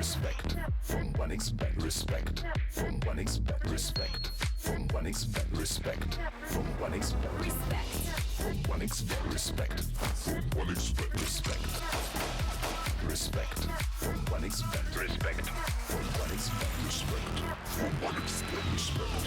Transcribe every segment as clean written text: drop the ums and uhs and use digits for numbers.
respect from 1xbet, respect from 1xbet, respect from 1xbet, respect from 1xbet, respect from 1xbet, respect from 1xbet, respect, respect from 1xbet, respect from 1xbet, respect from 1xbet, respect.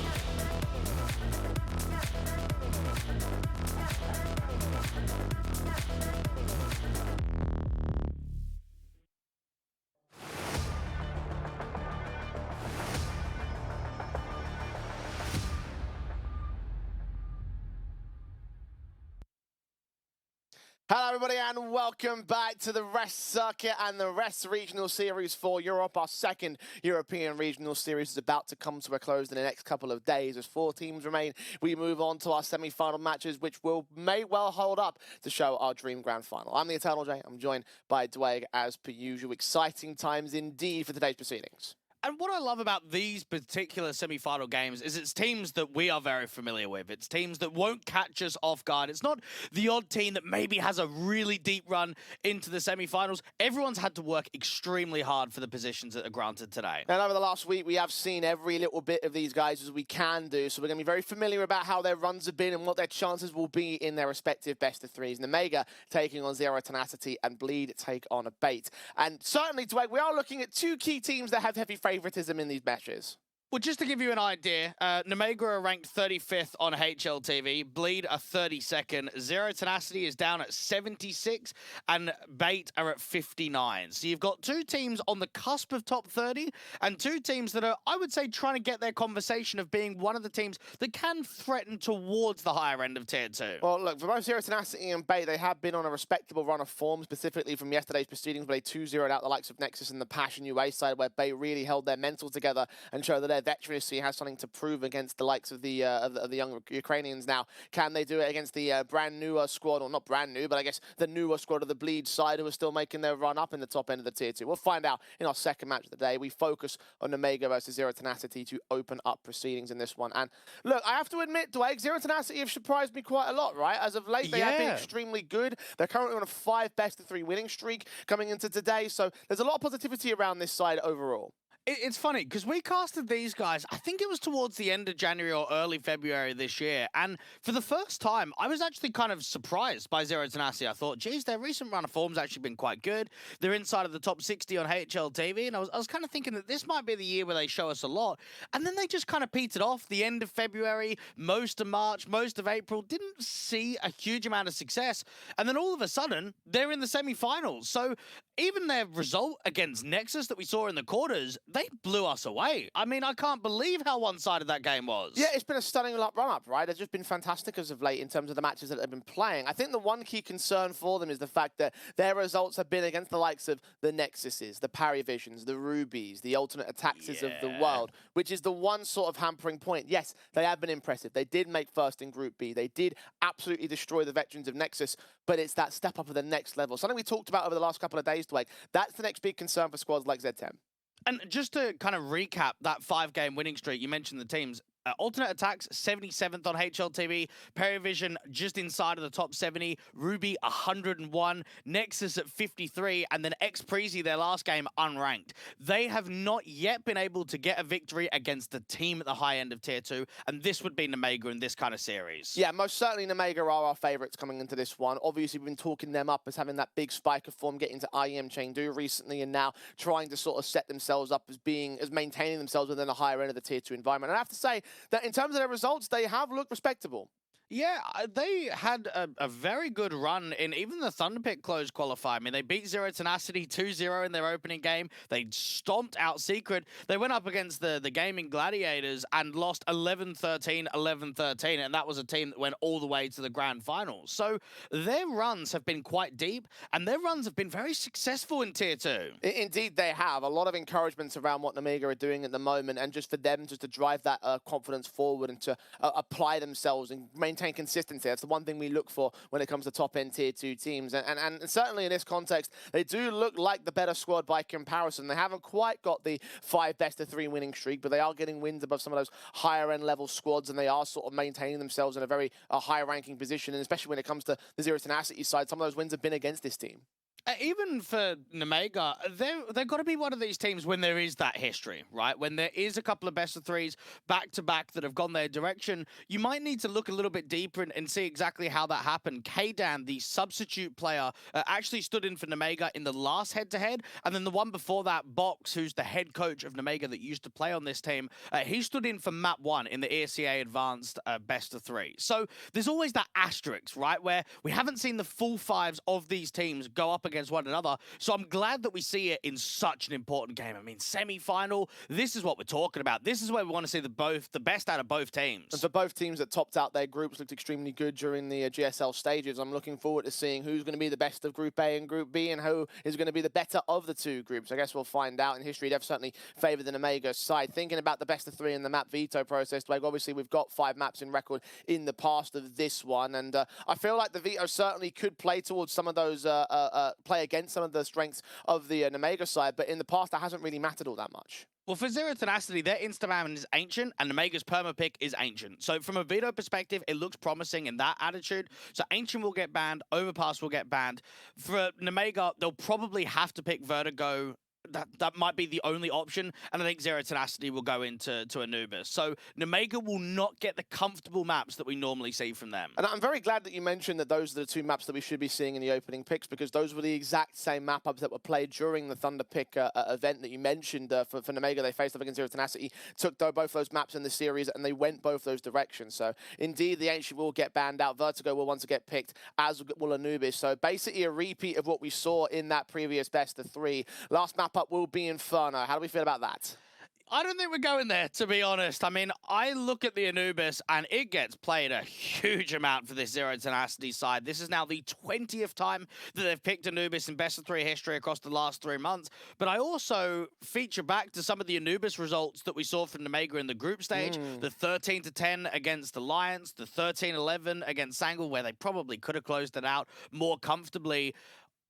Hello everybody and welcome back to the Rest Circuit and the Rest Regional Series for Europe. Our second European Regional Series is about to come to a close in the next couple of days. As 4 teams remain, we move on to our semi-final matches, which may well hold up to show our dream grand final. I'm the Eternal J. I'm joined by Dwayne as per usual. Exciting times indeed for today's proceedings. And what I love about these particular semi-final games is it's teams that we are very familiar with. It's teams that won't catch us off guard. It's not the odd team that maybe has a really deep run into the semi-finals. Everyone's had to work extremely hard for the positions that are granted today. And over the last week, we have seen every little bit of these guys as we can do. So we're going to be very familiar about how their runs have been and what their chances will be in their respective best of threes. Nemega taking on Zero Tenacity and Bleed take on Bait. And certainly, Dwayne, we are looking at 2 key teams that have heavy favoritism in these matches. Well, just to give you an idea, Nemega are ranked 35th on HLTV, Bleed are 32nd, Zero Tenacity is down at 76, and Bait are at 59. So you've got 2 teams on the cusp of top 30, and 2 teams that are, I would say, trying to get their conversation of being one of the teams that can threaten towards the higher end of Tier 2. Well, look, for both Zero Tenacity and Bait, they have been on a respectable run of form, specifically from yesterday's proceedings, where they 2-0'd out the likes of Nexus and the Passion UA side, where Bait really held their mental together and showed that their veterancy has something to prove against the likes of the young Ukrainians now. Can they do it against the brand newer squad, or not brand new, but I guess the newer squad of the Bleed side who are still making their run up in the top end of the Tier 2? We'll find out in our second match of the day. We focus on Nemega versus Zero Tenacity to open up proceedings in this one. And look, I have to admit, Dwayne, Zero Tenacity have surprised me quite a lot, right? As of late, they have been extremely good. They're currently on a 5 best of 3 winning streak coming into today. So there's a lot of positivity around this side overall. It's funny, because we casted these guys, I think it was towards the end of January or early February this year, and for the first time, I was actually kind of surprised by Zero Tenacity. I thought, geez, their recent run of form's actually been quite good. They're inside of the top 60 on HLTV, and I was kind of thinking that this might be the year where they show us a lot, and then they just kind of petered off the end of February, most of March, most of April, didn't see a huge amount of success, and then all of a sudden, they're in the semi-finals. So even their result against Nexus that we saw in the quarters, they blew us away. I mean, I can't believe how one-sided that game was. Yeah, it's been a stunning run-up, right? They've just been fantastic as of late in terms of the matches that they've been playing. I think the one key concern for them is the fact that their results have been against the likes of the Nexuses, the Parivisions, the Rubies, the Ultimate Attaxes of the world, which is the one sort of hampering point. Yes, they have been impressive. They did make first in Group B. They did absolutely destroy the veterans of Nexus, but it's that step up of the next level. Something we talked about over the last couple of days, Dwayne. That's the next big concern for squads like Z10. And just to kind of recap that 5-game winning streak, you mentioned the teams. Alternate Attacks, 77th on HLTV. Perivision just inside of the top 70. Ruby, 101. Nexus at 53. And then X-Preezy, their last game, unranked. They have not yet been able to get a victory against a team at the high end of Tier 2. And this would be Nemega in this kind of series. Yeah, most certainly Nemega are our favourites coming into this one. Obviously, we've been talking them up as having that big spike of form, getting to IEM Chengdu recently, and now trying to sort of set themselves up as maintaining themselves within the higher end of the Tier 2 environment. And I have to say, that in terms of their results, they have looked respectable. Yeah, they had a very good run in even the Thunderpit closed qualifier. I mean, they beat Zero Tenacity 2-0 in their opening game. They stomped out Secret. They went up against the Gaming Gladiators and lost 11-13, 11-13, and that was a team that went all the way to the grand finals. So their runs have been quite deep, and their runs have been very successful in Tier 2. Indeed, they have. A lot of encouragements around what Nemega are doing at the moment, and just for them just to drive that confidence forward and to apply themselves and maintain consistency. That's the one thing we look for when it comes to top-end Tier 2 teams. And certainly in this context, they do look like the better squad by comparison. They haven't quite got the 5 best of 3 winning streak, but they are getting wins above some of those higher-end level squads, and they are sort of maintaining themselves in a very high-ranking position, and especially when it comes to the Zero Tenacity side, some of those wins have been against this team. Even for Nemega, they've got to be one of these teams when there is that history, right? When there is a couple of best of threes back to back that have gone their direction, you might need to look a little bit deeper and see exactly how that happened. Kdan, the substitute player, actually stood in for Nemega in the last head-to-head, and then the one before that, Box, who's the head coach of Nemega that used to play on this team, he stood in for map 1 in the ESEA Advanced best of 3. So there's always that asterisk, right, where we haven't seen the full fives of these teams go up against one another. So I'm glad that we see it in such an important game. I mean, semi-final, this is what we're talking about. This is where we want to see the best out of both teams. And for both teams that topped out their groups, looked extremely good during the GSL stages. I'm looking forward to seeing who's going to be the best of Group A and Group B and who is going to be the better of the two groups. I guess we'll find out. In history, they've certainly favoured the Omega side. Thinking about the best of 3 in the map veto process, like obviously we've got 5 maps in record in the past of this one, and I feel like the veto certainly could play towards some of those, play against some of the strengths of the Omega side, but in the past that hasn't really mattered all that much. Well, for Zero Tenacity, their Instaban is ancient, and Omega's perma-pick is ancient. So from a veto perspective, it looks promising in that attitude. So Ancient will get banned, Overpass will get banned. For Omega, they'll probably have to pick Vertigo. That might be the only option, and I think Zero Tenacity will go into Anubis. So Nemega will not get the comfortable maps that we normally see from them. And I'm very glad that you mentioned that those are the 2 maps that we should be seeing in the opening picks, because those were the exact same map ups that were played during the Thunder Pick event that you mentioned. For Nemega, they faced up against Zero Tenacity, took both those maps in the series, and they went both those directions. So indeed, the Ancient will get banned out. Vertigo will want to get picked, as will Anubis. So basically a repeat of what we saw in that previous best of 3. Last map up will be Inferno. How do we feel about that? I don't think we're going there, to be honest. I mean, I look at the Anubis, and it gets played a huge amount for this Zero Tenacity side. This is now the 20th time that they've picked Anubis in best of 3 history across the last 3 months. But I also feature back to some of the Anubis results that we saw from Nemega in the group stage. The 13-10 against Alliance, the 13-11 against Sangle, where they probably could have closed it out more comfortably.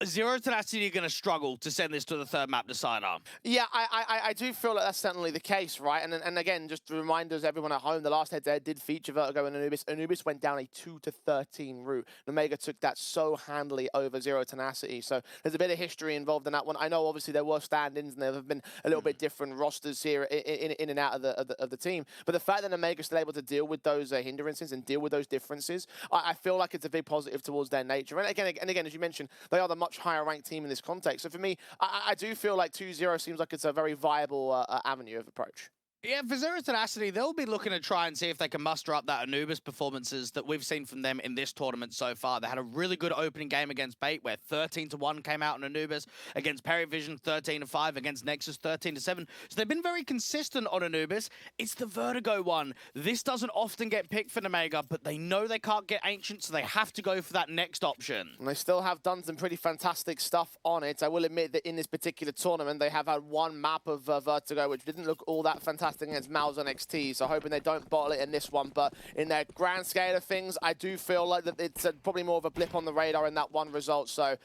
Zero Tenacity are going to struggle to send this to the 3rd map decider. Yeah, I do feel like that's certainly the case, right? And again, just to remind us, everyone at home, the last head-to-head did feature Vertigo and Anubis. Anubis went down a 2-13 route. Omega took that so handily over Zero Tenacity. So there's a bit of history involved in that one. I know, obviously, there were stand-ins and there have been a little bit different rosters here in and out of the team. But the fact that Omega's still able to deal with those hindrances and deal with those differences, I feel like it's a big positive towards their nature. And again, as you mentioned, they are the much higher ranked team in this context. So for me, I do feel like 2-0 seems like it's a very viable avenue of approach. Yeah, for Zero Tenacity, they'll be looking to try and see if they can muster up that Anubis performances that we've seen from them in this tournament so far. They had a really good opening game against Bait, where 13-1 came out on Anubis, against Perivision 13-5, against Nexus 13-7. So they've been very consistent on Anubis. It's the Vertigo one. This doesn't often get picked for Nemega, but they know they can't get Ancient, so they have to go for that next option. And they still have done some pretty fantastic stuff on it. I will admit that in this particular tournament, they have had one map of Vertigo, which didn't look all that fantastic against Mal's on XT, so hoping they don't bottle it in this one. But in their grand scale of things, I do feel like that it's probably more of a blip on the radar in that one result. So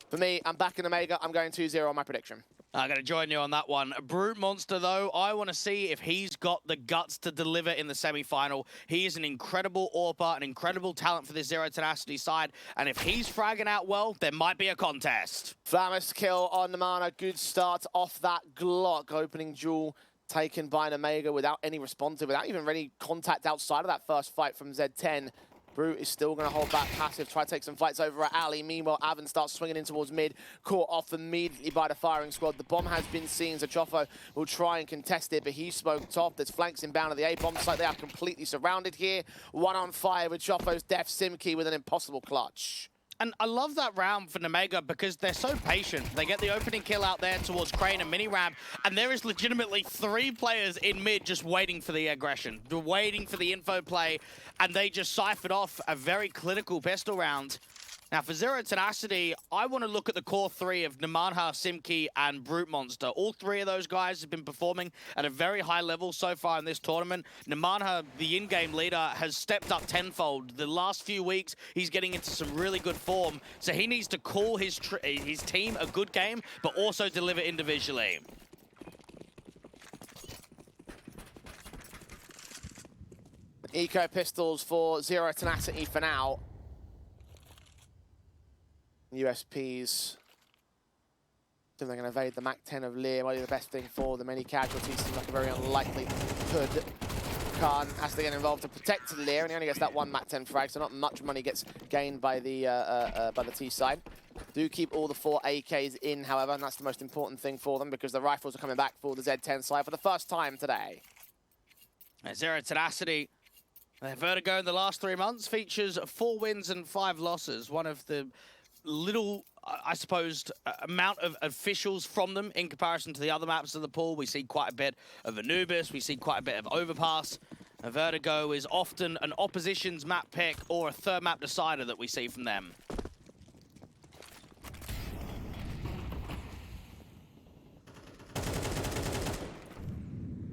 for me, I'm back in Omega. I'm going 2-0 on my prediction. I'm going to join you on that one. Brute Monster, though, I want to see if he's got the guts to deliver in the semi-final. He is an incredible AWPer, an incredible talent for this Zero Tenacity side, and if he's fragging out well, there might be a contest. Flamus kill on Namana. Good start off that Glock. Opening duel taken by an Omega without any response, without even any contact outside of that first fight from Z10. Brute is still going to hold back passive, try to take some fights over at Ali. Meanwhile, Avon starts swinging in towards mid, caught off immediately by the firing squad. The bomb has been seen, so Joffo will try and contest it, but he's smoked off. There's flanks inbound of the A-bomb site. They are completely surrounded here. 1 on 5 with Joffo's death. Simkey with an impossible clutch. And I love that round for Nemega because they're so patient. They get the opening kill out there towards Crane and Mini-Ram, and there is legitimately 3 players in mid just waiting for the aggression, waiting for the info play, and they just siphoned off a very clinical pistol round. Now, for Zero Tenacity, I want to look at the core 3 of Namanha, Simkey, and Brute Monster. All 3 of those guys have been performing at a very high level so far in this tournament. Namanha, the in-game leader, has stepped up tenfold. The last few weeks, he's getting into some really good form, so he needs to call his team a good game, but also deliver individually. Eco pistols for Zero Tenacity for now. USPs Then they're going to evade the Mac 10 of Lear. Might be the best thing for them. Any casualties seem like a very unlikely hood. Khan has to get involved to protect Lear, and he only gets that one Mac 10 frag, so not much money gets gained by the T side. Do keep all the 4 AKs in, however, and that's the most important thing for them because the rifles are coming back for the Z10 side for the first time today. Zero Tenacity. Their Vertigo in the last 3 months features 4 wins and 5 losses. One of the little, I suppose, amount of officials from them in comparison to the other maps of the pool. We see quite a bit of Anubis, we see quite a bit of Overpass. Vertigo is often an opposition's map pick or a third map decider that we see from them.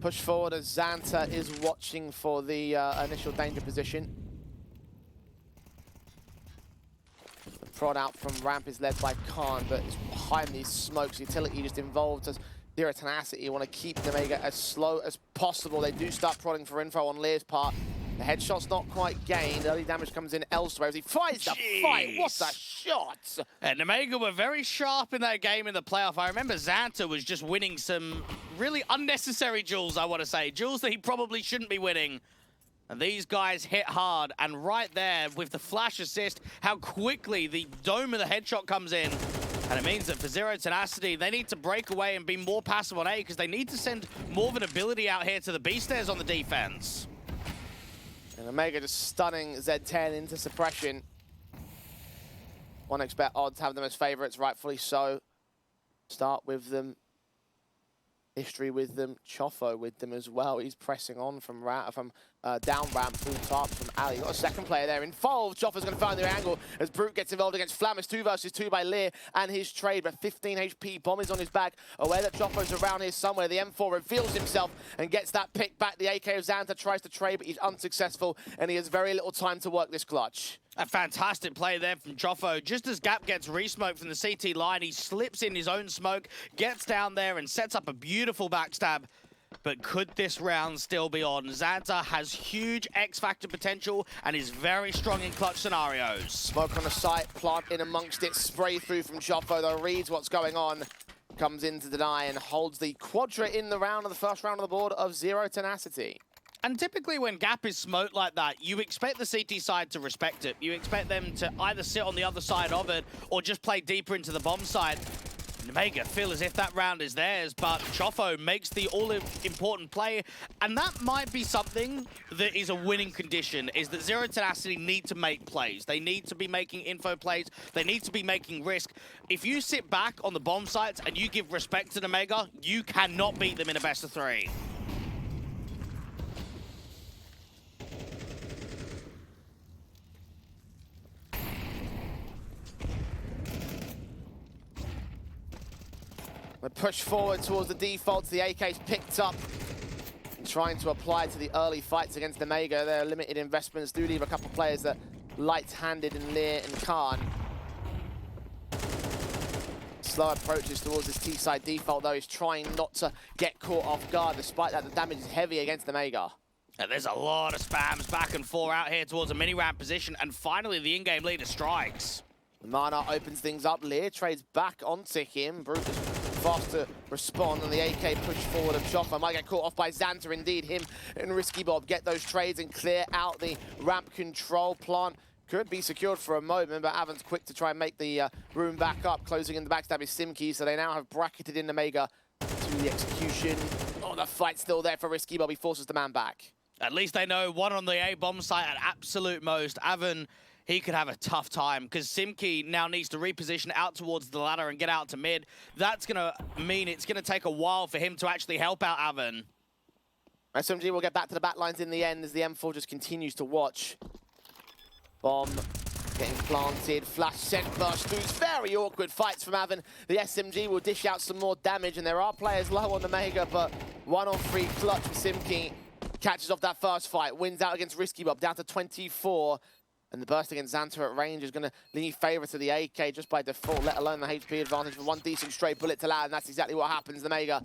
Push forward as Xanta is watching for the initial danger position. The prod out from ramp is led by Khan, but it's behind these smokes. Utility just involved as Zero Tenacity. You want to keep the Mega as slow as possible. They do start prodding for info on Lear's part. The headshot's not quite gained. Early damage comes in elsewhere as he tries to fight. What a shot! And Omega were very sharp in that game in the playoff. I remember Xanta was just winning some really unnecessary duels, I want to say. Duels that he probably shouldn't be winning. And these guys hit hard. And right there, with the flash assist, how quickly the dome of the headshot comes in. And it means that for Zero Tenacity, they need to break away and be more passive on A because they need to send more of an ability out here to the B stairs on the defense. And Omega just stunning Z10 into suppression. 1xBet odds have them as favorites, rightfully so. Start with them. History with them. Chofo with them as well. He's pressing on from down ramp through top from Ali. Got a second player there involved. Chofo's going to find the angle as Brute gets involved against Flam. It's 2 versus 2 by Lear and his trade, but 15 HP. Bomb is on his back. Aware that Chofo's around here somewhere. The M4 reveals himself and gets that pick back. The AK of Xanta tries to trade, but he's unsuccessful, and he has very little time to work this clutch. A fantastic play there from Chofo. Just as Gap gets re-smoked from the CT line, he slips in his own smoke, gets down there and sets up a beautiful backstab. But could this round still be on? Xanta has huge X-Factor potential and is very strong in clutch scenarios. Smoke on the site, plant in amongst it, spray through from Chofo, though reads what's going on. Comes in to deny and holds the quadra in the round of the first round of the board of Zero Tenacity. And typically when Gap is smoked like that, you expect the CT side to respect it. You expect them to either sit on the other side of it or just play deeper into the bomb side. Omega feel as if that round is theirs, but Chofo makes the all-important play, and that might be something that is a winning condition, is that Zero Tenacity need to make plays. They need to be making info plays. They need to be making risk. If you sit back on the bomb sites and you give respect to Omega, you cannot beat them in a best of 3. They push forward towards the defaults. The AK's picked up and trying to apply to the early fights against Omega. Their limited investments do leave a couple of players that light-handed in Lear and Khan. Slow approaches towards this T-side default, though. He's trying not to get caught off guard. Despite that, the damage is heavy against Omega. And there's a lot of spams back and forth out here towards a mini-ramp position, and finally the in-game leader strikes. Mana opens things up. Lear trades back onto him. Brute is fast to respond, and the AK push forward of Chofo might get caught off by Xanta. Indeed, him and Risky Bob get those trades and clear out the ramp control. Plant could be secured for a moment, but Avon's quick to try and make the room back up. Closing in the backstab is Simkey, so they now have bracketed in Omega to the execution. Oh, the fight's still there for Risky Bob. He forces the man back. At least they know one on the A bomb site at absolute most. Avon, he could have a tough time because Simkey now needs to reposition out towards the ladder and get out to mid. That's going to mean it's going to take a while for him to actually help out Avon. SMG will get back to the back lines in the end as the M4 just continues to watch. Bomb getting planted, flash sent burst through. Very awkward fights from Avon. The SMG will dish out some more damage, and there are players low on the Mega, but 1-on-3 clutch for Simkey. Catches off that first fight, wins out against Risky Bob, down to 24. And the burst against Xanta at range is going to lean favour to the AK just by default, let alone the HP advantage for one decent straight bullet to land. And that's exactly what happens. The Mega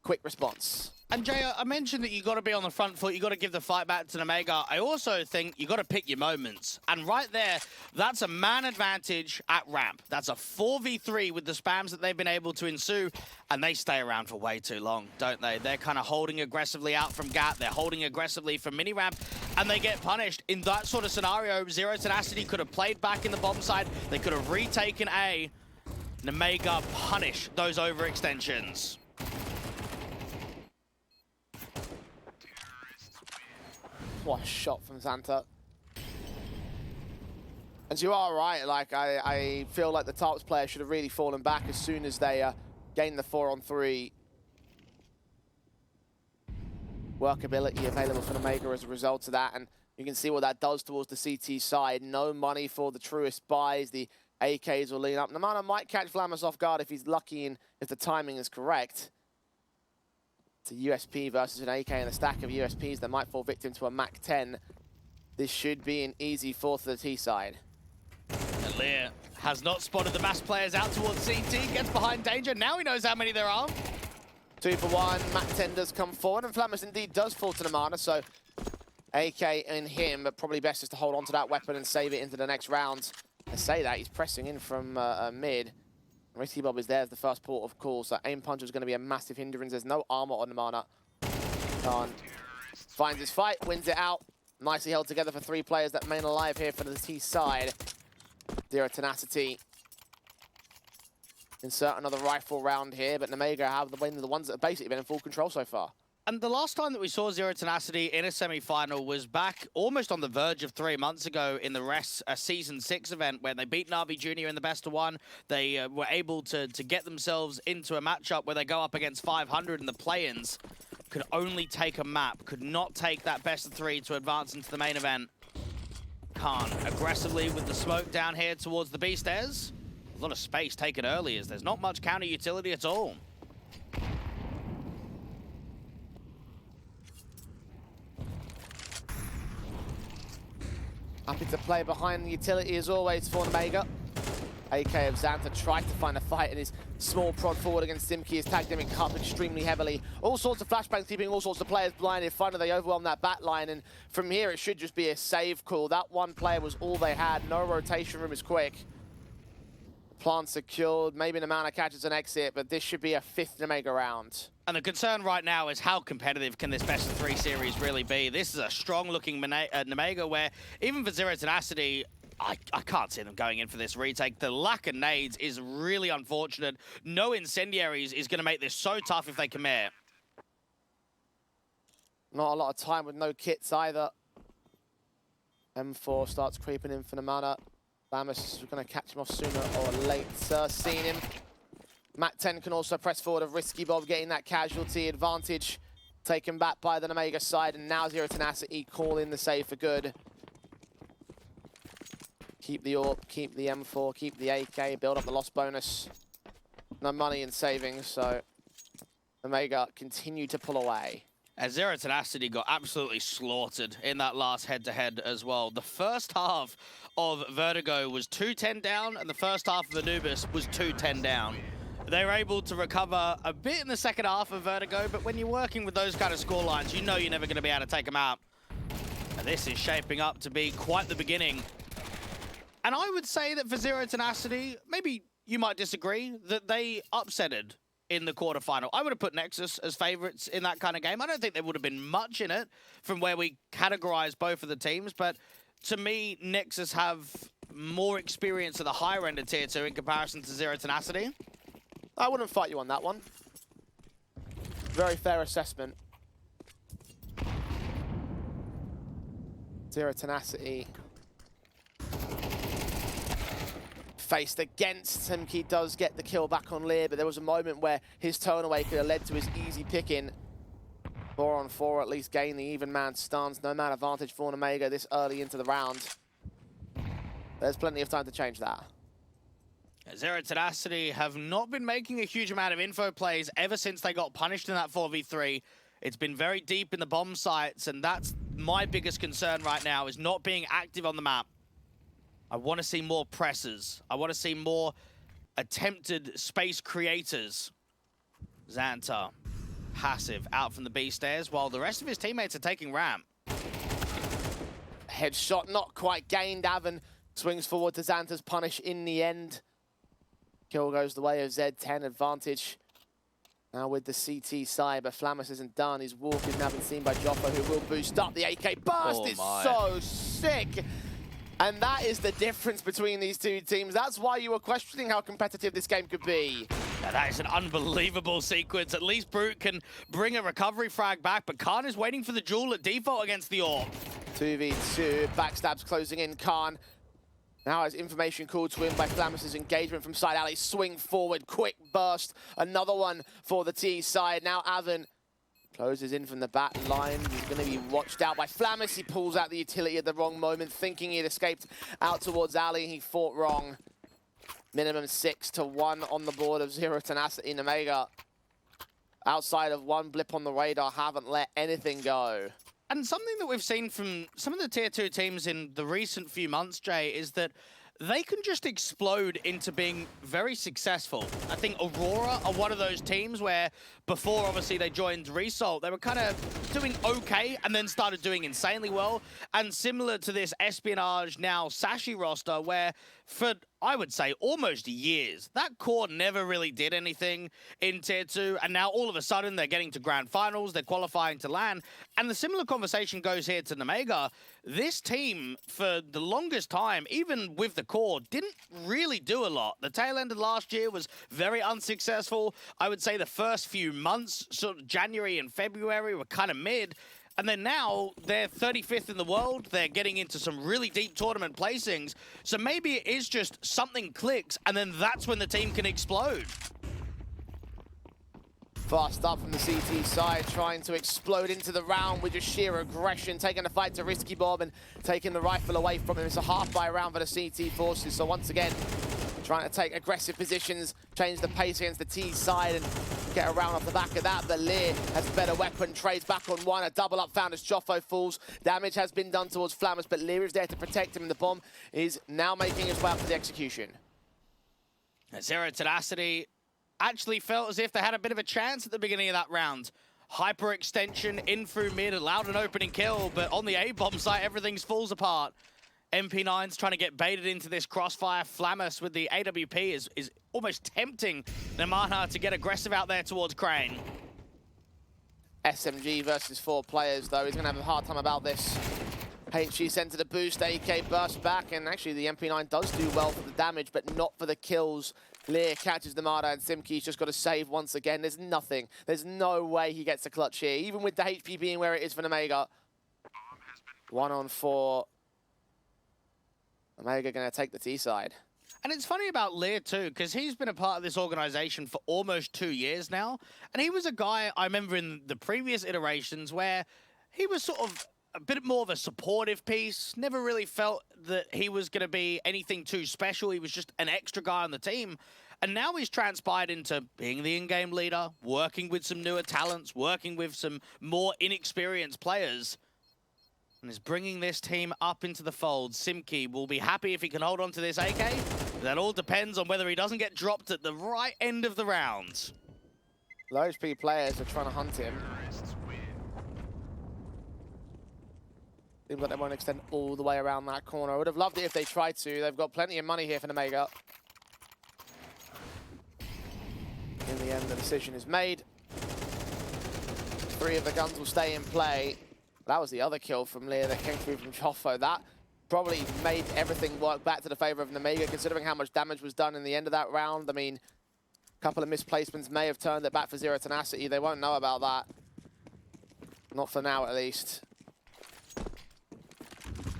quick response. And Jay, I mentioned that you got to be on the front foot. You got to give the fight back to Omega. I also think you got to pick your moments. And right there, that's a man advantage at ramp. That's a 4v3 with the spams that they've been able to ensue. And they stay around for way too long, don't they? They're kind of holding aggressively out from Gap. They're holding aggressively from mini ramp. And they get punished. In that sort of scenario, Zero Tenacity could have played back in the bomb side. They could have retaken A. And Omega punish those overextensions. What a shot from Xanta. And you are right, like, I feel like the Tarps player should have really fallen back as soon as they gained the 4-on-3 workability available for Omega as a result of that. And you can see what that does towards the CT side. No money for the truest buys. The AKs will lean up. Namana might catch Vlamis off guard if he's lucky and if the timing is correct. It's a USP versus an AK and a stack of USPs that might fall victim to a Mac 10. This should be an easy 4th to the T side. And Lear has not spotted the mass players out towards CT, gets behind danger. Now he knows how many there are. 2 for 1, Mac 10 does come forward, and Flamus indeed does fall to Namana, so AK and him, but probably best is to hold on to that weapon and save it into the next round. I say that, he's pressing in from mid. Risky Bob is there as the first port of call, so aim punch is going to be a massive hindrance. There's no armor on Namana. Khan finds his fight, wins it out. Nicely held together for 3 players that remain alive here for the T side. Zero Tenacity. Insert another rifle round here, but Omega have the win, the ones that have basically been in full control so far. And the last time that we saw Zero Tenacity in a semi-final was back almost on the verge of 3 months ago in the Season 6 event when they beat Na'Vi Jr. in the best of 1. They were able to get themselves into a matchup where they go up against 500 and the play-ins could only take a map, could not take that best of 3 to advance into the main event. Khan aggressively with the smoke down here towards the B stairs. A lot of space taken early as there's not much counter utility at all. Happy to play behind the utility as always for Omega. AK of Xanta tried to find a fight, and his small prod forward against Simki has tagged him in cup extremely heavily. All sorts of flashbangs keeping all sorts of players blinded. Finally, they overwhelm that back line, and from here it should just be a save call. That one player was all they had. No rotation room is quick. Plant secured. Maybe Namana catches an exit, but this should be a 5th Omega round. And the concern right now is how competitive can this best of 3 series really be? This is a strong-looking Omega where, even for Zero Tenacity, I can't see them going in for this retake. The lack of nades is really unfortunate. No incendiaries is going to make this so tough if they commit. Not a lot of time with no kits either. M4 starts creeping in for Namana. Lamus is going to catch him off sooner or later. Seen him. Mac 10 can also press forward of Risky Bob, getting that casualty advantage taken back by the Omega side, and now Zero Tenacity call in the save for good. Keep the AWP, keep the M4, keep the AK, build up the loss bonus. No money in savings, so Omega continue to pull away. As Zero Tenacity got absolutely slaughtered in that last head-to-head as well. The first half of Vertigo was 2-10 down, and the first half of Anubis was 2-10 down. They were able to recover a bit in the second half of Vertigo, but when you're working with those kind of score lines, you know you're never going to be able to take them out. And this is shaping up to be quite the beginning. And I would say that for Zero Tenacity, maybe you might disagree, that they upsetted in the quarterfinal. I would have put Nexus as favorites in that kind of game. I don't think there would have been much in it from where we categorize both of the teams, but to me, Nexus have more experience at the higher end of Tier 2 in comparison to Zero Tenacity. I wouldn't fight you on that one. Very fair assessment. Zero Tenacity. Faced against Simki does get the kill back on Lear, but there was a moment where his turn away could have led to his easy picking. 4-on-4 at least gain the even man stance. No man advantage for Omega this early into the round. There's plenty of time to change that. Zero Tenacity have not been making a huge amount of info plays ever since they got punished in that 4v3. It's been very deep in the bomb sites, and that's my biggest concern right now, is not being active on the map. I want to see more presses. I want to see more attempted space creators. Xanta passive out from the B stairs, while the rest of his teammates are taking ramp. Headshot not quite gained. Avon swings forward to Xanta's punish in the end. Kill goes the way of Z10, advantage now with the CT side, but Flamus isn't done. His walk has now been seen by Joffa, who will boost up. The AK burst is so sick. And that is the difference between these two teams. That's why you were questioning how competitive this game could be. Now that is an unbelievable sequence. At least Brute can bring a recovery frag back, but Khan is waiting for the duel at default against the Orb. 2v2, backstabs closing in. Khan now has information called to him by Flamus's engagement from side alley. Swing forward, quick burst. Another one for the T side. Now Avon closes in from the back line. He's going to be watched out by Flamus. He pulls out the utility at the wrong moment, thinking he'd escaped out towards alley. He fought wrong. Minimum 6-1 on the board of Zero Tenacity. Omega, outside of one blip on the radar, haven't let anything go. And something that we've seen from some of the Tier 2 teams in the recent few months, Jay, is that they can just explode into being very successful. I think Aurora are one of those teams where before, obviously, they joined Result, they were kind of doing okay and then started doing insanely well. And similar to this Espionage, now Sashi roster, where for, I would say, almost years, that core never really did anything in Tier 2. And now all of a sudden, they're getting to Grand Finals, they're qualifying to LAN. And the similar conversation goes here to Omega. This team, for the longest time, even with the core, didn't really do a lot. The tail end of last year was very unsuccessful. I would say the first few months, sort of January and February, were kind of mid. And then now they're 35th in the world. They're getting into some really deep tournament placings. So maybe it is just something clicks, and then that's when the team can explode. Fast up from the CT side, trying to explode into the round with just sheer aggression, taking the fight to Risky Bob and taking the rifle away from him. It's a half-buy round for the CT forces. So once again, trying to take aggressive positions, change the pace against the T side and get around off the back of that. But Lear has a better weapon, trades back on one. A double up found as Joffo falls. Damage has been done towards Flamus, but Lear is there to protect him. And the bomb is now making his way up to the execution. Zero Tenacity actually felt as if they had a bit of a chance at the beginning of that round. Hyperextension in through mid, allowed an opening kill, but on the A-bomb site, everything falls apart. MP9's trying to get baited into this crossfire. Flamus with the AWP is almost tempting Nemana to get aggressive out there towards Crane. SMG versus 4 players, though. He's going to have a hard time about this. HG sent to the boost, AK bursts back, and actually the MP9 does do well for the damage, but not for the kills. Lear catches the Marder, and Simki's just got to save once again. There's nothing. There's no way he gets a clutch here, even with the HP being where it is for Omega. 1 on 4. Omega going to take the T side. And it's funny about Lear too, because he's been a part of this organization for almost 2 years now. And he was a guy I remember in the previous iterations where he was sort of a bit more of a supportive piece. Never really felt that he was going to be anything too special. He was just an extra guy on the team. And now he's transpired into being the in-game leader, working with some newer talents, working with some more inexperienced players, and is bringing this team up into the fold. Simki will be happy if he can hold on to this AK. That all depends on whether he doesn't get dropped at the right end of the round. Low HP players are trying to hunt him. Seems like they won't extend all the way around that corner. I would have loved it if they tried to. They've got plenty of money here for Omega. In the end, the decision is made. 3 of the guns will stay in play. That was the other kill from Lear that came through from Joffo. That probably made everything work back to the favor of Omega, considering how much damage was done in the end of that round. I mean, a couple of misplacements may have turned it back for Zero Tenacity. They won't know about that. Not for now, at least.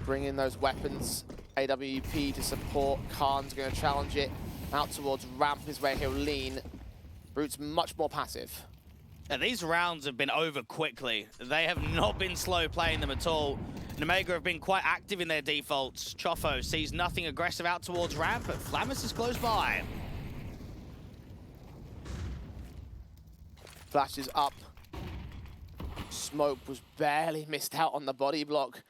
Bring in those weapons. AWP to support. Khan's going to challenge it. Out towards ramp is where he'll lean. Brute's much more passive. And these rounds have been over quickly. They have not been slow playing them at all. Omega have been quite active in their defaults. Chofo sees nothing aggressive out towards ramp, but Flamus is close by. Flashes up. Smoke was barely missed out on the body block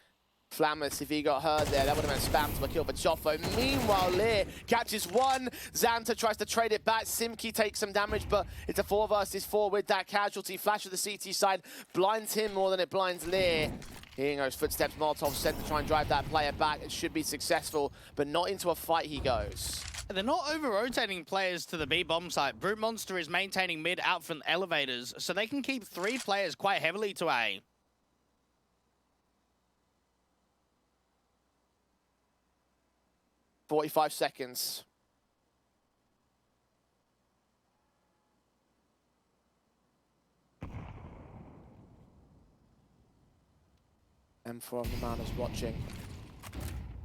Flammers, if he got hurt there, that would have been spammed to a kill for Choffo. Meanwhile, Lear catches one. Xanta tries to trade it back. Simki takes some damage, but it's a 4 versus 4 with that casualty. Flash of the CT side blinds him more than it blinds Lear. Hearing those footsteps, Molotov sent to try and drive that player back. It should be successful, but not into a fight he goes. They're not over-rotating players to the B-bomb site. Brute Monster is maintaining mid out from elevators, so they can keep 3 players quite heavily to A. .45 seconds. M4 on the man is watching.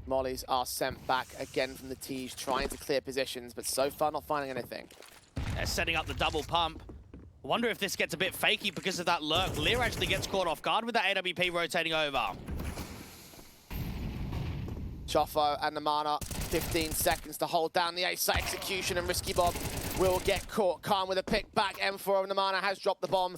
Mollies are sent back again from the T's, trying to clear positions, but so far not finding anything. They're setting up the double pump. I wonder if this gets a bit fakey because of that lurk. Lear actually gets caught off guard with that AWP rotating over. Choffo and Namana, 15 seconds to hold down the A-site execution, and Risky Bob will get caught. Khan with a pick back. M4 of Namana has dropped the bomb.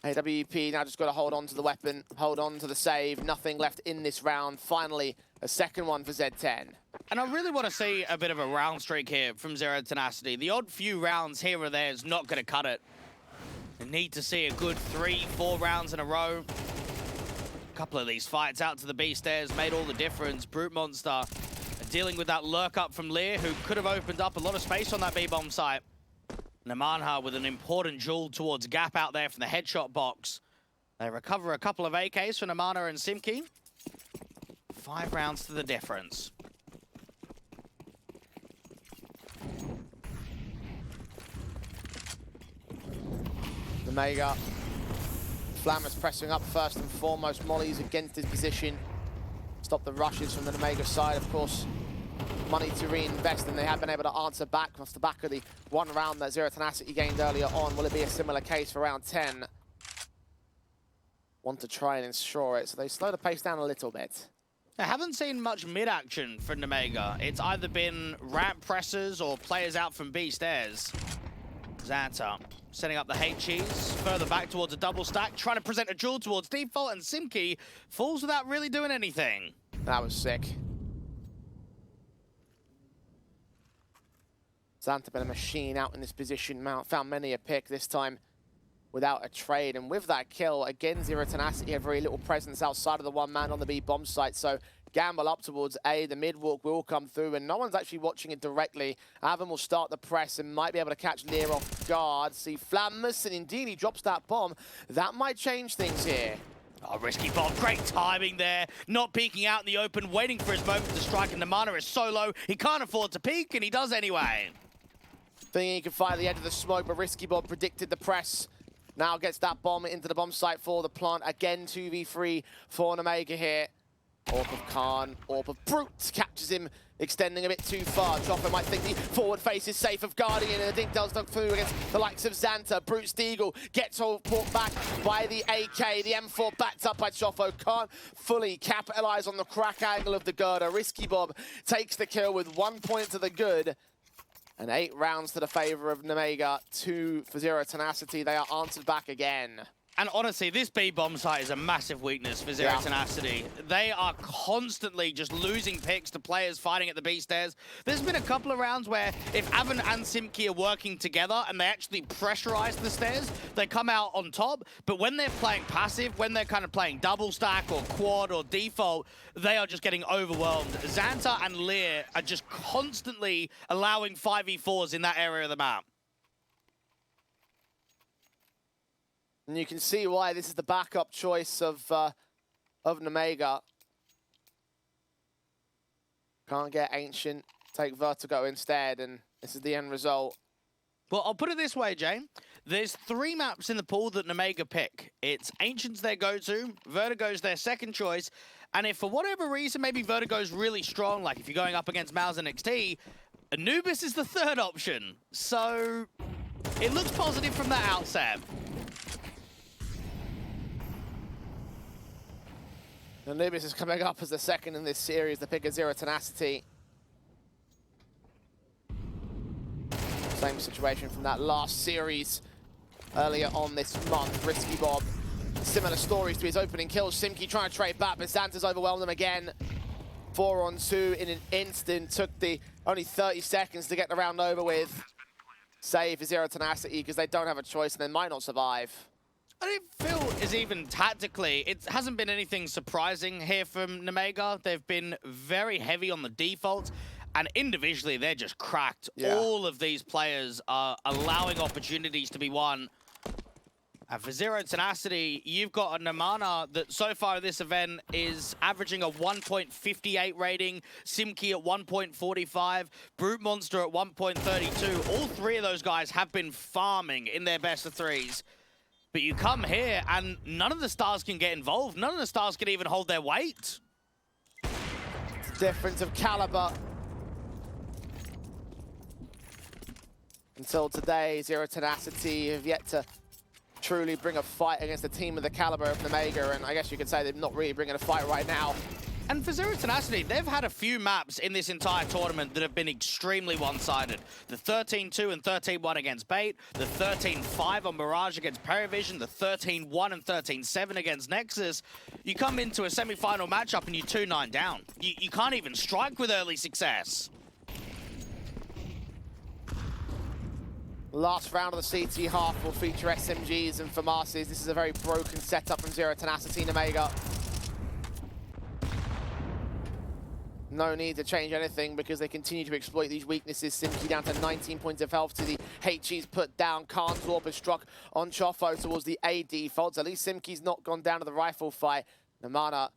AWP now just got to hold on to the weapon, hold on to the save. Nothing left in this round. Finally, a second one for Z10. And I really want to see a bit of a round streak here from Zero Tenacity. The odd few rounds here or there is not going to cut it. They need to see a good 3-4 rounds in a row. A couple of these fights out to the B stairs made all the difference. Brute Monster dealing with that lurk up from Lear, who could have opened up a lot of space on that B-bomb site. Namanha with an important jewel towards Gap out there from the headshot box. They recover a couple of AKs for Namana and Simki. 5 rounds to the difference. The Mega. Flammer's pressing up first and foremost. Molly's against his position. Stop the rushes from the Omega side, of course. Money to reinvest, and they have been able to answer back off the back of the 1 round that Zero Tenacity gained earlier on. Will it be a similar case for round 10? Want to try and ensure it, so they slow the pace down a little bit. I haven't seen much mid-action from Omega. It's either been ramp pressers or players out from B stairs. Xanta setting up the HEs, further back towards a double stack, trying to present a jewel towards default, and Simki falls without really doing anything. That was sick. Xanta been a machine out in this position, found many a pick, this time without a trade. And with that kill, again, Zero Tenacity have very little presence outside of the 1 man on the B bomb site. So gamble up towards A, the mid walk will come through, and no one's actually watching it directly. Avon will start the press and might be able to catch Lear off guard. See Flammus, and indeed he drops that bomb. That might change things here. Oh, Risky Bob, great timing there. Not peeking out in the open, waiting for his moment to strike, and Namana is so low, he can't afford to peek, and he does anyway. Thinking he could fire the edge of the smoke, but Risky Bob predicted the press. Now gets that bomb into the bomb site for the plant. Again, 2v3 for an Omega here. Orb of Khan, Orb of Brute catches him, extending a bit too far. Chopper might think the forward face is safe of Guardian, and the dink does knock through against the likes of Xanta. Brute Steagle gets all brought back by the AK. The M4 backed up by Choffo. Can't fully capitalize on the crack angle of the girder. Risky Bob takes the kill with 1 point to the good. And 8 rounds to the favor of Omega, 2 for Zero Tenacity. They are answered back again. And honestly, this B-bomb site is a massive weakness for Zero Tenacity. They are constantly just losing picks to players fighting at the B stairs. There's been a couple of rounds where if Avon and Simki are working together and they actually pressurize the stairs, they come out on top. But when they're playing passive, when they're kind of playing double stack or quad or default, they are just getting overwhelmed. Xanta and Lear are just constantly allowing 5v4s in that area of the map. And you can see why this is the backup choice of Omega. Can't get Ancient, take Vertigo instead, and this is the end result. Well, I'll put it this way, Jay. There's 3 maps in the pool that Omega pick. It's Ancient's their go-to, Vertigo's their second choice, and if for whatever reason maybe Vertigo's really strong, like if you're going up against Mouse and XT, Anubis is the 3rd option. So it looks positive from the outset. Anubis is coming up as the 2nd in this series, the pick of Zero Tenacity. Same situation from that last series earlier on this month. Risky Bob similar stories to his opening kills. Simki trying to trade back, but Xanta's overwhelmed them again. 4-on-2 in an instant. Took the only 30 seconds to get the round over with. Save for Zero Tenacity because they don't have a choice and they might not survive. I don't feel as even tactically, it hasn't been anything surprising here from Nemega. They've been very heavy on the default, and individually they're just cracked. Yeah. All of these players are allowing opportunities to be won. And for Zero Tenacity, you've got a Namana that so far this event is averaging a 1.58 rating, Simki at 1.45, Brute Monster at 1.32. All three of those guys have been farming in their best of threes. But you come here and none of the stars can get involved. None of the stars can even hold their weight. Difference of caliber. Until today, Zero Tenacity have yet to truly bring a fight against a team of the caliber of Nemega, and I guess you could say they're not really bringing a fight right now. And for Zero Tenacity, they've had a few maps in this entire tournament that have been extremely one-sided. The 13-2 and 13-1 against Bait, the 13-5 on Mirage against Perivision, the 13-1 and 13-7 against Nexus. You come into a semi-final matchup and you're 2-9 down. You can't even strike with early success. Last round of the CT half will feature SMGs and FAMASs. This is a very broken setup from Zero Tenacity Nemega. No need to change anything because they continue to exploit these weaknesses. Simki down to 19 points of health to the HE's put down. Khan's Warp has struck on Chofo towards the A defaults. At least Simki's not gone down to the rifle fight. Namana,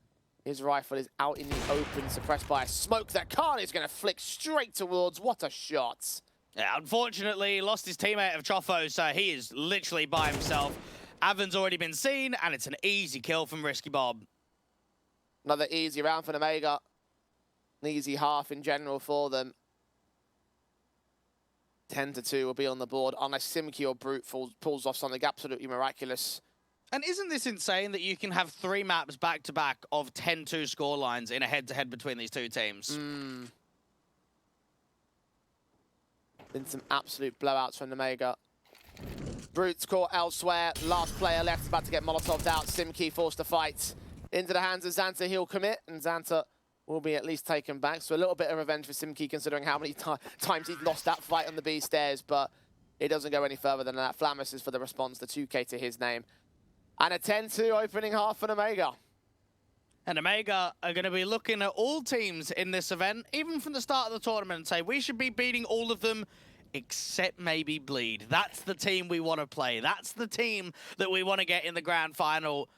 his rifle is out in the open, suppressed by a smoke that Khan is going to flick straight towards. What a shot. Yeah, unfortunately, he lost his teammate of Chofo, so he is literally by himself. Avan's already been seen, and it's an easy kill from Risky Bob. Another easy round for Nemega. An easy half in general for them. 10-2 will be on the board unless Simki or Brute pulls off something absolutely miraculous. And isn't this insane that you can have 3 maps back-to-back of 10-2 scorelines in a head-to-head between these two teams? Been some absolute blowouts from Nemega. Brute's caught elsewhere. Last player left is about to get Molotovs out. Simki forced to fight. Into the hands of Xanta, he'll commit, and Xanta will be at least taken back. So a little bit of revenge for Simki considering how many times he's lost that fight on the B stairs, but it doesn't go any further than that. Flamus is for the response, the 2K to his name. And a 10-2 opening half for Nemega. And Omega are going to be looking at all teams in this event, even from the start of the tournament, and say, we should be beating all of them, except maybe Bleed. That's the team we want to play. That's the team that we want to get in the grand final.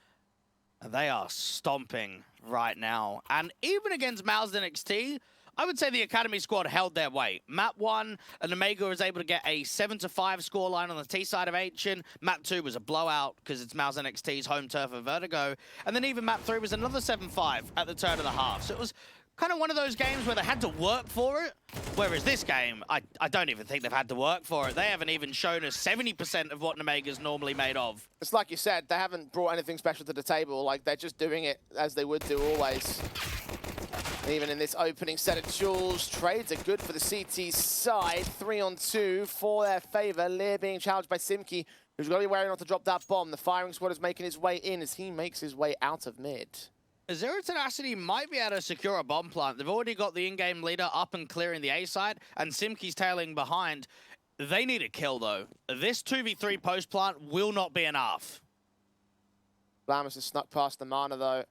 And they are stomping right now. And even against Mouse NXT, I would say the Academy squad held their weight. Map 1, and Omega was able to get a 7-5 scoreline on the T side of Ancient. Map 2 was a blowout because it's Mouse NXT's home turf of Vertigo. And then even Map 3 was another 7-5 at the turn of the half. So it was kind of one of those games where they had to work for it. Whereas this game, I don't even think they've had to work for it. They haven't even shown us 70% of what Omega's normally made of. It's like you said, they haven't brought anything special to the table. Like, they're just doing it as they would do always. Even in this opening set of duels, trades are good for the CT side. 3-on-2 for their favor. Lear being challenged by Simki, who's got to be wary not to drop that bomb. The firing squad is making his way in as he makes his way out of mid. Zero Tenacity might be able to secure a bomb plant. They've already got the in-game leader up and clearing the A side, and Simki's tailing behind. They need a kill, though. This 2v3 post plant will not be enough. Flamus has snuck past the mana, though.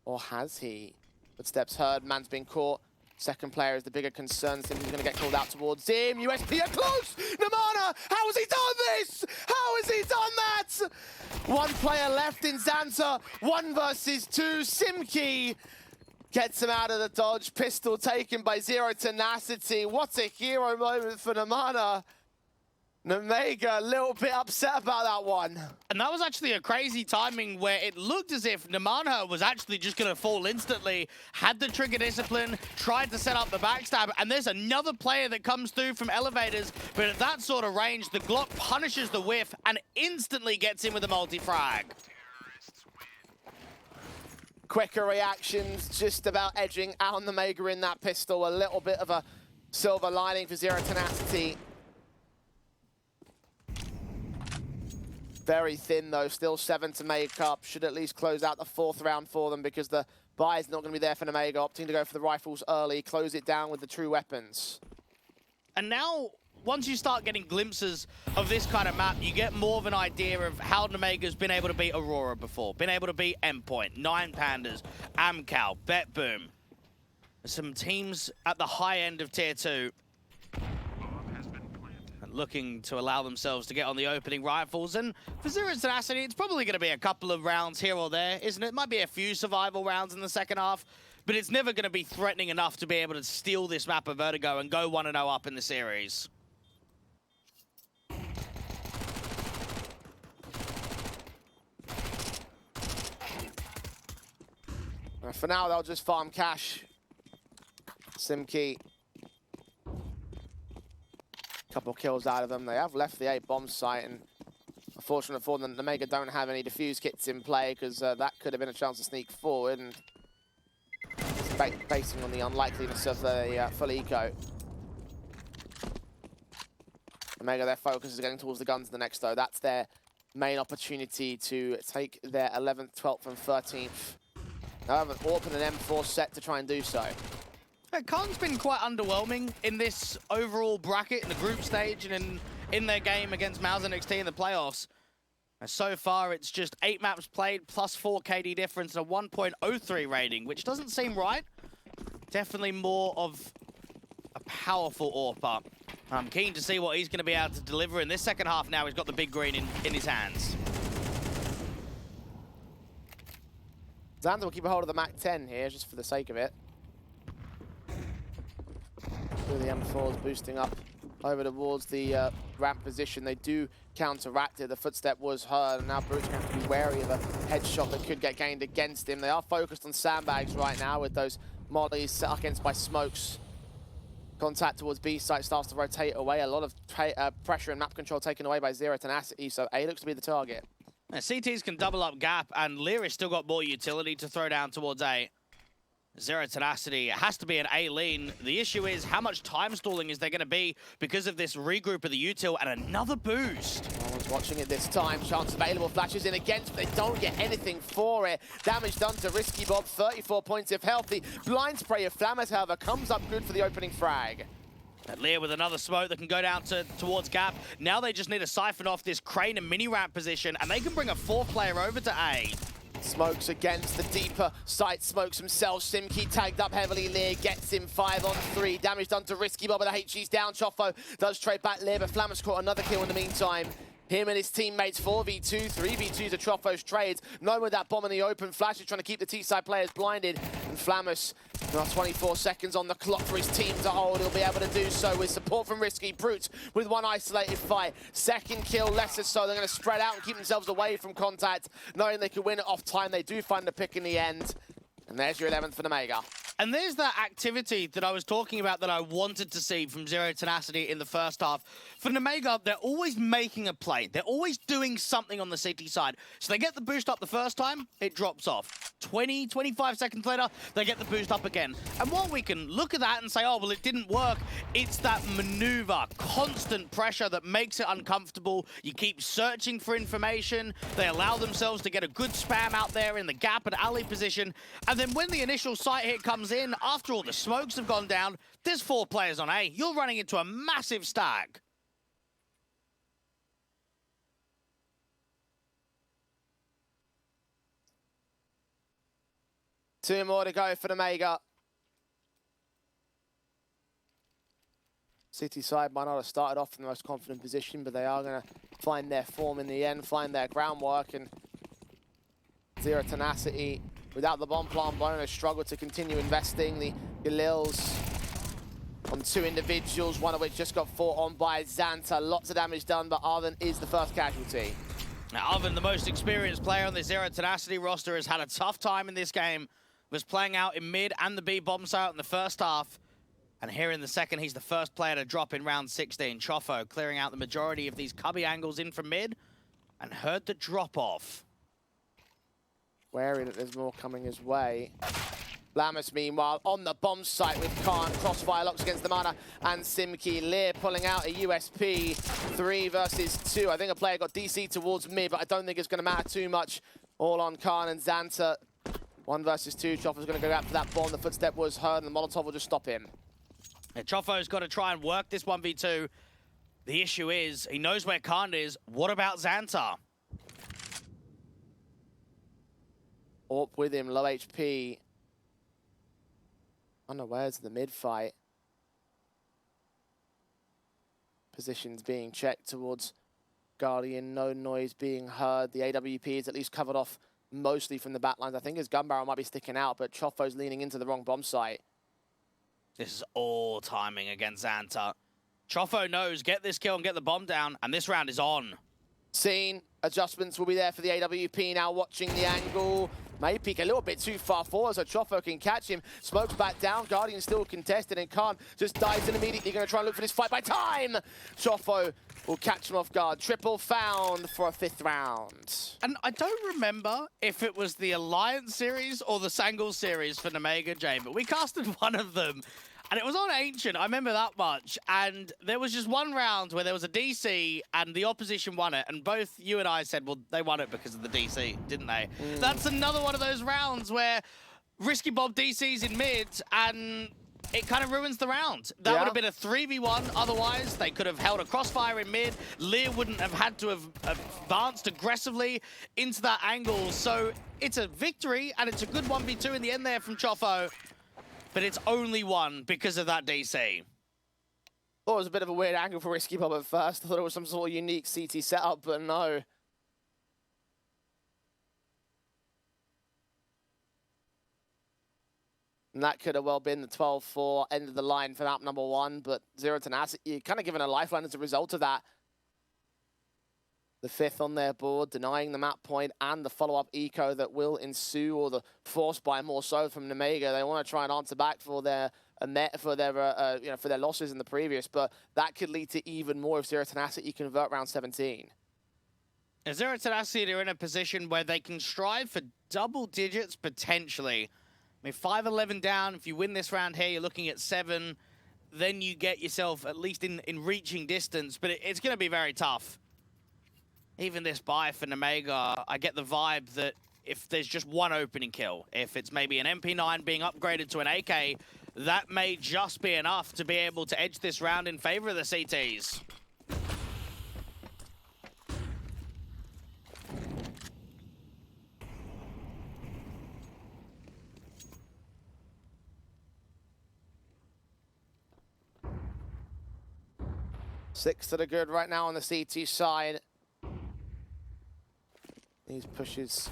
Or has he? Footsteps heard, man's been caught. Second player is the bigger concern. Simki's going to get called out towards him. USP are close! Namana! How has he done this? How has he done that? One player left in Xanta. 1 versus 2. Simki gets him out of the dodge. Pistol taken by Zero Tenacity. What a hero moment for Namana. Nemega a little bit upset about that one. And that was actually a crazy timing where it looked as if Namana was actually just going to fall instantly, had the trigger discipline, tried to set up the backstab, and there's another player that comes through from elevators, but at that sort of range, the Glock punishes the whiff and instantly gets in with a multi-frag. Quicker reactions, just about edging out on Nemega in that pistol. A little bit of a silver lining for Zero Tenacity. Very thin, though. Still 7 to make up. Should at least close out the 4th round for them because the buy is not going to be there for Omega. Opting to go for the rifles early, close it down with the true weapons. And now, once you start getting glimpses of this kind of map, you get more of an idea of how Omega's been able to beat Aurora before, been able to beat Endpoint, Nine Pandas, Amcal, BetBoom. Some teams at the high end of Tier 2 looking to allow themselves to get on the opening rifles. And for Zero Tenacity, it's probably going to be a couple of rounds here or there, isn't it? Might be a few survival rounds in the second half, but it's never going to be threatening enough to be able to steal this map of Vertigo and go 1-0 up in the series. For now, they'll just farm cash. Simkey. Couple kills out of them. They have left the 8 bomb site, and unfortunate for them, Omega don't have any defuse kits in play because that could have been a chance to sneak forward, and basing on the unlikeliness of the full eco. Omega, their focus is getting towards the guns in the next, though. That's their main opportunity to take their 11th, 12th, and 13th. However, AWP and an M4 set to try and do so. Khan's been quite underwhelming in this overall bracket, in the group stage, and in their game against Mouse NXT in the playoffs. And so far, it's just 8 maps played, plus 4 KD difference, and a 1.03 rating, which doesn't seem right. Definitely more of a powerful AWPer. I'm keen to see what he's going to be able to deliver in this second half now. He's got the big green in his hands. Xander will keep a hold of the Mac 10 here, just for the sake of it. The M4s boosting up over towards the ramp position. They do counteract it. The footstep was heard, and now Brute's going to have to be wary of a headshot that could get gained against him. They are focused on sandbags right now with those mollies set against by smokes. Contact towards B site starts to rotate away. A lot of pressure and map control taken away by Zero Tenacity, so A looks to be the target. Now, CTs can double up gap, and Lyra's still got more utility to throw down towards A. Zero Tenacity has to be an A lean. The issue is how much time stalling is there going to be because of this regroup of the util and another boost. No one's watching it this time. Chance available, flashes in again, but they don't get anything for it. Damage done to Risky Bob, 34 points if healthy. Blind spray of Flammers, however, comes up good for the opening frag. And Lear with another smoke that can go down towards gap. Now they just need to siphon off this crane and mini ramp position, and they can bring a 4th player over to A. Smokes against the deeper site, smokes himself. Simkey tagged up heavily. Lear gets him 5 on 3. Damage done to Risky Bob, but the HG's down. Choffo does trade back Lear, but Flammer's caught another kill in the meantime. Him and his teammates 4v2, 3v2 to Troffo's trades. Knowing with that bomb in the open, Flash is trying to keep the T-side players blinded. And Flammers, now 24 seconds on the clock for his team to hold. He'll be able to do so with support from Risky. Brute with one isolated fight. Second kill, lesser so. They're going to spread out and keep themselves away from contact. Knowing they can win it off time, they do find the pick in the end. And there's your 11th for Omega. And there's that activity that I was talking about that I wanted to see from Zero Tenacity in the first half. For Omega, they're always making a play. They're always doing something on the CT side. So they get the boost up the first time, it drops off. 20, 25 seconds later, they get the boost up again. And while we can look at that and say, oh, well, it didn't work, it's that maneuver, constant pressure that makes it uncomfortable. You keep searching for information. They allow themselves to get a good spam out there in the gap and alley position. And then when the initial sight hit comes in, after all the smokes have gone down, there's 4 players on A. You're running into a massive stack. Two more to go for Omega. City side might not have started off in the most confident position, but they are going to find their form in the end, find their groundwork, and Zero Tenacity, without the bomb plant bonus, struggle to continue investing. The Galils on 2 individuals, one of which just got fought on by Xanta. Lots of damage done, but Arvin is the first casualty. Now, Arvin, the most experienced player on the Zero Tenacity roster, has had a tough time in this game. Was playing out in mid and the B bomb site in the first half. And here in the second, he's the first player to drop in round 16. Choffo clearing out the majority of these cubby angles in from mid and heard the drop off. Wary that there's more coming his way. Lamus, meanwhile, on the bomb site with Khan. Crossfire locks against the Mana and Simki. Lear pulling out a USP. 3 versus 2. I think a player got DC towards mid, but I don't think it's going to matter too much. All on Khan and Xanta. 1 versus 2. Choffer's going to go out for that bomb. The footstep was heard, and the Molotov will just stop him. Yeah, Chofo's got to try and work this 1v2. The issue is, he knows where Khan is. What about Xanta? Orp with him, low HP. Unawares of the mid-fight. Positions being checked towards Guardian. No noise being heard. The AWP is at least covered off mostly from the backlines. I think his gun barrel might be sticking out, but Chofo's leaning into the wrong bomb site. This is all timing against Xanta. Chofo knows, get this kill and get the bomb down, and this round is on. Scene. Adjustments will be there for the AWP now, watching the angle. May peek a little bit too far forward so Chofo can catch him. Smokes back down, Guardian still contested, and Khan just dives in immediately. Going to try and look for this fight by time. Chofo will catch him off guard. Triple found for a 5th round. And I don't remember if it was the Alliance series or the Sangul series for Nemega, Jay, but we casted one of them. And it was on Ancient, I remember that much. And there was just one round where there was a DC and the opposition won it. And both you and I said, well, they won it because of the DC, didn't they? That's another one of those rounds where Risky Bob DC's in mid and it kind of ruins the round. That would have been a 3v1 otherwise. They could have held a crossfire in mid. Lear wouldn't have had to have advanced aggressively into that angle. So it's a victory and it's a good 1v2 in the end there from Chofo. But it's only one because of that DC. Thought it was a bit of a weird angle for Risky Bob at first. I thought it was some sort of unique CT setup, but no. And that could have well been the 12-4 end of the line for map number 1, but Zero Tenacity, you're kind of given a lifeline as a result of that. The 5th on their board, denying the map point and the follow-up eco that will ensue, or the force buy more so from Nemega. They want to try and answer back for their for their losses in the previous, but that could lead to even more if Zero Tenacity convert round 17. Zero Tenacity are in a position where they can strive for double digits potentially. I mean, 5-11 down. If you win this round here, you're looking at 7. Then you get yourself at least in reaching distance, but it's going to be very tough. Even this buy for Nemega, I get the vibe that if there's just one opening kill, if it's maybe an MP9 being upgraded to an AK, that may just be enough to be able to edge this round in favor of the CTs. Six that are good right now on the CT side. These pushes.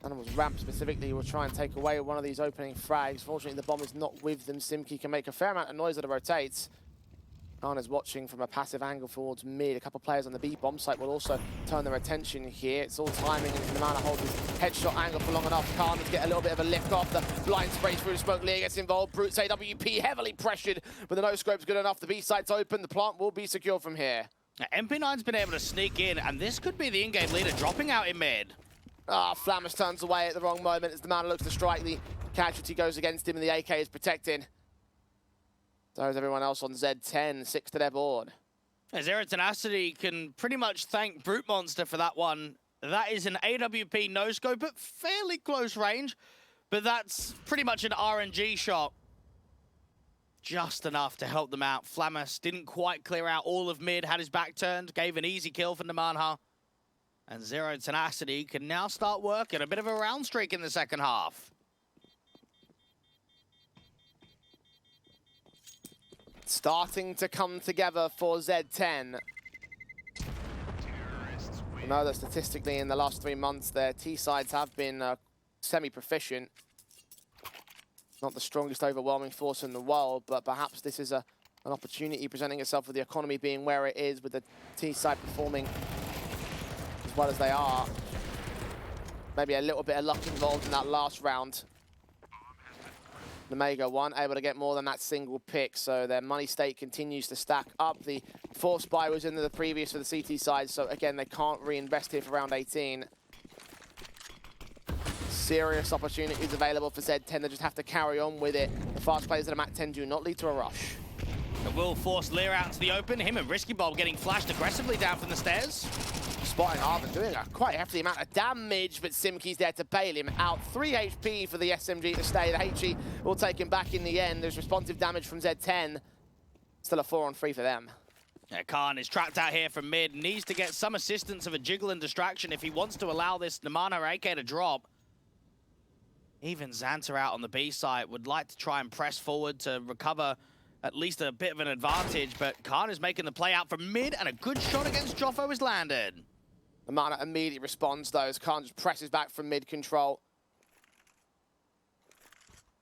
Animals ramp specifically will try and take away one of these opening frags. Fortunately, the bomb is not with them. Simki can make a fair amount of noise that it rotates. Khan is watching from a passive angle towards mid. A couple of players on the B bomb site will also turn their attention here. It's all timing, and the man holds his headshot angle for long enough. Khan to get a little bit of a lift off. The blind sprays through smoke. Lear gets involved. Brutes AWP heavily pressured, but the no-scope's good enough. The B site's open. The plant will be secure from here. MP9's been able to sneak in, and this could be the in-game leader dropping out in mid. Flammus turns away at the wrong moment as the man looks to strike. The casualty goes against him, and the AK is protecting. So is everyone else on Z10, 6 to their board. Zero Tenacity can pretty much thank Brute Monster for that one. That is an AWP no-scope at fairly close range, but that's pretty much an RNG shot. Just enough to help them out. Flammus didn't quite clear out all of mid, had his back turned, gave an easy kill for Nemanha. And Zero Tenacity can now start working a bit of a round streak in the second half. Starting to come together for Z10. We know that statistically in the last 3 months, their T-sides have been semi-proficient. Not the strongest overwhelming force in the world, but perhaps this is an opportunity presenting itself with the economy being where it is, with the T-side performing as well as they are. Maybe a little bit of luck involved in that last round. Nemega one able to get more than that single pick, so their money stake continues to stack up. The force buy was into the previous for the CT side, so again, they can't reinvest here for round 18. Serious opportunities available for Z10. They just have to carry on with it. The fast plays at a Mat 10 do not lead to a rush. It will force Lear out into the open. Him and Risky Bob getting flashed aggressively down from the stairs. Spotting Arvin doing a quite hefty amount of damage, but Simkey's there to bail him out. 3 HP for the SMG to stay. The HE will take him back in the end. There's responsive damage from Z10. Still a 4-on-3 for them. Yeah, Khan is trapped out here from mid. Needs to get some assistance of a jiggle and distraction if he wants to allow this Namana AK to drop. Even Xanta out on the B side would like to try and press forward to recover at least a bit of an advantage, but Khan is making the play out from mid, and a good shot against Joffo is landed. Namana immediately responds though, as Khan just presses back from mid control.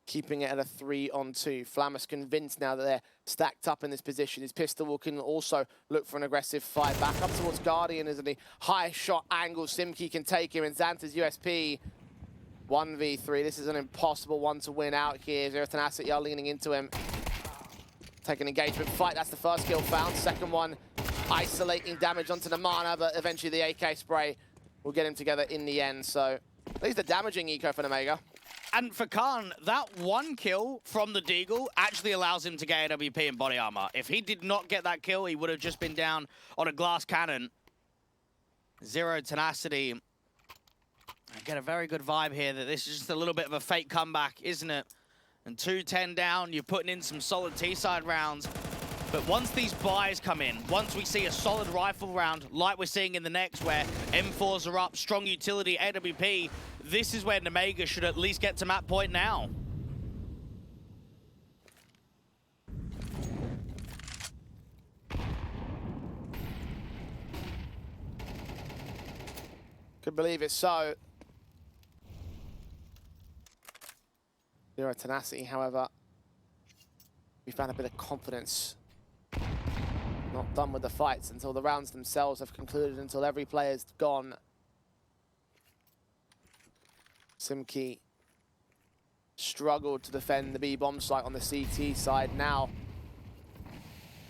Keeping it at a 3-on-2. Flammus convinced now that they're stacked up in this position. His pistol can also look for an aggressive fight. Back up towards Guardian as the high shot angle. Simkey can take him, and Xanta's USP 1v3. This is an impossible one to win out here. Zero Tenacity are leaning into him. Take an engagement fight. That's the first kill found. Second one, isolating damage onto Namana, but eventually the AK spray will get him together in the end. So at least a damaging eco for Omega. And for Khan, that one kill from the Deagle actually allows him to get AWP and body armor. If he did not get that kill, he would have just been down on a glass cannon. Zero Tenacity. I get a very good vibe here that this is just a little bit of a fake comeback, isn't it? And 2-10 down, you're putting in some solid T-side rounds. But once these buys come in, once we see a solid rifle round, like we're seeing in the next, where M4s are up, strong utility, AWP, this is where Omega should at least get to map point now. Could believe it so. Zero Tenacity, however, we found a bit of confidence. Not done with the fights until the rounds themselves have concluded, until every player's gone. Simkey struggled to defend the B-bomb site on the CT side. Now,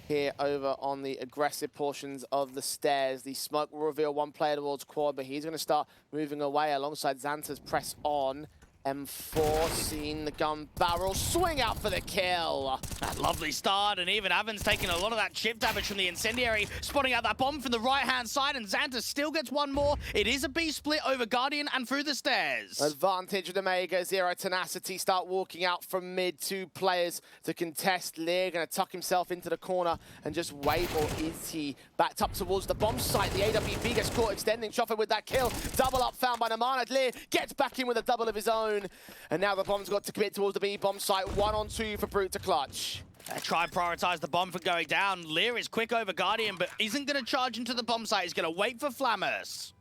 here over on the aggressive portions of the stairs, the smoke will reveal one player towards quad, but he's going to start moving away alongside Xanta's press on. M4 seeing the gun barrel swing out for the kill. That lovely start, and even Avon's taking a lot of that chip damage from the incendiary, spotting out that bomb from the right-hand side, and Xanta still gets one more. It is a B split over Guardian and through the stairs. Advantage of Omega. Zero Tenacity start walking out from mid. 2 players to contest. Lear going to tuck himself into the corner and just wait, or is he backed up towards the bomb site? The AWP gets caught extending. Choffer with that kill. Double up found by Namana. Lear gets back in with a double of his own. And now the bomb's got to commit towards the B-bomb site. 1-on-2 for Brute to clutch. They try and prioritize the bomb for going down. Lear is quick over Guardian, but isn't going to charge into the bomb site. He's going to wait for Flammus.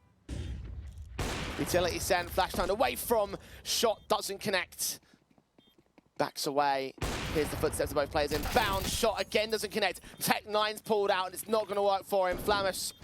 Utility send, flash time away from. Shot doesn't connect. Backs away. Here's the footsteps of both players in. Bound shot again doesn't connect. Tech 9's pulled out and it's not going to work for him. Flammus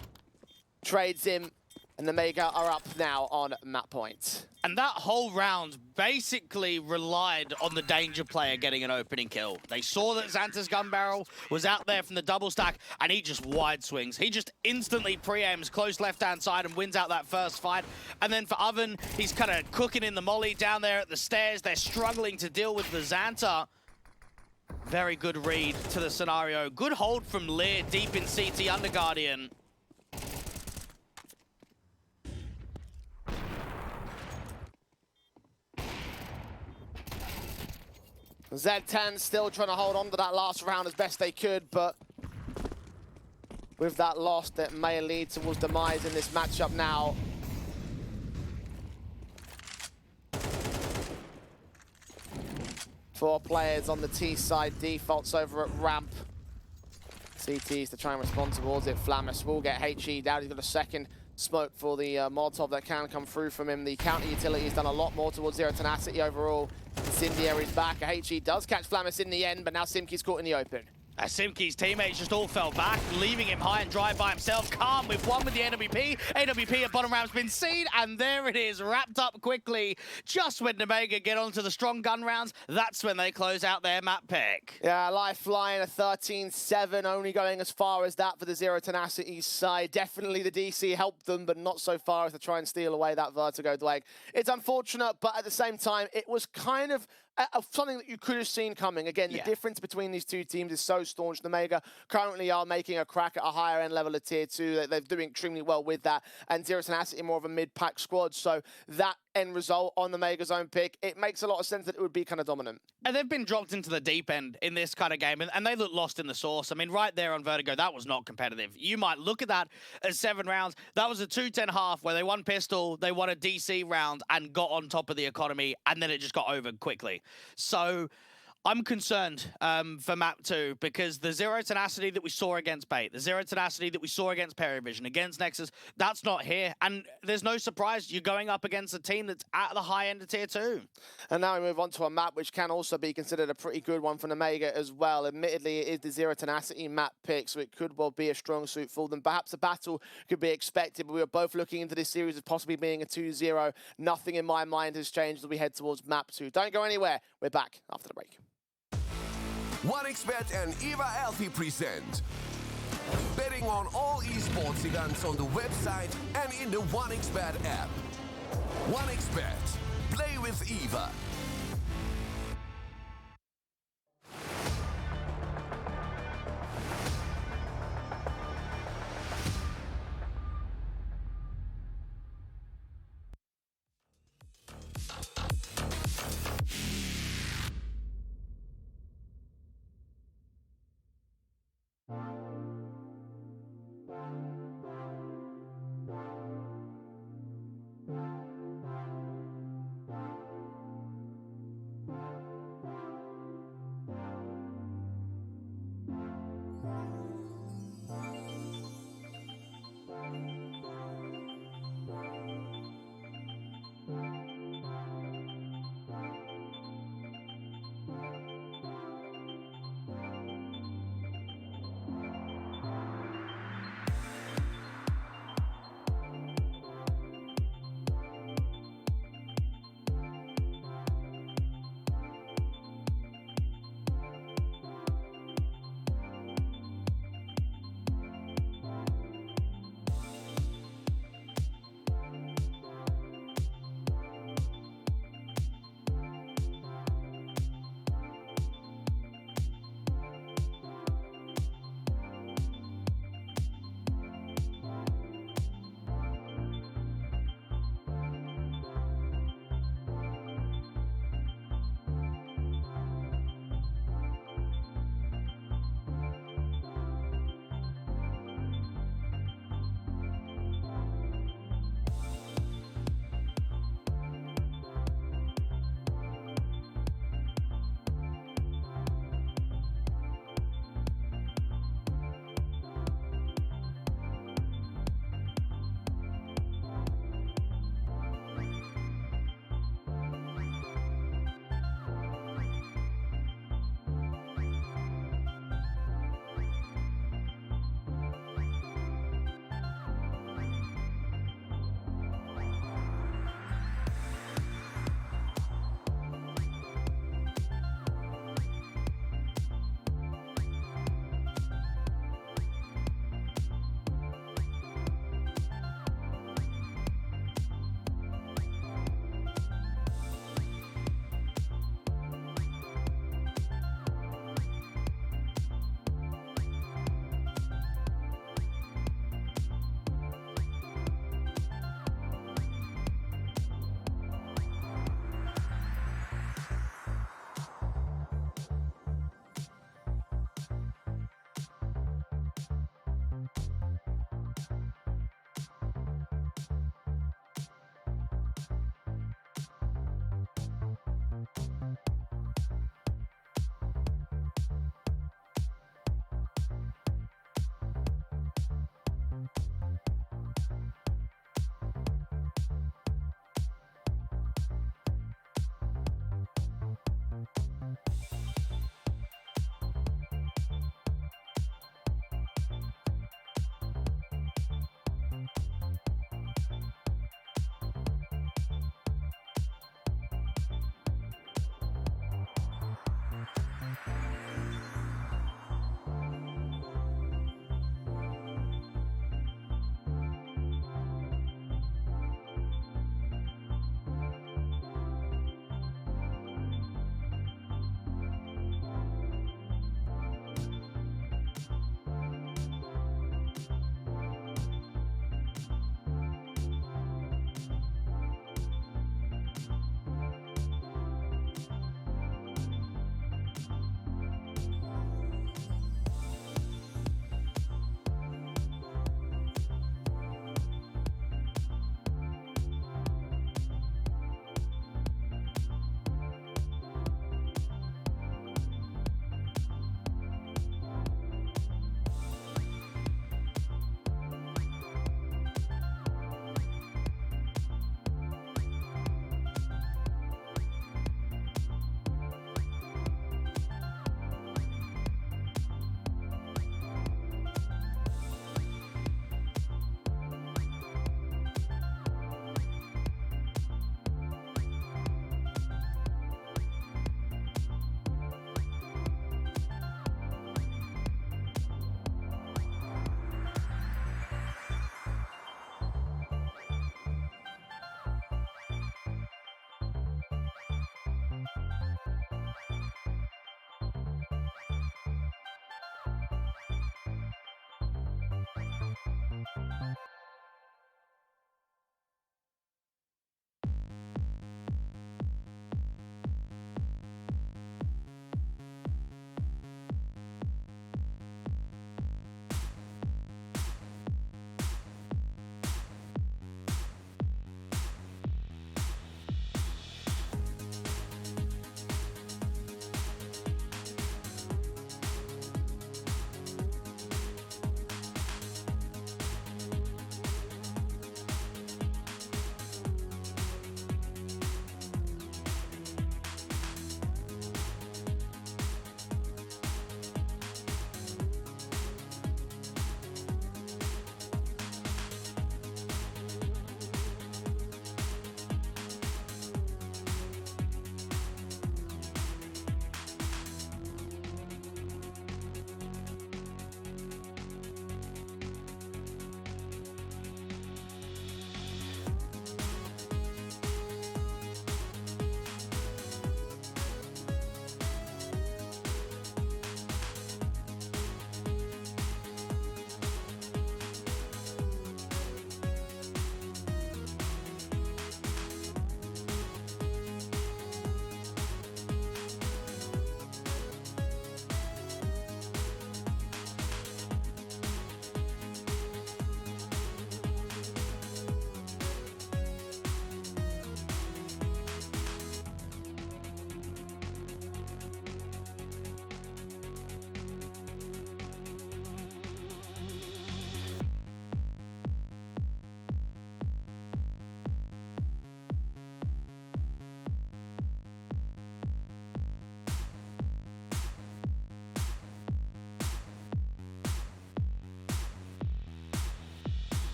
trades him. And the Omega are up now on map point. And that whole round basically relied on the danger player getting an opening kill. They saw that Xanta's gun barrel was out there from the double stack, and he just wide swings. He just instantly pre-aims close left-hand side and wins out that first fight. And then for Oven, he's kind of cooking in the molly down there at the stairs. They're struggling to deal with the Xanta. Very good read to the scenario. Good hold from Lear deep in CT under Guardian. Z10 still trying to hold on to that last round as best they could, but with that loss, that may lead towards demise in this matchup now. Four players on the T side, defaults over at ramp. CTs to try and respond towards it. Flammus will get HE down. He's got a second smoke for the Molotov that can come through from him. The counter utility has done a lot more towards Zero Tenacity overall. Incendiary's back. HE does catch Flammus in the end, but now Simkey's caught in the open. Simke's teammates just all fell back, leaving him high and dry by himself. Calm with one with the AWP. AWP at bottom round's been seen, and there it is, wrapped up quickly. Just when Omega get onto the strong gun rounds, that's when they close out their map pick. Yeah, Lifeline, a 13-7, only going as far as that for the Zero Tenacity side. Definitely the DC helped them, but not so far as to try and steal away that Vertigo Drake. It's unfortunate, but at the same time, it was kind of something that you could have seen coming. Again, the difference between these two teams is so staunch. The Omega currently are making a crack at a higher end level of tier 2. They're doing extremely well with that. And Zero Tenacity more of a mid-pack squad. So that end result on the Mega's own pick, it makes a lot of sense that it would be kind of dominant. And they've been dropped into the deep end in this kind of game, and they look lost in the source. I mean, right there on Vertigo, that was not competitive. You might look at that as 7 rounds. That was a 2-10 half where they won pistol, they won a DC round, and got on top of the economy, and then it just got over quickly. So I'm concerned for map 2 because the Zero Tenacity that we saw against Bait, the Zero Tenacity that we saw against Perivision, against Nexus, that's not here. And there's no surprise you're going up against a team that's at the high end of tier 2. And now we move on to a map which can also be considered a pretty good one for Omega as well. Admittedly, it is the Zero Tenacity map pick, so it could well be a strong suit for them. Perhaps a battle could be expected, but we were both looking into this series as possibly being a 2-0. Nothing in my mind has changed as we head towards map 2. Don't go anywhere. We're back after the break. 1xBet and Eva Alfie present betting on all esports events on the website and in the 1xBet app. 1xBet. Play with Eva.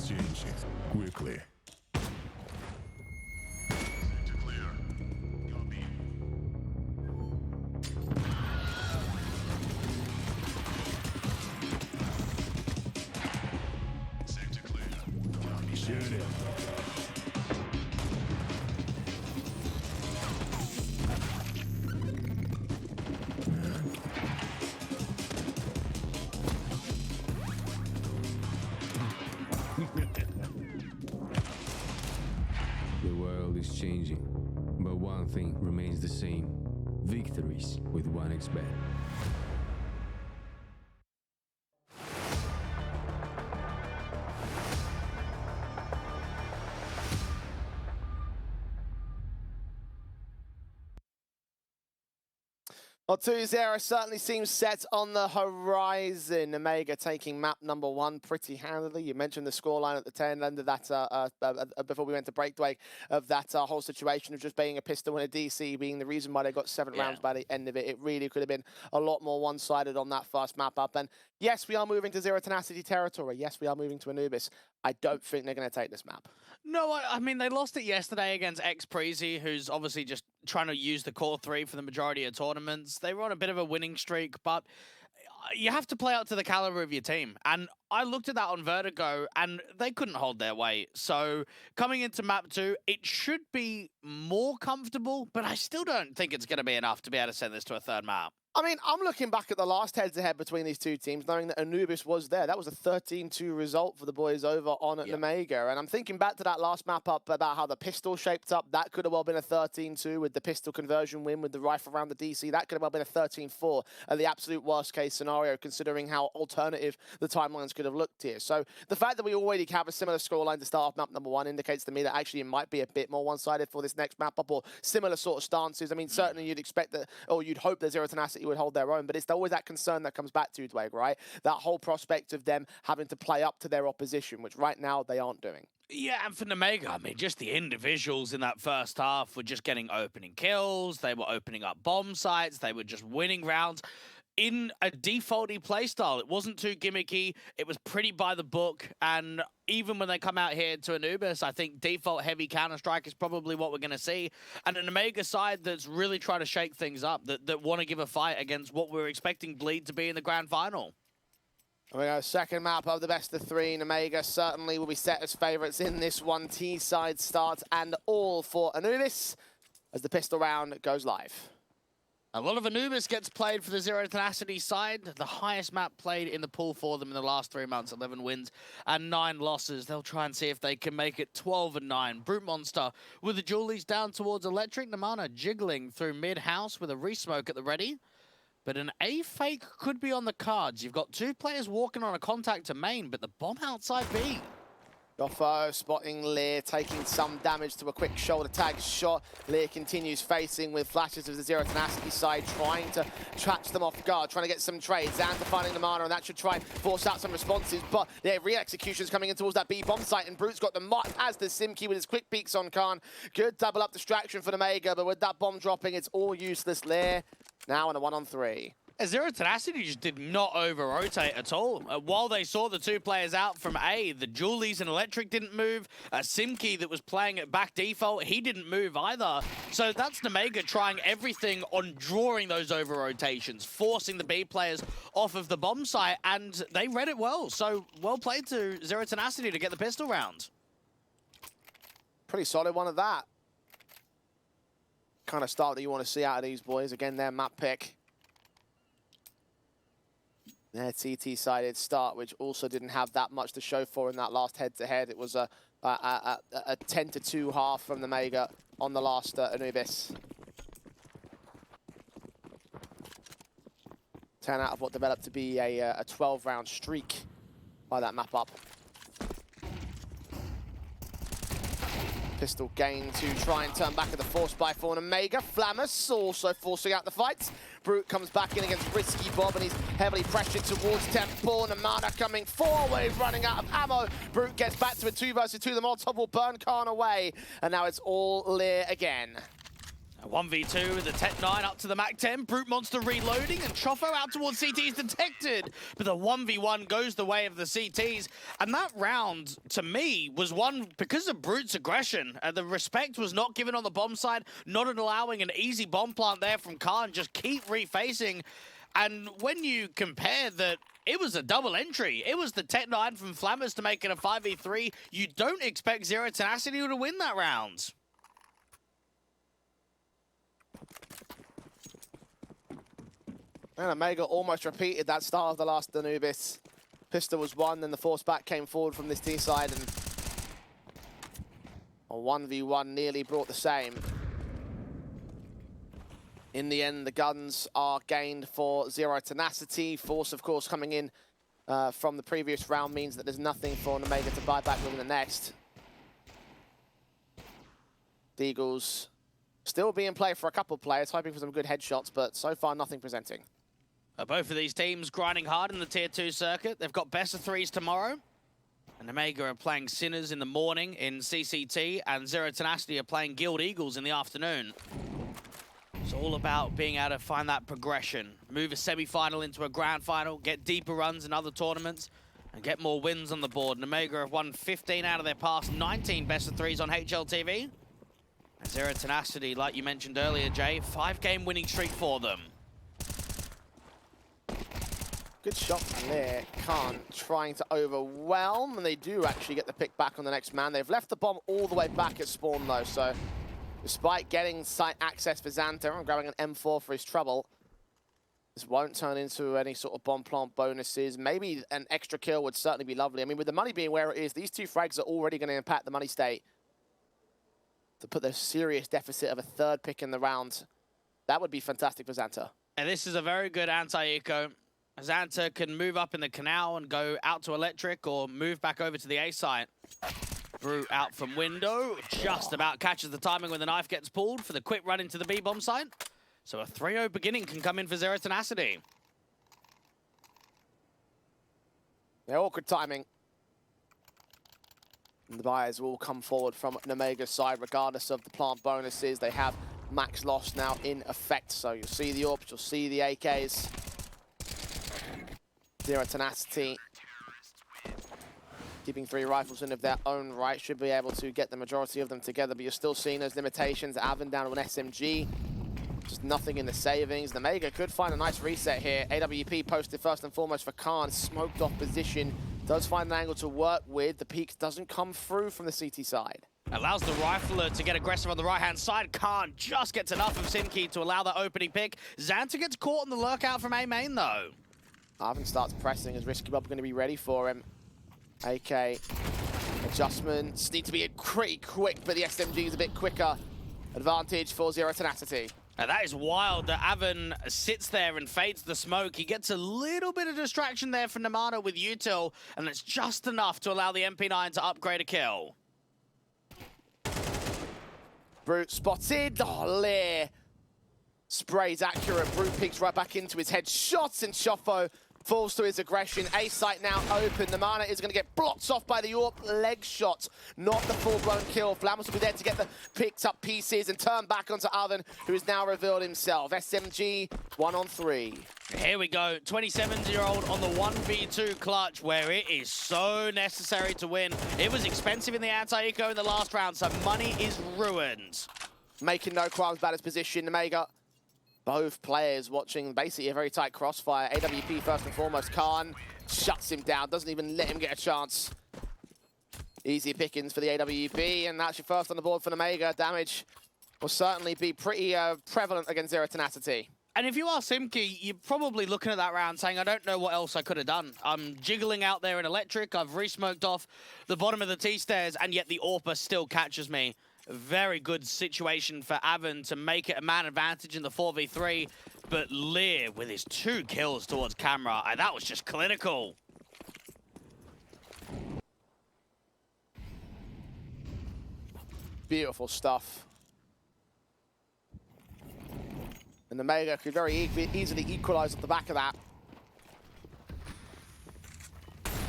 is changing quickly. Sector clear. Copy. Sector clear. Copy. Shoot it. The world is changing, but one thing remains the same. Victories with 1xBet. Well, 2-0 certainly seems set on the horizon. Omega taking map number 1 pretty handily. You mentioned the scoreline at the tail end of that, before we went to break, Dwayne, of that whole situation of just being a pistol and a DC being the reason why they got 7 rounds by the end of it. It really could have been a lot more one-sided on that first map up. And yes, we are moving to Zero Tenacity territory. Yes, we are moving to Anubis. I don't think they're going to take this map. No, I mean, they lost it yesterday against X-Preezy, who's obviously just trying to use the core 3 for the majority of tournaments. They were on a bit of a winning streak, but you have to play up to the caliber of your team. And I looked at that on Vertigo, and they couldn't hold their weight. So coming into map 2, it should be more comfortable, but I still don't think it's going to be enough to be able to send this to a third map. I mean, I'm looking back at the last heads-to-head between these two teams, knowing that Anubis was there. That was a 13-2 result for the boys over on Omega. And I'm thinking back to that last map up about how the pistol shaped up. That could have well been a 13-2 with the pistol conversion win with the rifle around the DC. That could have well been a 13-4 at the absolute worst-case scenario, considering how alternative the timelines could have looked here. So the fact that we already have a similar scoreline to start off map number 1 indicates to me that actually it might be a bit more one-sided for this next map up, or similar sort of stances. I mean, certainly you'd expect that, or you'd hope that Zero Tenacity would hold their own, but it's always that concern that comes back to Dwayne, right? That whole prospect of them having to play up to their opposition, which right now they aren't doing. Yeah, and for Omega, I mean, just the individuals in that first half were just getting opening kills. They were opening up bomb sites. They were just winning rounds in a defaulty playstyle. It wasn't too gimmicky. It was pretty by the book. And even when they come out here to Anubis, I think default heavy Counter-Strike is probably what we're going to see. And an Omega side that's really trying to shake things up, that want to give a fight against what we're expecting Bleed to be in the grand final. We go, second map of the best of 3, and Omega certainly will be set as favourites in this one. T-side starts and all for Anubis as the pistol round goes live. A lot of Anubis gets played for the Zero Tenacity side. The highest map played in the pool for them in the last 3 months, 11 wins and 9 losses. They'll try and see if they can make it 12-9. Brute Monster with the Julies down towards Electric. Namana jiggling through mid-house with a resmoke at the ready. But an A fake could be on the cards. You've got 2 players walking on a contact to main, but the bomb outside B. Goffo spotting Lear, taking some damage to a quick shoulder tag shot. Lear continues facing with flashes of the Zero Tenacity side, trying to catch them off guard, trying to get some trades. Xanta finding the mana, and that should try and force out some responses. But yeah, re-execution's coming in towards that B bomb site, and Brute's got the mark as the Simkey with his quick peeks on Khan. Good double up distraction for the Mega, but with that bomb dropping, it's all useless. Lear now in a 1-on-3. Zero Tenacity just did not over-rotate at all. While they saw the 2 players out from A, the Julies and Electric didn't move. Simkey that was playing at back default, he didn't move either. So that's Omega trying everything on drawing those over-rotations, forcing the B players off of the bomb site, and they read it well. So well played to Zero Tenacity to get the pistol round. Pretty solid one of that. Kind of start that you want to see out of these boys. Again, their map pick. Their TT-sided start, which also didn't have that much to show for in that last head-to-head. It was a 10-2 half from the Mega on the last Anubis. 10 out of what developed to be a 12-round streak by that map up. Pistol gain to try and turn back at the force by for an Omega. Flammus also forcing out the fight. Brute comes back in against Risky Bob, and he's heavily pressured towards Temple. Namana coming forward, running out of ammo. Brute gets back to a 2 versus 2. The Molotov will burn Khan away, and now it's all Lear again. A 1v2 with the Tech 9 up to the Mac 10. Brute Monster reloading, and Choffo out towards CTs detected. But the 1v1 goes the way of the CTs. And that round, to me, was won because of Brute's aggression. The respect was not given on the bomb side, not allowing an easy bomb plant there from Khan. Just keep refacing. And when you compare that, it was a double entry. It was the Tech 9 from Flammers to make it a 5v3. You don't expect Zero Tenacity to win that round. And Omega almost repeated that start of the last Anubis. Pistol was one, then the force back came forward from this T side, and a 1v1 nearly brought the same. In the end, the guns are gained for Zero Tenacity. Force, of course, coming in from the previous round means that there's nothing for an Omega to buy back within the next. Deagles still being played for a couple of players, hoping for some good headshots, but so far nothing presenting. Both of these teams grinding hard in the Tier 2 circuit. They've got best of threes tomorrow. And Omega are playing Sinners in the morning in CCT, and Zero Tenacity are playing Guild Eagles in the afternoon. It's all about being able to find that progression, move a semi-final into a grand final, get deeper runs in other tournaments, and get more wins on the board. And Omega have won 15 out of their past 19 best of threes on HLTV. And Zero Tenacity, like you mentioned earlier, Jay, 5-game winning streak for them. Good shot from there. Khan trying to overwhelm, and they do actually get the pick back on the next man. They've left the bomb all the way back at spawn, though, so despite getting site access for Xanta and grabbing an M4 for his trouble, this won't turn into any sort of bomb plant bonuses. Maybe an extra kill would certainly be lovely. I mean, with the money being where it is, these two frags are already going to impact the money state. To put the serious deficit of a third pick in the round, that would be fantastic for Xanta. And this is a very good anti-eco. Xanta can move up in the canal and go out to electric, or move back over to the A site. Brute out from window, just about catches the timing when the knife gets pulled for the quick run into the B-bomb site. So a 3-0 beginning can come in for Zero Tenacity. Yeah, awkward timing. And the buyers will come forward from an Omega side, regardless of the plant bonuses. They have max loss now in effect, so you'll see the AWPs, you'll see the AKs. Zero Tenacity, keeping 3 rifles in of their own right, should be able to get the majority of them together, but you're still seeing those limitations. Avon down to an SMG, just nothing in the savings. The Omega could find a nice reset here. AWP posted first and foremost for Khan, smoked off position, does find an angle to work with. The peak doesn't come through from the CT side. Allows the rifler to get aggressive on the right-hand side. Khan just gets enough of Simki to allow that opening pick. Xanta gets caught in the lurkout from A main, though. Arvin starts pressing as Risky Bob going to be ready for him. AK adjustments need to be pretty quick, but the SMG is a bit quicker. Advantage for Zero Tenacity. And that is wild that Avon sits there and fades the smoke. He gets a little bit of distraction there from Namano with Util, and it's just enough to allow the MP9 to upgrade a kill. Brute spotted. Oh, Lear. Sprays accurate. Brute peeks right back into his head. Shots, and Choffo falls to his aggression. A site now open. The mana is going to get blocked off by the AWP leg shot. Not the full-blown kill. Flammers will be there to get the picked up pieces and turn back onto Arvin, who has now revealed himself. SMG 1-on-3. Here we go. 27-year-old on the 1v2 clutch, where it is so necessary to win. It was expensive in the anti-eco in the last round, so money is ruined. Making no qualms about his position. Omega, both players watching basically a very tight crossfire. AWP first and foremost. Khan shuts him down, doesn't even let him get a chance. Easy pickings for the AWP, and that's your first on the board for Omega. Damage will certainly be pretty prevalent against Zero Tenacity. And if you are Simki, you're probably looking at that round saying, I don't know what else I could have done. I'm jiggling out there in electric, I've re-smoked off the bottom of the T-stairs, and yet the AWPer still catches me. Very good situation for Avon to make it a man advantage in the 4v3, but Lear with his 2 kills towards camera, and that was just clinical. Beautiful stuff. And Omega could very easily equalize off the back of that.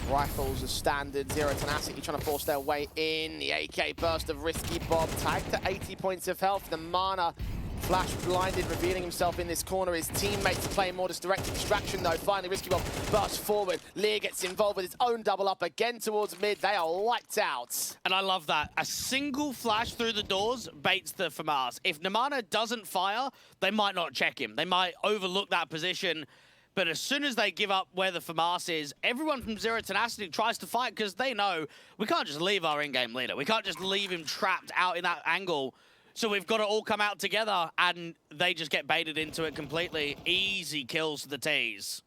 Rifles as standard. Zero Tenacity trying to force their way in. The AK burst of Risky Bob tagged to 80 points of health. The mana Flash blinded, revealing himself in this corner. His teammates are playing more directed distraction though. Finally, Risky Bob bursts forward. Lear gets involved with his own double up again towards mid. They are wiped out. And I love that. A single flash through the doors baits the FAMAS. If Namana doesn't fire, they might not check him. They might overlook that position. But as soon as they give up where the FAMAS is, everyone from Zero Tenacity tries to fight because they know we can't just leave our in-game leader. We can't just leave him trapped out in that angle. So we've got to all come out together, and they just get baited into it completely. Easy kills for the T's.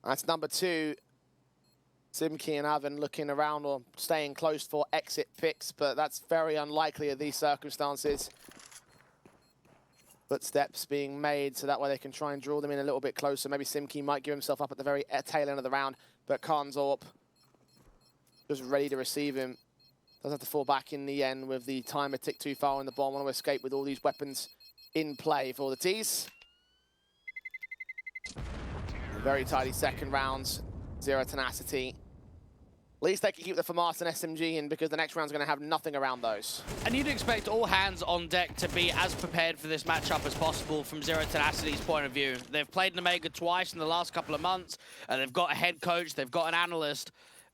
That's number 2. Simki and Avan looking around or staying close for exit picks, but that's very unlikely in these circumstances. Footsteps being made, so that way they can try and draw them in a little bit closer. Maybe Simki might give himself up at the very tail end of the round, but Karnzorp just ready to receive him. Does have to fall back in the end with the timer tick too far on the bomb. Want to escape with all these weapons in play for the T's. Very tidy second rounds. Zero Tenacity. At least they can keep the FAMAS and SMG in because the next round's going to have nothing around those. And you'd expect all hands on deck to be as prepared for this matchup as possible from Zero Tenacity's point of view. They've played Omega twice in the last couple of months, and they've got a head coach, they've got an analyst.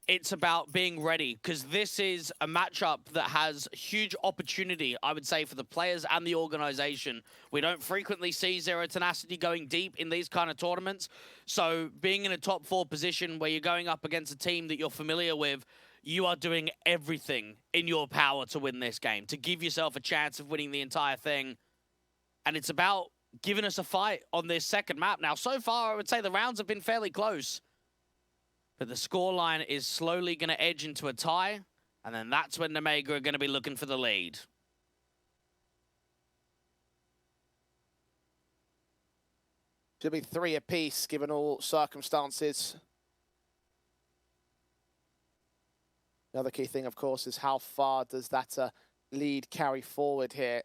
It's about being ready, because this is a matchup that has huge opportunity, I would say, for the players and the organization. We don't frequently see Zero Tenacity going deep in these kind of tournaments, so being in a top 4 position where you're going up against a team that you're familiar with, you are doing everything in your power to win this game, to give yourself a chance of winning the entire thing. And it's about giving us a fight on this second map. Now, so far, I would say the rounds have been fairly close. But the scoreline is slowly going to edge into a tie, and then that's when Omega are going to be looking for the lead. Should be 3 apiece, given all circumstances. The other key thing, of course, is how far does that lead carry forward here?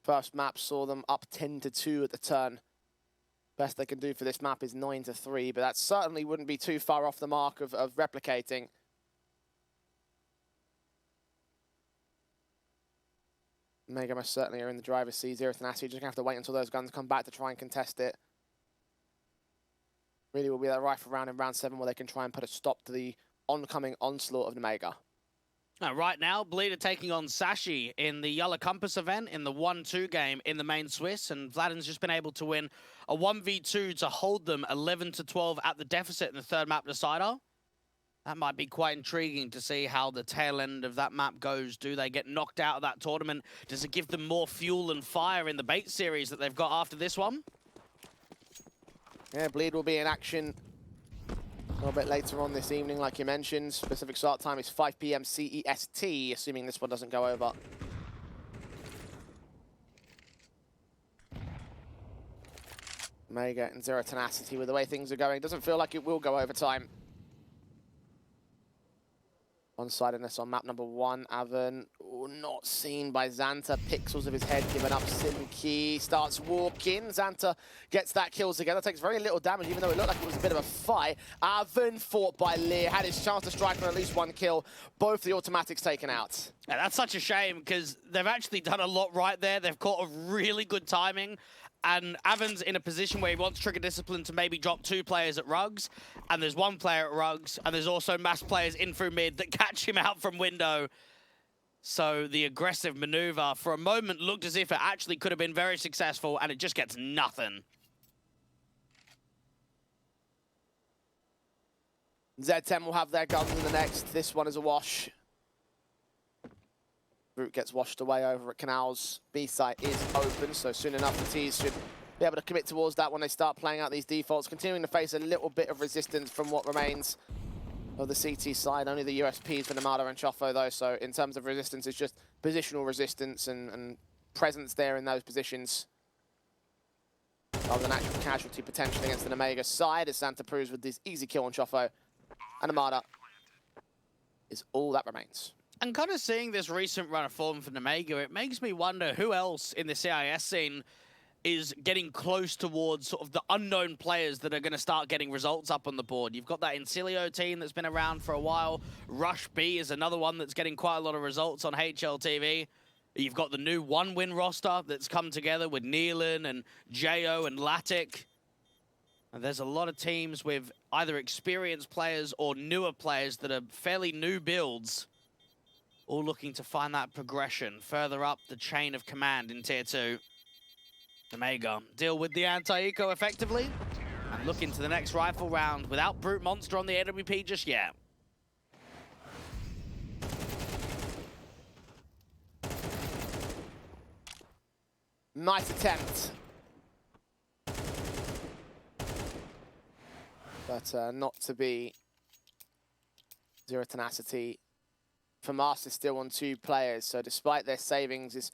First map saw them up 10-2 at the turn. Best they can do for this map is 9-3, but that certainly wouldn't be too far off the mark of replicating. Mega most certainly are in the driver's seat. Zero Tenacity just gonna have to wait until those guns come back to try and contest it. Really will be that rifle round in round 7 where they can try and put a stop to the oncoming onslaught of the Mega. Right now, Bleed are taking on Sashi in the Yellow Compass event in the 1-2 game in the main Swiss, and Vladden's just been able to win a 1v2 to hold them 11-12 at the deficit in the third map decider. That might be quite intriguing to see how the tail end of that map goes. Do they get knocked out of that tournament? Does it give them more fuel and fire in the bait series that they've got after this one? Yeah, Bleed will be in action a little bit later on this evening, like you mentioned. Specific start time is 5 PM CEST, assuming this one doesn't go over. Mega and Zero Tenacity, with the way things are going, doesn't feel like it will go overtime. One-sidedness on map number 1. Avan, not seen by Xanta. Pixels of his head given up. Simki starts walking. Xanta gets that kill together. Takes very little damage, even though it looked like it was a bit of a fight. Avan fought by Lear. Had his chance to strike on at least 1 kill. Both the automatics taken out. Yeah, that's such a shame, because they've actually done a lot right there. They've caught a really good timing. And Avan's in a position where he wants Trigger Discipline to maybe drop 2 players at Rugs, and there's 1 player at Rugs, and there's also mass players in through mid that catch him out from window. So the aggressive maneuver for a moment looked as if it actually could have been very successful, and it just gets nothing. Z10 will have their guns in the next. This one is a wash. Route gets washed away over at Canals. B site is open, so soon enough the T's should be able to commit towards that when they start playing out these defaults, continuing to face a little bit of resistance from what remains of the CT side. Only the USPs for Namada and Chofo though, so in terms of resistance, it's just positional resistance and presence there in those positions. Rather than actual casualty potentially against the Omega side, as Xanta proves with this easy kill on Chofo. And Namada is all that remains. And kind of seeing this recent run of form for Omega, it makes me wonder who else in the CIS scene is getting close towards sort of the unknown players that are going to start getting results up on the board. You've got that Incilio team that's been around for a while. Rush B is another one that's getting quite a lot of results on HLTV. You've got the new one-win roster that's come together with Nealon and Jo and Latic. And there's a lot of teams with either experienced players or newer players that are fairly new builds, all looking to find that progression further up the chain of command in Tier 2. Omega deal with the anti-eco effectively and look into the next rifle round without Brute Monster on the AWP just yet. Nice attempt. But not to be. Zero Tenacity from us is still on 2 players, so despite their savings, it's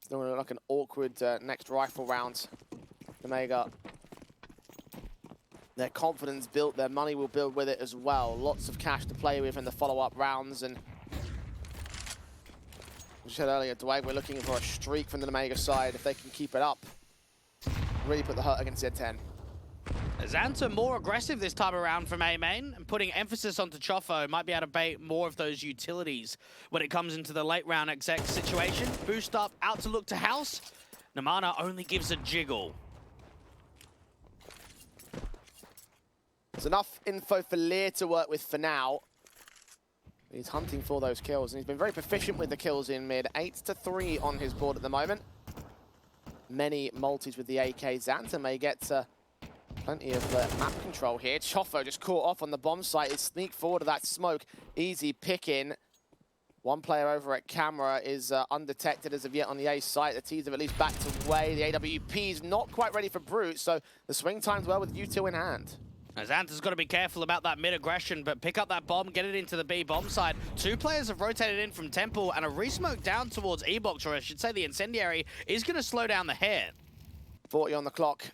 still gonna look like an awkward next rifle round. Omega, their confidence built, their money will build with it as well. Lots of cash to play with in the follow-up rounds, and as I said earlier, Dwight, we're looking for a streak from the Omega side. If they can keep it up, really put the hurt against Z10. Xanta more aggressive this time around from A main and putting emphasis onto Chofo. Might be able to bait more of those utilities when it comes into the late round exec situation. Boost up, out to look to house. Namana only gives a jiggle. There's enough info for Lear to work with for now. He's hunting for those kills, and he's been very proficient with the kills in mid. 8-3 on his board at the moment. Many multis with the AK. Xanta may get plenty of map control here. Chofo just caught off on the bomb site. He sneaked forward to that smoke. Easy pick-in. One player over at camera is undetected as of yet on the A site. The T's have at least backed away. The AWP's not quite ready for Brute, so the swing times well with U2 in hand. Xanta's got to be careful about that mid-aggression, but pick up that bomb, get it into the B bomb side. 2 players have rotated in from Temple, and a resmoke down towards E-Box, or I should say the Incendiary, is going to slow down the hit. 40 on the clock.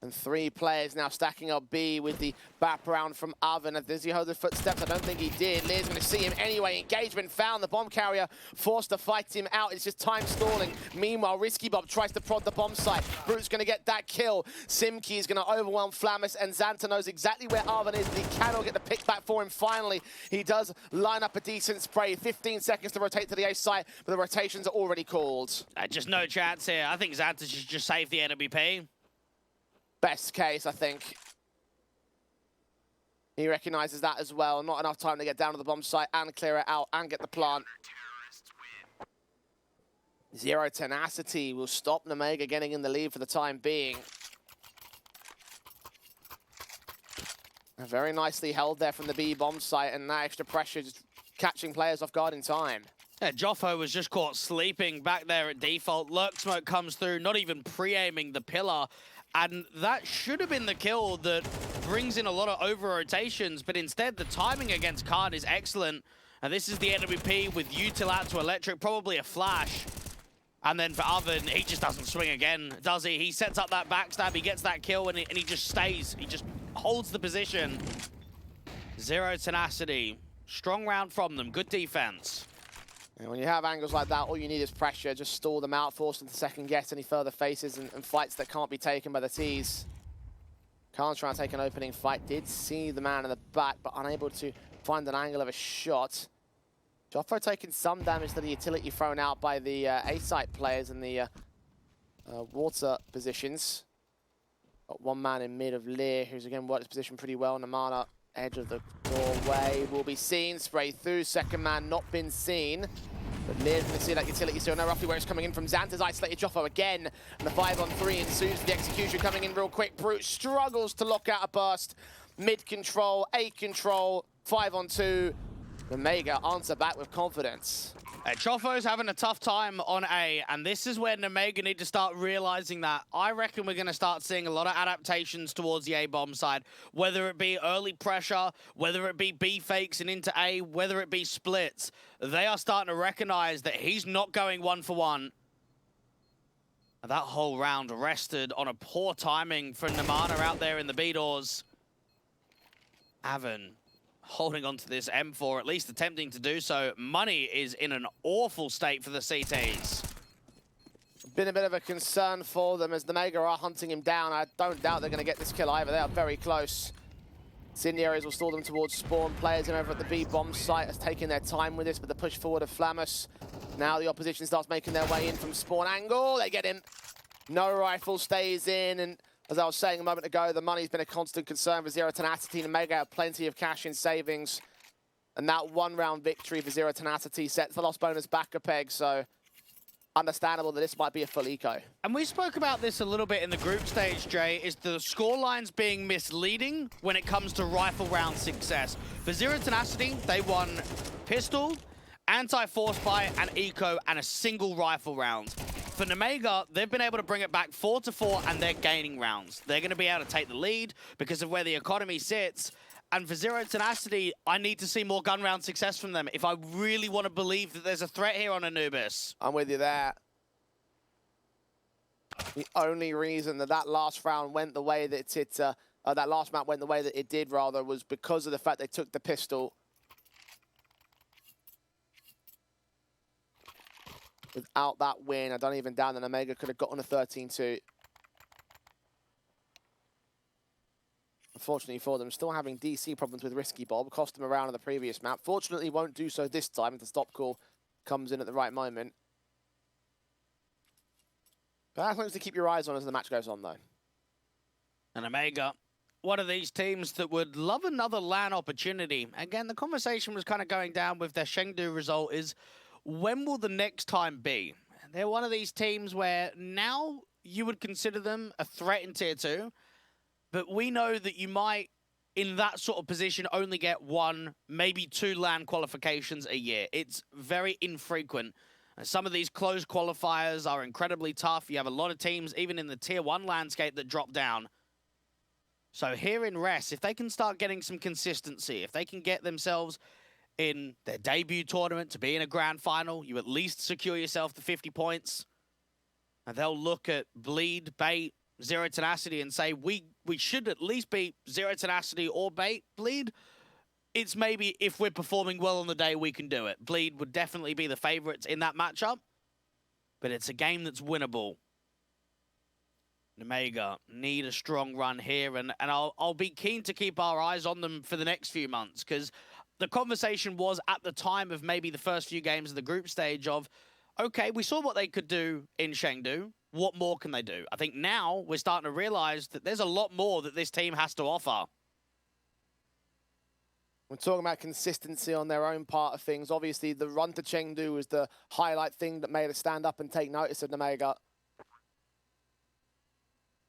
And 3 players now stacking up B with the bap round from Oven. Does he hold the footsteps? I don't think he did. Lear's going to see him anyway. Engagement found. The bomb carrier forced to fight him out. It's just time stalling. Meanwhile, Risky Bob tries to prod the bomb site. Brute's going to get that kill. Simki is going to overwhelm Flammus, and Xanta knows exactly where Oven is, but he cannot get the pick back for him finally. He does line up a decent spray. 15 seconds to rotate to the A site, but the rotations are already called. Just no chance here. I think Xanta should just save the NWP. Best case, I think. He recognizes that as well. Not enough time to get down to the bomb site and clear it out and get the plant. Zero Tenacity will stop Omega getting in the lead for the time being. Very nicely held there from the B bomb site, and that extra pressure just catching players off guard in time. Yeah, Joffo was just caught sleeping back there at default. Lurk smoke comes through, not even pre-aiming the pillar. And that should have been the kill that brings in a lot of over-rotations, but instead the timing against Khan is excellent. And this is the NWP with Util out to Electric, probably a flash. And then for Oven, he just doesn't swing again, does he? He sets up that backstab, he gets that kill, and he just stays. He just holds the position. Zero Tenacity. Strong round from them, good defense. And when you have angles like that, all you need is pressure. Just stall them out, force them to second guess any further faces and fights that can't be taken by the T's. Khan's trying to take an opening fight. Did see the man in the back, but unable to find an angle of a shot. Joffo taking some damage to the utility thrown out by the A-site players in the water positions. Got one man in mid of Lear, who's again worked his position pretty well. Namana, edge of the doorway, will be seen. Spray through, second man not been seen. But Lear's going to see that utility, so know roughly where it's coming in from. Xanta's isolated Joffo again, and the 5-on-3 ensues. The execution coming in real quick. Brute struggles to lock out a burst. Mid control, A control, 5-on-2. Omega answer back with confidence. Chofo's having a tough time on A, and this is where Omega need to start realizing that. I reckon we're going to start seeing a lot of adaptations towards the A-bomb side, whether it be early pressure, whether it be B fakes and into A, whether it be splits. They are starting to recognize that he's not going 1-for-1. And that whole round rested on a poor timing for Namana out there in the B doors. Avon holding on to this M4, at least attempting to do so. Money is in an awful state for the CTs. Been a bit of a concern for them as the Mega are hunting him down. I don't doubt they're going to get this kill either. They are very close. Incendiaries will stall them towards spawn. Players in over at the B bomb site has taken their time with this, but the push forward of Flammus. Now the opposition starts making their way in from spawn angle. They get him. No rifle stays in, and as I was saying a moment ago, the money's been a constant concern for Zero Tenacity, and Mega have plenty of cash in savings. And that one-round victory for Zero Tenacity sets the loss bonus back a peg, so understandable that this might be a full eco. And we spoke about this a little bit in the group stage, Jay, is the score lines being misleading when it comes to rifle round success. For Zero Tenacity, they won pistol, anti-force buy, and eco, and a single rifle round. For Nemega, they've been able to bring it back 4-4, and they're gaining rounds. They're going to be able to take the lead because of where the economy sits. And for Zero Tenacity, I need to see more gun round success from them if I really want to believe that there's a threat here on Anubis. I'm with you there. The only reason that last round went the way that that last map went the way that it did, rather, was because of the fact they took the pistol. Without that win, I don't even doubt that Omega could have gotten a 13-2. Unfortunately for them, still having DC problems with Risky Bob. Cost them a round on the previous map. Fortunately, won't do so this time if the stop call comes in at the right moment. But that's something to keep your eyes on as the match goes on, though. And Omega, one of these teams that would love another LAN opportunity. Again, the conversation was kind of going down with their Chengdu result is, when will the next time be? They're one of these teams where now you would consider them a threat in Tier 2, but we know that you might, in that sort of position, only get 1, maybe 2 LAN qualifications a year. It's very infrequent. Some of these closed qualifiers are incredibly tough. You have a lot of teams, even in the Tier 1 landscape, that drop down. So here in Rest, if they can start getting some consistency, if they can get themselves in their debut tournament to be in a grand final, you at least secure yourself the 50 points. And they'll look at Bleed, Bait, Zero Tenacity and say, we should at least beat Zero Tenacity or Bait. Bleed, it's maybe if we're performing well on the day, we can do it. Bleed would definitely be the favorites in that matchup, but it's a game that's winnable. Omega need a strong run here, and I'll be keen to keep our eyes on them for the next few months, because the conversation was at the time of maybe the first few games of the group stage of, okay, we saw what they could do in Chengdu. What more can they do? I think now we're starting to realize that there's a lot more that this team has to offer. We're talking about consistency on their own part of things. Obviously, the run to Chengdu was the highlight thing that made us stand up and take notice of Omega.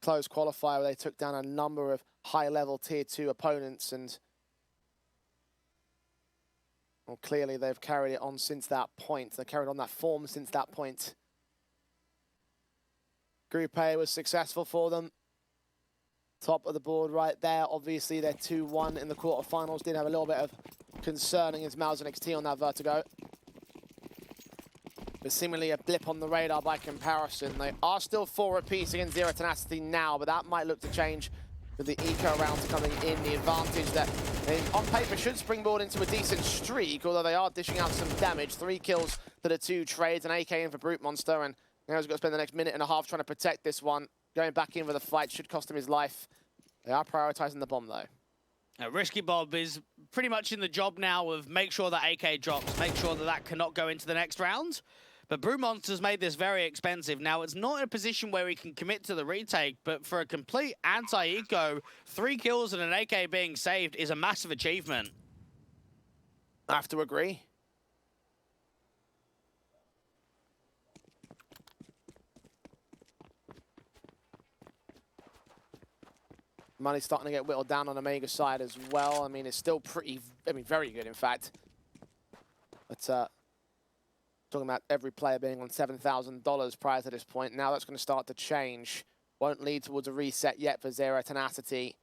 Close qualifier where they took down a number of high-level Tier 2 opponents, and well, clearly they've carried it on since that point. They've carried on that form since that point. Group A was successful for them. Top of the board right there. Obviously, they're 2-1 in the quarterfinals. Did have a little bit of concern against Mouse and XT on that Vertigo. But seemingly a blip on the radar by comparison. They are still 4 apiece against Zero Tenacity now, but that might look to change with the eco rounds coming in. The advantage that they, on paper, should springboard into a decent streak, although they are dishing out some damage. 3 kills to the 2 trades, an AK in for Brute Monster, and now he's got to spend the next minute and a half trying to protect this one. Going back in with a fight should cost him his life. They are prioritizing the bomb, though. Risky Bob is pretty much in the job now of make sure that AK drops, make sure that that cannot go into the next round. But Brew Monster's made this very expensive. Now, it's not in a position where he can commit to the retake, but for a complete anti-eco, 3 kills and an AK being saved is a massive achievement. I have to agree. Money's starting to get whittled down on Omega's side as well. I mean, it's still very good, in fact. But talking about every player being on $7,000 prior to this point. Now that's going to start to change. Won't lead towards a reset yet for Zero Tenacity.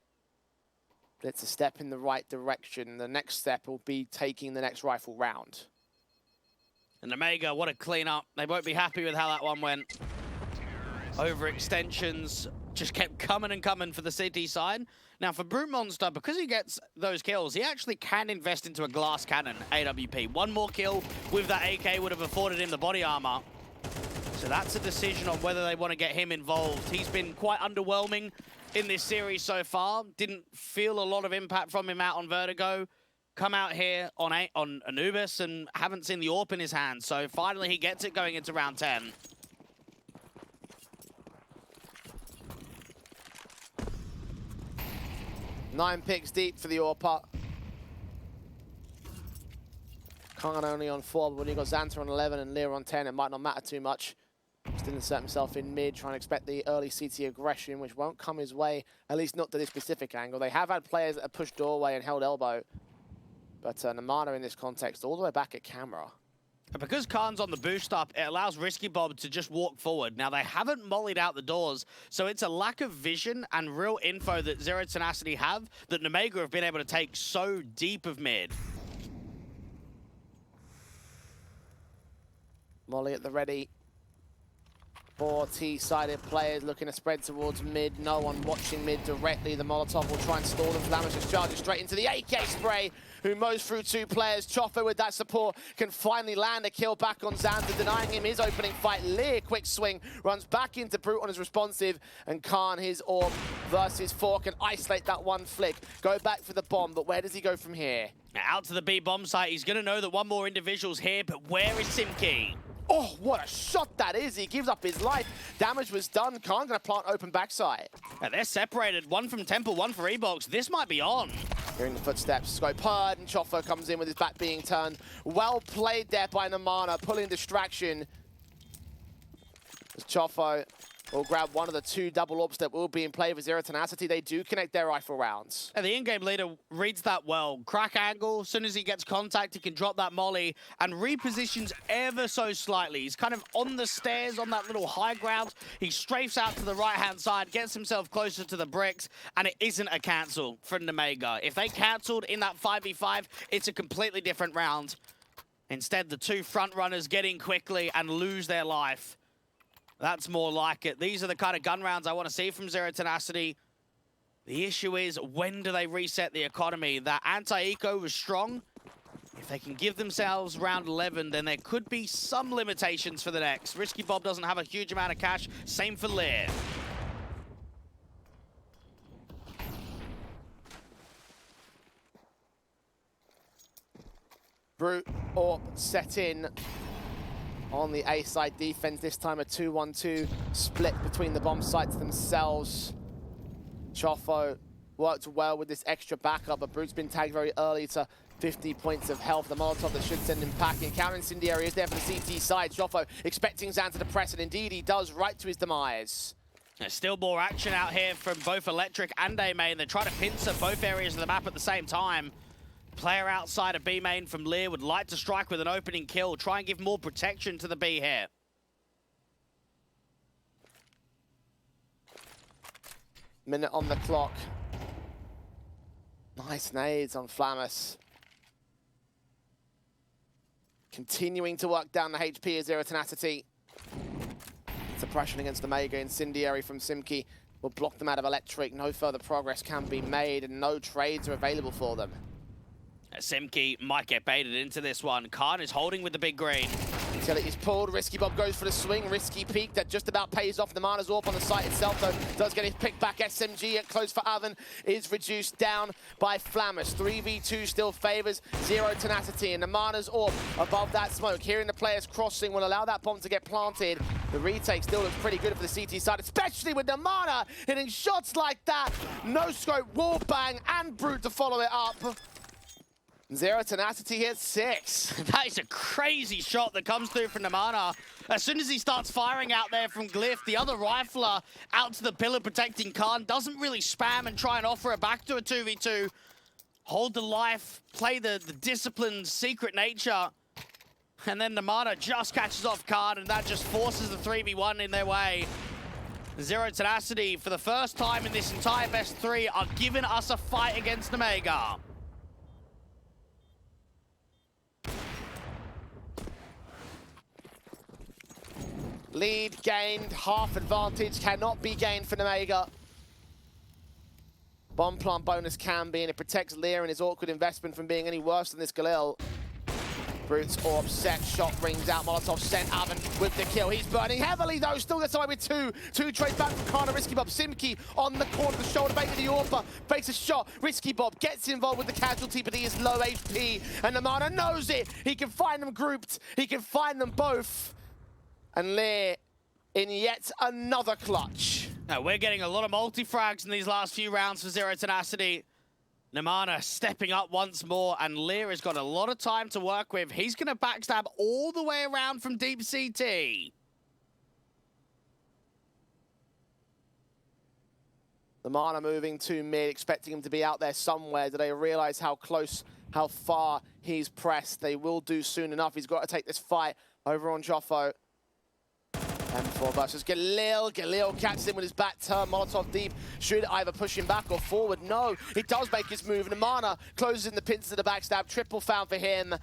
But it's a step in the right direction. The next step will be taking the next rifle round. And Omega, what a cleanup. They won't be happy with how that one went. Overextensions just kept coming and coming for the city side. Now for Brute Monster, because he gets those kills, he actually can invest into a glass cannon, AWP. 1 more kill with that AK would have afforded him the body armor. So So that's a decision on whether they want to get him involved. He's been quite underwhelming in this series so far. Didn't feel a lot of impact from him out on Vertigo. Come out here on Anubis and haven't seen the AWP in his hand. So finally he gets it going into round 10. Nine picks deep for the AWP. Khan only on 4, but when you got Xanta on 11 and Lear on 10, it might not matter too much. Just insert himself in mid, trying to expect the early CT aggression, which won't come his way, at least not to this specific angle. They have had players that have pushed doorway and held elbow, but Namana in this context, all the way back at camera. And because Khan's on the boost up, it allows Risky Bob to just walk forward. Now, they haven't mollied out the doors, so it's a lack of vision and real info that Zero Tenacity have that Nemega have been able to take so deep of mid. Molly at the ready. 4 T-sided players looking to spread towards mid. No one watching mid directly. The Molotov will try and stall them. Flamish just charges straight into the AK spray, who mows through 2 players. Chofo with that support can finally land a kill back on Xanta, denying him his opening fight. Lear, quick swing, runs back into Brute on his responsive, and Khan, his AWP versus 4, can isolate that one flick. Go back for the bomb, but where does he go from here? Out to the B bomb site. He's going to know that one more individual's here, but where is Simkey? Oh, what a shot that is. He gives up his life. Damage was done. Khan going to plant open backside. And they're separated. One from Temple, one for E-Box. This might be on. Hearing the footsteps, scope heard, and Chofo comes in with his back being turned. Well played there by Namana, pulling distraction. As Chofo will grab one of the 2 double orbs that will be in play for Zero Tenacity. They do connect their rifle rounds. And the in-game leader reads that well. Crack angle, as soon as he gets contact, he can drop that molly and repositions ever so slightly. He's kind of on the stairs on that little high ground. He strafes out to the right-hand side, gets himself closer to the bricks, and it isn't a cancel for Nemega. If they cancelled in that 5v5, it's a completely different round. Instead, the 2 front runners get in quickly and lose their life. That's more like it. These are the kind of gun rounds I want to see from Zero Tenacity. The issue is, when do they reset the economy? That anti-eco was strong. If they can give themselves round 11, then there could be some limitations for the next. Risky Bob doesn't have a huge amount of cash. Same for Lear. Brute AWP set in on the A side defense. This time a 2-1-2 split between the bomb sites themselves. Chofo worked well with this extra backup, but Brute's been tagged very early to 50 points of health. The Molotov that should send him packing. Counter incendiary is there for the CT side. Chofo expecting Xanta to press, and indeed he does, right to his demise. There's still more action out here from both Electric and A main. They're trying to pincer both areas of the map at the same time. Player outside of B main from Lear would like to strike with an opening kill, try and give more protection to the B here. Minute on the clock. Nice nades on Flamus. Continuing to work down the HP of Zero Tenacity. Suppression against the Mega. Incendiary from Simkey will block them out of Electric. No further progress can be made, and no trades are available for them. Simkey might get baited into this one. Khan is holding with the big green. Utility's pulled. Risky Bob goes for the swing. Risky peek that just about pays off. Namana's AWP on the site itself, though, does get his pick back. SMG at close for Avon is reduced down by Flamus. 3v2 still favors Zero Tenacity, and Namana's AWP above that smoke. Hearing the players crossing will allow that bomb to get planted. The retake still looks pretty good for the CT side, especially with Namana hitting shots like that. No scope, wall bang, and Brute to follow it up. Zero Tenacity hits 6. That is a crazy shot that comes through from Namana. As soon as he starts firing out there from Glyph, the other rifler out to the pillar protecting Khan doesn't really spam and try and offer it back to a 2v2. Hold the life, play the disciplined secret nature. And then Namana just catches off Khan, and that just forces the 3v1 in their way. Zero Tenacity, for the first time in this entire best 3, are giving us a fight against Nemega. Lead gained, half advantage cannot be gained for Nemega. Bomb plant bonus can be, and it protects Lear and his awkward investment from being any worse than this Galil. Brutes or upset, shot rings out, Molotov sent Oven with the kill. He's burning heavily though, still gets away with two. Two trades back from Kana, Risky Bob. Simki on the corner of the shoulder, bait with the Orpa, fakes a shot. Risky Bob gets involved with the casualty, but he is low HP, and Namana knows it. He can find them grouped, he can find them both. And Lear in yet another clutch. Now, we're getting a lot of multi-frags in these last few rounds for Zero Tenacity. Namana stepping up once more, and Lear has got a lot of time to work with. He's going to backstab all the way around from deep CT. Namana moving to mid, expecting him to be out there somewhere. Do they realize how close, how far he's pressed? They will do soon enough. He's got to take this fight over on Joffo. M4 versus Galil. Galil catches him with his back turn. Molotov deep. Should either push him back or forward. No, he does make his move. Namana closes in the pins to the backstab. Triple found for him.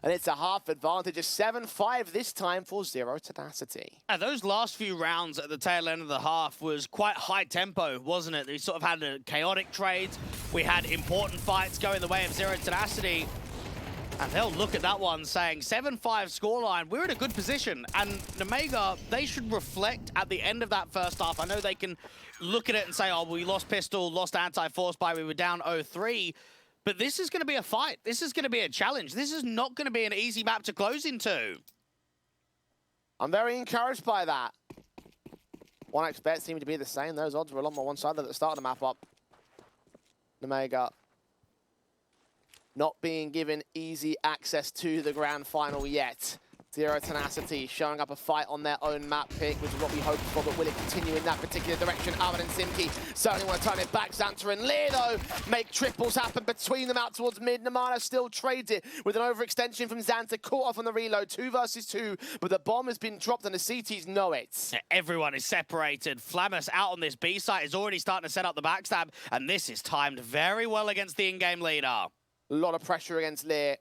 And it's a half advantage. A 7-5 this time for Zero Tenacity. Those last few rounds at the tail end of the half was quite high tempo, wasn't it? We sort of had a chaotic trade. We had important fights going the way of Zero Tenacity. And they'll look at that one saying 7-5 scoreline, we're in a good position. And Nemega, they should reflect at the end of that first half. I know they can look at it and say, oh, we lost pistol, lost anti-force by, we were down 0-3. But this is going to be a fight. This is going to be a challenge. This is not going to be an easy map to close into. I'm very encouraged by that. 1xBet seem to be the same. Those odds were a lot more one-sided at the start of the map up. Nemega not being given easy access to the grand final yet. Zero Tenacity showing up a fight on their own map pick, which is what we hoped for, but will it continue in that particular direction? Armin and Simki certainly want to turn it back. Xanta and Lear, though, make triples happen between them out towards mid. Namana still trades it with an overextension from Xanta, caught off on the reload, 2 versus 2, but the bomb has been dropped and the CTs know it. Everyone is separated. Flammus out on this B site is already starting to set up the backstab, and this is timed very well against the in-game leader. A lot of pressure against Lear.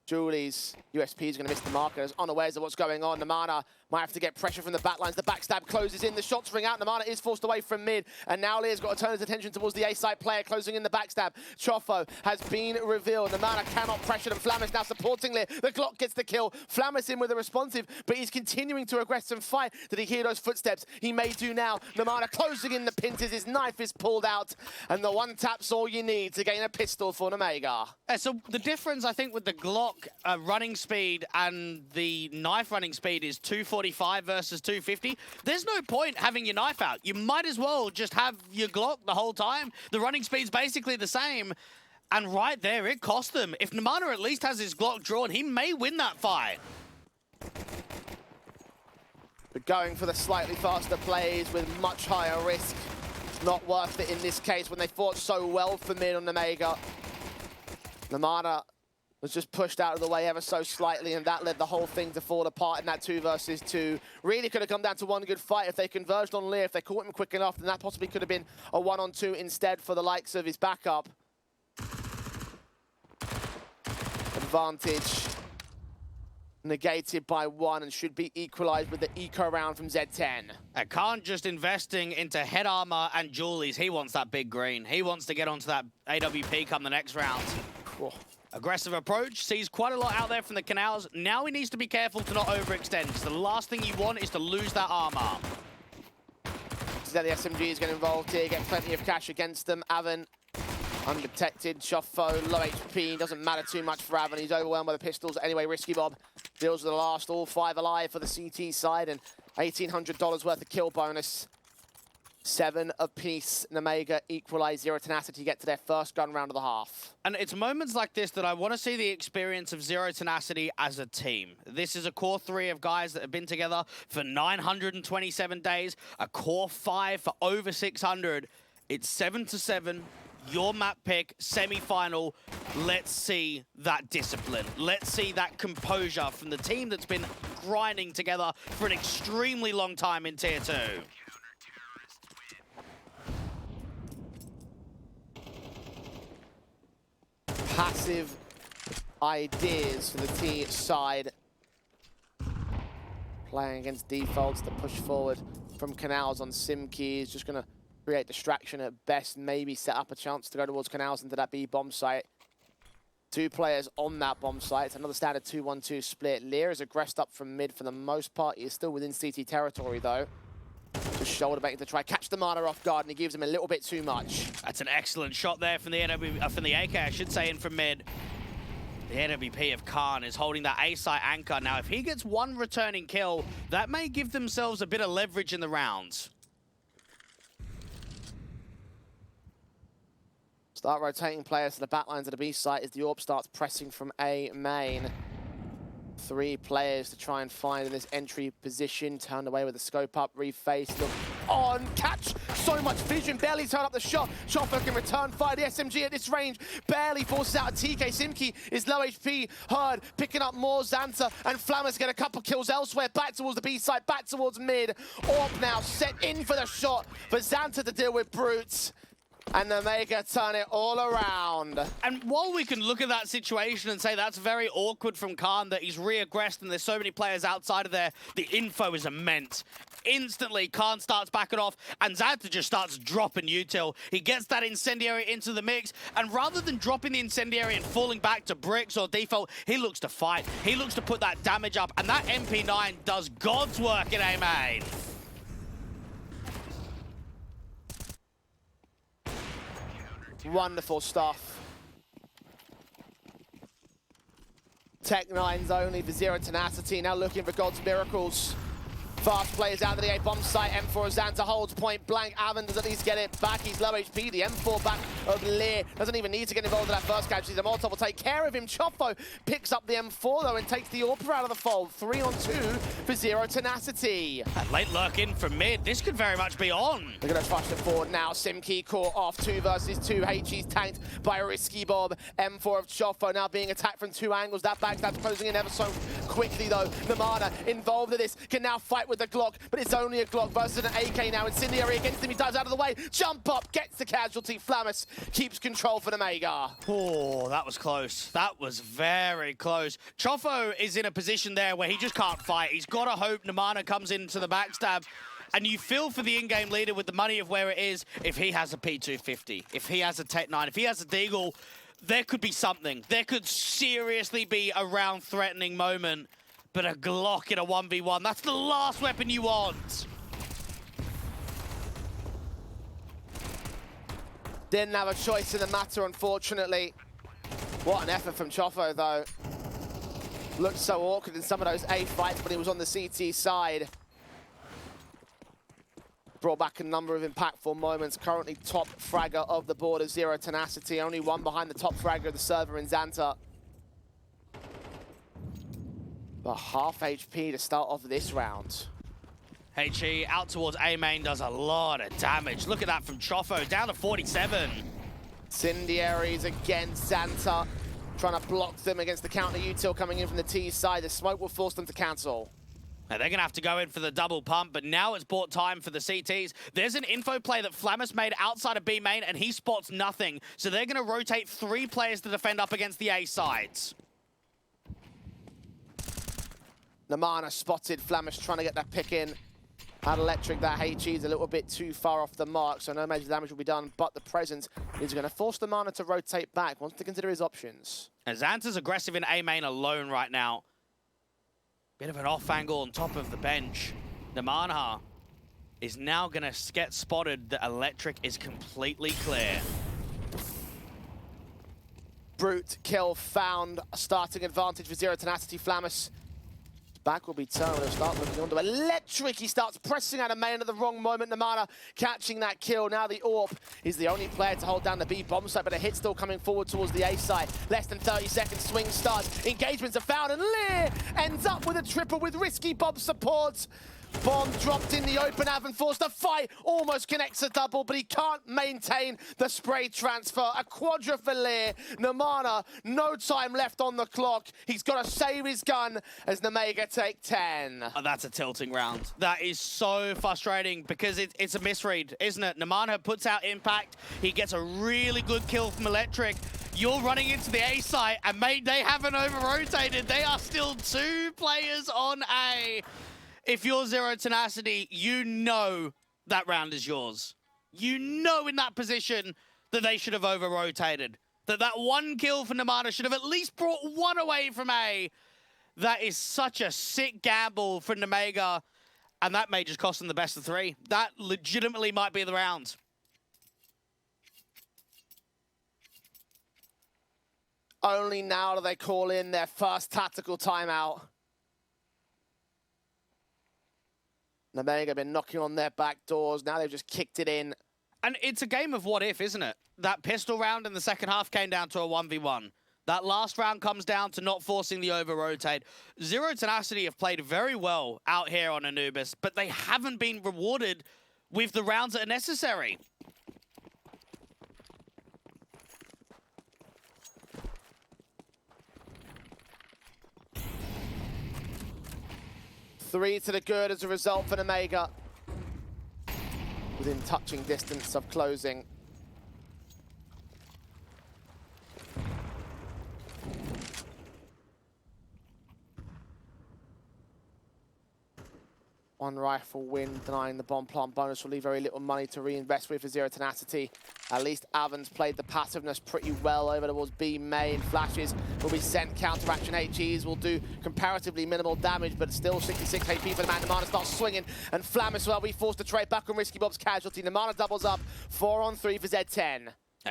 Julie's USP is going to miss the marker, is unawares of what's going on. Namana might have to get pressure from the backlines. The backstab closes in, the shots ring out. Namana is forced away from mid, and now Lear's got to turn his attention towards the A-side player, closing in the backstab. Chofo has been revealed. Namana cannot pressure them. Flammus now supporting Lear. The Glock gets the kill. Flammus in with a responsive, but he's continuing to aggressive fight. Did he hear those footsteps? He may do now. Namana closing in the pins as his knife is pulled out, and the one tap's all you need to gain a pistol for Nemega. So the difference, I think, with the Glock running speed and the knife running speed is 245 versus 250. There's no point having your knife out. You might as well just have your Glock the whole time. The running speed's basically the same. And right there, it cost them. If Namana at least has his Glock drawn, he may win that fight. But going for the slightly faster plays with much higher risk. Not worth it in this case when they fought so well for mid on Nemega. Namana was just pushed out of the way ever so slightly, and that led the whole thing to fall apart in that 2 versus 2. Really could have come down to one good fight if they converged on Lear. If they caught him quick enough, then that possibly could have been a 1-on-2 instead for the likes of his backup. Advantage negated by 1 and should be equalized with the eco round from Z10. Khan just investing into head armor and Julies. He wants that big green. He wants to get onto that AWP come the next round. Cool. Aggressive approach, sees quite a lot out there from the canals. Now he needs to be careful to not overextend, because the last thing you want is to lose that armor. So the SMG is getting involved here, get plenty of cash against them. Avon undetected, Shoffo, low HP, doesn't matter too much for Avon. He's overwhelmed by the pistols. Anyway, Risky Bob deals with the last, all 5 alive for the CT side, and $1,800 worth of kill bonus. 7 apiece. Nemega equalize Zero Tenacity, get to their first gun round of the half. And it's moments like this that I want to see the experience of Zero Tenacity as a team. This is a core 3 of guys that have been together for 927 days, a core 5 for over 600. It's 7-7, your map pick, semi-final. Let's see that discipline. Let's see that composure from the team that's been grinding together for an extremely long time in Tier 2. Passive ideas for the T side. Playing against defaults, the push forward from Canals on Simki is just going to create distraction at best, maybe set up a chance to go towards Canals into that B bomb site. Two players on that bomb site. It's another standard 2-1-2 split. Lear is aggressed up from mid for the most part. He is still within CT territory, though. Just shoulder back to try catch the mana off guard, and he gives him a little bit too much. That's an excellent shot there from the from the AK, I should say, in from mid. The NWP of Khan is holding that A-site anchor. Now, if he gets one returning kill, that may give themselves a bit of leverage in the rounds. Start rotating players to the backlines of the B site as the AWP starts pressing from A main. Three players to try and find in this entry position. Turned away with the scope up, reface, look on, catch. So much vision, barely turn up the shot. Chofo can return fire. The SMG at this range barely forces out a TK. Simki is low HP, Herd picking up more. Xanta and Flammers get a couple kills elsewhere. Back towards the B side, back towards mid. AWP now set in for the shot for Xanta to deal with Brutes. And the Mega turn it all around. And while we can look at that situation and say that's very awkward from Khan, that he's re-aggressed and there's so many players outside of there, the info is immense. Instantly, Khan starts backing off, and Xanta just starts dropping util. He gets that incendiary into the mix, and rather than dropping the incendiary and falling back to bricks or default, he looks to fight. He looks to put that damage up, and that MP9 does God's work in A main. Wonderful stuff. Tech9's only for Zero Tenacity, now looking for God's miracles. Fast players out of the A bomb site. M4 Xanta holds point blank. Avon does at least get it back. He's low HP. The M4 back of Lear doesn't even need to get involved in that first catch. The Molotov will take care of him. Chofo picks up the M4 though and takes the AWP out of the fold. 3-on-2 for Zero Tenacity. That late lurk in from mid. This could very much be on. They're going to rush it forward now. Simki caught off 2 versus 2. HE's tanked by a Risky Bob. M4 of Chofo now being attacked from 2 angles. That backstab's closing in ever so quickly though. Namana involved in this can now fight with the Glock, but it's only a Glock versus an AK now. Incendiary against him, he dives out of the way. Jump up, gets the casualty. Flammus keeps control for the Mega. Oh, that was close. That was very close. Chofo is in a position there where he just can't fight. He's got to hope Namana comes into the backstab. And you feel for the in-game leader with the money of where it is, if he has a P250, if he has a Tech9, if he has a Deagle, there could be something. There could seriously be a round-threatening moment. But a Glock in a 1v1, that's the last weapon you want. Didn't have a choice in the matter, unfortunately. What an effort from Chofo, though. Looked so awkward in some of those A fights when he was on the CT side. Brought back a number of impactful moments. Currently top fragger of the board is Zero Tenacity. Only one behind the top fragger of the server in Xanta. But half HP to start off this round. HE out towards A main does a lot of damage. Look at that from Chofo, down to 47. Incendiaries against Xanta. Trying to block them against the counter util coming in from the T side. The smoke will force them to cancel. Now they're going to have to go in for the double pump, but now it's bought time for the CTs. There's an info play that Flammus made outside of B main, and he spots nothing. So they're going to rotate 3 players to defend up against the A sides. Namana spotted. Flammus trying to get that pick in. Out electric, that HE's a little bit too far off the mark, so no major damage will be done, but the presence is going to force Namana to rotate back, wants to consider his options. And Xanta's aggressive in A main alone right now. Bit of an off angle on top of the bench. Namana is now going to get spotted that electric is completely clear. Brute kill found, a starting advantage for Zero Tenacity. Flammus back will be turned. They'll start looking onto electric. He starts pressing out of main at the wrong moment. Namana catching that kill. Now the AWP is the only player to hold down the B bomb site, but a hit still coming forward towards the A side. Less than 30 seconds, swing starts. Engagements are found, and Lear ends up with a triple with Risky Bob support. Bomb dropped in the open, Avon forced to fight, almost connects a double, but he can't maintain the spray transfer. A quadra for Lear. Namana, no time left on the clock. He's got to save his gun as Namega take 10. Oh, that's a tilting round. That is so frustrating because it's a misread, isn't it? Namana puts out impact. He gets a really good kill from electric. You're running into the A site, and mate, they haven't over-rotated. They are still 2 players on A. If you're Zero Tenacity, you know that round is yours. You know in that position that they should have over-rotated, That one kill for Namana should have at least brought one away from A. That is such a sick gamble for Nemega, and that may just cost them the best of 3. That legitimately might be the round. Only now do they call in their first tactical timeout. Nemega been knocking on their back doors. Now they've just kicked it in. And it's a game of what if, isn't it? That pistol round in the second half came down to a 1v1. That last round comes down to not forcing the over-rotate. Zero Tenacity have played very well out here on Anubis, but they haven't been rewarded with the rounds that are necessary. Three to the good as a result for Nemega. Within touching distance of closing. One rifle win, denying the bomb plant bonus will leave very little money to reinvest with for Zero Tenacity. At least Avon's played the passiveness pretty well over towards B main. Flashes will be sent, counteraction HEs will do comparatively minimal damage, but still 66 HP for the man. Nemana starts swinging, and Flam as well be forced to trade back on Risky Bob's casualty. Nemana doubles up, 4-on-3 for Z10.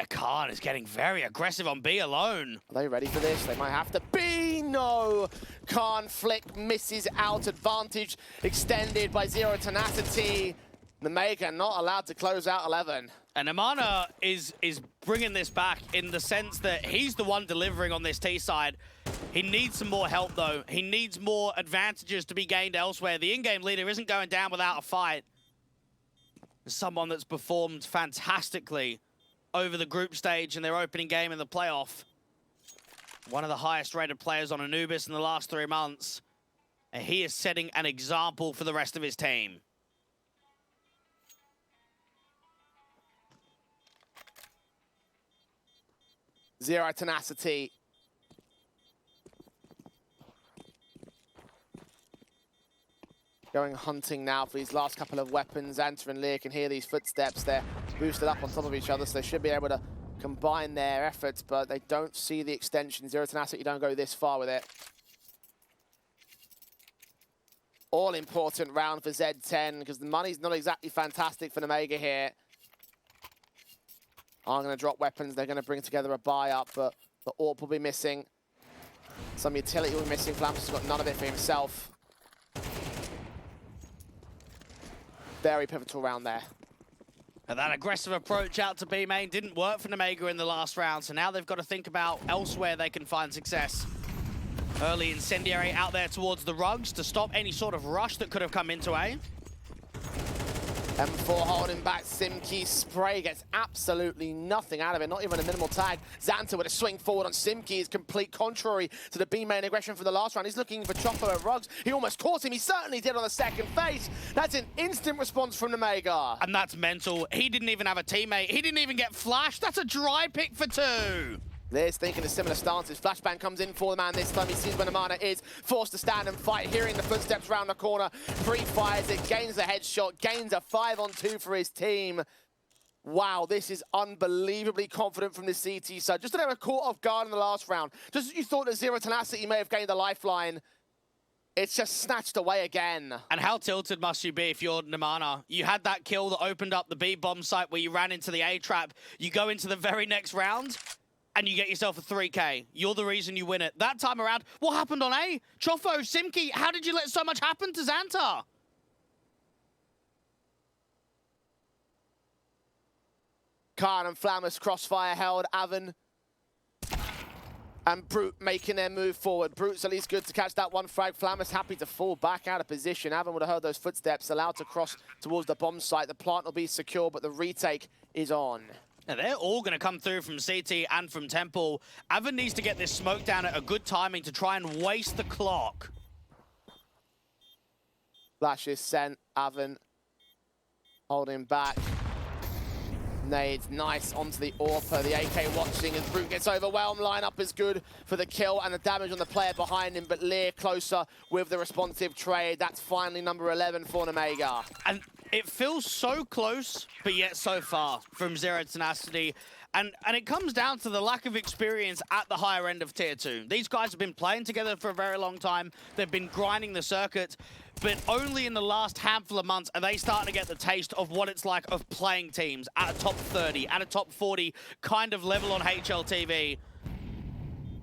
Khan is getting very aggressive on B alone. Are they ready for this? They might have to be. No! Khan flick misses out. Advantage extended by Zero Tenacity. Nemega not allowed to close out 11. And Amana is bringing this back in the sense that he's the one delivering on this T side. He needs some more help, though. He needs more advantages to be gained elsewhere. The in-game leader isn't going down without a fight. Someone that's performed fantastically over the group stage in their opening game in the playoff. One of the highest rated players on Anubis in the last 3 months. And he is setting an example for the rest of his team. Zero Tenacity. Going hunting now for these last couple of weapons. Anta and Lear can hear these footsteps. They're boosted up on top of each other, so they should be able to combine their efforts, but they don't see the extension. Zero Tenacity don't go this far with it. All important round for Z10, because the money's not exactly fantastic for Nemega here. Are going to drop weapons. They're going to bring together a buy-up, but the AWP will be missing. Some utility will be missing. Flamus has got none of it for himself. Very pivotal round there. And that aggressive approach out to B main didn't work for Nemega in the last round, so now they've got to think about elsewhere they can find success. Early incendiary out there towards the rugs to stop any sort of rush that could have come into A. M4 holding back. Simkey's spray gets absolutely nothing out of it, not even a minimal tag. Xanta with a swing forward on Simkey is complete contrary to the B main aggression from the last round. He's looking for Chopper at Rugs. He almost caught him. He certainly did on the second phase. That's an instant response from Nemega. And that's mental. He didn't even have a teammate. He didn't even get flashed. That's a dry pick for 2. Liz thinking of similar stances. Flashbang comes in for the man this time. He sees where Nemana is, forced to stand and fight, hearing the footsteps round the corner. Pre-fires it, gains the headshot, gains a 5-on-2 for his team. Wow, this is unbelievably confident from the CT side. Just that they were caught off guard in the last round. Just as you thought that Zero Tenacity may have gained a lifeline, it's just snatched away again. And how tilted must you be if you're Nemana? You had that kill that opened up the B bomb site where you ran into the A trap. You go into the very next round, and you get yourself a 3K. You're the reason you win it. That time around, what happened on A? Chofo, Simkey, how did you let so much happen to Xanta? Khan and Flamus crossfire held. Avon and Brute making their move forward. Brute's at least good to catch that one frag. Flamus happy to fall back out of position. Avon would have heard those footsteps, allowed to cross towards the bomb site. The plant will be secure, but the retake is on. Now they're all going to come through from CT and from Temple. Avon needs to get this smoke down at a good timing to try and waste the clock. Flash is sent. Avon holding back. Nades nice onto the AWPer. The AK watching as Brute gets overwhelmed. Lineup is good for the kill and the damage on the player behind him, but Lear closer with the responsive trade. That's finally number 11 for Nemega. And it feels so close, but yet so far from Zero Tenacity. And it comes down to the lack of experience at the higher end of Tier 2. These guys have been playing together for a very long time. They've been grinding the circuit, but only in the last handful of months are they starting to get the taste of what it's like of playing teams at a top 30, at a top 40 kind of level on HLTV.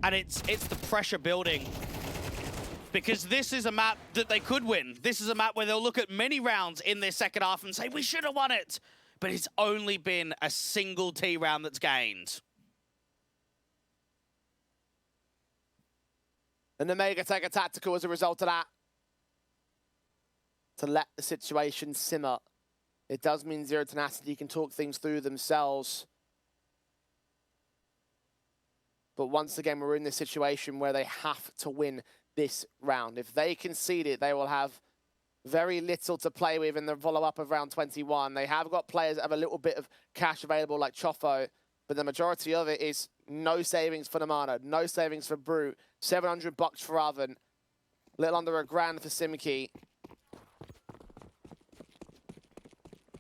And it's the pressure building. Because this is a map that they could win. This is a map where they'll look at many rounds in their second half and say, we should have won it. But it's only been a single T round that's gained. And the Mega take a tactical as a result of that. To let the situation simmer. It does mean Zero Tenacity can talk things through themselves. But once again, we're in this situation where they have to win this round. If they concede it, they will have very little to play with in the follow-up of round 21. They have got players that have a little bit of cash available like Chofo, but the majority of it is no savings for Namana, no savings for Brute, $700 for Oven, little under $1,000 for Simki.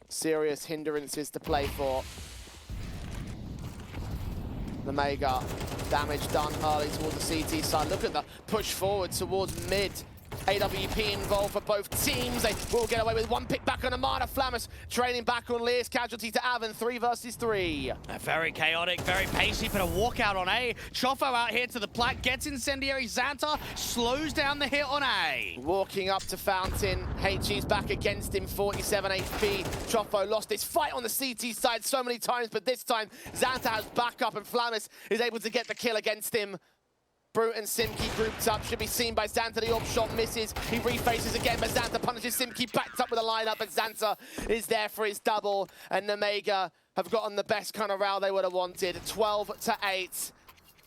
Serious hindrances to play for. The Mega, damage done early towards the CT side. Look at the push forward towards mid. AWP involved for both teams. They will get away with one pick back on Amada. Flammus training back on Lear's casualty to Avon. 3 versus 3. Very chaotic, very pacey, but a walkout on A. Chofo out here to the plat, gets incendiary. Xanta slows down the hit on A. Walking up to Fountain. HG's back against him, 47 HP. Chofo lost his fight on the CT side so many times, but this time Xanta has backup and Flammus is able to get the kill against him. Brute and Simki grouped up, should be seen by Xanta. The AWP shot misses, he refaces again, but Xanta punishes Simki, backed up with a lineup, but Xanta is there for his double, and Nemega have gotten the best kind of round they would have wanted. 12-8,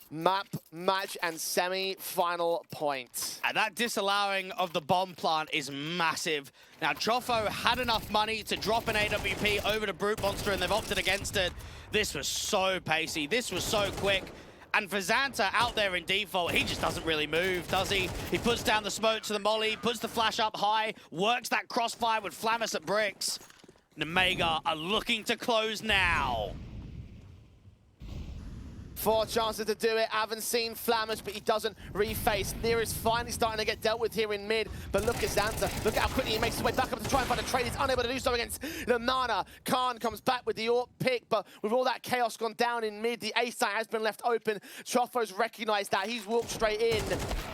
map, match, and semi-final point. And that disallowing of the bomb plant is massive. Now, Chofo had enough money to drop an AWP over to Brute Monster, and they've opted against it. This was so pacey, this was so quick. And for Xanta out there in default, he just doesn't really move, does he? He puts down the smoke to the molly, puts the flash up high, works that crossfire with Flammus at bricks. Nemega are looking to close now. 4 chances to do it. Haven't seen Flammus, but he doesn't reface. Near is finally starting to get dealt with here in mid, but look at Xanta. Look at how quickly he makes his way back up to try and find a trade. He's unable to do so against the Mana. Khan comes back with the AWP pick, but with all that chaos gone down in mid, the A site has been left open. Chofo's recognized that. He's walked straight in.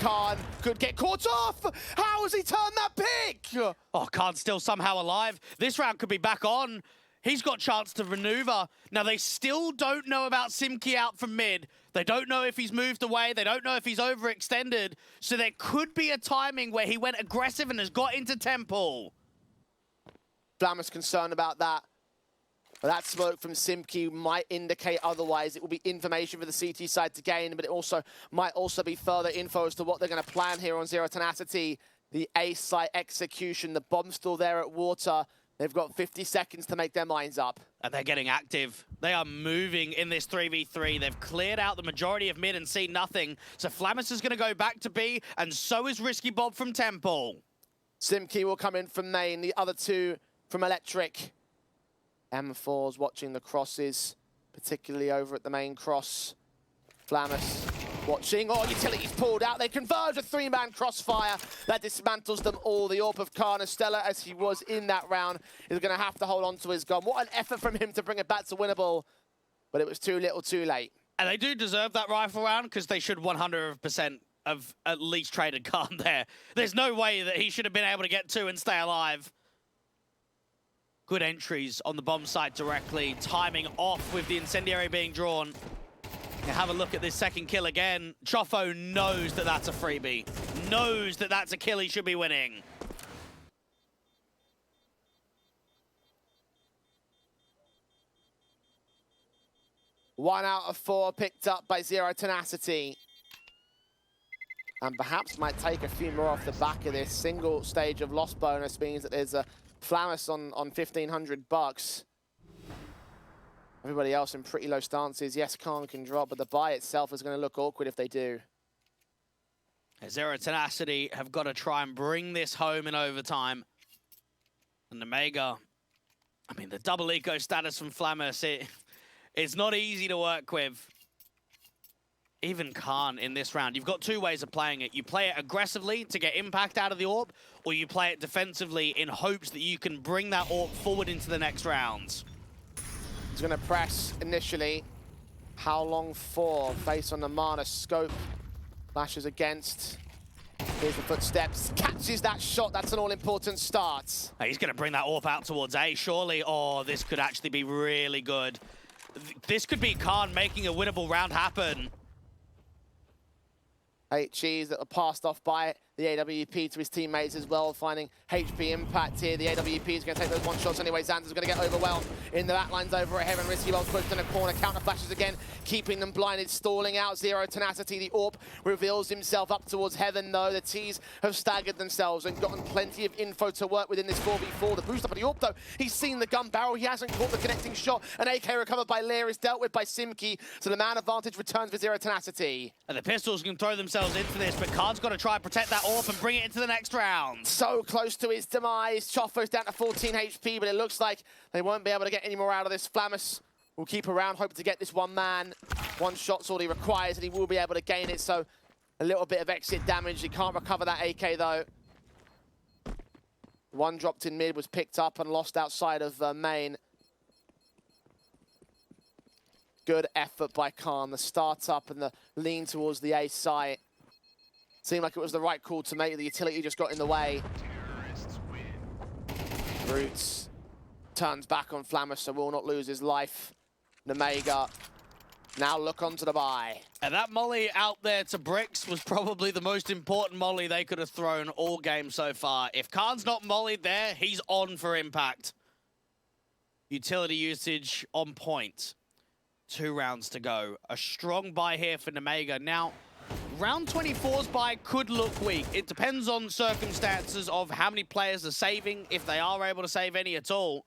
Khan could get caught off. How has he turned that pick? Oh, Khan's still somehow alive. This round could be back on. He's got chance to maneuver. Now, they still don't know about Simki out from mid. They don't know if he's moved away. They don't know if he's overextended. So there could be a timing where he went aggressive and has got into Temple. Flammus concerned about that. But that smoke from Simki might indicate otherwise. It will be information for the CT side to gain, but it also might also be further info as to what they're going to plan here on Zero Tenacity. The A site execution, the bomb's still there at water. They've got 50 seconds to make their minds up. And they're getting active. They are moving in this 3v3. They've cleared out the majority of mid and seen nothing. So Flammus is going to go back to B, and so is Risky Bob from Temple. Simki will come in from main, the other two from Electric. M4's watching the crosses, particularly over at the main cross. Flammus watching. Oh, Utility's pulled out. They converge a 3-man crossfire. That dismantles them all. The AWP of Carnestella, as he was in that round, is going to have to hold on to his gun. What an effort from him to bring it back to winnable. But it was too little, too late. And they do deserve that rifle round because they should 100% have at least traded Khan there. There's no way that he should have been able to get 2 and stay alive. Good entries on the bomb site directly. Timing off with the incendiary being drawn. Now have a look at this second kill again. Chofo knows that that's a freebie. Knows that that's a kill he should be winning. One out of 4 picked up by Zero Tenacity. And perhaps might take a few more off the back of this. Single stage of loss bonus means that there's a Flammus on $1,500. Everybody else in pretty low stances. Yes, Khan can drop, but the buy itself is going to look awkward if they do. Zero Tenacity have got to try and bring this home in overtime. And Nemega, I mean, the double eco status from Flammus, It's not easy to work with. Even Khan in this round. You've got two ways of playing it. You play it aggressively to get impact out of the AWP, or you play it defensively in hopes that you can bring that AWP forward into the next rounds. He's going to press initially. How long for? Face on the Mana. Scope flashes against. Here's the footsteps. Catches that shot. That's an all-important start. He's going to bring that AWP out towards A, surely. Oh, this could actually be really good. This could be Khan making a winnable round happen. 8 Gs that were passed off by the AWP to his teammates as well, finding HP impact here. The AWP is going to take those one shots anyway. Xander's going to get overwhelmed in the backlines over ahead, and Risky Bell's pushed in a corner. Counter flashes again, keeping them blinded, stalling out. Zero tenacity. The AWP reveals himself up towards heaven, though. The Ts have staggered themselves and gotten plenty of info to work within this 4v4. The boost up of the AWP, though, he's seen the gun barrel. He hasn't caught the connecting shot. An AK recovered by Lear is dealt with by Simki, so the man advantage returns for Zero tenacity. And the Pistols can throw themselves into this, but Khan's got to try and protect that AWP and bring it into the next round. So close to his demise. Chofo's down to 14 HP, but it looks like they won't be able to get any more out of this. Flamus will keep around, hope to get this one man. One shot's all he requires, and he will be able to gain it, so a little bit of exit damage. He can't recover that AK, though. One dropped in mid, was picked up and lost outside of main. Good effort by Khan. The start up and the lean towards the A site. Seemed like it was the right call to make. The utility just got in the way. Roots turns back on Flamus, so will not lose his life. Nemega now look onto the buy. And that molly out there to Bricks was probably the most important molly they could have thrown all game so far. If Khan's not mollied there, he's on for impact. Utility usage on point. 2 rounds to go. A strong buy here for Nemega. Now, round 24's buy could look weak. It depends on circumstances of how many players are saving, if they are able to save any at all.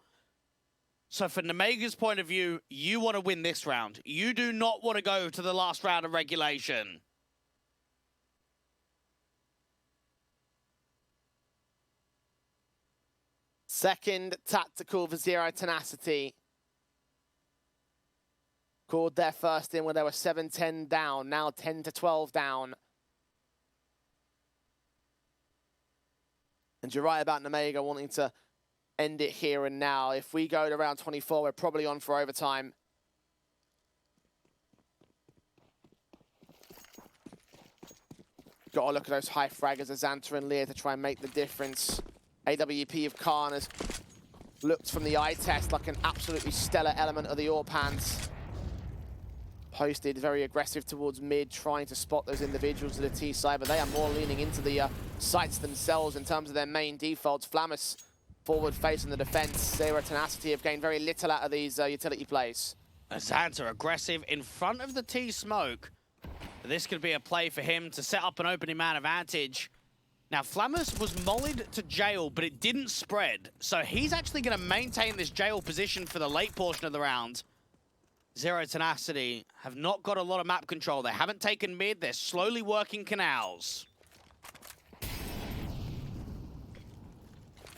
So for Nemega's point of view, you want to win this round. You do not want to go to the last round of regulation. Second tactical for Zero tenacity. Called their first in when they were 7-10 down, now 10-12 down. And you're right about Nemega wanting to end it here and now. If we go to round 24, we're probably on for overtime. Got to look at those high fraggers as Xanta and Lear to try and make the difference. AWP of Khan has looked from the eye test like an absolutely stellar element of the AWP hands. Posted very aggressive towards mid, trying to spot those individuals to the T side, but they are more leaning into the sites themselves in terms of their main defaults. Flamus forward facing the defense. Zero tenacity have gained very little out of these utility plays. Xanta aggressive in front of the T smoke. This could be a play for him to set up an opening man advantage. Now, Flamus was mollied to jail, but it didn't spread. So he's actually going to maintain this jail position for the late portion of the round. Zero tenacity have not got a lot of map control. They haven't taken mid. They're slowly working canals.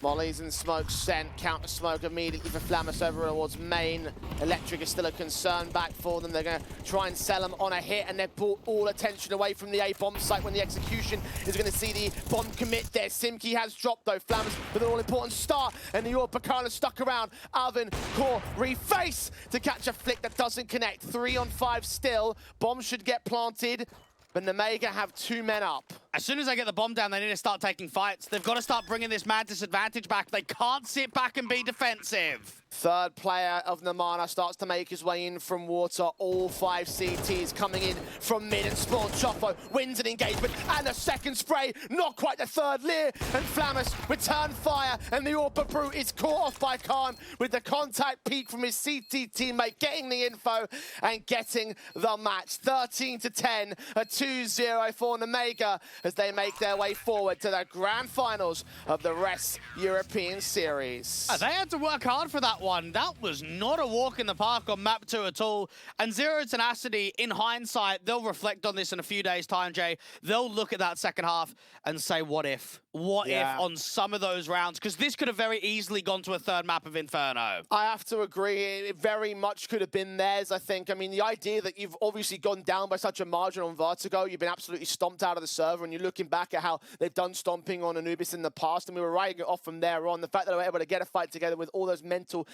Mollies and smoke sent, counter smoke immediately for Flamus over towards main. Electric is still a concern back for them. They're going to try and sell them on a hit, and they've brought all attention away from the A bomb site when the execution is going to see the bomb commit there. Simki has dropped though. Flamus with an all-important start, and the Orpakana stuck around. Alvin, Core, reface to catch a flick that doesn't connect. 3 on 5 still. Bomb should get planted, but Nemega have 2 men up. As soon as they get the bomb down, they need to start taking fights. They've got to start bringing this mad disadvantage back. They can't sit back and be defensive. Third player of Namana starts to make his way in from water. All 5 CTs coming in from mid, and Spawn Chofo wins an engagement and a second spray. Not quite the third. Lear and Flamus return fire, and the Orpa Brute is caught off by Khan with the contact peak from his CT teammate, getting the info and getting the match. 13-10, a 2-0 for Nemega, as they make their way forward to the grand finals of the Rest European Series. They had to work hard for that one. That was not a walk in the park on map 2 at all. And Zero Tenacity, in hindsight, they'll reflect on this in a few days' time, Jay. They'll look at that second half and say, what if? What if on some of those rounds? Because this could have very easily gone to a third map of Inferno. I have to agree. It very much could have been theirs, I think. I mean, the idea that you've obviously gone down by such a margin on Vertigo, you've been absolutely stomped out of the server, and you're looking back at how they've done stomping on Anubis in the past, and we were writing it off from there on. The fact that they were able to get a fight together with all those mental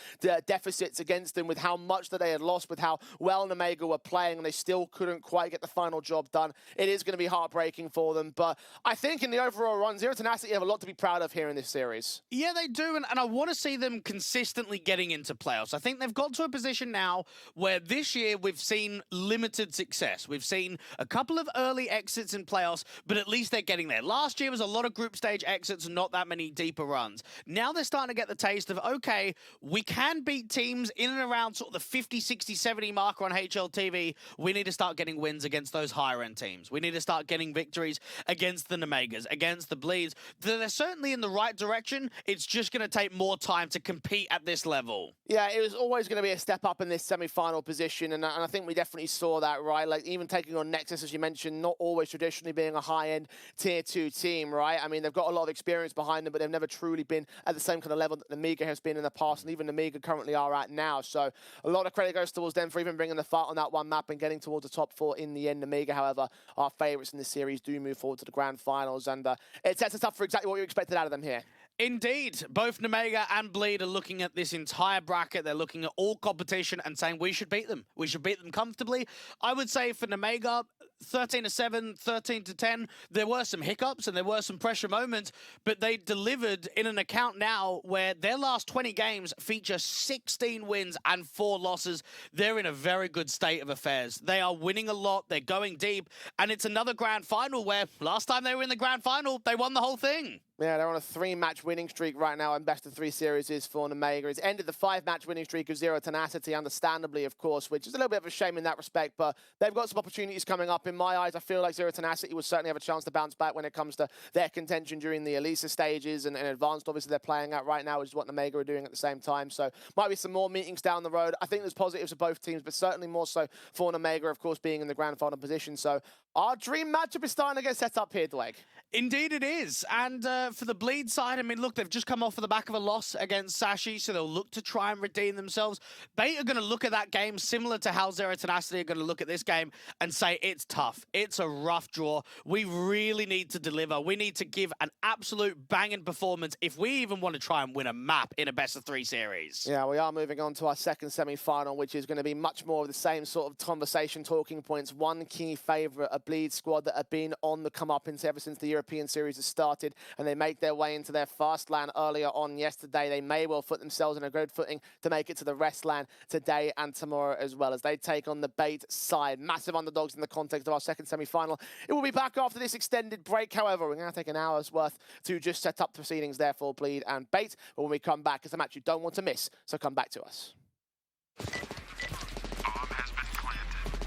deficits against them, with how much that they had lost, with how well Omega were playing, and they still couldn't quite get the final job done. It is going to be heartbreaking for them, but I think in the overall run, Zero Tenacity have a lot to be proud of here in this series. Yeah, they do, and I want to see them consistently getting into playoffs. I think they've got to a position now where this year we've seen limited success. We've seen a couple of early exits in playoffs, but at least they're getting there. Last year was a lot of group stage exits and not that many deeper runs. Now they're starting to get the taste of, okay, we can beat teams in and around sort of the 50, 60, 70 marker on HLTV. We need to start getting wins against those higher end teams. We need to start getting victories against the Omegas, against the Bleeds. They're certainly in the right direction. It's just going to take more time to compete at this level. Yeah, it was always going to be a step up in this semi-final position, and I think we definitely saw that, right? Like, even taking on Nexus, as you mentioned, not always traditionally being a high-end Tier 2 team, right? I mean, they've got a lot of experience behind them, but they've never truly been at the same kind of level that Amiga has been in the past, and even Amiga currently are at now. So a lot of credit goes towards them for even bringing the fight on that one map and getting towards the top 4 in the end. Amiga, however, our favourites in this series, do move forward to the grand finals, and it sets us up for exactly what you expected out of them here. Indeed, both Omega and Bleed are looking at this entire bracket. They're looking at all competition and saying we should beat them. We should beat them comfortably. I would say for Omega, 13-7, 13-10, there were some hiccups and there were some pressure moments, but they delivered in an account now where their last 20 games feature 16 wins and 4 losses. They're in a very good state of affairs. They are winning a lot. They're going deep. And it's another grand final where last time they were in the grand final, they won the whole thing. Yeah, they're on a 3-match winning streak right now, and best of 3 series is for Omega. It's ended the 5-match winning streak of Zero Tenacity, understandably, of course, which is a little bit of a shame in that respect, but they've got some opportunities coming up. In my eyes, I feel like Zero Tenacity will certainly have a chance to bounce back when it comes to their contention during the Elisa stages and advanced, obviously, they're playing at right now, which is what Omega are doing at the same time. So might be some more meetings down the road. I think there's positives for both teams, but certainly more so for Omega, of course, being in the grand final position. So our dream matchup is starting to get set up here, Dwayne. Indeed it is. And for the Bleed side, I mean, look, they've just come off of the back of a loss against Sashi, so they'll look to try and redeem themselves. Bait are going to look at that game similar to how Zero Tenacity are going to look at this game and say, it's tough. It's a rough draw. We really need to deliver. We need to give an absolute banging performance if we even want to try and win a map in a best-of-3 series. Yeah, we are moving on to our second semi-final, which is going to be much more of the same sort of conversation, talking points. One key favourite, a Bleed squad that have been on the come-up ever since the European Series has started, and they make their way into their fast LAN earlier on yesterday. They may well put themselves in a good footing to make it to the rest LAN today and tomorrow as well, as they take on the Bait side. Massive underdogs in the context of our second semi-final. It will be back after this extended break, however. We're going to take an hour's worth to just set up proceedings there for Bleed and Bait, but when we come back, it's a match you don't want to miss, so come back to us.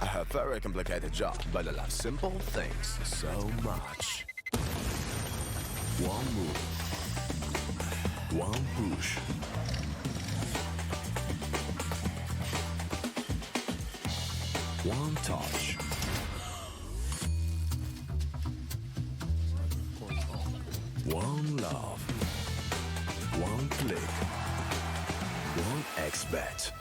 I have a very complicated job, but I love simple things so much. One move, one push. One touch. One love. One click. One XBet.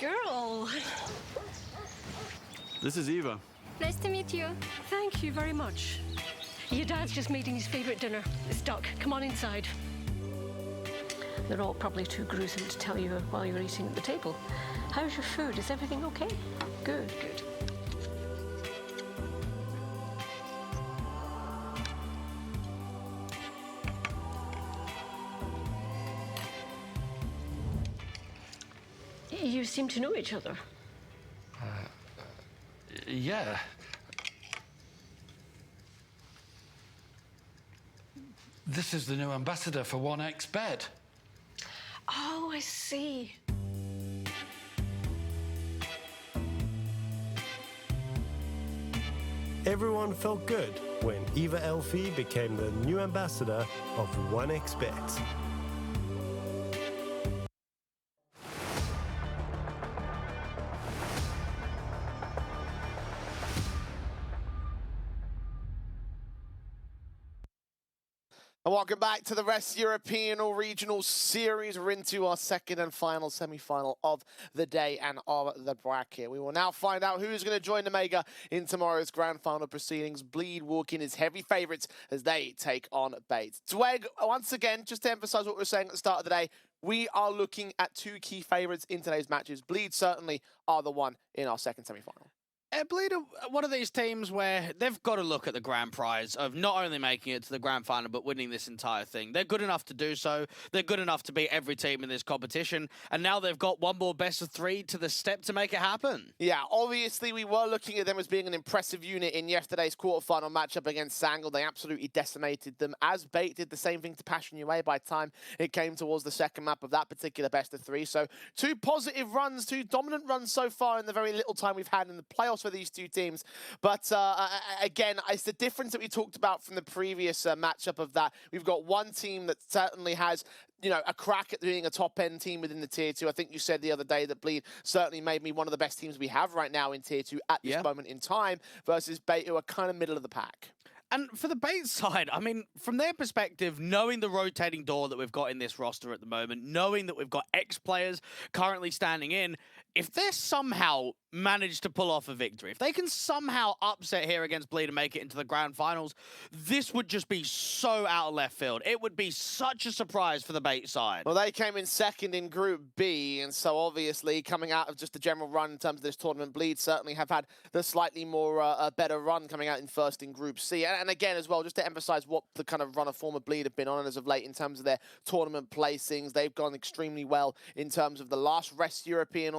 girl. This is Eva. Nice to meet you. Thank you very much. Your dad's just making his favorite dinner. It's duck. Come on inside. They're all probably too gruesome to tell you while you're eating at the table. How's your food? Is everything okay? Good, good. You seem to know each other. Yeah. This is the new ambassador for 1xBet. Oh, I see. Everyone felt good when Eva Elfie became the new ambassador of 1xBet. And welcome back to the Rest European or Regional Series. We're into our second and final semi-final of the day and of the bracket. We will now find out who's going to join the Mega in tomorrow's grand final proceedings. Bleed walk-in is heavy favourites as they take on Bates. Dweg, once again, just to emphasise what we were saying at the start of the day, we are looking at two key favourites in today's matches. Bleed certainly are the one in our second semi-final. Bleed are one of these teams where they've got to look at the grand prize of not only making it to the grand final, but winning this entire thing. They're good enough to do so. They're good enough to beat every team in this competition. And now they've got one more best of three to the step to make it happen. Yeah, obviously we were looking at them as being an impressive unit in yesterday's quarterfinal matchup against Sangle. They absolutely decimated them, as Bait did the same thing to Passion UA by the time it came towards the second map of that particular best of three. So two positive runs, two dominant runs so far in the very little time we've had in the playoffs for these two teams. But again, it's the difference that we talked about from the previous matchup of that. We've got one team that certainly has, you know, a crack at being a top-end team within the Tier 2. I think you said the other day that Bleed certainly made me one of the best teams we have right now in Tier 2 at this moment in time versus Bait, who are kind of middle of the pack. And for the Bait side, I mean, from their perspective, knowing the rotating door that we've got in this roster at the moment, knowing that we've got ex-players currently standing in, if they're somehow managed to pull off a victory, if they can somehow upset here against Bleed and make it into the grand finals, this would just be so out of left field. It would be such a surprise for the Bait side. Well, they came in second in Group B, and so obviously coming out of just the general run in terms of this tournament, Bleed certainly have had the slightly more better run coming out in first in Group C. And again, as well, just to emphasize what the kind of run of form of Bleed have been on as of late in terms of their tournament placings, they've gone extremely well in terms of the last Rest European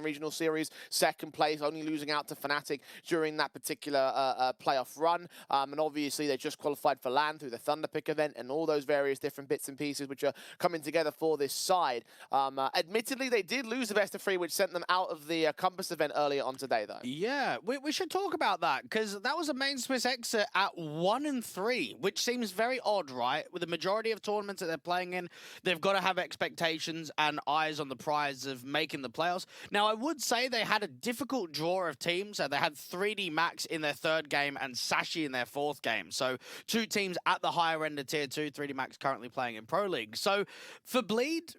Regional Series, second place, only losing out to Fnatic during that particular playoff run. And obviously they just qualified for LAN through the Thunderpick event and all those various different bits and pieces which are coming together for this side. Admittedly, they did lose the best of three, which sent them out of the Compass event earlier on today, though. Yeah, we should talk about that, because that was a main Swiss exit at 1-3, which seems very odd, right? With the majority of tournaments that they're playing in, they've got to have expectations and eyes on the prize of making the playoffs. Now, I would say they had a difficult draw of teams. They had 3D Max in their third game and Sashi in their fourth game. So two teams at the higher end of Tier 2, 3D Max currently playing in Pro League. So for Bleed,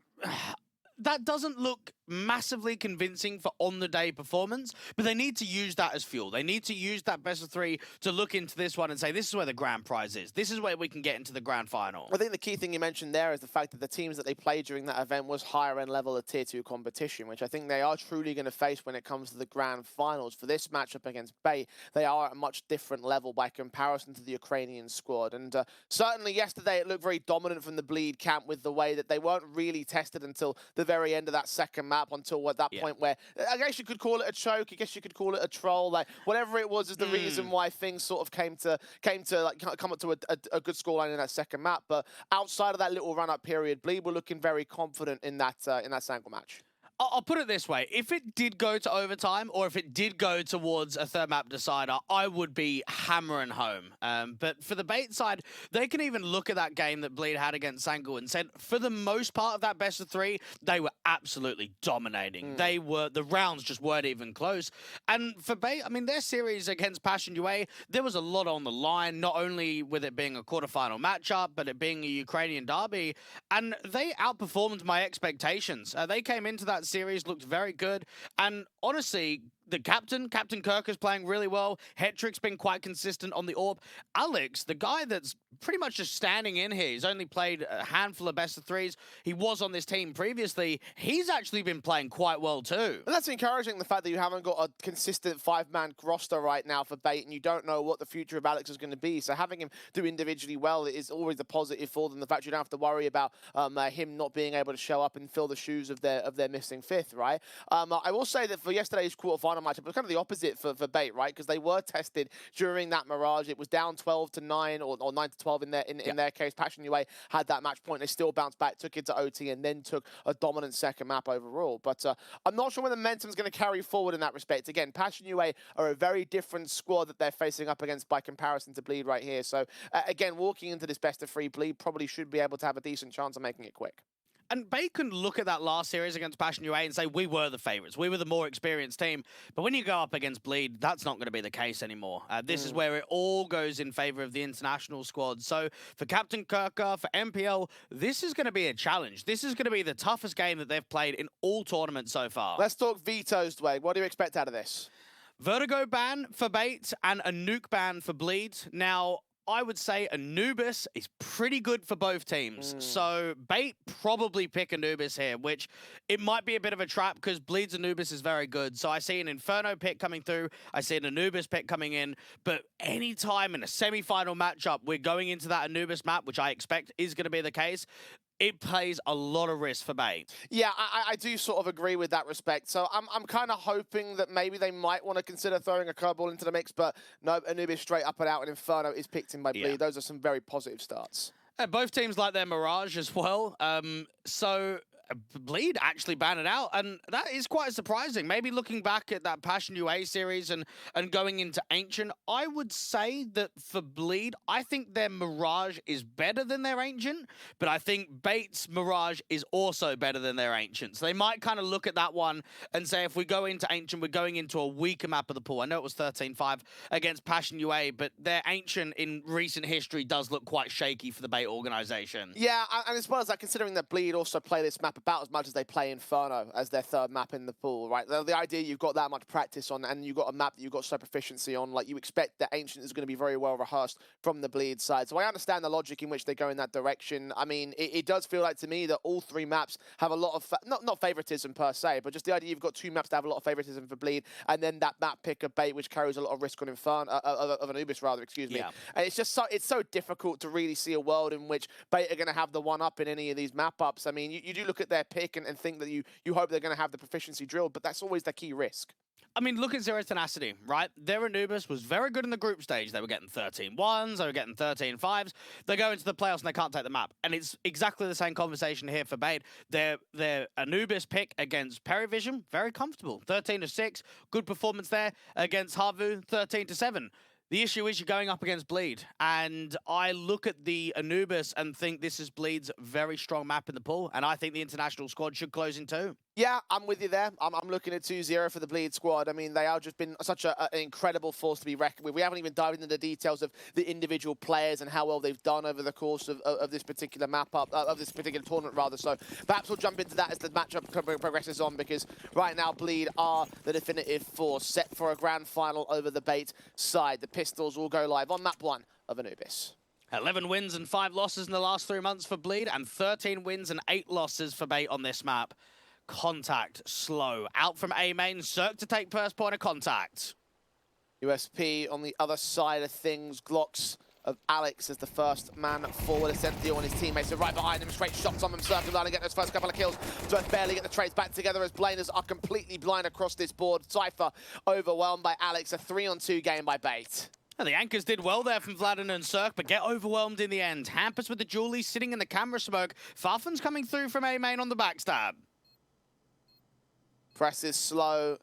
that doesn't look massively convincing for on-the-day performance, but they need to use that as fuel. They need to use that best of three to look into this one and say, this is where the grand prize is. This is where we can get into the grand final. I think the key thing you mentioned there is the fact that the teams that they played during that event was higher-end level of Tier 2 competition, which I think they are truly going to face when it comes to the grand finals. For this matchup against Bait, they are at a much different level by comparison to the Ukrainian squad. And certainly yesterday it looked very dominant from the Bleed camp with the way that they weren't really tested until the very end of that second map, until at that point where I guess you could call it a choke, I guess you could call it a troll, like whatever it was is the reason why things sort of came to like come up to a good scoreline in that second map. But outside of that little run-up period, Bleed were looking very confident in that Sangle match. I'll put it this way. If it did go to overtime, or if it did go towards a third map decider, I would be hammering home. But for the Bait side, they can even look at that game that Bleed had against Sangle and said, for the most part of that best of three, they were absolutely dominating. The rounds just weren't even close. And for Bait, I mean, their series against Passion UA, there was a lot on the line, not only with it being a quarterfinal matchup, but it being a Ukrainian derby. And they outperformed my expectations. They came into that series looked very good. And honestly, the Captain Kirk is playing really well. Hetrick's been quite consistent on the AWP. Alex, the guy that's pretty much just standing in here, he's only played a handful of best of threes. He was on this team previously. He's actually been playing quite well too. And that's encouraging, the fact that you haven't got a consistent 5-man roster right now for Bait, and you don't know what the future of Alex is going to be. So having him do individually well is always a positive for them. The fact you don't have to worry about him not being able to show up and fill the shoes of their missing fifth, right? I will say that for yesterday's quarterfinal matchup, it was kind of the opposite for Bait, right? Because they were tested during that Mirage. It was down 12-9 or 9-12 in their case. Passion UA had that match point. They still bounced back, took it to OT, and then took a dominant second map overall. But I'm not sure when the momentum's going to carry forward in that respect. Again, Passion UA are a very different squad that they're facing up against by comparison to Bleed right here. So again, walking into this best of 3, Bleed probably should be able to have a decent chance of making it quick. And Bay can look at that last series against Passion UA and say, we were the favourites. We were the more experienced team. But when you go up against Bleed, that's not going to be the case anymore. This is where it all goes in favour of the international squad. So for Captain Kirker, for MPL, this is going to be a challenge. This is going to be the toughest game that they've played in all tournaments so far. Let's talk vetoes, Dwayne. What do you expect out of this? Vertigo ban for Bait and a nuke ban for Bleed. Now, I would say Anubis is pretty good for both teams. So Bait probably pick Anubis here, which it might be a bit of a trap because Bleed's Anubis is very good. So I see an Inferno pick coming through. I see an Anubis pick coming in. But anytime in a semi-final matchup, we're going into that Anubis map, which I expect is going to be the case. It plays a lot of risk for Bait. Yeah, I do sort of agree with that respect. So I'm kind of hoping that maybe they might want to consider throwing a curveball into the mix, but no, Anubis straight up and out, and Inferno is picked in by Bleed. Yeah. Those are some very positive starts. Both teams like their Mirage as well. So Bleed actually banned it out, and that is quite surprising. Maybe looking back at that Passion UA series and going into Ancient, I would say that for Bleed, I think their Mirage is better than their Ancient, but I think Bait's Mirage is also better than their Ancient. So they might kind of look at that one and say, if we go into Ancient, we're going into a weaker map of the pool. I know it was 13-5 against Passion UA, but their Ancient in recent history does look quite shaky for the Bait organization. Yeah, and as well as that, considering that Bleed also play this map about as much as they play Inferno as their third map in the pool, right? The idea you've got that much practice on, and you've got a map that you've got so proficiency on, like, you expect that Ancient is going to be very well rehearsed from the Bleed side. So I understand the logic in which they go in that direction. I mean, it does feel like to me that all 3 maps have a lot of, not favoritism per se, but just the idea you've got 2 maps that have a lot of favoritism for Bleed, and then that map pick of Bait, which carries a lot of risk on Inferno, of Anubis rather, excuse me. Yeah. And it's just so difficult to really see a world in which Bait are going to have the one up in any of these map ups. I mean, you do look at their pick and think that you hope they're going to have the proficiency drilled, but that's always the key risk. I mean, look at Zero Tenacity, right? Their Anubis was very good in the group stage. They were getting 13-1s, they were getting 13-5s. They go into the playoffs and they can't take the map. And it's exactly the same conversation here for Bait. Their Anubis pick against Perivision, very comfortable. 13-6, good performance there. Against Havu, 13-7. The issue is you're going up against Bleed, and I look at the Anubis and think this is Bleed's very strong map in the pool, and I think the international squad should close in 2. Yeah, I'm with you there. I'm looking at 2-0 for the Bleed squad. I mean, they have just been such an incredible force to be reckoned with. We haven't even dived into the details of the individual players and how well they've done over the course of this particular map up, of this particular tournament rather. So perhaps we'll jump into that as the matchup progresses on, because right now Bleed are the definitive force set for a grand final over the Bait side. The Pistols will go live on map 1 of Anubis. 11 wins and 5 losses in the last 3 months for Bleed, and 13 wins and 8 losses for Bait on this map. Contact slow. Out from A main, Cirque to take first point of contact. USP on the other side of things. Glocks of Alex as the first man forward. Essentio and his teammates are right behind him. Straight shots on them. Cirque trying to get those first couple of kills. Just barely get the trades back together as Blaners are completely blind across this board. Cypher overwhelmed by Alex. A 3-on-2 game by Bait. And the anchors did well there from Vladin and Cirque, but get overwhelmed in the end. Hampus with the Julie sitting in the camera smoke. Farfan's coming through from A main on the backstab. Press is slow.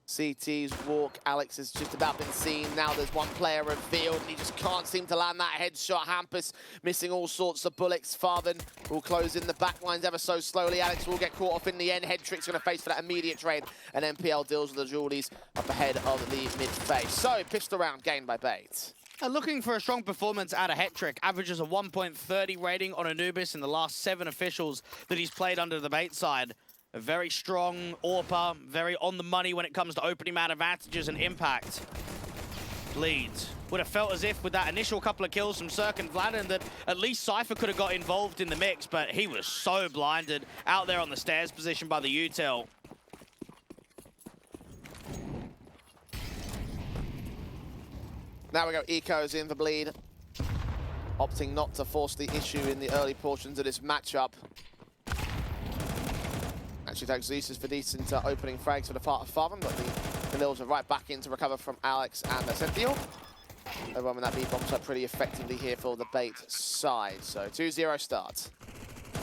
CT's walk. Alex has just about been seen. Now there's one player revealed, and he just can't seem to land that headshot. Hampus missing all sorts of bullets. Farthen will close in the back lines ever so slowly. Alex will get caught off in the end. Headtrick's going to face for that immediate trade, and MPL deals with the Julies up ahead of the mid-face. So, pistol round gained by Bait. Looking for a strong performance out of Hetrick. Averages a 1.30 rating on Anubis in the last 7 officials that he's played under the Bait side. A very strong AWPer, very on the money when it comes to opening man advantages and impact. Bleed. Would have felt as if with that initial couple of kills from Cirque and Vladen that at least Cypher could have got involved in the mix, but he was so blinded out there on the stairs position by the util. Now we go Eco's in for Bleed. Opting not to force the issue in the early portions of this matchup. Actually takes Zeus for decent opening frags for the part of Farven, but the Lils are right back in to recover from Alex and Ascentio. Overwhelming that B-bombs up pretty effectively here for the bait side. So 2-0 start.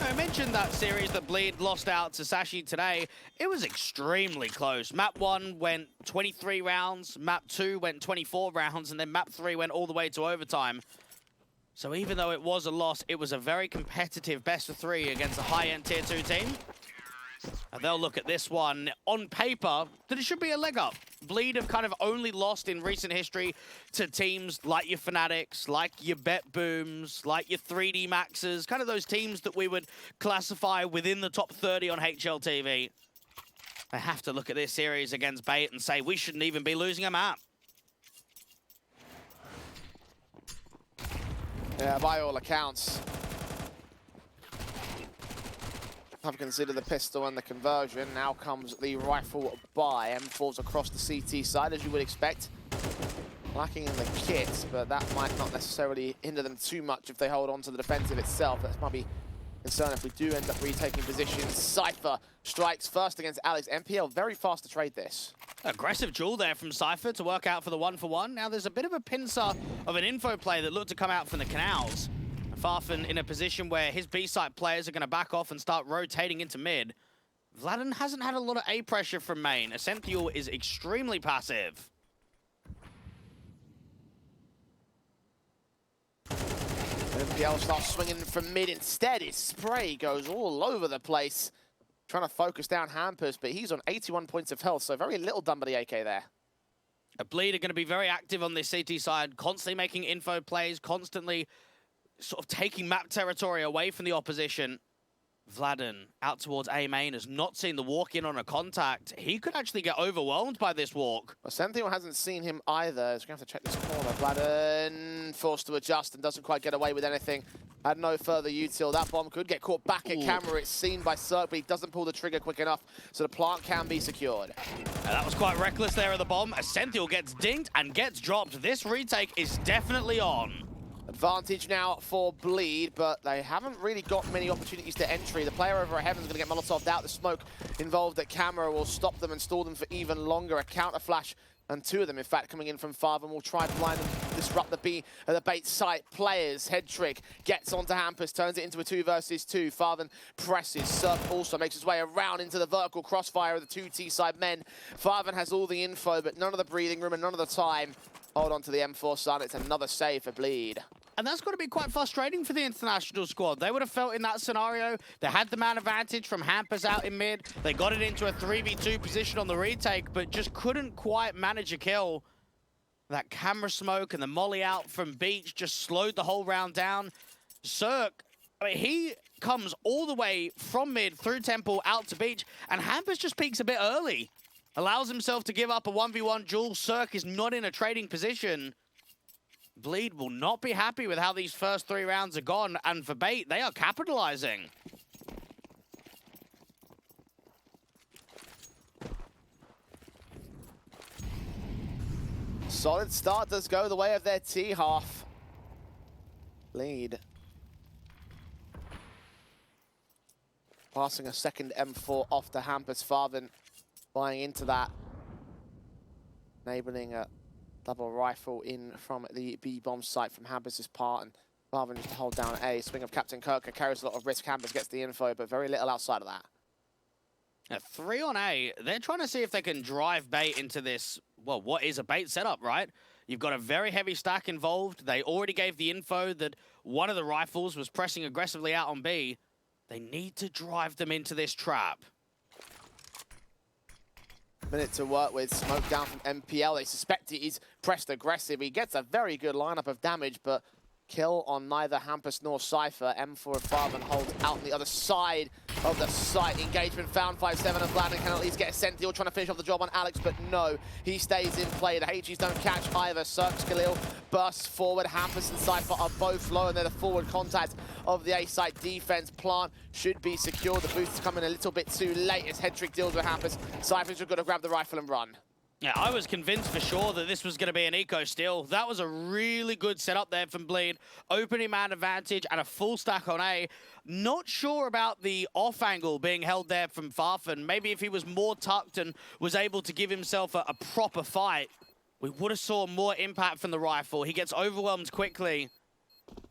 I mentioned that series that Bleed lost out to Sashi today. It was extremely close. Map 1 went 23 rounds, Map 2 went 24 rounds, and then Map 3 went all the way to overtime. So even though it was a loss, it was a very competitive best of 3 against a high-end Tier 2 team. And they'll look at this one on paper that it should be a leg up. Bleed have kind of only lost in recent history to teams like your Fanatics, like your Bet Booms, like your 3D Maxes, kind of those teams that we would classify within the top 30 on HLTV. They have to look at this series against Bait and say we shouldn't even be losing a map. Yeah, by all accounts, I've considered the pistol and the conversion. Now comes the rifle buy. M falls across the CT side, as you would expect. Lacking in the kit, but that might not necessarily hinder them too much if they hold on to the defensive itself. That might be a concern if we do end up retaking position. Cypher strikes first against Alex. MPL very fast to trade this. Aggressive duel there from Cypher to work out for the 1-for-1. Now there's a bit of a pincer of an info play that looked to come out from the canals. Farfen in a position where his B-site players are going to back off and start rotating into mid. Vladen hasn't had a lot of A pressure from main. Ascentio is extremely passive. MPL starts swinging from mid instead. His spray goes all over the place. Trying to focus down Hampus, but he's on 81 points of health, so very little done by the AK there. A Bleed are going to be very active on this CT side, constantly making info plays, constantly sort of taking map territory away from the opposition. Vladen out towards A main has not seen the walk in on a contact. He could actually get overwhelmed by this walk. Ascentio hasn't seen him either. So we're going to have to check this corner. Vladen forced to adjust and doesn't quite get away with anything. Had no further util. That bomb could get caught back at camera. It's seen by Cirque, but he doesn't pull the trigger quick enough, so the plant can be secured. That was quite reckless there at the bomb. Ascentio gets dinged and gets dropped. This retake is definitely on. Advantage now for Bleed, but they haven't really got many opportunities to entry. The player over at Heaven's going to get Molotov'd out. The smoke involved at camera will stop them and stall them for even longer. A counter flash, and 2 of them, in fact, coming in from Farven will try to blind them, disrupt the B at the bait site. Players, head trick, gets onto Hampus, turns it into a 2 versus 2. Farven presses. Cirque also makes his way around into the vertical crossfire of the 2 T-side men. Farven has all the info, but none of the breathing room and none of the time. Hold on to the M4 Sun. It's another save for Bleed. And that's got to be quite frustrating for the international squad. They would have felt in that scenario, they had the man advantage from Hampus out in mid. They got it into a 3v2 position on the retake, but just couldn't quite manage a kill. That camera smoke and the molly out from Beach just slowed the whole round down. Cirque, I mean, he comes all the way from mid through Temple out to Beach, and Hampus just peaks a bit early. Allows himself to give up a 1v1 duel. Cirque is not in a trading position. Bleed will not be happy with how these first 3 rounds are gone, and for Bait, they are capitalizing. Solid start does go the way of their T-half. Bleed passing a second M4 off to Hampus. Farven buying into that. Enabling a double rifle in from the B-bomb site from Hampus' part, and Farven just to hold down A. Swing of Captain Kirker carries a lot of risk. Hampus gets the info, but very little outside of that. Now, 3 on A, they're trying to see if they can drive Bait into this, well, what is a Bait setup, right? You've got a very heavy stack involved. They already gave the info that one of the rifles was pressing aggressively out on B. They need to drive them into this trap. Minute to work with. Smoke down from MPL. They suspect he's pressed aggressive. He gets a very good lineup of damage, but kill on neither Hampus nor Cypher. M4 and Farman holds out on the other side of the site. Engagement found 5-7 and Vladden can at least get a Sentinel trying to finish off the job on Alex, but no, he stays in play. The HGs don't catch either. Cirques Khalil bursts forward. Hampus and Cypher are both low, and they're the forward contact of the A-site defense. Plant should be secure. The boost is coming a little bit too late as Hedrick deals with Hampus. Cypher's just got to grab the rifle and run. Yeah, I was convinced for sure that this was going to be an eco steal. That was a really good setup there from Bleed. Opening man advantage and a full stack on A. Not sure about the off angle being held there from Farfan. Maybe if he was more tucked and was able to give himself a proper fight, we would have saw more impact from the rifle. He gets overwhelmed quickly.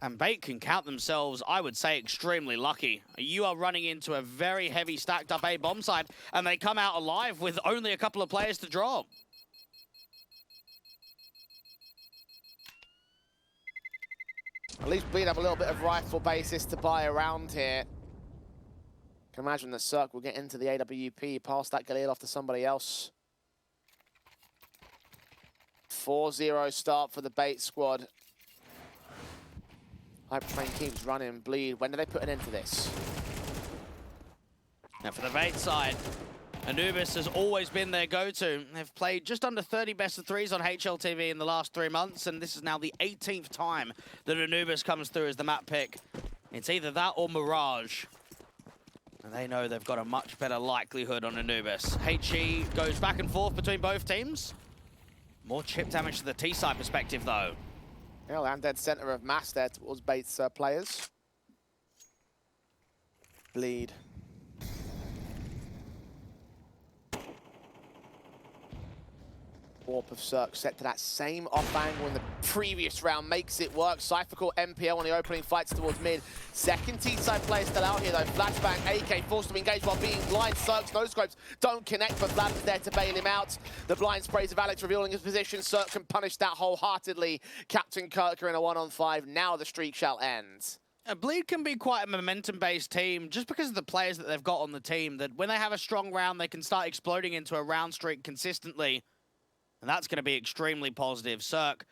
And Bait can count themselves, I would say, extremely lucky. You are running into a very heavy stacked up A bomb site, and they come out alive with only a couple of players to drop. At least Bleed have a little bit of rifle basis to buy around here. Can imagine that Cirque will get into the AWP, pass that Galil off to somebody else. 4-0 start for the Bait squad. Hype Train keeps running. Bleed, when do they put an end to this? Now for the Bait side, Anubis has always been their go-to. They've played just under 30 best of threes on HLTV in the last 3 months, and this is now the 18th time that Anubis comes through as the map pick. It's either that or Mirage. And they know they've got a much better likelihood on Anubis. HE goes back and forth between both teams. More chip damage to the T-side perspective, though. Well, and dead center of mass there towards Bates players. Bleed. Warp of Cirque set to that same off angle in the previous round, makes it work. Cypher caught MPL on the opening fights towards mid. Second T-side player still out here though. Flashbang, AK forced to engage while being blind. Cirque's no scopes don't connect, but Vlad's there to bail him out. The blind sprays of Alex revealing his position. Cirque can punish that wholeheartedly. Captain Kirker in a 1-on-5. Now the streak shall end. Bleed can be quite a momentum-based team just because of the players that they've got on the team, that when they have a strong round, they can start exploding into a round streak consistently. And that's going to be extremely positive. Cirque,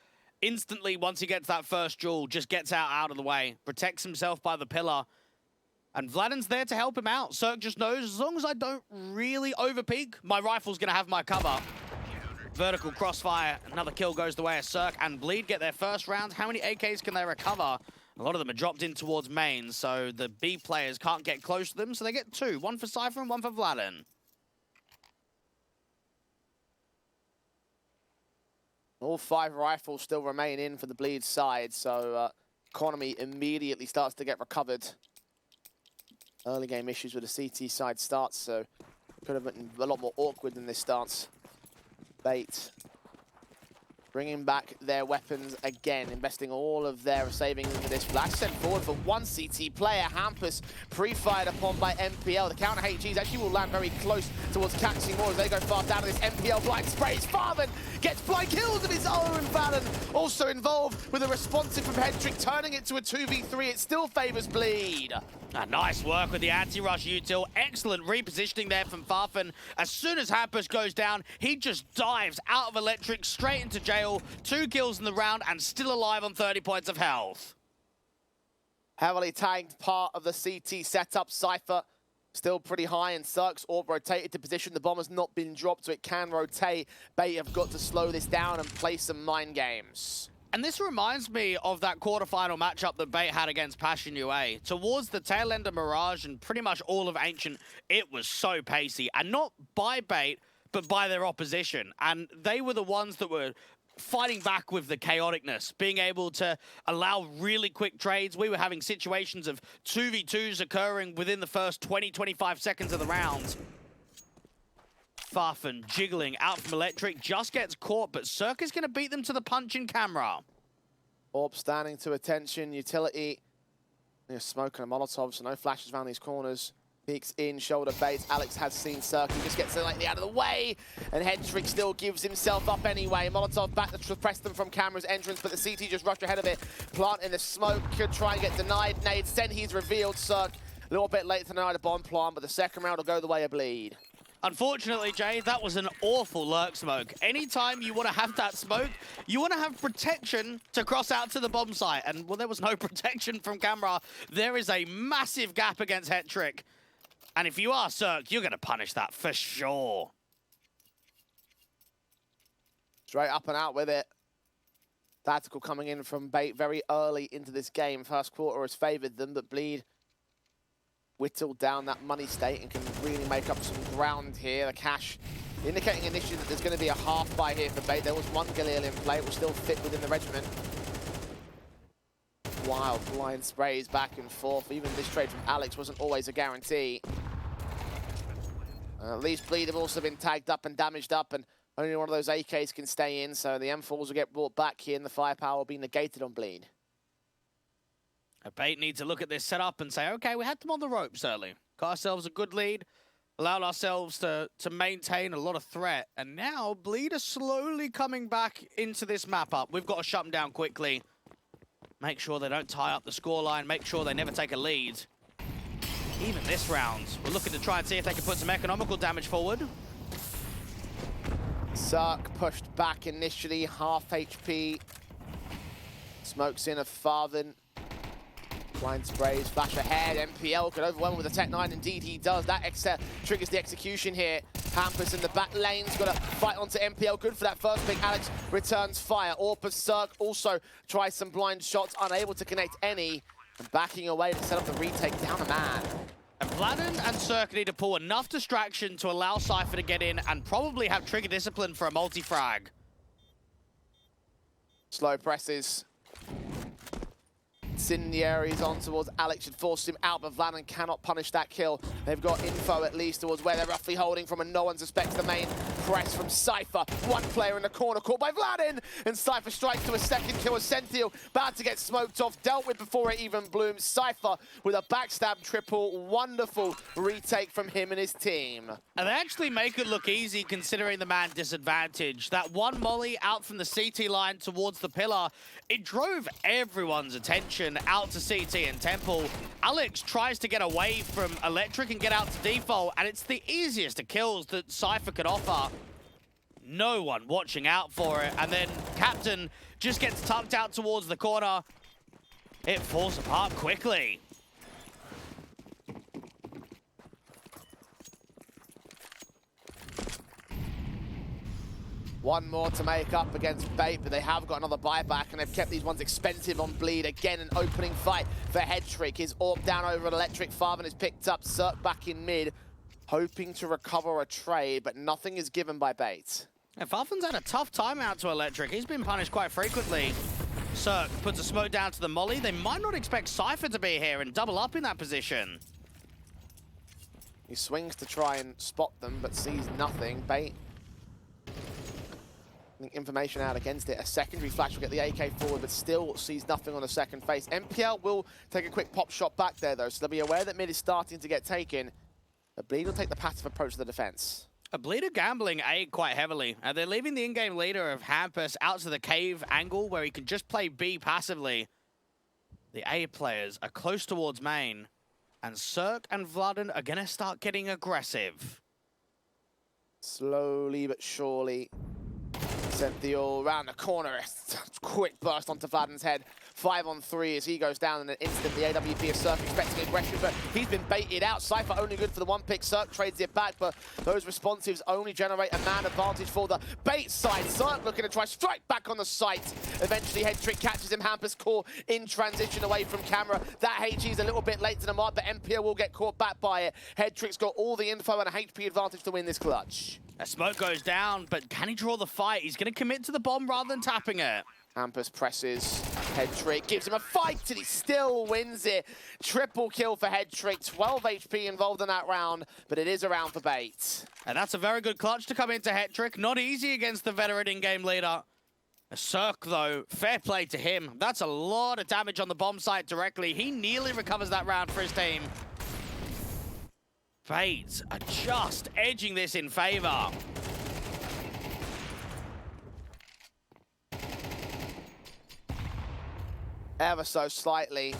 instantly, once he gets that first duel, just gets out of the way, protects himself by the pillar. And Vladden's there to help him out. Cirque just knows, as long as I don't really overpeak, my rifle's going to have my cover. Vertical crossfire, another kill goes the way of Cirque, and Bleed get their first round. How many AKs can they recover? A lot of them are dropped in towards main, so the B players can't get close to them, so they get 2. 1 for Cypher and 1 for Vladden. All 5 rifles still remain in for the Bleed side, so economy immediately starts to get recovered. Early game issues with the CT side starts, so could have been a lot more awkward than this stance. Bait bringing back their weapons again, investing all of their savings into this. Flash sent forward for 1 CT player. Hampus pre-fired upon by MPL. The counter HGs actually will land very close towards catching more as they go fast out of this. MPL blind sprays. Farman gets blind kills of his own, and Valen also involved with a responsive from Hedrick, turning it to a 2v3. It still favors Bleed. Nice work with the anti-rush util. Excellent repositioning there from Farfan. As soon as Hampus goes down, he just dives out of Electric straight into jail. 2 kills in the round and still alive on 30 points of health. Heavily tagged part of the CT setup. Cypher still pretty high, and Cirque's orb rotated to position. The bomb has not been dropped, so it can rotate. Bait have got to slow this down and play some mind games. And this reminds me of that quarterfinal matchup that Bait had against Passion UA. Towards the tail end of Mirage and pretty much all of Ancient, it was so pacey. And not by Bait, but by their opposition. And they were the ones that were fighting back with the chaoticness, being able to allow really quick trades. We were having situations of 2v2s occurring within the first 20-25 seconds of the round. Farfan jiggling out from Electric, just gets caught, but Cirque is going to beat them to the punch in camera. Orb standing to attention, utility. There's smoke and a Molotov, so no flashes around these corners. Peeks in, shoulder baits. Alex has seen Cirque, he just gets slightly out of the way, and Hedrick still gives himself up anyway. Molotov back to suppress them from camera's entrance, but the CT just rushed ahead of it. Plant in the smoke, could try and get denied. Nade, then he's revealed Cirque. A little bit late to deny the bomb plant, but the second round will go the way of Bleed. Unfortunately, Jay, that was an awful lurk smoke. Anytime you want to have that smoke, you want to have protection to cross out to the bomb site. And, well, there was no protection from camera. There is a massive gap against Hetrick. And if you are Cirque, you're going to punish that for sure. Straight up and out with it. Tactical coming in from Bait very early into this game. First quarter has favoured them, but Bleed whittled down that money state and can really make up some ground here. The cash indicating initially that there's going to be a half buy here for Bait. There was one Galil in play. It will still fit within the regiment. Wild blind sprays back and forth. Even this trade from Alex wasn't always a guarantee. At least Bleed have also been tagged up and damaged up, and only one of those AKs can stay in, so the M4s will get brought back here and the firepower will be negated on Bleed. Bait needs to look at this setup and say, okay, we had them on the ropes early. Got ourselves a good lead, allowed ourselves to maintain a lot of threat, and now Bleed are slowly coming back into this map up. We've got to shut them down quickly. Make sure they don't tie up the scoreline, make sure they never take a lead. Even this round, we're looking to try and see if they can put some economical damage forward. Cirque pushed back initially, half HP. Smokes in a Farthen. Blind sprays, flash ahead. MPL could overwhelm with a Tech 9. Indeed, he does. That triggers the execution here. Hampus in the back lane's got to fight onto MPL. Good for that first pick. Alex returns fire. Orpus Cirque also tries some blind shots, unable to connect any. And backing away to set up the retake down a man. And Vladden and Cirque need to pull enough distraction to allow Cypher to get in and probably have trigger discipline for a multi-frag. Slow presses. Incendiaries on towards Alex, should force him out, but Vladden cannot punish that kill. They've got info at least towards where they're roughly holding from, and no one suspects the main press from Cypher. One player in the corner caught by Vladden, and Cypher strikes to a second kill. Ascential about to get smoked off, dealt with before it even blooms. Cypher with a backstab triple. Wonderful retake from him and his team. And they actually make it look easy considering the man disadvantage. That one molly out from the CT line towards the pillar, it drove everyone's attention out to CT and Temple. Alex tries to get away from Electric and get out to default, and it's the easiest of kills that Cypher could offer. No one watching out for it, and then Captain just gets tucked out towards the corner. It falls apart quickly. One more to make up against Bait, but they have got another buyback, and they've kept these ones expensive on Bleed. Again, an opening fight for Hetrick. His AWP down over an Electric. Farthen is picked up. Cirque back in mid, hoping to recover a trade, but nothing is given by Bait. And Farthen's had a tough time out to Electric. He's been punished quite frequently. Cirque puts a smoke down to the molly. They might not expect Cypher to be here and double up in that position. He swings to try and spot them, but sees nothing. Bait, information out against it. A secondary flash will get the AK forward, but still sees nothing on the second face. MPL will take a quick pop shot back there, though, so they'll be aware that mid is starting to get taken. But Bleed will take the passive approach to the defense. Bleed are gambling A quite heavily, and they're leaving the in-game leader of Hampus out to the cave angle where he can just play B passively. The A players are close towards main, and Cirque and Vladden are going to start getting aggressive. Slowly but surely. Sent the all around the corner. Quick burst onto Vladden's head. 5-on-3 as he goes down in an instant. The AWP of Cirque expecting aggression, but he's been baited out. Cypher only good for the one pick. Cirque trades it back, but those responsives only generate a man advantage for the Bait side. Cirque looking to try strike back on the site. Eventually, Hetrick catches him. Hampus core in transition away from camera. That HG's a little bit late to the mark, but MPL will get caught back by it. Hetrick's got all the info and a HP advantage to win this clutch. A smoke goes down, but can he draw the fight? He's going to commit to the bomb rather than tapping it. Hampus presses. Hetrick gives him a fight, and he still wins it. Triple kill for Hetrick. 12 HP involved in that round, but it is a round for Bait. And that's a very good clutch to come into Hetrick. Not easy against the veteran in-game leader. Cirque, though, fair play to him. That's a lot of damage on the bomb site directly. He nearly recovers that round for his team. Bait are just edging this in favor. Ever so slightly.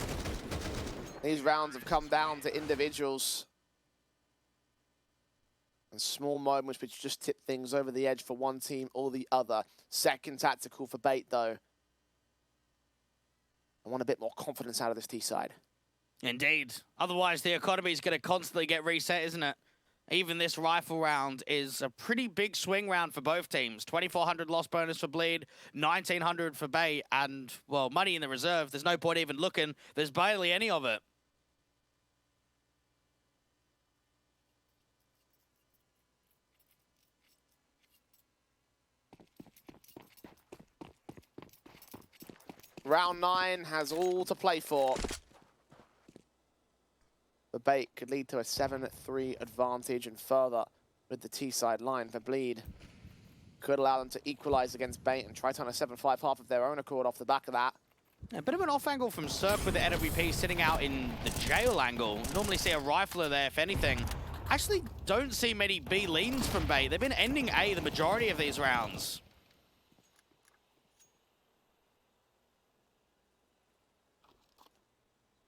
These rounds have come down to individuals. And And small moments which just tip things over the edge for one team or the other. Second tactical for Bait, though. I want a bit more confidence out of this T side. Indeed. Otherwise, the economy is going to constantly get reset, isn't it? Even this rifle round is a pretty big swing round for both teams. 2,400 loss bonus for Bleed, 1,900 for Bait, and, well, money in the reserve. There's no point even looking. There's barely any of it. Round 9 has all to play for. The Bait could lead to a 7-3 advantage, and further with the T-side line for Bleed. Could allow them to equalize against Bait and try to turn a 7-5 half of their own accord off the back of that. A bit of an off angle from Cirque with the NWP sitting out in the jail angle. Normally see a rifler there, if anything. Actually don't see many B leans from Bait. They've been ending A the majority of these rounds.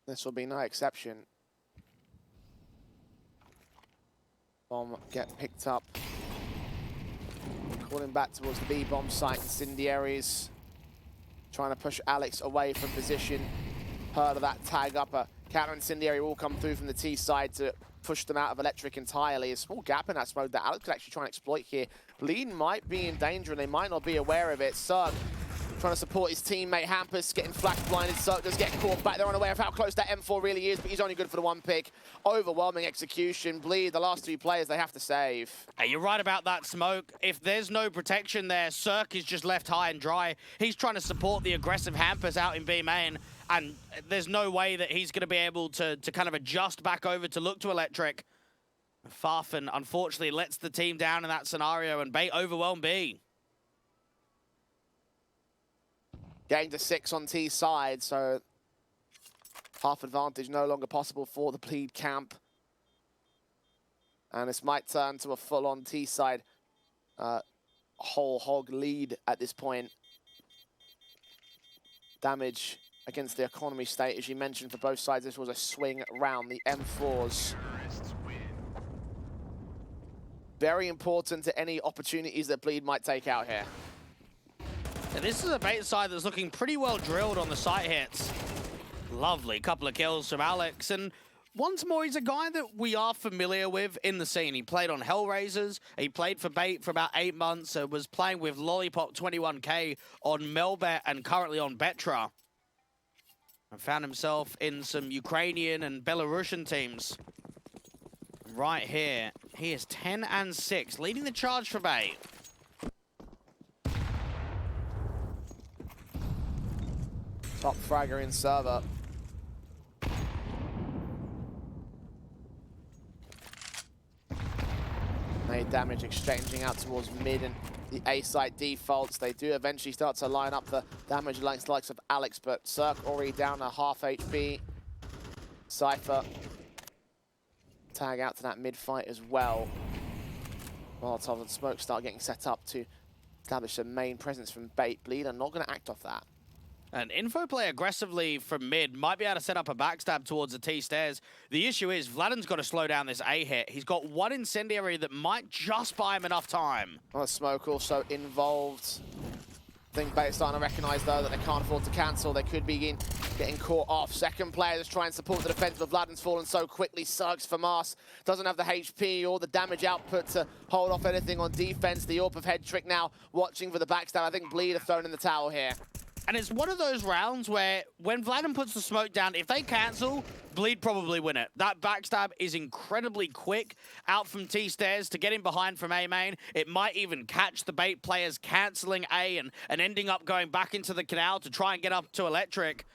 This will be no exception. Bomb get picked up. Calling back towards the B-bomb site. Incendiaries trying to push Alex away from position. Heard of that tag up. A counter incendiary will come through from the T side to push them out of electric entirely. A small gap in that smoke that Alex could actually try and exploit here. Bleed might be in danger and they might not be aware of it. Cirque trying to support his teammate. Hampus getting flash blinded. Cirque does get caught back. They're unaware of how close that M4 really is, but he's only good for the one pick. Overwhelming execution. Bleed, the last two players they have to save. Hey, you're right about that smoke. If there's no protection there, Cirque is just left high and dry. He's trying to support the aggressive Hampus out in B main, and there's no way that he's going to be able to kind of adjust back over to look to electric. Farfan, unfortunately, lets the team down in that scenario, and Bait overwhelm B. Getting to 6 on T side, so half advantage no longer possible for the Bleed camp. And this might turn to a full-on T side whole hog lead at this point. Damage against the economy state, as you mentioned, for both sides. This was a swing round. The M4s. Very important to any opportunities that Bleed might take out here. And this is a Bait side that's looking pretty well drilled on the site hits. Lovely couple of kills from Alex. And once more, he's a guy that we are familiar with in the scene. He played on Hellraisers. He played for Bait for about 8 months. Was playing with Lollipop 21K on Melbet and currently on Betra. And found himself in some Ukrainian and Belarusian teams. Right here, he is 10-6, leading the charge for Bait. Top fragger in server. Made damage exchanging out towards mid, and the A site defaults. They do eventually start to line up the damage against the likes of Alex, but Cirque already down a half HP. Cypher tag out to that mid fight as well. Molotov and Smoke start getting set up to establish a main presence from Bait. Bleed are not going to act off that. And Info play aggressively from mid, might be able to set up a backstab towards the T-stairs. The issue is Vladden's got to slow down this A hit. He's got one incendiary that might just buy him enough time. Well, Smoke also involved. I think Bait starting to recognize, though, that they can't afford to cancel. They could begin getting caught off. Second player just try and support the defense, but Vladden's fallen so quickly. Cirque's FAMAS doesn't have the HP or the damage output to hold off anything on defense. The AWP of head trick now watching for the backstab. I think Bleed have thrown in the towel here. And it's one of those rounds where when Vladden puts the smoke down, if they cancel, Bleed probably win it. That backstab is incredibly quick out from T-stairs to get in behind from A main. It might even catch the Bait players canceling A and ending up going back into the canal to try and get up to electric.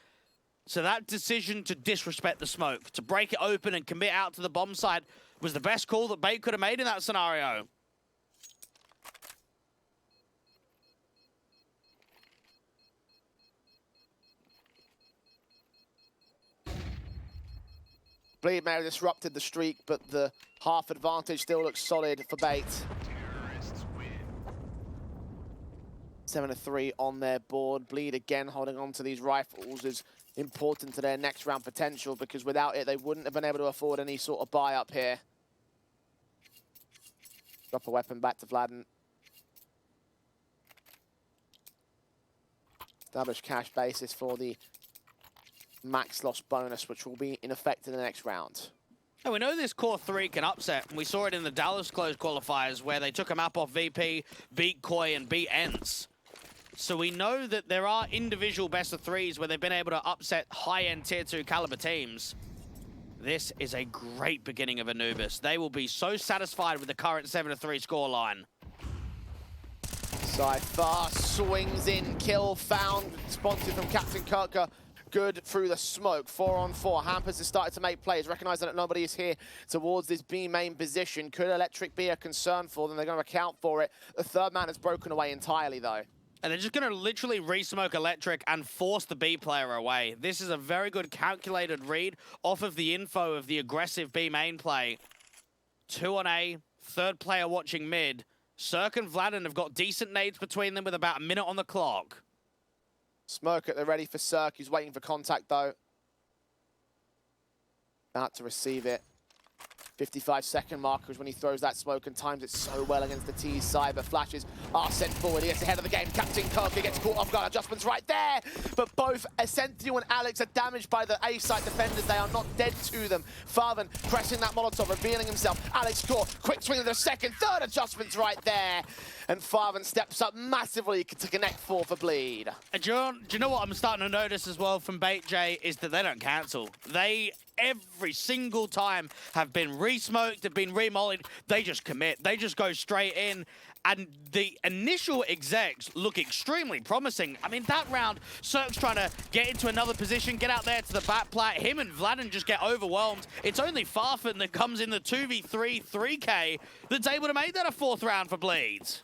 So that decision to disrespect the smoke, to break it open and commit out to the bomb site was the best call that Bait could have made in that scenario. Bleed may have disrupted the streak, but the half advantage still looks solid for Bait. 7-3 on their board. Bleed again holding on to these rifles is important to their next round potential, because without it, they wouldn't have been able to afford any sort of buy up here. Drop a weapon back to Vladen. Establish cash basis for the max loss bonus, which will be in effect in the next round. And we know this core 3 can upset. We saw it in the Dallas closed qualifiers where they took a map off VP, beat Koi, and beat ENCE. So we know that there are individual best of 3s where they've been able to upset high-end tier 2 caliber teams. This is a great beginning of Anubis. They will be so satisfied with the current 7-3 scoreline. Cypher swings in, kill found, responsive from Captain Kirker. Good through the smoke, 4-on-4. Hampers has started to make plays, recognizing that nobody is here towards this B main position. Could Electric be a concern for them? They're going to account for it. The third man has broken away entirely, though. And they're just going to literally re-smoke Electric and force the B player away. This is a very good calculated read off of the info of the aggressive B main play. 2 on A, third player watching mid. Cirque and Vladen have got decent nades between them with about a minute on the clock. Smoke it, they're ready for Cirque. He's waiting for contact, though. About to receive it. 55-second marker is when he throws that smoke and times it so well against the T side, but flashes are sent forward. He gets ahead of the game. Captain Kirky gets caught off guard. Adjustments right there, but both Essentio and Alex are damaged by the A site defenders. They are not dead to them. Farven pressing that Molotov, revealing himself. Alex score, quick swing of the second, third adjustments right there. And Farven steps up massively to connect 4 for Bleed. And do you know what I'm starting to notice as well from Bait J is that they don't cancel. They, every single time, have been re-smoked, have been re-mollied. They just commit. They just go straight in. And the initial execs look extremely promising. I mean, that round, Cirque's trying to get into another position, get out there to the back plat. Him and Vladen just get overwhelmed. It's only Farfen that comes in the 2v3 3K that's able to make that a 4th round for Bleeds.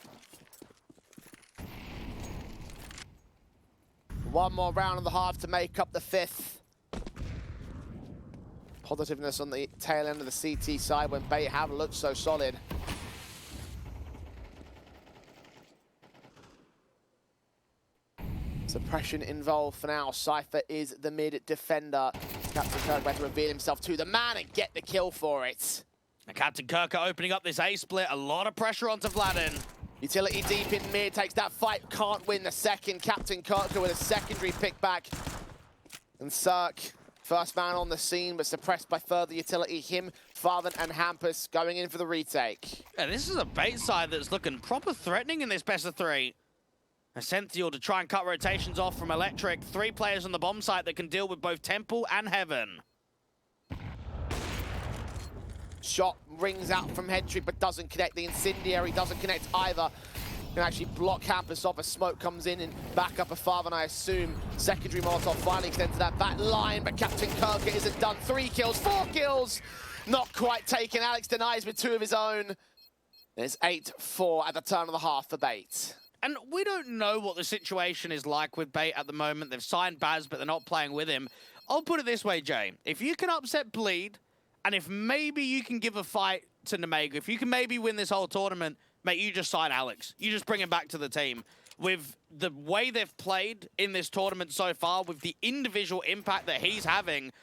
One more round and a half to make up the 5th. Positiveness on the tail end of the CT side when Bait have looked so solid. Suppression involved for now. Cypher is the mid defender. Captain Kirk better reveal himself to the man and get the kill for it. And Captain Kirk opening up this A split. A lot of pressure onto Vladen. Utility deep in mid, takes that fight, can't win the second. Captain Kirker with a secondary pick back. And Cirque, first man on the scene, but suppressed by further utility. Him, Farven, and Hampus going in for the retake. Yeah, this is a Bait side that's looking proper threatening in this best of 3. Essential to try and cut rotations off from Electric. 3 players on the bomb site that can deal with both Temple and Heaven. Shot rings out from Headtree, but doesn't connect. The Incendiary doesn't connect either. Can actually block Hampus off as smoke comes in and back up a Farven, I assume. Secondary Molotov finally extends to that back line, but Captain Kirker isn't done. 3 kills, 4 kills. Not quite taken. Alex denies with 2 of his own. There's 8-4 at the turn of the half for Bait. And we don't know what the situation is like with Bait at the moment. They've signed Baz, but they're not playing with him. I'll put it this way, Jay. If you can upset Bleed, and if maybe you can give a fight to Nemega, if you can maybe win this whole tournament, mate, you just sign Alex. You just bring him back to the team. With the way they've played in this tournament so far, with the individual impact that he's having,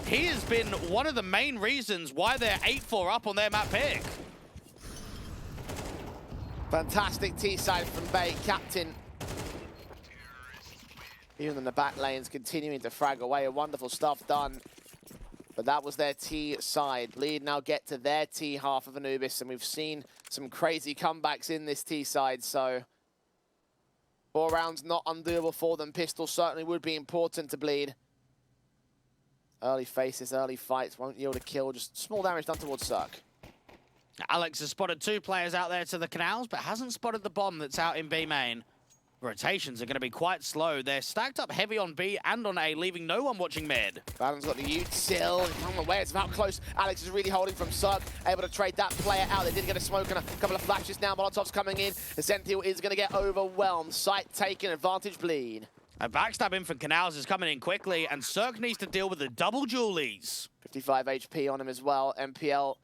he has been one of the main reasons why they're 8-4 up on their map pick. Fantastic T-side from Bait. Captain, even in the back lanes, continuing to frag away. Wonderful stuff done. But that was their T side. Bleed now get to their T half of Anubis, and we've seen some crazy comebacks in this T side, so 4 rounds not undoable for them. Pistol certainly would be important to Bleed. Early faces, early fights, won't yield a kill, just small damage done towards Cirque. Alex has spotted 2 players out there to the canals, but hasn't spotted the bomb that's out in B main. Rotations are going to be quite slow. They're stacked up heavy on B and on A, leaving no one watching mid. Baden's got the util, from away, it's about close. Alex is really holding from Cirque, able to trade that player out. They did get a smoke and a couple of flashes now. Molotov's coming in. Essential is going to get overwhelmed. Site taken, advantage Bleed. A backstab in from Canals is coming in quickly, and Cirque needs to deal with the double Julies. 55 HP on him as well. MPL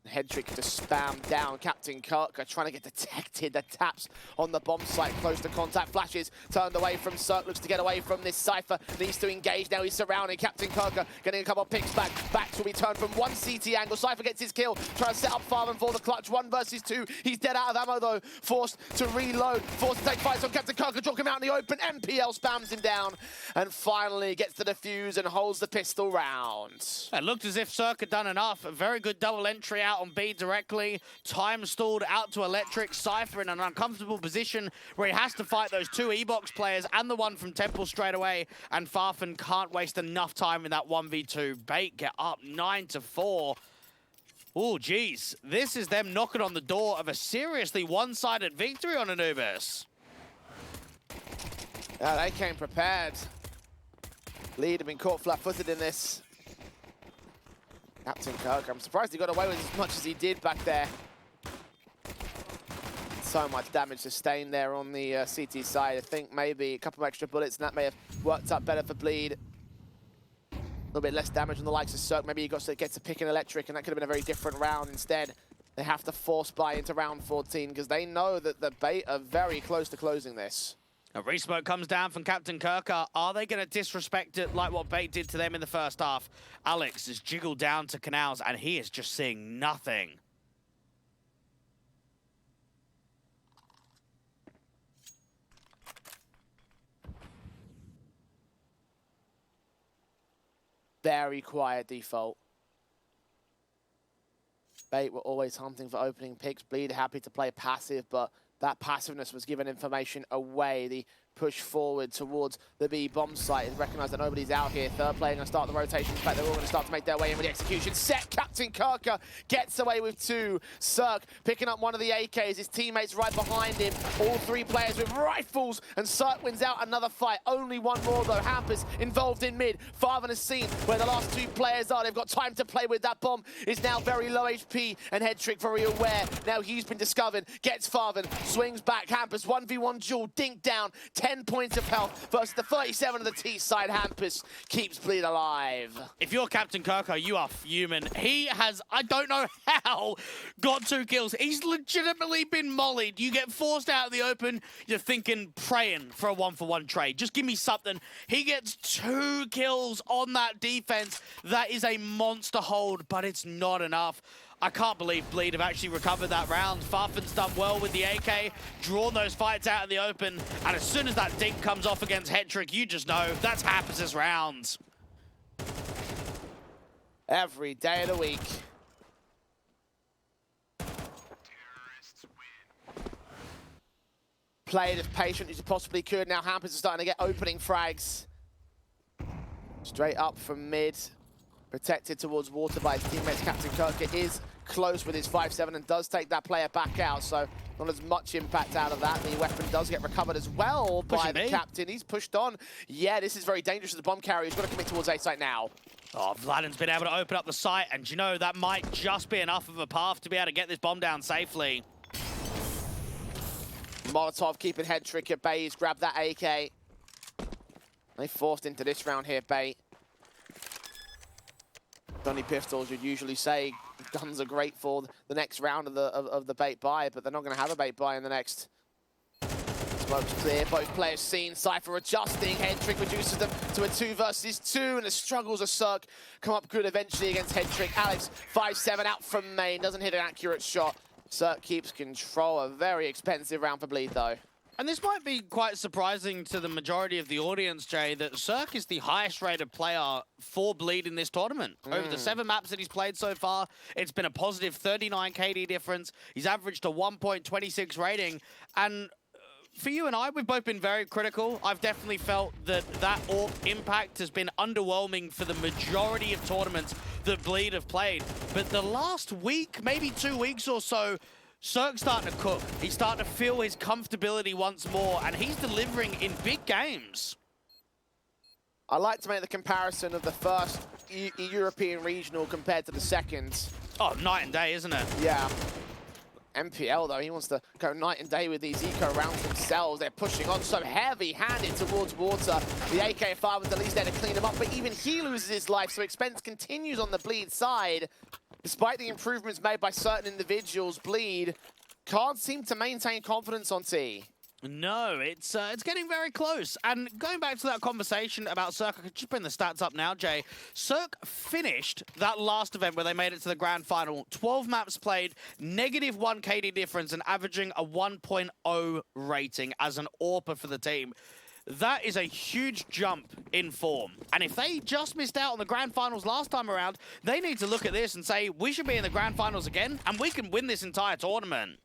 Hedrick to spam down. Captain Kirker trying to get detected. The taps on the bomb site, close to contact. Flashes turned away from Cirque. Looks to get away from this Cypher. Needs to engage now. He's surrounded. Captain Kirker getting a couple of picks back. Backs will be turned from one CT angle. Cypher gets his kill. Trying to set up Farman for the clutch. 1 versus 2. He's dead out of ammo though. Forced to reload. Forced to take fights on Captain Kirker. Drop him out in the open. MPL spams him down. And finally gets the defuse and holds the pistol round. It looked as if Cirque had done enough. A very good double entry out on B directly. Time stalled out to Electric. Cypher in an uncomfortable position where he has to fight those 2 E-Box players and the one from Temple straight away. And Farfan can't waste enough time in that 1v2. Bait get up 9-4. Oh, geez. This is them knocking on the door of a seriously one-sided victory on Anubis. Yeah, they came prepared. Lead have been caught flat-footed in this. Captain Kirk, I'm surprised he got away with as much as he did back there. So much damage sustained there on the CT side. I think maybe a couple of extra bullets and that may have worked out better for Bleed. A little bit less damage on the likes of Cirque. Maybe he gets to pick an Electric and that could have been a very different round. Instead, they have to force buy into round 14 because they know that the Bait are very close to closing this. A resmoke comes down from Captain Kirker. Are they going to disrespect it like what Bait did to them in the first half? Alex is jiggled down to Canals, and he is just seeing nothing. Very quiet default. Bait were always hunting for opening picks. Bleed happy to play passive, but that passiveness was given information away. The push forward towards the B bomb site is recognized that nobody's out here. Third player going to start the rotation. In fact, they're all going to start to make their way in with the execution. Set. Captain Kirker gets away with 2. Cirque picking up one of the AKs. His teammates right behind him. All 3 players with rifles, and Cirque wins out another fight. Only one more though. Hampus involved in mid. Farvan has seen where the last 2 players are. They've got time to play with. That bomb is now very low HP, and Hedrick very aware. Now he's been discovered. Gets Farvan, swings back. Hampus 1v1 duel. Dink down. 10 points of health versus the 37 of the T side. Hampus keeps Bleed alive. If you're Captain Kirker, you are fuming. He has, I don't know how, got 2 kills. He's legitimately been mollied. You get forced out in the open, you're thinking, praying for a 1-for-1 trade. Just give me something. He gets 2 kills on that defense. That is a monster hold, but it's not enough. I can't believe Bleed have actually recovered that round. Farfan's done well with the AK, drawn those fights out in the open, and as soon as that dink comes off against Hedrick, you just know that's Hampus' rounds. Every day of the week. Played as patient as you possibly could. Now Hampus is starting to get opening frags. Straight up from mid. Protected towards water by his teammates. Captain Kirker is close with his 5-7 and does take that player back out, so not as much impact out of that. The weapon does get recovered as well by the captain. He's pushed on. Yeah, this is very dangerous as the bomb carrier. He's got to commit towards A site now. Oh, Vladden's been able to open up the site, and you know, that might just be enough of a path to be able to get this bomb down safely. Molotov keeping Hedrick at bay. He's grabbed that AK. They forced into this round here, Bait. Only pistols, you'd usually say guns are great for the next round of the Bait buy, but they're not going to have a Bait buy in the next. Smoke's clear, both players seen. Cypher adjusting, Hedrick reduces them to a 2 versus 2, and the struggles of Cirque come up good eventually against Hedrick. Alex, 5-7 out from main, doesn't hit an accurate shot. Cirque keeps control, a very expensive round for Bleed though. And this might be quite surprising to the majority of the audience, Jay, that Cirque is the highest rated player for Bleed in this tournament. Over the 7 maps that he's played so far, it's been a positive 39 KD difference. He's averaged a 1.26 rating. And for you and I, we've both been very critical. I've definitely felt that AWP impact has been underwhelming for the majority of tournaments that Bleed have played. But the last week, maybe 2 weeks or so, Cirque's starting to cook. He's starting to feel his comfortability once more, and he's delivering in big games. I like to make the comparison of the first European regional compared to the second. Oh, night and day, isn't it? Yeah. MPL, though, he wants to go night and day with these eco rounds themselves. They're pushing on so heavy-handed towards water. The AK-5 was at least there to clean him up, but even he loses his life, so expense continues on the Bleed side. despite the improvements made by certain individuals, Bleed can't seem to maintain confidence on T. No, it's getting very close. And going back to that conversation about Cirque, I could just bring the stats up now, Jay. Cirque finished that last event where they made it to the grand final. 12 maps played, -1 KD difference, and averaging a 1.0 rating as an AWPer for the team. That is a huge jump in form. And if they just missed out on the grand finals last time around, they need to look at this and say, we should be in the grand finals again, and we can win this entire tournament.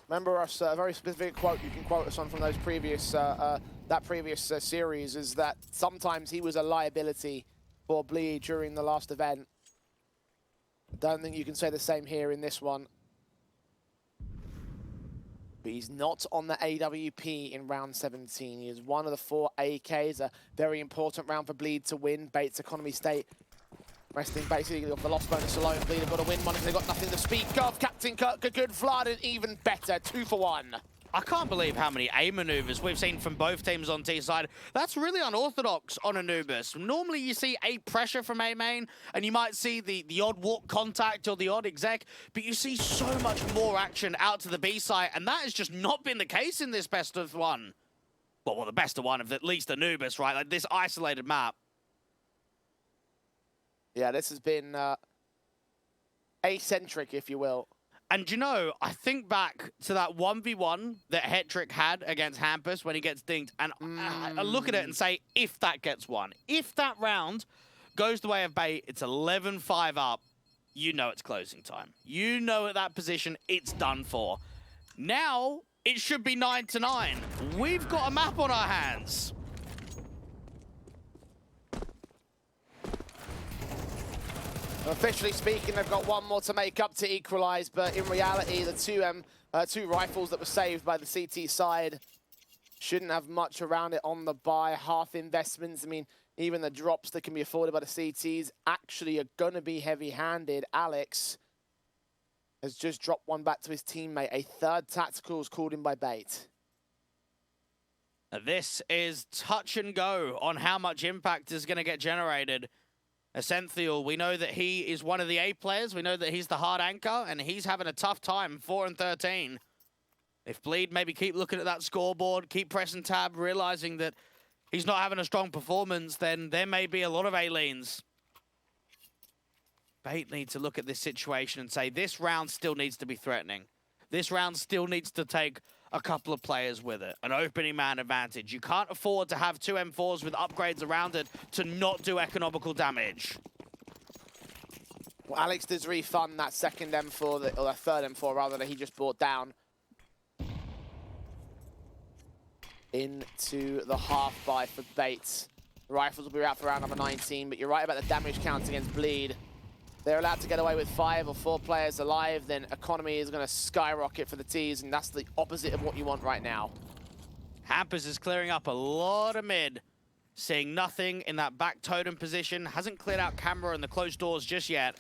Remember us, a very specific quote you can quote us on from those previous, that previous series is that sometimes he was a liability for Bleed during the last event. Don't think you can say the same here in this one. But he's not on the AWP in round 17. He is one of the 4 AKs, a very important round for Bleed to win. Bates Economy State resting basically off the loss bonus alone. Bleed have got to win one if they've got nothing to speak of. Captain Kirk, a good Vlad, and even better, 2 for 1. I can't believe how many A maneuvers we've seen from both teams on T side. That's really unorthodox on Anubis. Normally you see A pressure from A main, and you might see the odd walk contact or the odd exec, but you see so much more action out to the B side, and that has just not been the case in this best of one. Well, the best of one of at least Anubis, right? Like this isolated map. Yeah, this has been eccentric, if you will. And you know, I think back to that 1v1 that Hetrick had against Hampus when he gets dinged, and I look at it and say, if that gets won, if that round goes the way of Bait, it's 11-5 up, you know it's closing time. You know at that position, it's done for. Now, it should be 9-9. We've got a map on our hands. Officially speaking, they've got one more to make up to equalize, but in reality, the two rifles that were saved by the CT side shouldn't have much around it on the buy. Half investments, I mean, even the drops that can be afforded by the CTs actually are going to be heavy-handed. Alex has just dropped one back to his teammate. A third tactical is called in by Bait. This is touch and go on how much impact is going to get generated. Essential, we know that he is one of the A players. We know that he's the hard anchor, and he's having a tough time, 4-13. If Bleed maybe keep looking at that scoreboard, keep pressing tab, realizing that he's not having a strong performance, then there may be a lot of A-leans. Bait needs to look at this situation and say, this round still needs to be threatening. This round still needs to take a couple of players with it, an opening man advantage. You can't afford to have 2 M4s with upgrades around it to not do economical damage. Well, Alex does refund that second M4, or the third M4 rather, that he just brought down into the half buy for Bates. The rifles will be out for round number 19, but you're right about the damage count against Bleed. They're allowed to get away with 5 or 4 players alive, then economy is going to skyrocket for the T's, and that's the opposite of what you want right now. Hampus is clearing up a lot of mid. Seeing nothing in that back totem position. Hasn't cleared out camera and the closed doors just yet.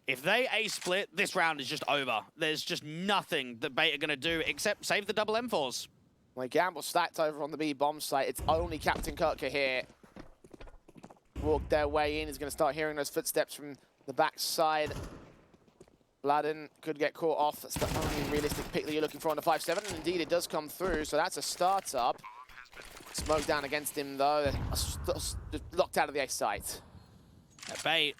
If they A-split, this round is just over. There's just nothing that Bait are going to do except save the double M4s. Well, Gamble stacked over on the B bomb site. It's only Captain Kirk here. Walk their way in. He's going to start hearing those footsteps from the backside. Bladden could get caught off. That's the only realistic pick that you're looking for on the 5-7. And indeed, it does come through. So that's a startup. Smoke down against him, though. Locked out of the A site. Bait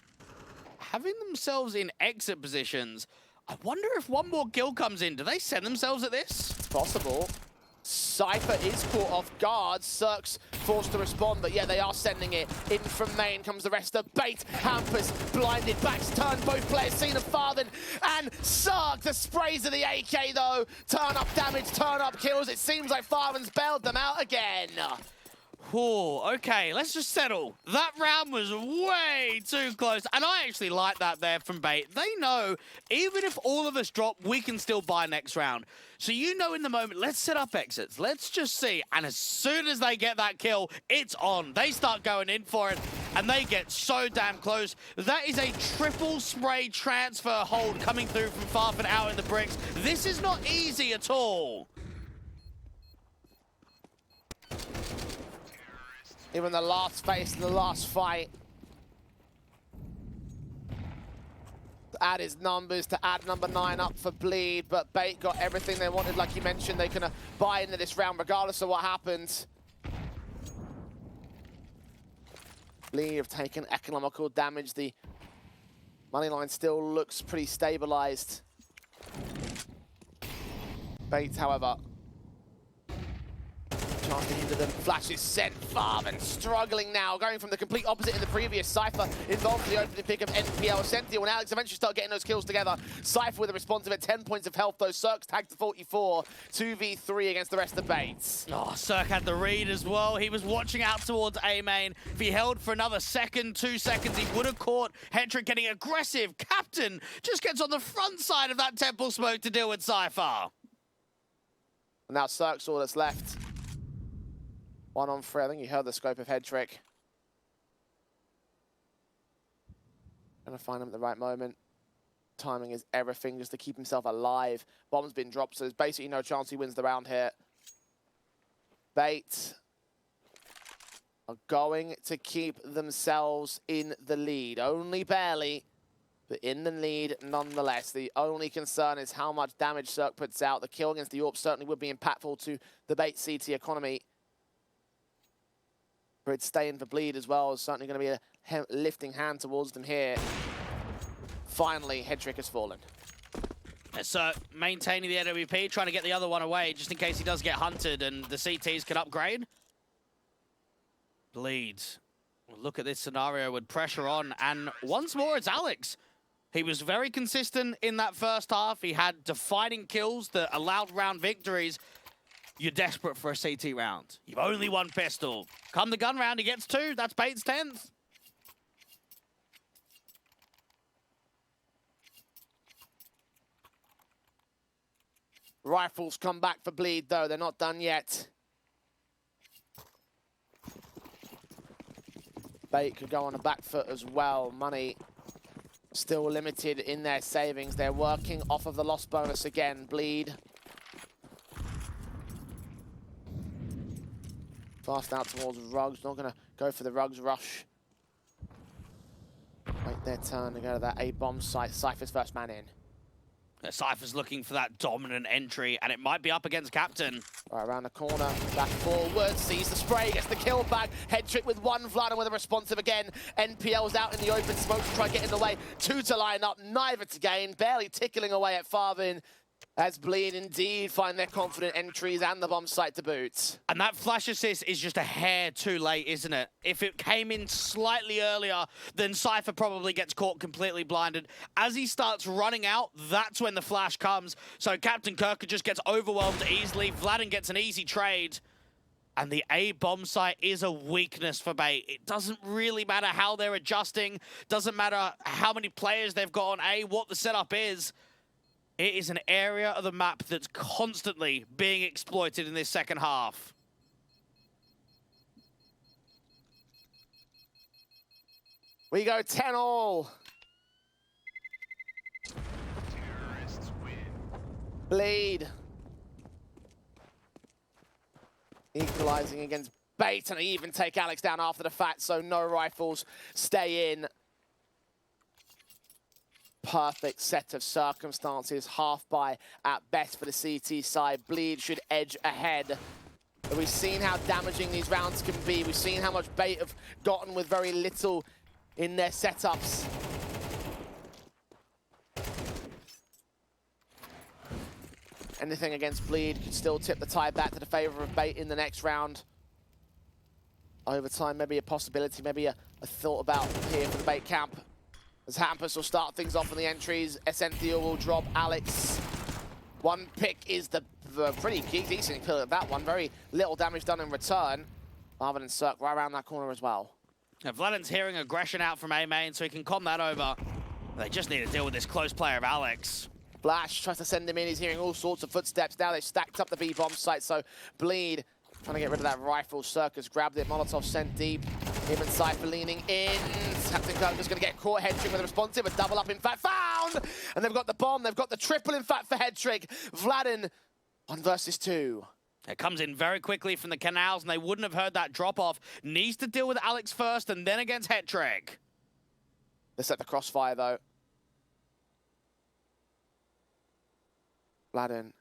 having themselves in exit positions. I wonder if one more kill comes in. Do they send themselves at this? It's possible. Cypher is caught off guard. Cirque's forced to respond, but yeah, they are sending it. In from main comes the rest of Bait. Hampus blinded, backs turned, both players seen a farthing. And Cirque, the sprays of the AK though. Turn up damage, turn up kills. It seems like Farthen's bailed them out again. Oh, okay, let's just settle. That round was way too close, and I actually like that there from Bait. They know, even if all of us drop, we can still buy next round. So you know in the moment, let's set up exits. Let's just see, and as soon as they get that kill, it's on. They start going in for it, and they get so damn close. That is a triple spray transfer hold coming through from Farfen out in the bricks. This is not easy at all. Even the last phase, the last fight. add his numbers, to add number 9 up for Bleed, but Bait got everything they wanted. Like you mentioned, they can buy into this round regardless of what happens. Bleed have taken economical damage. The money line still looks pretty stabilized. Bait, however, chance to hinder them. Flash is sent. Farman struggling now, going from the complete opposite in the previous. Cypher involved in the opening pick of NPL. Sentinel and Alex eventually start getting those kills together. Cypher with a responsive at 10 points of health, though. Cirque's tagged to 44. 2v3 against the rest of Bates. Oh, Cirque had the read as well. He was watching out towards A main. If he held for another second, 2 seconds, he would have caught Hetrick getting aggressive. Captain just gets on the front side of that temple smoke to deal with Cypher. Now Cirque's all that's left. 1 on 3. I think you heard the scope of Hetrick. Gonna find him at the right moment. Timing is everything just to keep himself alive. Bomb's been dropped, so there's basically no chance he wins the round here. Bait are going to keep themselves in the lead. Only barely, but in the lead nonetheless. The only concern is how much damage Cirque puts out. The kill against the AWP certainly would be impactful to the Bait CT economy. But it's staying for Bleed as well is certainly going to be a lifting hand towards them here. Finally, Hetrick has fallen. So maintaining the AWP, trying to get the other one away just in case he does get hunted and the CTs can upgrade. Bleed. Well, look at this scenario with pressure on, and once more it's Alex. He was very consistent in that first half. He had defining kills that allowed round victories. You're desperate for a CT round. You've only 1 pistol. Come the gun round, he gets 2. That's Bait's 10th. Rifles come back for Bleed, though. They're not done yet. Bait could go on the back foot as well. Money still limited in their savings. They're working off of the loss bonus again. Bleed. Fast out towards Rugs. Not going to go for the Rugs rush. Wait their turn to go to that A-bomb site. Cypher's first man in. Cypher's looking for that dominant entry, and it might be up against Captain. Right around the corner, back forward, sees the spray, gets the kill back. Hetrick with 1, Vlad with a responsive again. NPL's out in the open, smoke to try to get in the way. 2 to line up, neither to gain, barely tickling away at Farvin. As Bleed indeed find their confident entries and the bomb site to boot. And that flash assist is just a hair too late, isn't it? If it came in slightly earlier, then Cypher probably gets caught completely blinded. As he starts running out, that's when the flash comes. So Captain Kirker just gets overwhelmed easily. Vladin gets an easy trade. And the A bomb site is a weakness for Bait. It doesn't really matter how they're adjusting. Doesn't matter how many players they've got on A, what the setup is. It is an area of the map that's constantly being exploited in this second half. We go 10-all. Terrorists win. Bleed. Equalizing against Bait, and they even take Alex down after the fact, so no rifles stay in. Perfect set of circumstances, half by at best for the CT side. Bleed should edge ahead. But we've seen how damaging these rounds can be. We've seen how much Bait have gotten with very little in their setups. Anything against Bleed could still tip the tide back to the favor of Bait in the next round. Overtime, maybe a possibility, maybe a thought about here for the Bait camp. As Hampus will start things off on the entries, SNTO will drop Alex. 1 pick is the pretty decent kill at that one. Very little damage done in return. Marvin and Cirque right around that corner as well. Now, Vladin's hearing aggression out from A main, so he can calm that over. They just need to deal with this close player of Alex. Flash tries to send him in. He's hearing all sorts of footsteps. Now they've stacked up the B-bomb site, so Bleed trying to get rid of that rifle. Circus grabbed it. Molotov sent deep. Him and Cypher leaning in. Captain Kirker's going to get caught. Hetrick with a responsive. A double up, in fact, found! And they've got the bomb. They've got the triple, in fact, for Hetrick. Vladin 1 versus 2. It comes in very quickly from the canals, and they wouldn't have heard that drop-off. Needs to deal with Alex first, and then against Hetrick. They set the crossfire, though. Vladen,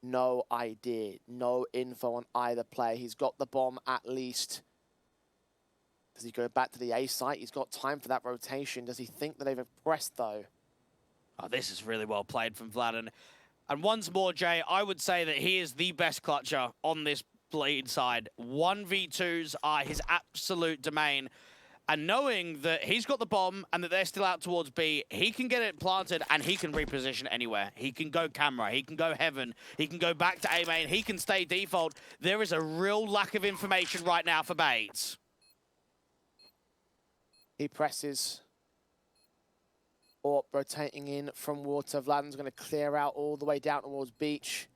no idea, no info on either player. He's got the bomb at least. Does he go back to the A site? He's got time for that rotation. Does he think that they've pressed though? Oh, this is really well played from Vladen. And once more, Jay, I would say that he is the best clutcher on this Bleed side. 1v2s are his absolute domain. And knowing that he's got the bomb and that they're still out towards B, he can get it planted and he can reposition anywhere. He can go camera, he can go heaven, he can go back to A main, he can stay default. There is a real lack of information right now for Bates. He presses. Orp rotating in from water. Vladen's going to clear out all the way down towards beach.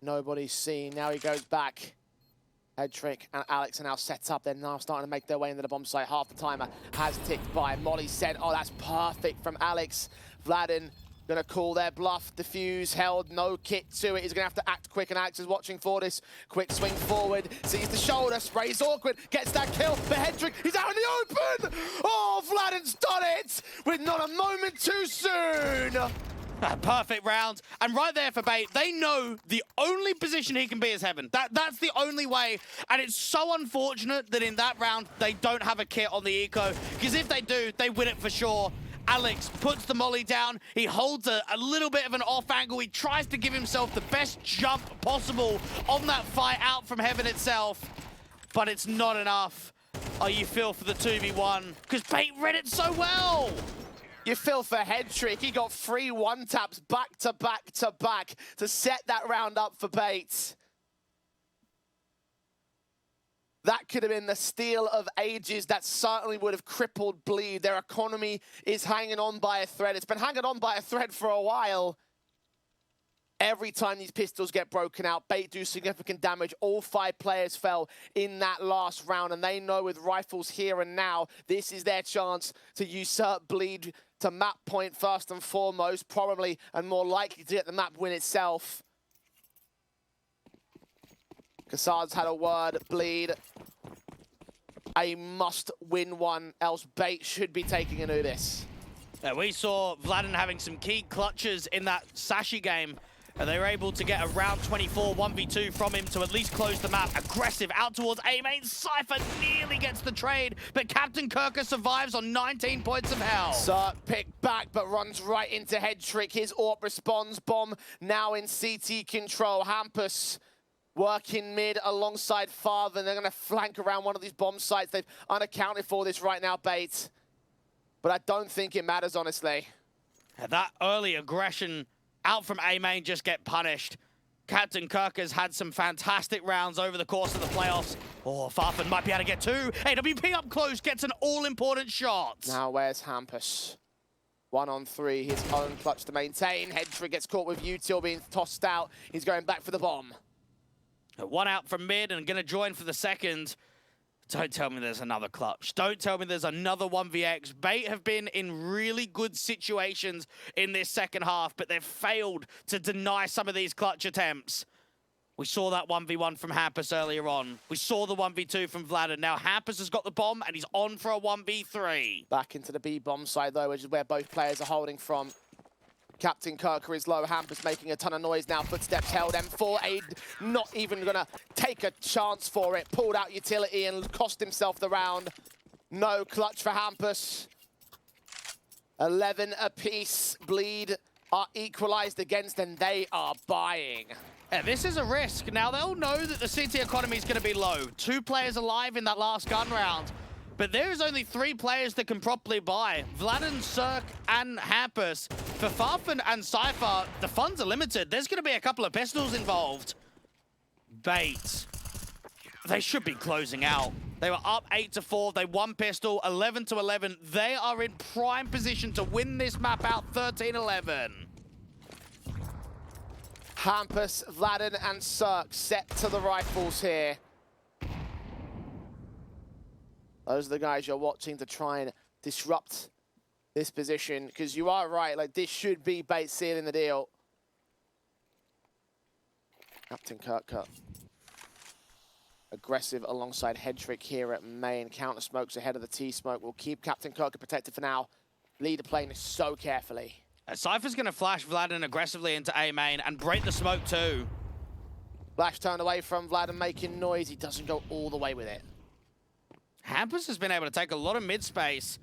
Nobody's seen. Now he goes back. Headtrick and Alex are now set up. They're now starting to make their way into the bomb site. Half the timer has ticked by. Molly said, oh, that's perfect from Alex. Vladen gonna call their bluff. Diffuse held, no kit to it. He's gonna have to act quick, and Alex is watching for this. Quick swing forward, sees the shoulder, sprays awkward, gets that kill. But Headtrick, he's out in the open! Oh, Vladen's done it with not a moment too soon! Perfect round. And right there for Bait, they know the only position he can be is heaven. That's the only way. And it's so unfortunate that in that round, they don't have a kit on the eco. Because if they do, they win it for sure. Alex puts the molly down. He holds a little bit of an off angle. He tries to give himself the best jump possible on that fight out from heaven itself. But it's not enough. Oh, you feel for the 2v1. Because Bait read it so well. You feel for Headtrick. He got 3 one-taps back to back to back to set that round up for Bates. That could have been the steal of ages. That certainly would have crippled Bleed. Their economy is hanging on by a thread. It's been hanging on by a thread for a while. Every time these pistols get broken out, Bait do significant damage. All 5 players fell in that last round, and they know with rifles here and now, this is their chance to usurp Bleed to map point first and foremost, probably, and more likely to get the map win itself. Kassad's had a word, Bleed. A must-win one, else Bait should be taking a new this. Yeah, we saw Vladen having some key clutches in that Sashi game. And they were able to get a round 24 1v2 from him to at least close the map. Aggressive out towards A main. Cypher nearly gets the trade, but Captain Kirker survives on 19 points of hell. Sir picked back, but runs right into Headtrick. His AWP responds. Bomb now in CT control. Hampus working mid alongside Father. They're going to flank around one of these bomb sites. They've unaccounted for this right now, Bait. But I don't think it matters, honestly. That early aggression out from A main just get punished. Captain Kirker's had some fantastic rounds over the course of the playoffs. Oh, Farfan might be able to get 2. AWP up close, gets an all-important shot. Now where's Hampus? 1 on 3, his own clutch to maintain. Headtrick gets caught with Util being tossed out. He's going back for the bomb. 1 out from mid and gonna join for the second. Don't tell me there's another clutch. Don't tell me there's another 1vx. Bait have been in really good situations in this second half, but they've failed to deny some of these clutch attempts. We saw that 1v1 from Hampus earlier on. We saw the 1v2 from Vladen. Now Hampus has got the bomb and he's on for a 1v3. Back into the B bomb side though, which is where both players are holding from. Captain Kirker is low. Hampus making a ton of noise now. Footsteps held. M4 aid not even gonna take a chance for it. Pulled out utility and cost himself the round. No clutch for Hampus. 11 apiece. Bleed are equalized against, and they are buying. Yeah, this is a risk. Now they'll know that the city economy is going to be low. 2 players alive in that last gun round. But there is only 3 players that can properly buy. Vladen, Cirque, and Hampus. For Farfan and Cypher, the funds are limited. There's going to be a couple of pistols involved. Bait. They should be closing out. They were up 8-4. They won pistol, 11-11. They are in prime position to win this map out 13-11. Hampus, Vladen, and Cirque set to the rifles here. Those are the guys you're watching to try and disrupt this position, because you are right, like this should be Bait sealing the deal. Captain Kirker. Aggressive alongside Headtrick here at main. Counter smokes ahead of the T-smoke. Will keep Captain Kirker protected for now. Leader playing this so carefully. Cypher's going to flash Vladden aggressively into A main and break the smoke too. Flash turned away from Vlad and making noise. He doesn't go all the way with it. Hampus has been able to take a lot of mid space,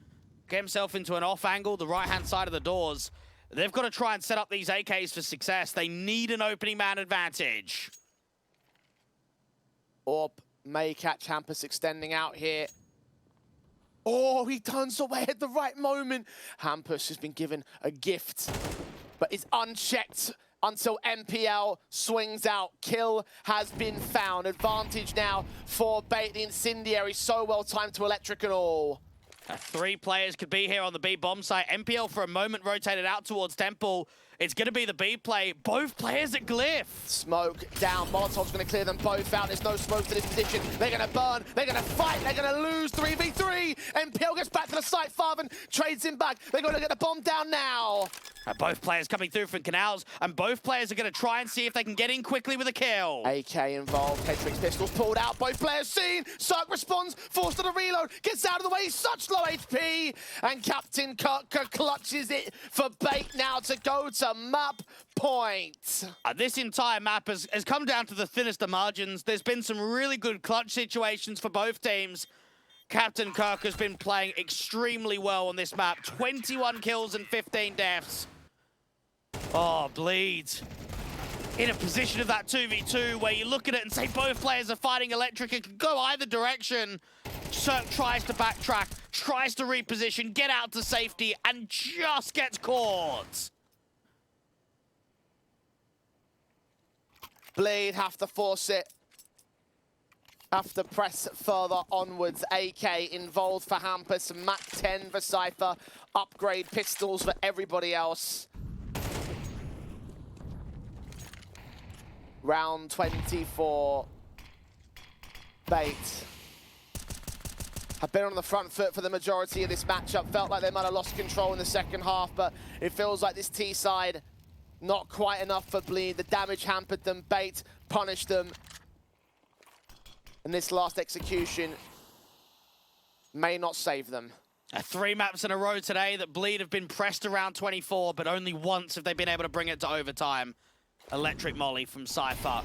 get himself into an off angle, the right-hand side of the doors. They've got to try and set up these AKs for success. They need an opening man advantage. Orb may catch Hampus extending out here. Oh, he turns away at the right moment. Hampus has been given a gift, but is unchecked until MPL swings out. Kill has been found. Advantage now for Bait. The Incendiary so well timed to electric and all. 3 players could be here on the B bomb site. MPL for a moment rotated out towards Temple. It's going to be the B play. Both players at Glyph. Smoke down. Molotov's going to clear them both out. There's no smoke to this position. They're going to burn. They're going to fight. They're going to lose 3v3. MPL gets back to the site. Farven trades him back. They're going to get the bomb down now. Both players coming through from Canals, and both players are going to try and see if they can get in quickly with a kill. AK involved. Headtrick's pistols pulled out. Both players seen. Sark responds. Forced to the reload. Gets out of the way. He's such low HP. And Captain Kirker clutches it for Bait now to go to map point. This entire map has come down to the thinnest of margins. There's been some really good clutch situations for both teams. Captain Kirk has been playing extremely well on this map. 21 kills and 15 deaths. Oh, Bleed. In a position of that 2v2 where you look at it and say both players are fighting electric. It can go either direction. Cirque tries to backtrack, tries to reposition, get out to safety, and just gets caught. Bleed have to force it. Have to press further onwards. AK involved for Hampus. Mach 10 for Cypher. Upgrade pistols for everybody else. Round 24. Bait have been on the front foot for the majority of this matchup. Felt like they might have lost control in the second half, but it feels like this T side, not quite enough for Bleed. The damage hampered them. Bait punished them. And this last execution may not save them. 3 maps in a row today that Bleed have been pressed around 24, but only once have they been able to bring it to overtime. Electric Molly from Cypher.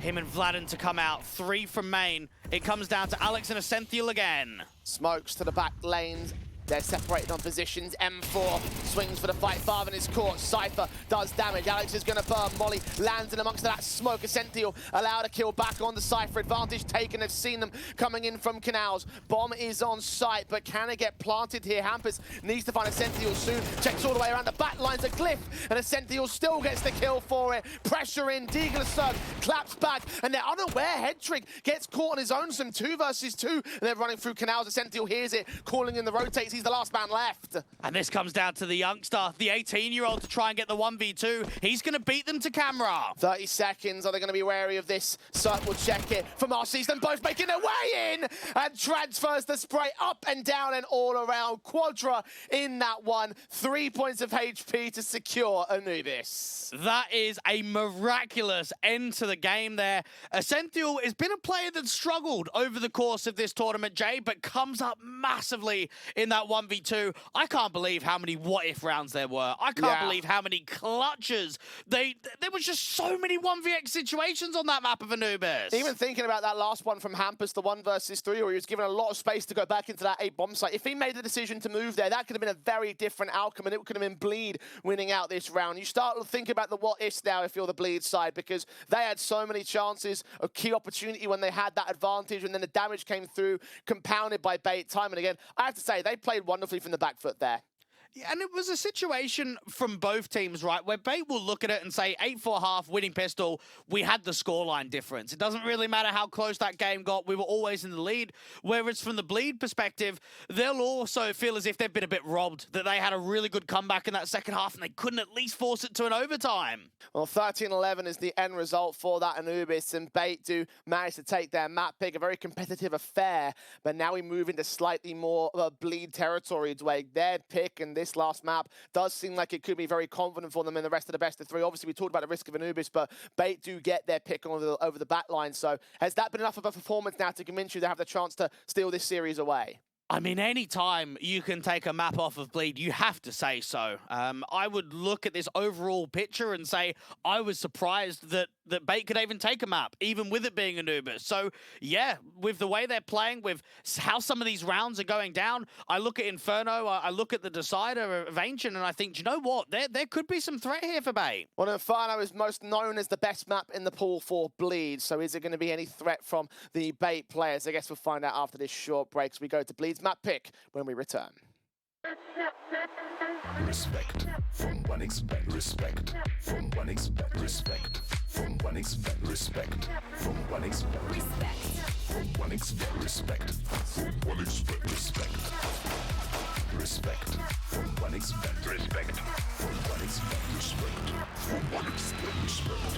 Him and Vladden to come out. 3 from main. It comes down to Alex and Ascenthiel again. Smokes to the back lanes. They're separated on positions. M4 swings for the fight. Farven is caught. Cypher does damage. Alex is going to burn. Molly lands in amongst that smoke. Ascenthiel allowed a kill back on the Cypher. Advantage taken. They've seen them coming in from Canals. Bomb is on site, but can it get planted here? Hampus needs to find Ascenthiel soon. Checks all the way around the back lines of Glyph, and Ascenthiel still gets the kill for it. Pressure in. Deagle Sug claps back, and they're unaware. Headtrick gets caught on his own. Some 2 versus 2, and they're running through Canals. Ascenthiel hears it, calling in the rotates. He's the last man left. And this comes down to the youngster, the 18-year-old, to try and get the 1v2. He's going to beat them to camera. 30 seconds. Are they going to be wary of this? Cirque will check it from RCs. Them both making their way in and transfers the spray up and down and all around. Quadra in that one. 3 points of HP to secure Anubis. That is a miraculous end to the game there. Ascenthiel has been a player that struggled over the course of this tournament, Jay, but comes up massively in that 1v2. I can't believe how many what-if rounds there were. I can't believe how many clutches. There was just so many 1vx situations on that map of Anubis. Even thinking about that last one from Hampus, the 1 versus 3, where he was given a lot of space to go back into that A bomb site. If he made the decision to move there, that could have been a very different outcome, and it could have been Bleed winning out this round. You start to think about the what-ifs now if you're the Bleed side, because they had so many chances, a key opportunity when they had that advantage, and then the damage came through, compounded by Bait time and again. I have to say, they played wonderfully from the back foot there. Yeah, and it was a situation from both teams, right, where Bait will look at it and say, 8-4 half, winning pistol, we had the scoreline difference. It doesn't really matter how close that game got, we were always in the lead. Whereas from the Bleed perspective, they'll also feel as if they've been a bit robbed, that they had a really good comeback in that second half and they couldn't at least force it to an overtime. Well, 13-11 is the end result for that Anubis, and Bait do manage to take their map pick, a very competitive affair, but now we move into slightly more Bleed territory, Dwayne. Their pick and this last map does seem like it could be very confident for them in the rest of the best of 3. Obviously, we talked about the risk of Anubis, but Bait do get their pick over the back line. So has that been enough of a performance now to convince you they have the chance to steal this series away? I mean, anytime you can take a map off of Bleed, you have to say so. I would look at this overall picture and say I was surprised that Bait could even take a map, even with it being Anubis. So, yeah, with the way they're playing, with how some of these rounds are going down, I look at Inferno, I look at the Decider of Ancient, and I think, do you know what? There could be some threat here for Bait. Well, Inferno is most known as the best map in the pool for Bleed, so is it going to be any threat from the Bait players? I guess we'll find out after this short break as we go to Bleed's map pick when we return. Respect from 1xBet. Respect from 1xBet. Respect from 1xBet. Respect from 1xBet. Respect from 1xBet. Respect from 1xBet. Respect. Respect from 1xBet. Respect from 1xBet. Respect from 1xBet. Respect.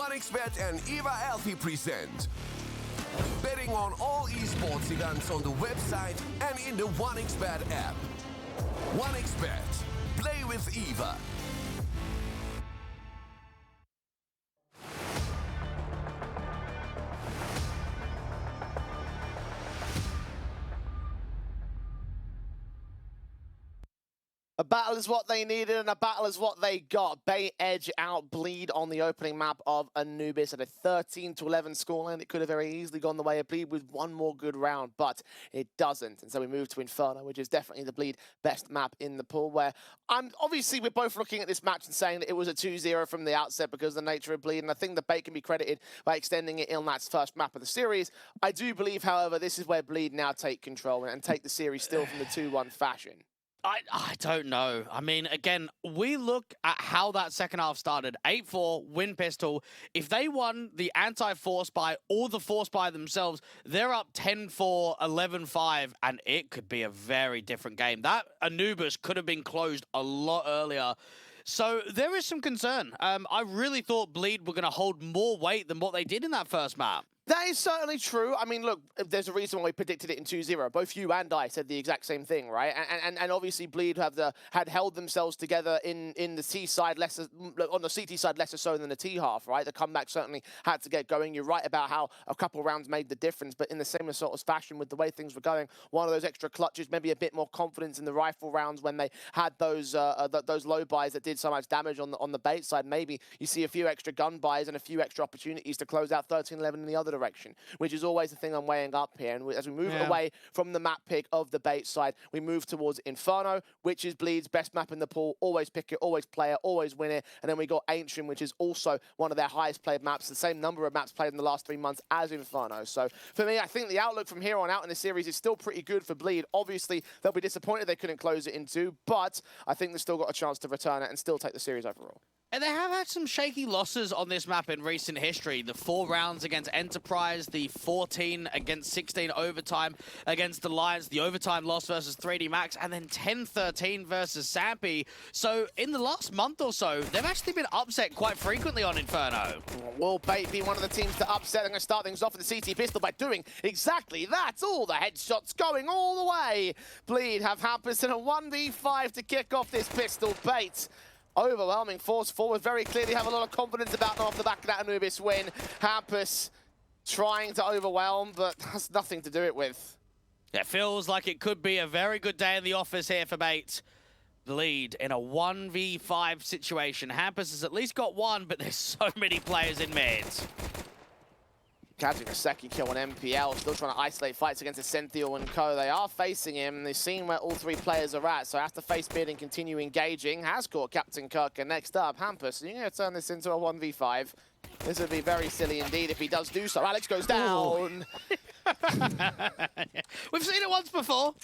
OneXBet and Eva Alfie present betting on all esports events on the website and in the OneXBet app. OneXBet. Play with Eva. A battle is what they needed, and a battle is what they got. Bay edge out Bleed on the opening map of Anubis at a 13-11 scoreline. It could have very easily gone the way of Bleed with one more good round, but it doesn't. And so we move to Inferno, which is definitely the Bleed best map in the pool, where obviously we're both looking at this match and saying that it was a 2-0 from the outset because of the nature of Bleed, and I think the Bay can be credited by extending it in that first map of the series. I do believe, however, this is where Bleed now take control and take the series still from the 2-1 fashion. I don't know. I mean, again, we look at how that second half started. 8-4, win pistol. If they won the anti-force buy or the force buy themselves, they're up 10-4, 11-5, and it could be a very different game. That Anubis could have been closed a lot earlier. So there is some concern. I really thought Bleed were going to hold more weight than what they did in that first map. That is certainly true. I mean, look, there's a reason why we predicted it in 2-0. Both you and I said the exact same thing, right? And obviously Bleed had held themselves together in the C side, on the CT side, lesser so than the T half, right? The comeback certainly had to get going. You're right about how a couple rounds made the difference, but in the same sort of fashion with the way things were going, one of those extra clutches, maybe a bit more confidence in the rifle rounds when they had those low buys that did so much damage on the bait side. Maybe you see a few extra gun buys and a few extra opportunities to close out 13-11 in the other direction, which is always the thing I'm weighing up here. And as we move away from the map pick of the bait side, we move towards Inferno, which is Bleed's best map in the pool. Always pick it, always play it, always win it. And then we got Ancient, which is also one of their highest played maps, the same number of maps played in the last 3 months as Inferno. So for me, I think the outlook from here on out in the series is still pretty good for Bleed. Obviously, they'll be disappointed they couldn't close it in 2, but I think they've still got a chance to return it and still take the series overall. And they have had some shaky losses on this map in recent history. The 4 rounds against Enterprise, the 14 against 16 overtime against Alliance, the overtime loss versus 3D Max, and then 10-13 versus Sampy. So in the last month or so, they've actually been upset quite frequently on Inferno. Will Bait be one of the teams to upset? I'm going to start things off with the CT pistol by doing exactly that. All the headshots going all the way. Bleed have Hampus in a 1v5 to kick off this pistol. Bait. Overwhelming force forward, very clearly have a lot of confidence about them off the back of that Anubis win. Hampus trying to overwhelm, but has nothing to do it with. It feels like it could be a very good day in the office here for Bait. Bleed in a 1v5 situation. Hampus has at least got one, but there's so many players in mid. Catching a second kill on MPL, still trying to isolate fights against Essential and co. They are facing him, they've seen where all 3 players are at, so has to face mid and continue engaging. Has caught Captain Kirk, and next up, Hampus. You're going to turn this into a 1v5. This would be very silly indeed if he does do so. Alex goes down. We've seen it once before.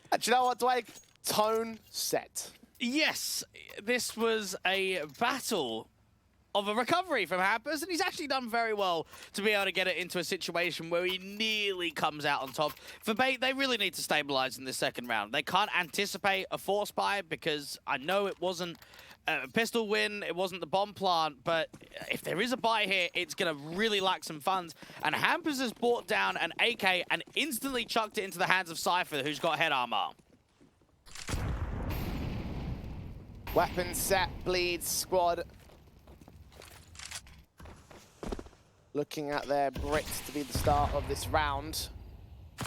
Do you know what, Dwight? Tone set. Yes, this was a battle of a recovery from Hampus, and he's actually done very well to be able to get it into a situation where he nearly comes out on top. For Bait, they really need to stabilize in this second round. They can't anticipate a force buy because I know it wasn't a pistol win, it wasn't the bomb plant, but if there is a buy here, it's going to really lack some funds. And Hampus has brought down an AK and instantly chucked it into the hands of Cypher, who's got head armor. Weapon set, Bleed squad. Looking at their Brits to be the start of this round.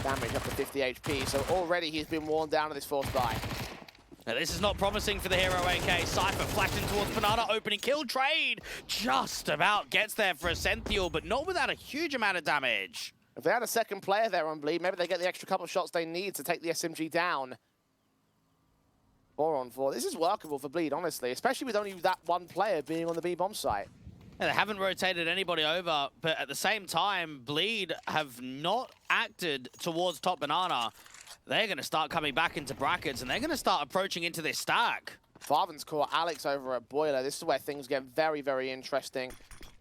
Damage up to 50 HP, so already he's been worn down to this force buy. Now this is not promising for the hero AK. Cypher flashing towards Banana, opening kill trade. Just about gets there for Essential, but not without a huge amount of damage. If they had a second player there on Bleed, maybe they get the extra couple of shots they need to take the SMG down. 4-on-4. This is workable for Bleed, honestly, especially with only that one player being on the B-bomb site. Yeah, they haven't rotated anybody over, but at the same time, Bleed have not acted towards top Banana. They're going to start coming back into brackets, and they're going to start approaching into this stack. Farvan's caught Alex over at Boiler. This is where things get very, very interesting.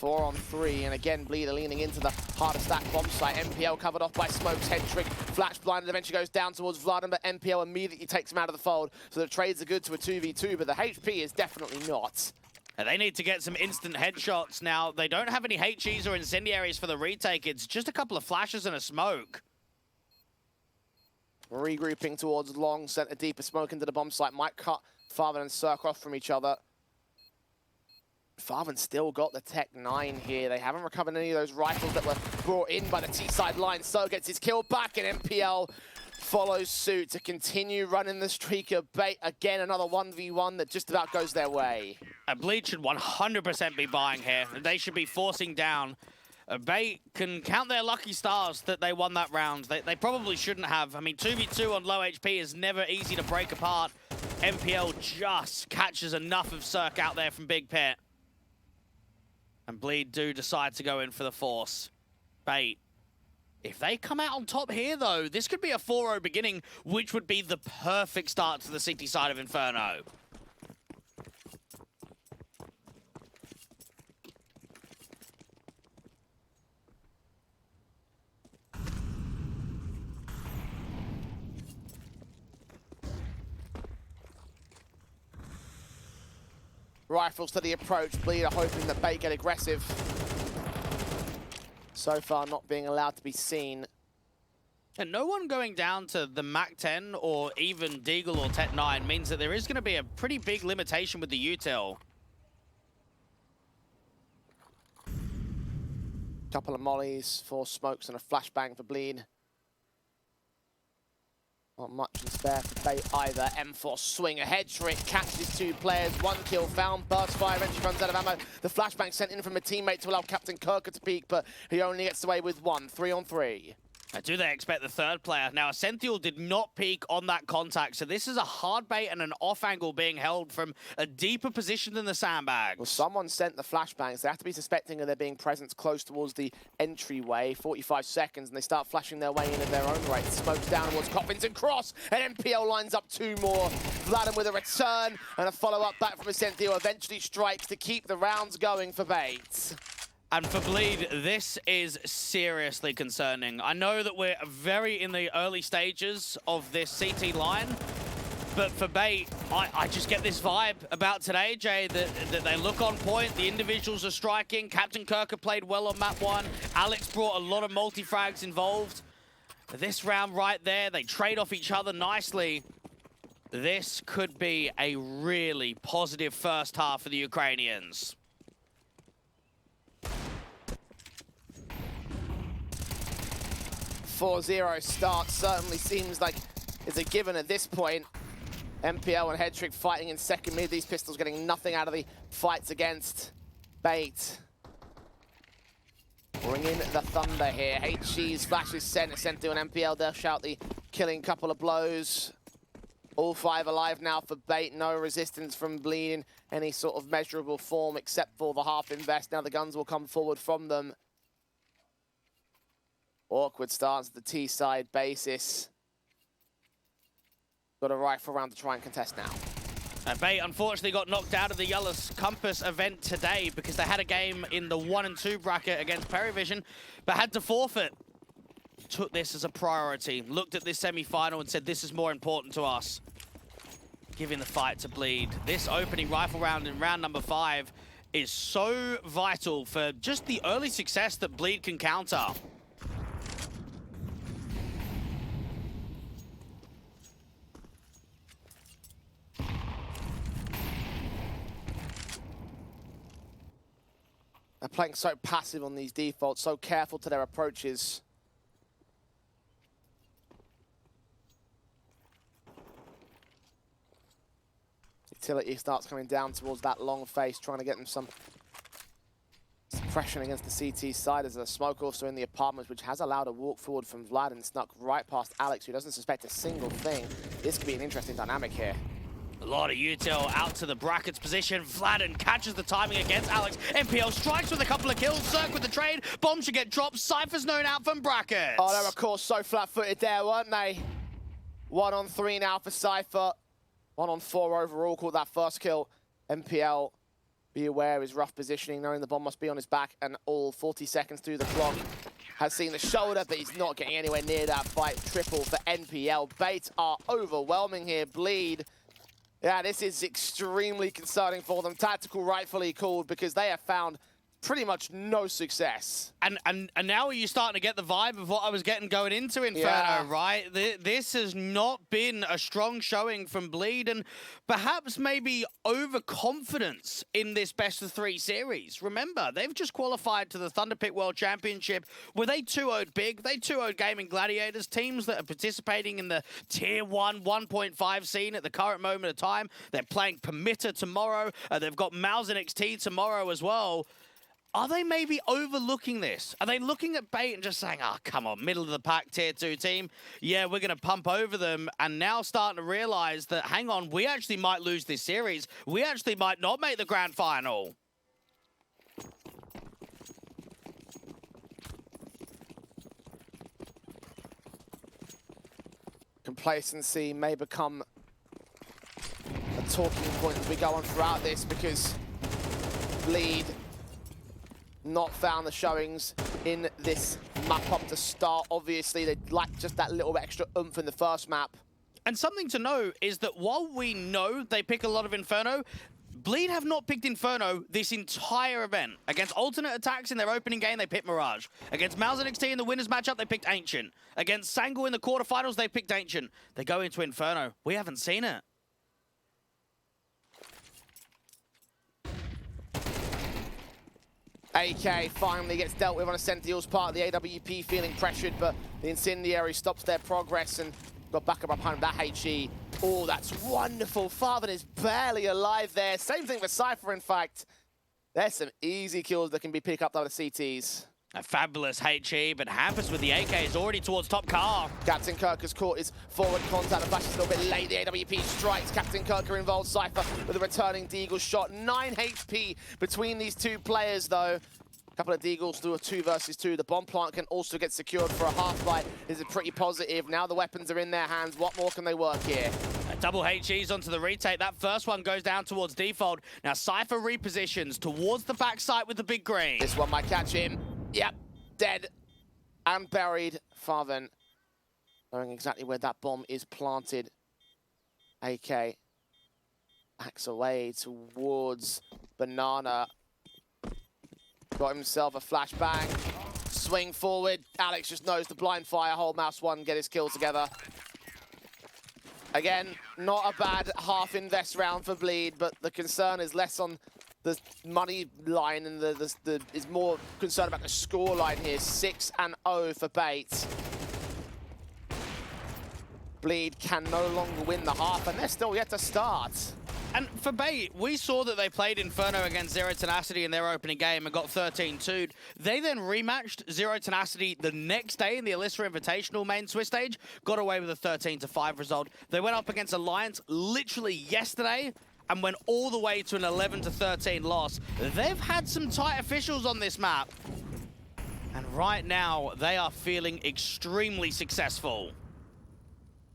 4-on-3, and again, Bleed are leaning into the harder stack bomb site. MPL covered off by Smoke's head trick. Flash blinded, eventually goes down towards Vladen, but MPL immediately takes him out of the fold. So the trades are good to a 2v2, but the HP is definitely not. And they need to get some instant headshots now. They don't have any HEs or incendiaries for the retake. It's just a couple of flashes and a smoke. Regrouping towards long, sent a deeper smoke into the bomb site. Might cut Farven and Cirque off from each other. Farven still got the Tech 9 here. They haven't recovered any of those rifles that were brought in by the T-side line. So gets his kill back, and MPL follows suit to continue running the streak of bait. Again, another 1v1 that just about goes their way. Bleed should 100% be buying here. They should be forcing down. Bait can count their lucky stars that they won that round. They probably shouldn't have. I mean, 2v2 on low HP is never easy to break apart. MPL just catches enough of Cirque out there from Big Pit. And Bleed do decide to go in for the force. Bait. If they come out on top here, though, this could be a 4-0 beginning, which would be the perfect start to the city side of Inferno. Rifles to the approach. Bleed are hoping that Bait get aggressive. So far not being allowed to be seen. And no one going down to the MAC-10 or even Deagle or Tech 9 means that there is going to be a pretty big limitation with the util. Couple of mollies, 4 smokes and a flashbang for Bleed. Not much in spare for Bait either. M4 swing ahead, Trick catches 2 players, 1 kill found, burst fire, eventually runs out of ammo. The flashbang sent in from a teammate to allow Captain Kirker to peek, but he only gets away with 1, 3 on 3. Do they expect the third player? Now, Ascential did not peek on that contact, so this is a hard bait and an off angle being held from a deeper position than the sandbags. Well, someone sent the flashbangs. They have to be suspecting of there being presence close towards the entryway. 45 seconds, and they start flashing their way in at their own rate. Smokes down towards Coffins and Cross, and MPL lines up 2 more. Vladden with a return, and a follow-up back from Ascential eventually strikes to keep the rounds going for Bates. And for Bleed, this is seriously concerning. I know that we're very in the early stages of this CT line, but for Bait, I just get this vibe about today, Jay, that they look on point, the individuals are striking, Captain Kirker played well on map 1, Alex brought a lot of multi-frags involved. This round right there, they trade off each other nicely. This could be a really positive first half for the Ukrainians. 4-0 start certainly seems like it's a given at this point. MPL and Headtrick fighting in second mid. These pistols getting nothing out of the fights against Bait. Bring in the thunder here. HG's flashes sent to an MPL. They'll shout the killing couple of blows. All 5 alive now for Bait. No resistance from Bleed in any sort of measurable form except for the half invest. Now the guns will come forward from them. Awkward starts at the T-side basis. Got a rifle round to try and contest now. Bait unfortunately got knocked out of the Yellow's Compass event today because they had a game in the 1 and 2 bracket against Perivision, but had to forfeit. Took this as a priority, looked at this semi-final and said, this is more important to us. Giving the fight to Bleed. This opening rifle round in round number 5 is so vital for just the early success that Bleed can counter. They're playing so passive on these defaults, so careful to their approaches. Utility starts coming down towards that long face, trying to get them some suppression against the CT side. There's a smoke also in the apartments, which has allowed a walk forward from Vlad and snuck right past Alex, who doesn't suspect a single thing. This could be an interesting dynamic here. A lot of util out to the brackets position. Vladden catches the timing against Alex. MPL strikes with a couple of kills. Cirque with the trade. Bomb should get dropped. Cypher's known out from brackets. Oh, they were, of course, so flat-footed there, weren't they? 1 on 3 now for Cypher. 1 on 4 overall. Caught that first kill. MPL, be aware of his rough positioning, knowing the bomb must be on his back and all. 40 seconds through the clock. Has seen the shoulder, but he's not getting anywhere near that fight. Triple for NPL. Bait are overwhelming here. Bleed Yeah, this is extremely concerning for them. Tactical rightfully called because they have found pretty much no success. And now are you starting to get the vibe of what I was getting going into Inferno, Yeah. right? This has not been a strong showing from Bleed, and perhaps maybe overconfidence in this best-of-3 series. Remember, they've just qualified to the Thunderpick World Championship where they 2-0'd Big, they 2-0'd Gaming Gladiators, teams that are participating in the Tier 1 1.5 scene at the current moment of time. They're playing Permitter tomorrow, they've got Mouse NXT tomorrow as well. Are they maybe overlooking this? Are they looking at Bait and just saying, oh, come on, middle of the pack Tier 2 team, yeah, we're going to pump over them, and now starting to realize that, hang on, we actually might lose this series. We actually might not make the grand final. Complacency may become a talking point as we go on throughout this because Bleed not found the showings in this map up to start. Obviously, they lacked just that little extra oomph in the first map. And something to know is that while we know they pick a lot of Inferno, Bleed have not picked Inferno this entire event. Against alternate attacks in their opening game, they picked Mirage. Against Mouse NXT in the winners matchup, they picked Ancient. Against Sangul in the quarterfinals, they picked Ancient. They go into Inferno. We haven't seen it. AK finally gets dealt with on a Sentinel's part. The AWP feeling pressured, but the Incendiary stops their progress and got back up behind that HE. Oh, that's wonderful. Farthen is barely alive there. Same thing for Cypher, in fact. There's some easy kills that can be picked up by the CTs. A fabulous HE, but Hampus with the AK is already towards top car. Captain Kirk has caught his forward contact. The flash is a little bit late. The AWP strikes. Captain Kirk involved Cypher with a returning Deagle shot. 9 HP between these two players, though. A couple of Deagles through a 2 versus 2. The bomb plant can also get secured for a half-light. This is pretty positive. Now the weapons are in their hands. What more can they work here? A double HEs onto the retake. That first one goes down towards default. Now Cypher repositions towards the backside with the big green. This one might catch him. Yep, dead and buried. Farthen knowing exactly where that bomb is planted. AK backs away towards Banana. Got himself a flashbang. Swing forward. Alex just knows the blind fire. Hold mouse 1, get his kill together. Again, not a bad half invest round for Bleed, but the concern is less on the money line and is more concerned about the score line here. 6-0 for Bait. Bleed can no longer win the half, and they're still yet to start. And for Bait, we saw that they played Inferno against Zero Tenacity in their opening game and got 13-2'd. They then rematched Zero Tenacity the next day in the Alyssa Invitational main Swiss stage, got away with a 13-5 result. They went up against Alliance literally yesterday and went all the way to an 11-13 loss. They've had some tight officials on this map. And right now, they are feeling extremely successful.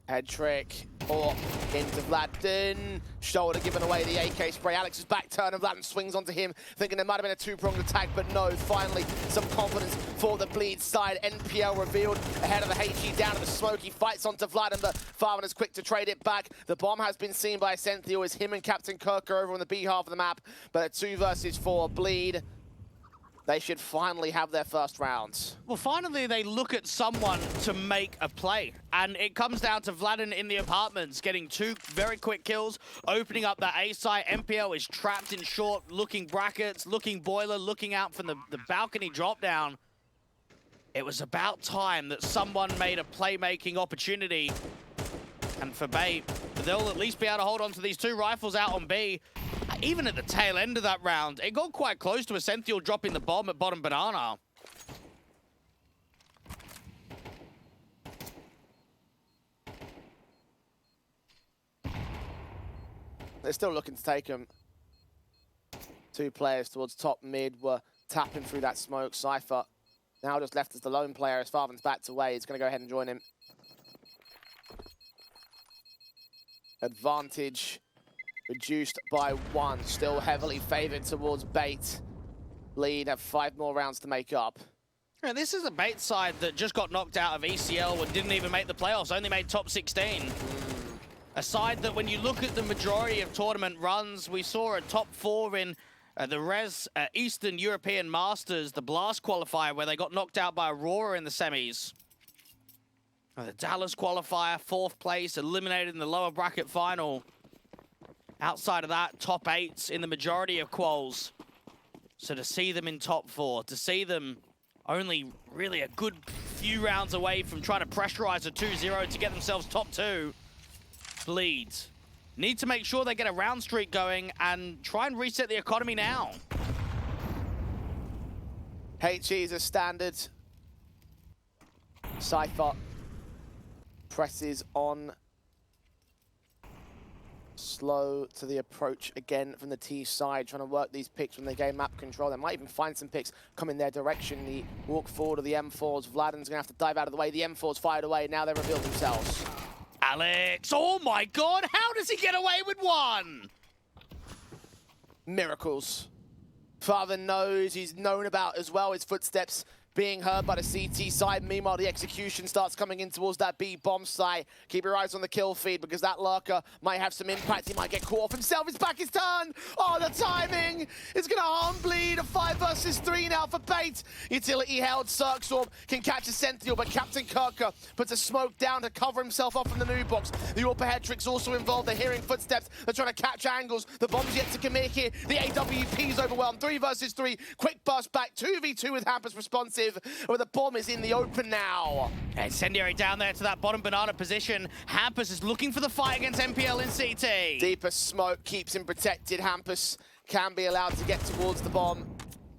Head trick, or into Vladden. Shoulder giving away the AK spray. Alex is back, turn, and Vladden swings onto him, thinking there might have been a 2-pronged attack, but no, finally some confidence for the Bleed side. NPL revealed ahead of the HE down to the smoke. He fights onto Vladden, but Farman is quick to trade it back. The bomb has been seen by Senthio as him and Captain Kirk are over on the B half of the map, but a 2 versus 4 Bleed. They should finally have their first round. Well, finally, they look at someone to make a play. And it comes down to Vladden in the apartments, getting 2 very quick kills, opening up that A site. MPL is trapped in short, looking brackets, looking boiler, looking out from the balcony drop down. It was about time that someone made a playmaking opportunity. And for Bait, they'll at least be able to hold on to these 2 rifles out on B. Even at the tail end of that round, it got quite close to Essential dropping the bomb at bottom Banana. They're still looking to take him. 2 players towards top mid were tapping through that smoke. Cypher now just left as the lone player as Farvan's backed away. He's going to go ahead and join him. Advantage reduced by 1, still heavily favored towards Bait. Bleed have 5 more rounds to make up. Yeah, this is a Bait side that just got knocked out of ECL and didn't even make the playoffs, only made top 16. A side that when you look at the majority of tournament runs, we saw a top 4 in the Res Eastern European Masters, the Blast qualifier, where they got knocked out by Aurora in the semis. The Dallas qualifier, 4th place, eliminated in the lower bracket final. Outside of that, top 8s in the majority of quals. So to see them in top 4, to see them only really a good few rounds away from trying to pressurize a 2-0 to get themselves top 2, Bleeds need to make sure they get a round streak going and try and reset the economy now. HE is a standard. Cypher presses on. Slow to the approach again from the T side, trying to work these picks when they gain map control. They might even find some picks coming their direction. The walk forward of the M4s. Vladden's going to have to dive out of the way. The M4s fired away. Now they reveal themselves. Alex, oh my god, how does he get away with one? Miracles. Father knows, he's known about as well his footsteps being heard by the CT side. Meanwhile, the execution starts coming in towards that B bomb site. Keep your eyes on the kill feed because that lurker might have some impact. He might get caught off himself. It's back his turn. Oh, the timing is going to harm Bleed. A 5 versus 3 now for Bait. Utility held. Cirksorb can catch a Sentinel, but Captain Kirker puts a smoke down to cover himself off from the new box. The overhead trick's also involved. They're hearing footsteps. They're trying to catch angles. The bomb's yet to commit here. The AWP's overwhelmed. 3 versus 3. Quick burst back. 2v2 with Hampus responsive. Where the bomb is in the open now. Incendiary down there to that bottom banana position. Hampus is looking for the fight against MPL in CT. Deeper smoke keeps him protected. Hampus can be allowed to get towards the bomb.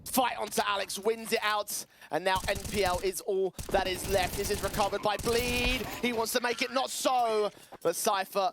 Fight onto Alex, wins it out. And now NPL is all that is left. This is recovered by Bleed. He wants to make it not so. But Cypher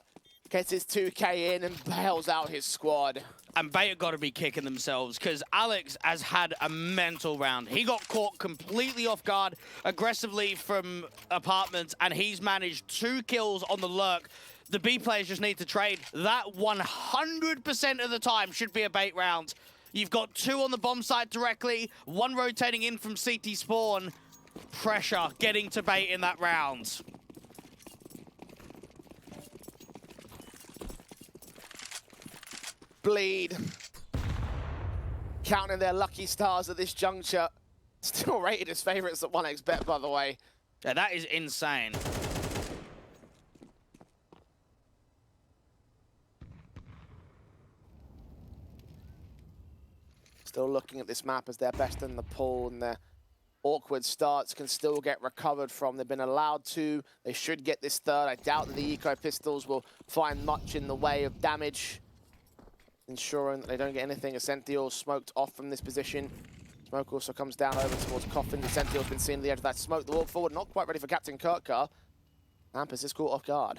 gets his 2K in and bails out his squad. And Bait have got to be kicking themselves because Alex has had a mental round. He got caught completely off guard aggressively from apartments and he's managed 2 kills on the lurk. The B players just need to trade. That 100% of the time should be a Bait round. You've got 2 on the bomb site directly, 1 rotating in from CT spawn. Pressure getting to Bait in that round. Bleed. Counting their lucky stars at this juncture. Still rated as favorites at 1xBet, by the way. Yeah, that is insane. Still looking at this map as their best in the pool, and their awkward starts can still get recovered from. They've been allowed to. They should get this third. I doubt that the Eco Pistols will find much in the way of damage, ensuring that they don't get anything. A Sentinel smoked off from this position. Smoke also comes down over towards Coffin. The Sentinel's been seen at the edge of that smoke. The walk forward, not quite ready for Captain Kirker. Hampus is caught off guard.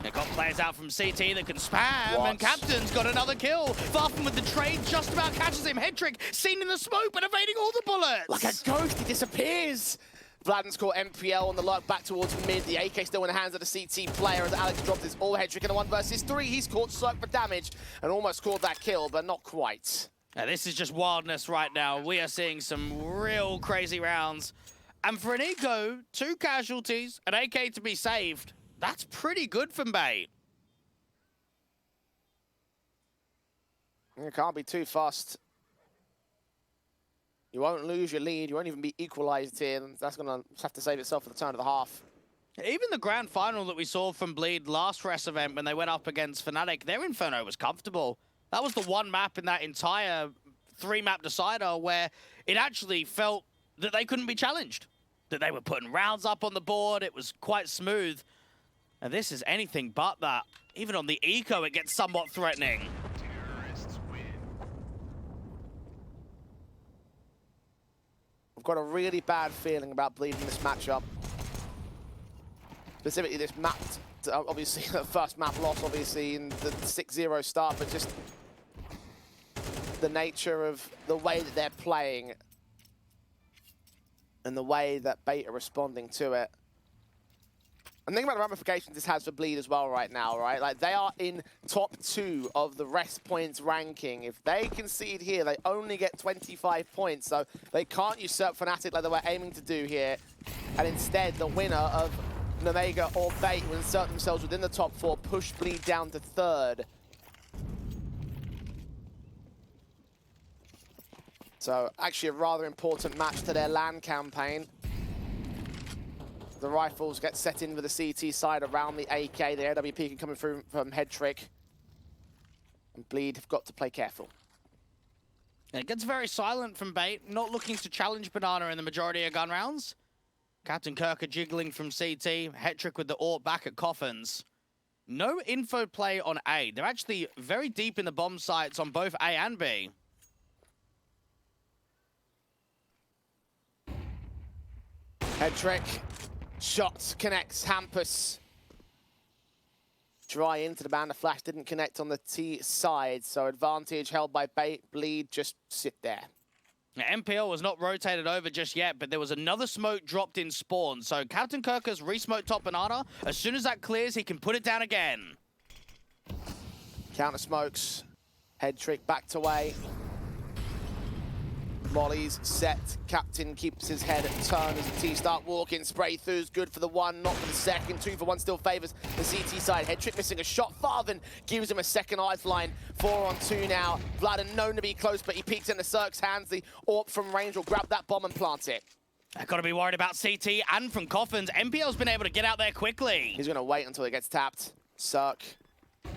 They've got players out from CT that can spam, and Captain's got another kill. Farfan with the trade just about catches him. Headtrick seen in the smoke, but evading all the bullets. Like a ghost, he disappears. Vladden's caught MPL on the lurk back towards mid. The AK still in the hands of the CT player as Alex drops his all head trick in a 1 versus 3. He's caught Cirque for damage and almost caught that kill, but not quite. Now, this is just wildness right now. We are seeing some real crazy rounds. And for an Eco, 2 casualties, an AK to be saved, that's pretty good from Bait. You can't be too fast. You won't lose your lead. You won't even be equalized here. That's going to have to save itself for the turn of the half. Even the grand final that we saw from Bleed last Res event when they went up against Fnatic, their Inferno was comfortable. That was the one map in that entire 3-map decider where it actually felt that they couldn't be challenged, that they were putting rounds up on the board. It was quite smooth. And this is anything but that. Even on the Eco, it gets somewhat threatening. Terrorists win. I've got a really bad feeling about Bleed in this matchup. Specifically this map, obviously the first map loss, obviously in the 6-0 start, but just the nature of the way that they're playing and the way that Bait are responding to it. And think about the ramifications this has for Bleed as well right now, right? Like, they are in top 2 of the rest points ranking. If they concede here, they only get 25 points, so they can't usurp Fnatic like they were aiming to do here. And instead, the winner of Nemega or Bait will insert themselves within the top 4, push Bleed down to 3rd. So actually a rather important match to their LAN campaign. The rifles get set in with the CT side around the AK. The AWP can come through from Head Trick. And Bleed have got to play careful. It gets very silent from Bait, not looking to challenge Banana in the majority of gun rounds. Captain Kirker jiggling from CT, Hetrick with the AWP back at Coffins. No info play on A. They're actually very deep in the bomb sites on both A and B. Hetrick, shot connects, Hampus. Dry into the band, the flash didn't connect on the T side, so advantage held by Bait. Bleed, just sit there. MPL was not rotated over just yet, but there was another smoke dropped in spawn. So Captain Kirker's re-smoked top Banana. As soon as that clears, he can put it down again. Counter smokes. Head Trick backed away. Molly's set. Captain keeps his head turned as the T start walking. Spray throughs good for the 1, not for the 2nd. 2 for 1 still favors the CT side. Head Trick missing a shot. Farthen gives him a second lifeline. 4 on 2 now. Vladen known to be close, but he peeks into Cirque's hands. The AWP from range will grab that bomb and plant it. I've got to be worried about CT and from Coffins. MPL's been able to get out there quickly. He's going to wait until it gets tapped. Cirque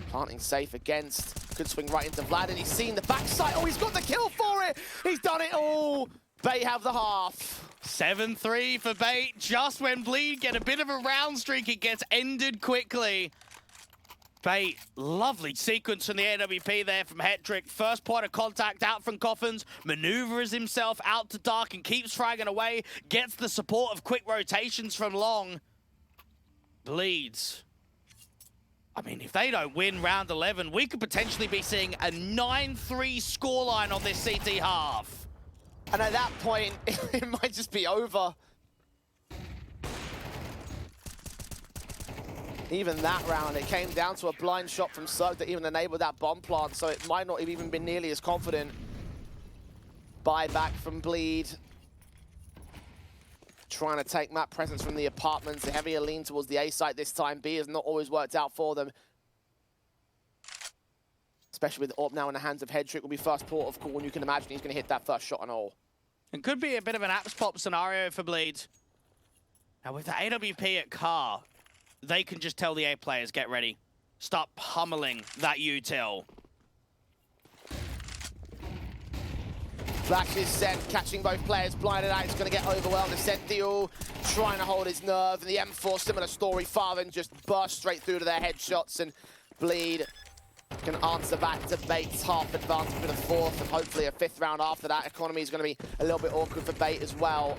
planting safe against. Could swing right into Vlad, and he's seen the backside. Oh, he's got the kill for it. He's done it all. Bait have the half. 7-3 for Bait. Just when Bleed get a bit of a round streak, it gets ended quickly. Bait, lovely sequence from the AWP there from Hetrick. First point of contact out from Coffins, maneuvers himself out to Dark and keeps fragging away. Gets the support of quick rotations from Long. Bleeds. I mean, if they don't win round 11, we could potentially be seeing a 9-3 scoreline on this CT half. And at that point, it might just be over. Even that round, it came down to a blind shot from Cirque that even enabled that bomb plant, so it might not have even been nearly as confident. Buyback from Bleed. Trying to take map presence from the apartments. A heavier lean towards the A site this time. B has not always worked out for them. Especially with AWP now in the hands of Headtrick will be first port of call, and you can imagine he's going to hit that first shot and all. It could be a bit of an apps pop scenario for Bleed. Now with the AWP at car, they can just tell the A players, get ready. Start pummeling that util. Flash is sent, catching both players, blinded out, he's going to get overwhelmed. The sent deal, trying to hold his nerve. And the M4, similar story, Farven just burst straight through to their headshots, and Bleed can answer back to Bait's half advantage with a 4th, and hopefully a 5th round after that. Economy is going to be a little bit awkward for Bait as well.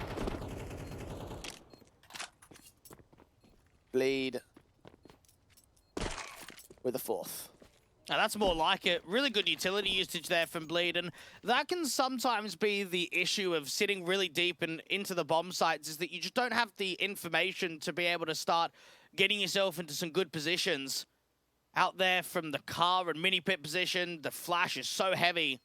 Bleed with a 4th. Now that's more like it. Really good utility usage there from Bleed, and that can sometimes be the issue of sitting really deep and into the bomb sites, is that you just don't have the information to be able to start getting yourself into some good positions. Out there from the car and mini pit position, the flash is so heavy.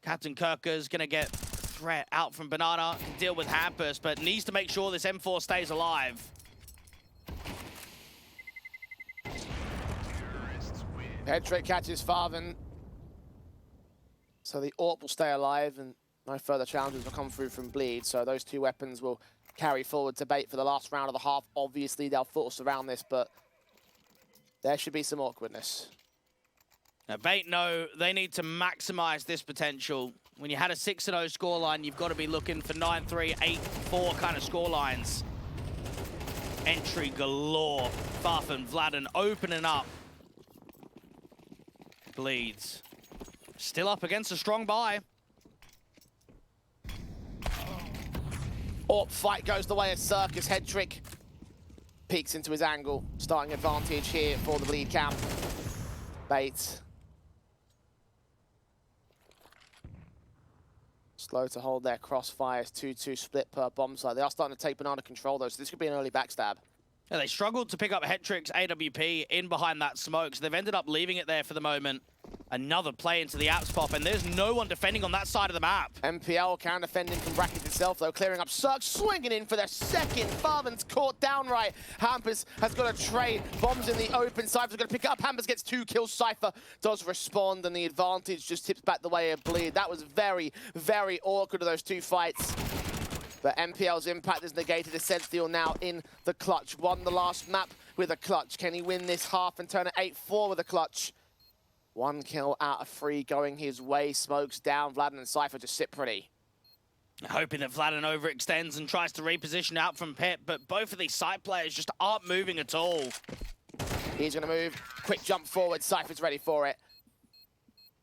Captain Kirker's going to get threat out from Banana, can deal with Hampus, but needs to make sure this M4 stays alive. Headtrick catches Farven. So the AWP will stay alive, and no further challenges will come through from Bleed. So those 2 weapons will carry forward to Bait for the last round of the half. Obviously, they'll force around this, but there should be some awkwardness. Now, Bait know they need to maximize this potential. When you had a 6-0 scoreline, you've got to be looking for 9-3, 8-4 kind of scorelines. Entry galore. Farfen, Vladen opening up. Bleeds. Still up against a strong buy. AWP fight goes the way of Circus. Headtrick peeks into his angle. Starting advantage here for the Bleed camp. Bait. Slow to hold their crossfires. 2-2 split per bomb site. They are starting to take Banana control though, so this could be an early backstab. Yeah, they struggled to pick up Hetrick's AWP in behind that smoke, so they've ended up leaving it there for the moment. Another play into the apps pop, and there's no one defending on that side of the map. MPL can defending from bracket itself, though, clearing up Cirque, swinging in for their second. Farvan's caught downright. Hampus has got a trade. Bombs in the open. Cypher's going to pick it up. Hampus gets 2 kills. Cypher does respond, and the advantage just tips back the way of Bleed. That was very, very awkward of those 2 fights. But MPL's impact is negated. Essential now in the clutch. Won the last map with a clutch. Can he win this half and turn it 8-4 with a clutch? 1 kill out of 3 going his way. Smokes down. Vlad and Cypher just sit pretty. Hoping that Vladen overextends and tries to reposition out from Pit, but both of these side players just aren't moving at all. He's going to move. Quick jump forward. Cypher's ready for it.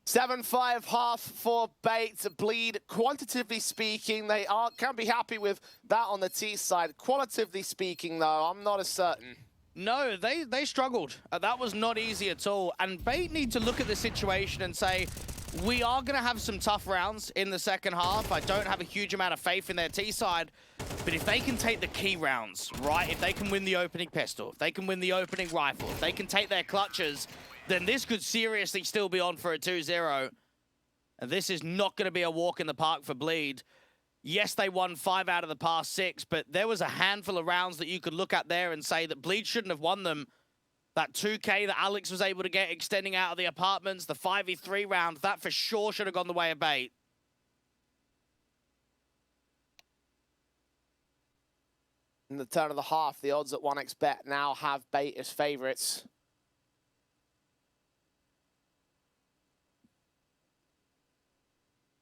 7-5 half for Bait. Bleed, quantitatively speaking, they can be happy with that on the T side. Qualitatively speaking, though, I'm not as certain. No, they struggled. That was not easy at all. And Bait need to look at the situation and say, we are going to have some tough rounds in the second half. I don't have a huge amount of faith in their T side. But if they can take the key rounds, right? If they can win the opening pistol, if they can win the opening rifle, if they can take their clutches, then this could seriously still be on for a 2-0. And this is not going to be a walk in the park for Bleed. Yes, they won 5 out of the past 6, but there was a handful of rounds that you could look at there and say that Bleed shouldn't have won them. That 2K that Alex was able to get extending out of the apartments, the 5v3 round, that for sure should have gone the way of Bait. In the turn of the half, the odds at 1xBet now have Bait as favourites.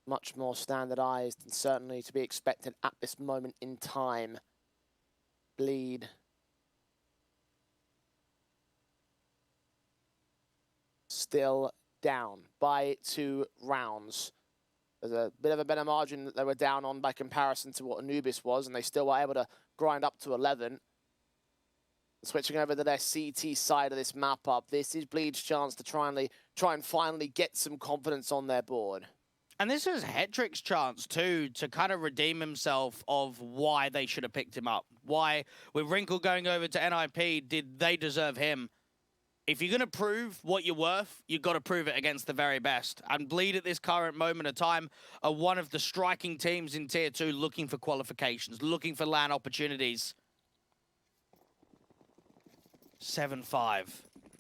Much more standardised and certainly to be expected at this moment in time. Bleed. Still down by 2 rounds. There's a bit of a better margin that they were down on by comparison to what Anubis was, and they still were able to grind up to 11. Switching over to their CT side of this map up, this is Bleed's chance to try and finally get some confidence on their board. And this is Hetrick's chance, too, to kind of redeem himself of why they should have picked him up. Why, with Wrinkle going over to NIP, did they deserve him? If you're going to prove what you're worth, you've got to prove it against the very best. And Bleed at this current moment of time are one of the striking teams in Tier 2 looking for qualifications, looking for LAN opportunities. 7-5.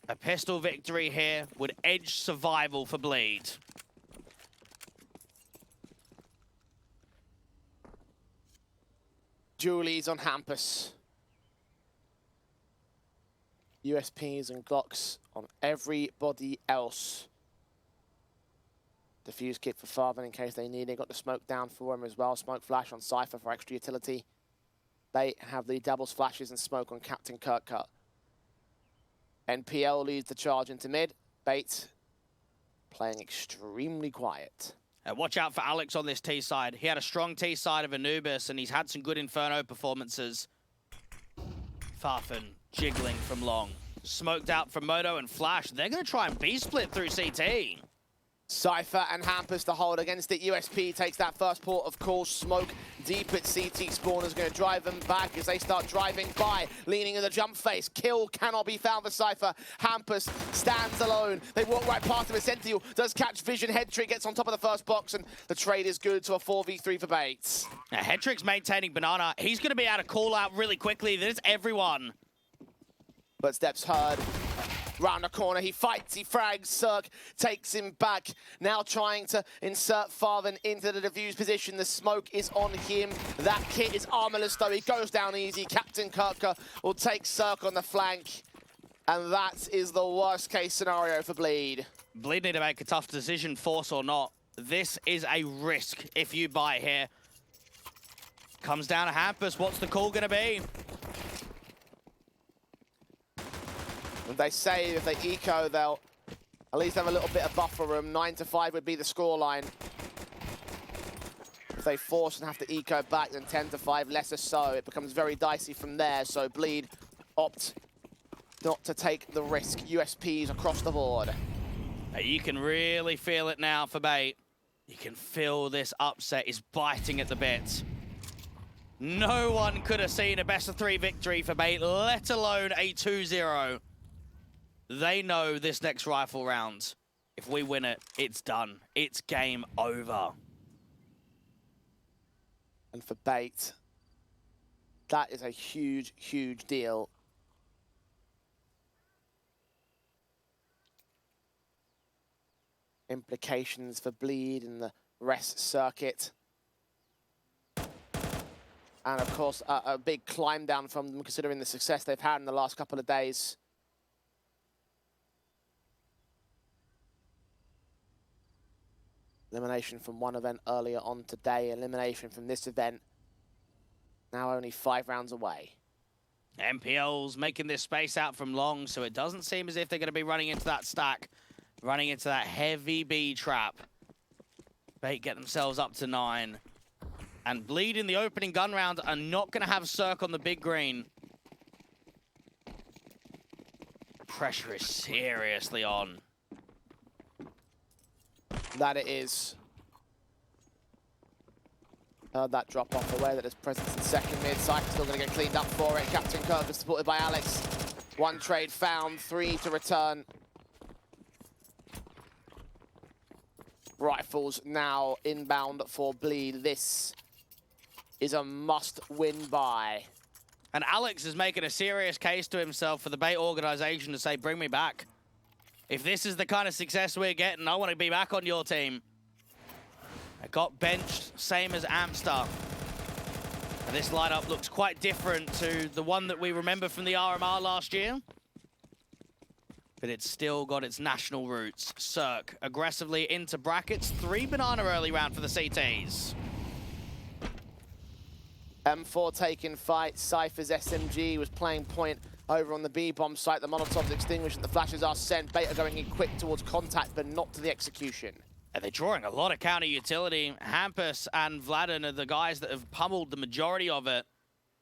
A pistol victory here would edge survival for Bleed. Julie's on Hampus. USPs and Glocks on everybody else. Diffuse kit for Farvan in case they need it. Got the smoke down for him as well. Smoke flash on Cypher for extra utility. They have the doubles flashes and smoke on Captain Kirkcut. NPL leads the charge into mid. Bait playing extremely quiet. Watch out for Alex on this T side. He had a strong T side of Anubis, and he's had some good Inferno performances. Farfan jiggling from long. Smoked out from Moto and Flash. They're going to try and B-split through CT. Cypher and Hampus to hold against it. USP takes that first port of call. Smoke deep at CT spawn is going to drive them back as they start driving by, leaning in the jump face. Kill cannot be found for Cypher. Hampus stands alone. They walk right past him. Essential does catch vision. Headtrick gets on top of the first box, and the trade is good to a 4v3 for Bates. Now, Headtrick's maintaining Banana. He's going to be able to call out really quickly. There's everyone. But steps heard. Round the corner, he fights, he frags, Cirque takes him back. Now trying to insert Farvan into the defuse position. The smoke is on him. That kit is armorless though, he goes down easy. Captain Kirka will take Cirque on the flank. And that is the worst case scenario for Bleed. Bleed need to make a tough decision, force or not. This is a risk if you buy here. Comes down to Hampus, what's the call gonna be? And they say if they eco, they'll at least have a little bit of buffer room. 9-5 would be the scoreline. If they force and have to eco back, then 10-5, lesser so. It becomes very dicey from there, so Bleed opt not to take the risk. USPs across the board. You can really feel it now for Bait. You can feel this upset is biting at the bit. No one could have seen a best-of-3 victory for Bait, let alone a 2-0. They know this next rifle round If we win it, it's done. It's game over. And for Bait, that is a huge, huge deal. Implications for Bleed in the rest circuit. And of course, a big climb down from them considering the success they've had in the last couple of days. Elimination from one event earlier on today, elimination from this event. Now only 5 rounds away. MPL's making this space out from long, so it doesn't seem as if they're going to be running into that stack, running into that heavy B trap. Bait get themselves up to 9. And Bleed in the opening gun round are not going to have Cirque on the big green. Pressure is seriously on. That it is. Heard that drop off away, that his presence in second mid. Cypher's still going to get cleaned up for it. Captain Kirk is supported by Alex. 1 trade found, 3 to return. Rifles now inbound for Bleed. This is a must-win buy. And Alex is making a serious case to himself for the Bait organization to say, bring me back. If this is the kind of success we're getting, I want to be back on your team. I got benched, same as Amstar. And this lineup looks quite different to the one that we remember from the RMR last year. But it's still got its national roots. Cirque aggressively into brackets. 3 banana early round for the CTs. M4 taking fight. Cypher's SMG was playing point over on the B-bomb site. The Molotov's extinguished and the flashes are sent. Bait are going in quick towards contact, but not to the execution. And they're drawing a lot of counter utility. Hampus and Vladen are the guys that have pummeled the majority of it.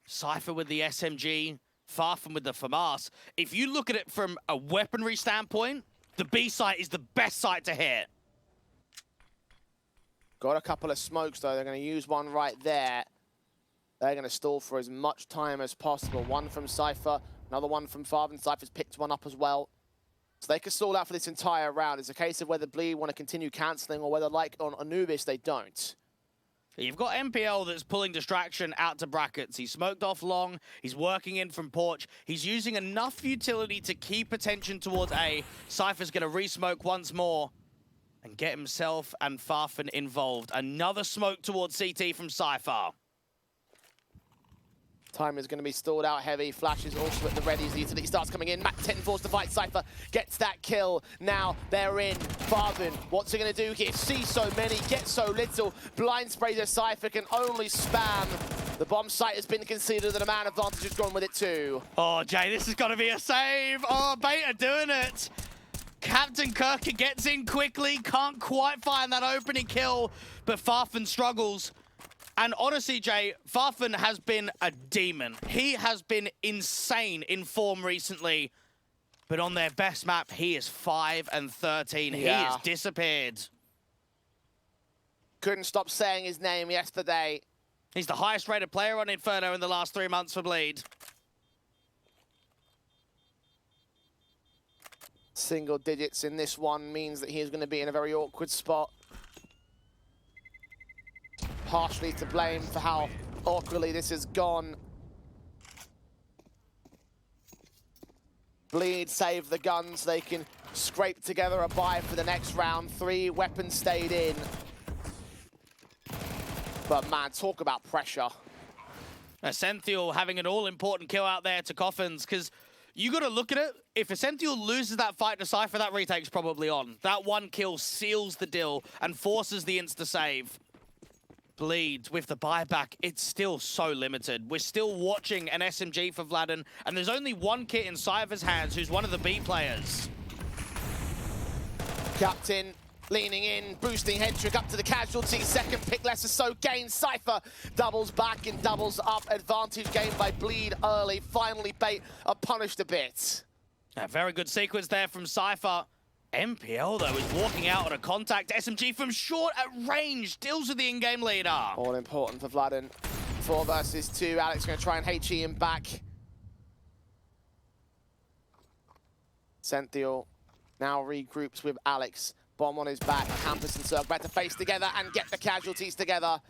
Cypher with the SMG, Farfan with the FAMAS. If you look at it from a weaponry standpoint, the B site is the best site to hit. Got a couple of smokes though. They're going to use one right there. They're going to stall for as much time as possible. One from Cypher, another one from Farfan. Cypher's picked one up as well. So they can stall out for this entire round. It's a case of whether Bleed want to continue cancelling or whether, like on Anubis, they don't. You've got MPL that's pulling distraction out to brackets. He's smoked off long. He's working in from porch. He's using enough utility to keep attention towards A. Cypher's going to re-smoke once more and get himself and Farfan involved. Another smoke towards CT from Cypher. Time is going to be stalled out heavy. Flash is also at the ready as the utility starts coming in. Mac 10 forced to fight. Cypher gets that kill. Now they're in. Farfan, what's he going to do here? See so many, get so little. Blind spray to Cypher can only spam. The bomb site has been conceded and a man advantage has gone with it too. Oh, Jay, this has got to be a save. Oh, Bait are doing it. Captain Kirk gets in quickly. Can't quite find that opening kill, but Farfan struggles. And honestly, Jay, Farfan has been a demon. He has been insane in form recently. But on their best map, he is 5 and 13. Yeah. He has disappeared. Couldn't stop saying his name yesterday. He's the highest rated player on Inferno in the last 3 months for Bleed. Single digits in this one means that he is going to be in a very awkward spot. Partially to blame for how awkwardly this has gone. Bleed save the guns. They can scrape together a buy for the next round. 3 weapons stayed in. But man, talk about pressure. Essential having an all-important kill out there to Coffins, because you got to look at it. If Essential loses that fight to Cypher, that retake's probably on. That 1 kill seals the deal and forces the insta-save. Bleed with the buyback, it's still so limited. We're still watching an SMG for Vladen, and there's only 1 kit in Cypher's hands who's one of the B players. Captain leaning in, boosting head trick up to the casualty. Second pick, lesser so gain. Cypher doubles back and doubles up. Advantage gained by Bleed early. Finally, Bait are punished a bit. A very good sequence there from Cypher. MPL, though, is walking out on a contact. SMG from short at range deals with the in-game leader. All important for Vladen. 4 versus 2. Alex going to try and HE him back. Senthiel now regroups with Alex. bomb on his back. Hampus and Cirque back to face together and get the casualties together.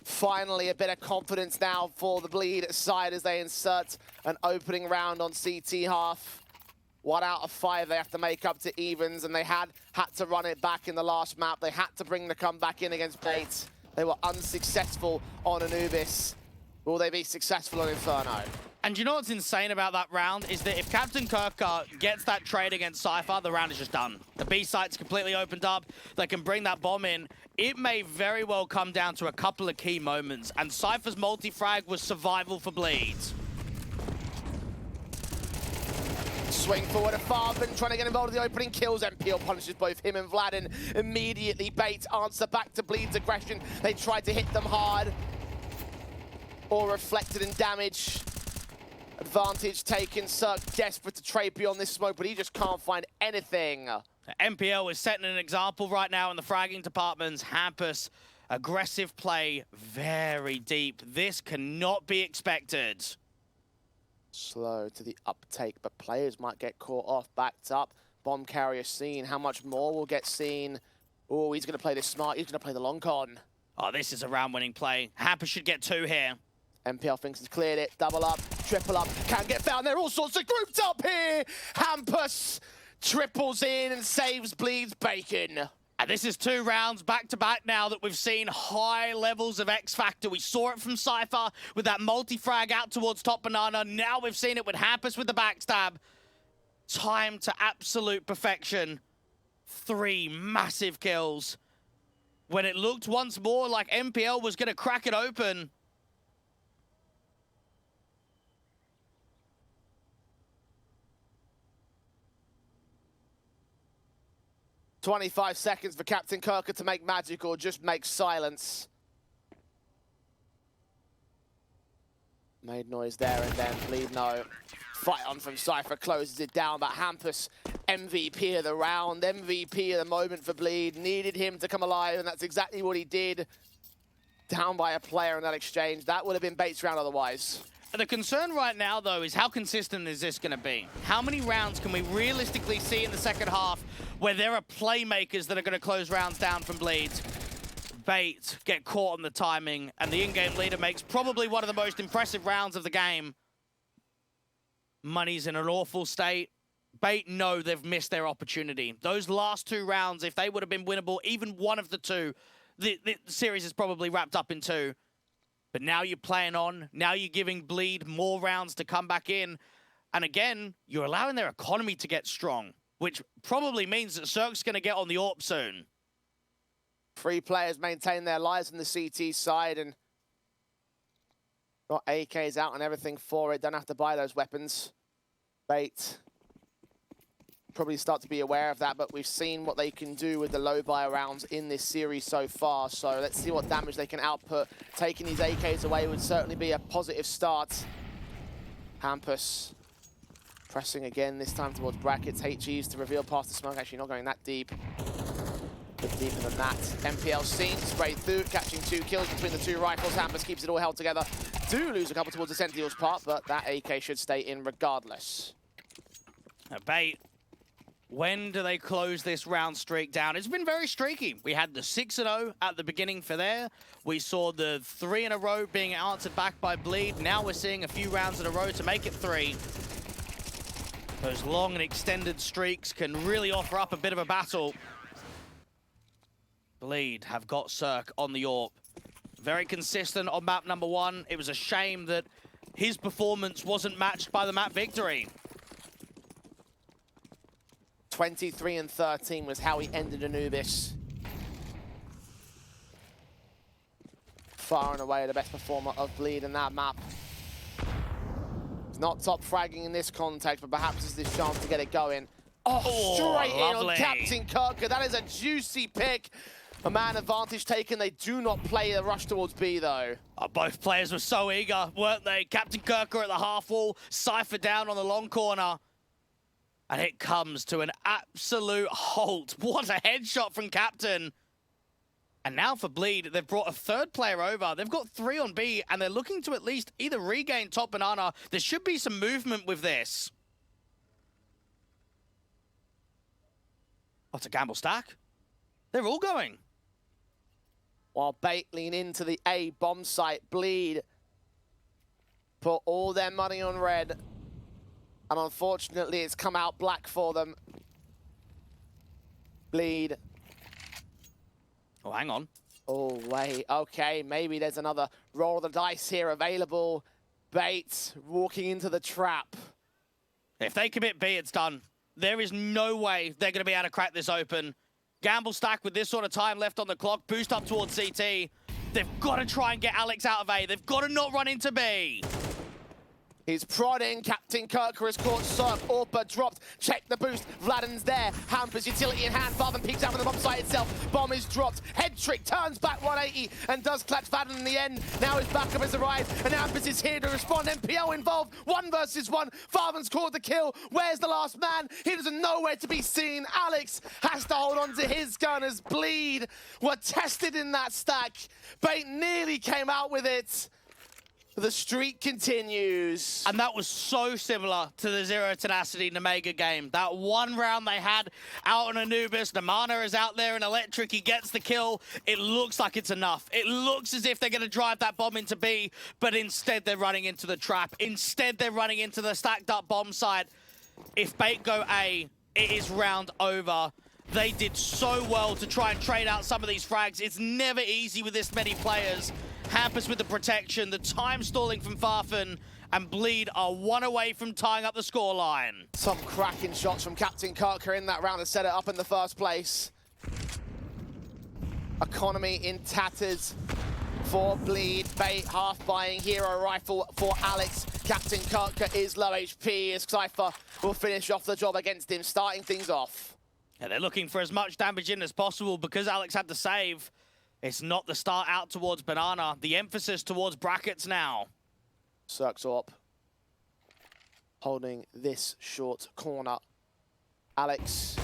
Finally, a bit of confidence now for the Bleed side as they insert an opening round on CT half. 1 out of 5 they have to make up to evens, and they had to run it back in the last map. They had to bring the comeback in against Bait. They were unsuccessful on Anubis. Will they be successful on Inferno? And you know what's insane about that round is that if Captain Kirker gets that trade against Cypher, the round is just done. The B site's completely opened up. They can bring that bomb in. It may very well come down to a couple of key moments, and Cypher's multi-frag was survival for Bleed. Swing forward of Farben, trying to get involved in the opening kills. MPL punishes both him and Vlad, and immediately Bait answer back to Bleed's aggression. They tried to hit them hard, or reflected in damage. Advantage taken. Cirque desperate to trade beyond this smoke, but he just can't find anything. MPL is setting an example right now in the fragging departments. Hampus, aggressive play, very deep. This cannot be expected. Slow to the uptake, but players might get caught off, backed up. Bomb carrier seen. How much more will get seen? Oh, he's going to play this smart. He's going to play the long con. Oh, this is a round-winning play. Hampus should get 2 here. MPL thinks he's cleared it. Double up, triple up. Can't get found. They're all sorts of grouped up here. Hampus triples in and saves Bleed's bacon. And this is 2 rounds back-to-back now that we've seen high levels of X Factor. We saw it from Cypher with that multi-frag out towards top banana. Now we've seen it with Hampus with the backstab. Time to absolute perfection. 3 massive kills. When it looked once more like MPL was going to crack it open. 25 seconds for Captain Kirker to make magic or just make silence. Made noise there and then Bleed no. Fight on from Cypher, closes it down, but Hampus, MVP of the round, MVP of the moment for Bleed. Needed him to come alive, and that's exactly what he did. Down by a player in that exchange. That would have been Bates' round otherwise. The concern right now, though, is how consistent is this going to be? How many rounds can we realistically see in the second half where there are playmakers that are going to close rounds down from Bleed? Bait get caught on the timing, and the in-game leader makes probably one of the most impressive rounds of the game. Money's in an awful state. Bait know they've missed their opportunity. Those last 2 rounds, if they would have been winnable, even one of the 2, the series is probably wrapped up in 2. But now you're playing on. Now you're giving Bleed more rounds to come back in. And again, you're allowing their economy to get strong, which probably means that Cirque's going to get on the AWP soon. 3 players maintain their lives on the CT side and got AKs out and everything for it. Don't have to buy those weapons. Bait probably start to be aware of that, but we've seen what they can do with the low buy rounds in this series so far. So let's see what damage they can output. Taking these AKs away would certainly be a positive start. Hampus pressing again, this time towards brackets. HEs to reveal past the smoke. Actually not going that deep. A bit deeper than that. MPL seen, sprayed through, catching 2 kills between the 2 rifles. Hampus keeps it all held together. Do lose a couple towards the Sentinel's part, but that AK should stay in regardless. Bait. When do they close this round streak down? It's been very streaky. We had the 6-0 at the beginning for there. We saw the 3 in a row being answered back by Bleed. Now we're seeing a few rounds in a row to make it 3. Those long and extended streaks can really offer up a bit of a battle. Bleed have got Cirque on the AWP. Very consistent on map number 1. It was a shame that his performance wasn't matched by the map victory. 23 and 13 was how he ended Anubis. Far and away the best performer of Bleed in that map. He's not top fragging in this context, but perhaps it's this chance to get it going. Oh, straight in on Captain Kirker. That is a juicy pick. A man advantage taken. They do not play the rush towards B, though. Oh, both players were so eager, weren't they? Captain Kirker at the half wall, Cypher down on the long corner. And it comes to an absolute halt. What a headshot from Captain. And now for Bleed, they've brought a 3rd player over. They've got 3 on B, and they're looking to at least either regain top banana. There should be some movement with this. Oh, it's a gamble stack. They're all going. While Bait lean into the A bomb site, Bleed put all their money on red. And unfortunately, it's come out black for them. Bleed. Oh, hang on. Oh, wait. Okay, maybe there's another roll of the dice here available. Bait walking into the trap. If they commit B, it's done. There is no way they're going to be able to crack this open. Gamble stack with this sort of time left on the clock. Boost up towards CT. They've got to try and get Alex out of A. They've got to not run into B. He's prodding. Captain Kirker has caught Cirque. Orpa dropped. Check the boost. Vladden's there. Hampers utility in hand. Farben peeks out from the bomb site itself. Bomb is dropped. Head trick turns back 180 and does clutch Vladden in the end. Now his backup has arrived and Hampers is here to respond. MPO involved. 1 versus 1. Farben's caught the kill. Where's the last man? He doesn't know where to be seen. Alex has to hold on to his gun as Bleed were tested in that stack. Bait nearly came out with it. The streak continues. And that was so similar to the Zero Tenacity Nemega game. That one round they had out on Anubis, Namana is out there and Electric, he gets the kill. It looks like it's enough. It looks as if they're going to drive that bomb into B, but instead they're running into the trap. Instead they're running into the stacked up bomb site. If Bait go A, it is round over. They did so well to try and trade out some of these frags. It's never easy with this many players. Hampers with the protection, the time stalling from Farfen, and Bleed are 1 away from tying up the scoreline. Some cracking shots from Captain Kirker in that round to set it up in the first place. Economy in tatters for Bleed. Bait half buying hero rifle for Alex. Captain Kirker is low HP as Cypher will finish off the job against him, starting things off. Yeah, they're looking for as much damage in as possible because Alex had to save. It's not the start out towards Banana. The emphasis towards brackets now. Cirque's up. Holding this short corner. Alex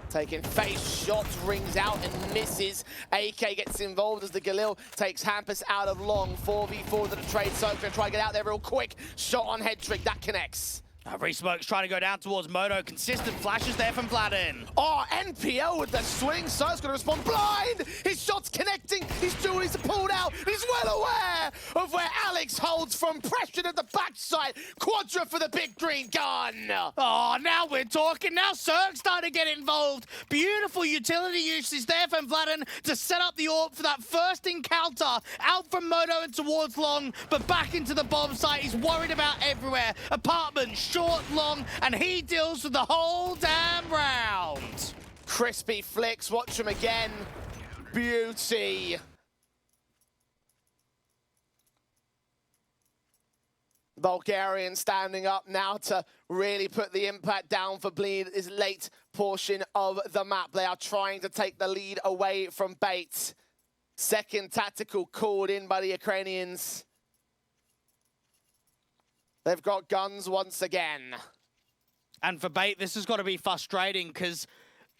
taking face shots, rings out and misses. AK gets involved as the Galil takes Hampus out of long. 4v4 to the trade. Cirque gonna try to get out there real quick. Shot on head trick, that connects. Resmoke's trying to go down towards Moto. Consistent flashes there from Vladden. Oh, NPL with the swing. Cirque's going to respond blind. His shot's connecting. His jewelries are pulled out. He's well aware of where Alex holds from. Pressured at the backside. Quadra for the big green gun. Oh, now we're talking. Now Cirque's starting to get involved. Beautiful utility usage there from Vladden to set up the AWP for that first encounter. Out from Moto and towards long, but back into the bomb site. He's worried about everywhere. Apartment, short, long, and he deals with the whole damn round. Crispy flicks, watch him again. Beauty. Bulgarian standing up now to really put the impact down for Bleed is late portion of the map. They are trying to take the lead away from Bait. Second tactical called in by the Ukrainians. They've got guns once again. And for Bait, this has got to be frustrating because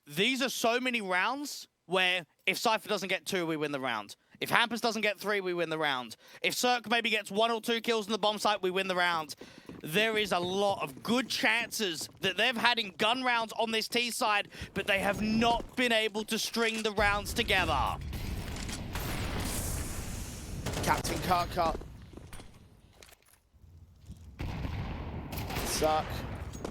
these are so many rounds where if Cypher doesn't get 2, we win the round. If Hampus doesn't get 3, we win the round. If Cirque maybe gets 1 or 2 kills in the bomb site, we win the round. There is a lot of good chances that they've had in gun rounds on this T side, but they have not been able to string the rounds together. Captain Kirker. Cirque.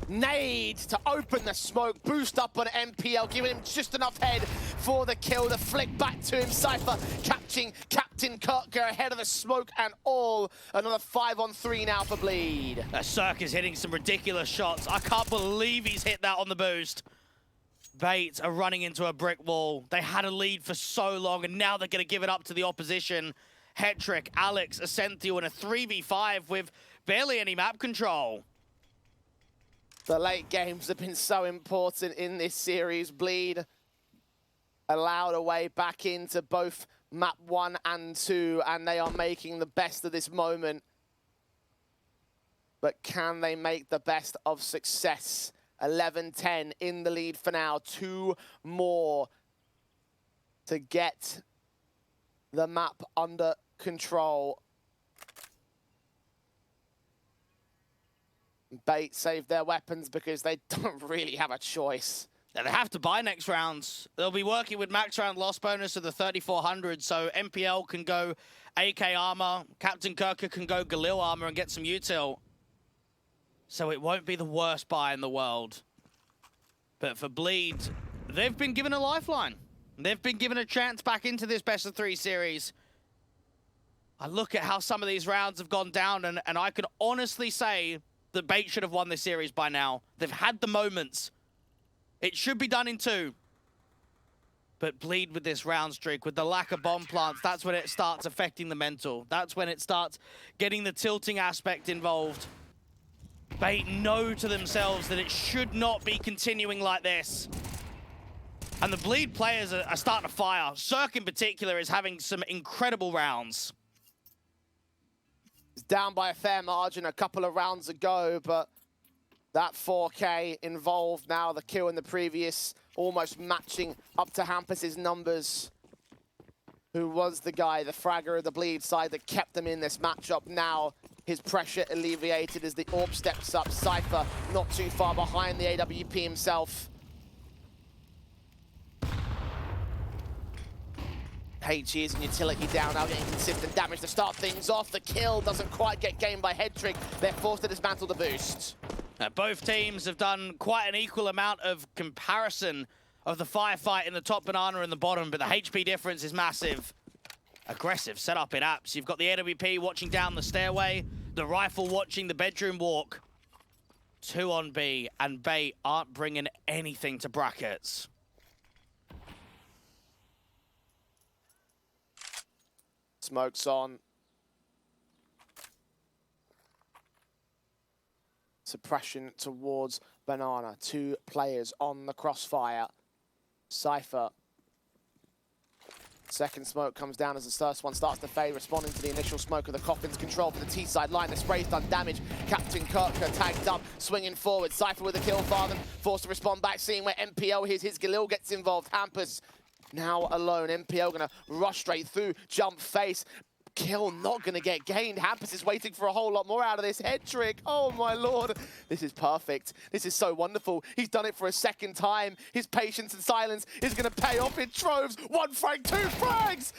Nade to open the smoke, boost up on MPL, giving him just enough head for the kill. The flick back to him, Cypher catching Captain Kirker ahead of the smoke and all. Another 5-on-3 now for Bleed. Cirque is hitting some ridiculous shots. I can't believe he's hit that on the boost. Bait are running into a brick wall. They had a lead for so long and now they're going to give it up to the opposition. Hetrick, Alex, Ascenthio in a 3v5 with barely any map control. The late games have been so important in this series. Bleed allowed a way back into both map 1 and 2, and they are making the best of this moment. But can they make the best of success? 11-10 in the lead for now. 2 more to get the map under control. Bait save their weapons because they don't really have a choice. They have to buy next rounds. They'll be working with max round loss bonus of the 3,400, so MPL can go AK armor, Captain Kirker can go Galil armor and get some util. So it won't be the worst buy in the world. But for Bleed, they've been given a lifeline. They've been given a chance back into this best of 3 series. I look at how some of these rounds have gone down, and I could honestly say that Bait should have won this series by now. They've had the moments. It should be done in 2. But Bleed with this round streak, with the lack of bomb plants, that's when it starts affecting the mental. That's when it starts getting the tilting aspect involved. Bait know to themselves that it should not be continuing like this. And the Bleed players are starting to fire. Cirque in particular is having some incredible rounds. It's down by a fair margin a couple of rounds ago, but that 4K involved now, the kill in the previous, almost matching up to Hampus's numbers. Who was the guy, the fragger of the Bleed side that kept them in this matchup. Now his pressure alleviated as the AWP steps up. Cypher not too far behind the AWP himself. HE is in utility down now, getting consistent damage to start things off. The kill doesn't quite get gained by Headtrick. They're forced to dismantle the boost. Both teams have done quite an equal amount of comparison of the firefight in the top banana and the bottom, but the HP difference is massive. Aggressive setup in apps. You've got the AWP watching down the stairway, the rifle watching the bedroom walk. 2 on B, and Bait aren't bringing anything to brackets. Smoke's on. Suppression towards Banana. 2 players on the crossfire. Cypher. Second smoke comes down as the first one starts to fade, responding to the initial smoke of the Coffin's control for the T-side line. The spray's done damage. Captain Kirker tagged up, swinging forward. Cypher with a kill farther, forced to respond back, seeing where MPL is. His Galil gets involved. Hampus now alone. MPL gonna rush straight through, jump face. Kill not going to get gained. Hampus is waiting for a whole lot more out of this head trick. Oh my lord. This is perfect. This is so wonderful. He's done it for a second time. His patience and silence is going to pay off in troves. 1 frag, 2 frags.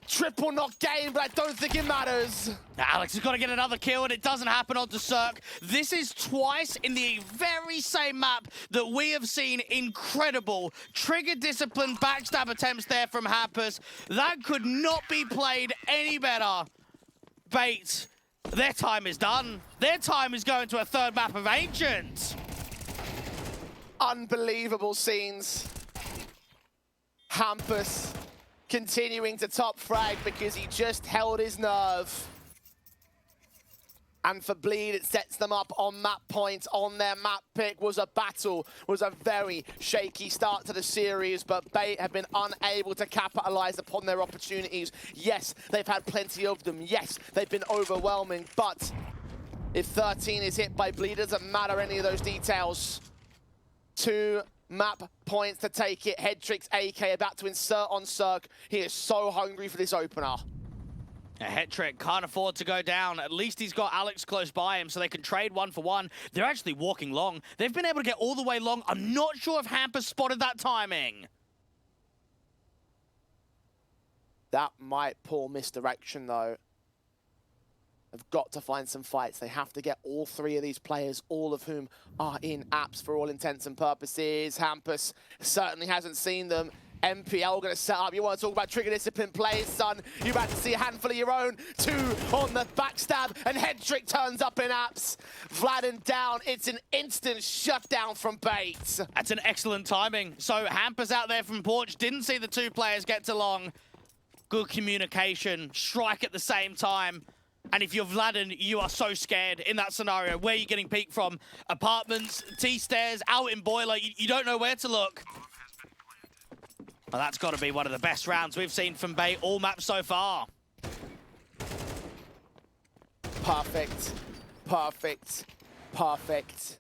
Triple not gained, but I don't think it matters. Alex has got to get another kill, and it doesn't happen onto Cirque. This is twice in the very same map that we have seen incredible trigger discipline backstab attempts there from Hampus. That could not be played any better. Bait, their time is done. Their time is going to a 3rd map of Ancient. Unbelievable scenes. Hampus continuing to top frag because he just held his nerve. And for Bleed, it sets them up on map point. On their map pick was a battle, was a very shaky start to the series, but Bait have been unable to capitalize upon their opportunities. Yes, they've had plenty of them. Yes, they've been overwhelming, but if 13 is hit by Bleed, it doesn't matter any of those details. 2 map points to take it. Headtrick's AK about to insert on Cirque. He is so hungry for this opener. Headtrick can't afford to go down. At least he's got Alex close by him so they can trade 1 for 1. They're actually walking long. They've been able to get all the way long. I'm not sure if Hampus spotted that timing. That might pull misdirection though. They've got to find some fights. They have to get all 3 of these players, all of whom are in apps for all intents and purposes. Hampus certainly hasn't seen them. MPL going to set up. You want to talk about trigger discipline plays, son. You're about to see a handful of your own. 2 on the backstab, and Headtrick turns up in apps. Vladen down. It's an instant shutdown from Bait. That's an excellent timing. So Hampus out there from Porch didn't see the 2 players get to long. Good communication. Strike at the same time. And if you're Vladen, you are so scared in that scenario. Where are you getting peeked from? Apartments, T-stairs, out in Boiler. You don't know where to look. Well, that's got to be one of the best rounds we've seen from Bait all maps so far. Perfect. Perfect. Perfect.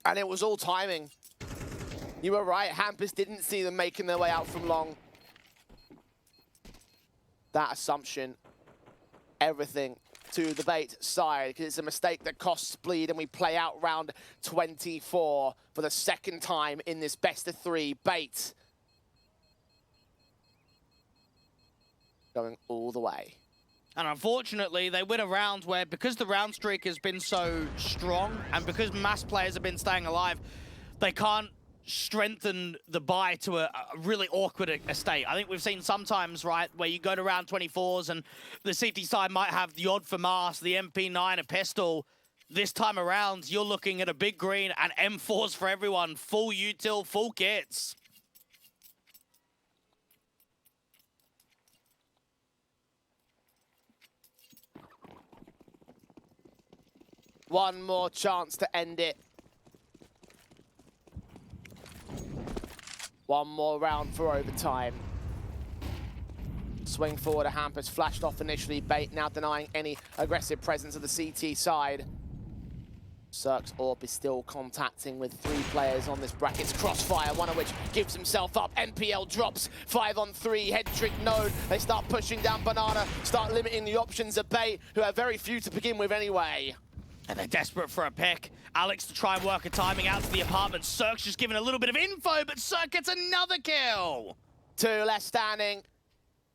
And it was all timing. You were right. Hampus didn't see them making their way out from long. That assumption, everything to the Bait side, because it's a mistake that costs Bleed, and we play out round 24 for the second time in this best-of-3. Bait going all the way. And unfortunately, they win a round where, because the round streak has been so strong and because mass players have been staying alive, they can't strengthen the buy to a really awkward estate. I think we've seen sometimes, right, where you go to round 24s and the CT side might have the odd FAMAS, the MP9, a pistol. This time around, you're looking at a big green and M4s for everyone, full util, full kits. One more chance to end it. One more round for overtime. Swing forward, a Hampus flashed off initially. Bait now denying any aggressive presence of the CT side. Cirque's AWP is still contacting with 3 players on this bracket's crossfire, one of which gives himself up. NPL drops 5 on 3. Head trick node. They start pushing down Banana, start limiting the options of Bait, who have very few to begin with anyway. And they're desperate for a pick. Alex to try and work a timing out to the apartment. Cirque's just giving a little bit of info, but Cirque gets another kill. 2 left standing.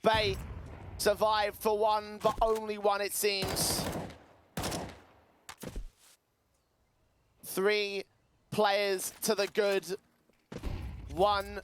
Bait survived for 1, but only 1 it seems. 3 players to the good. 1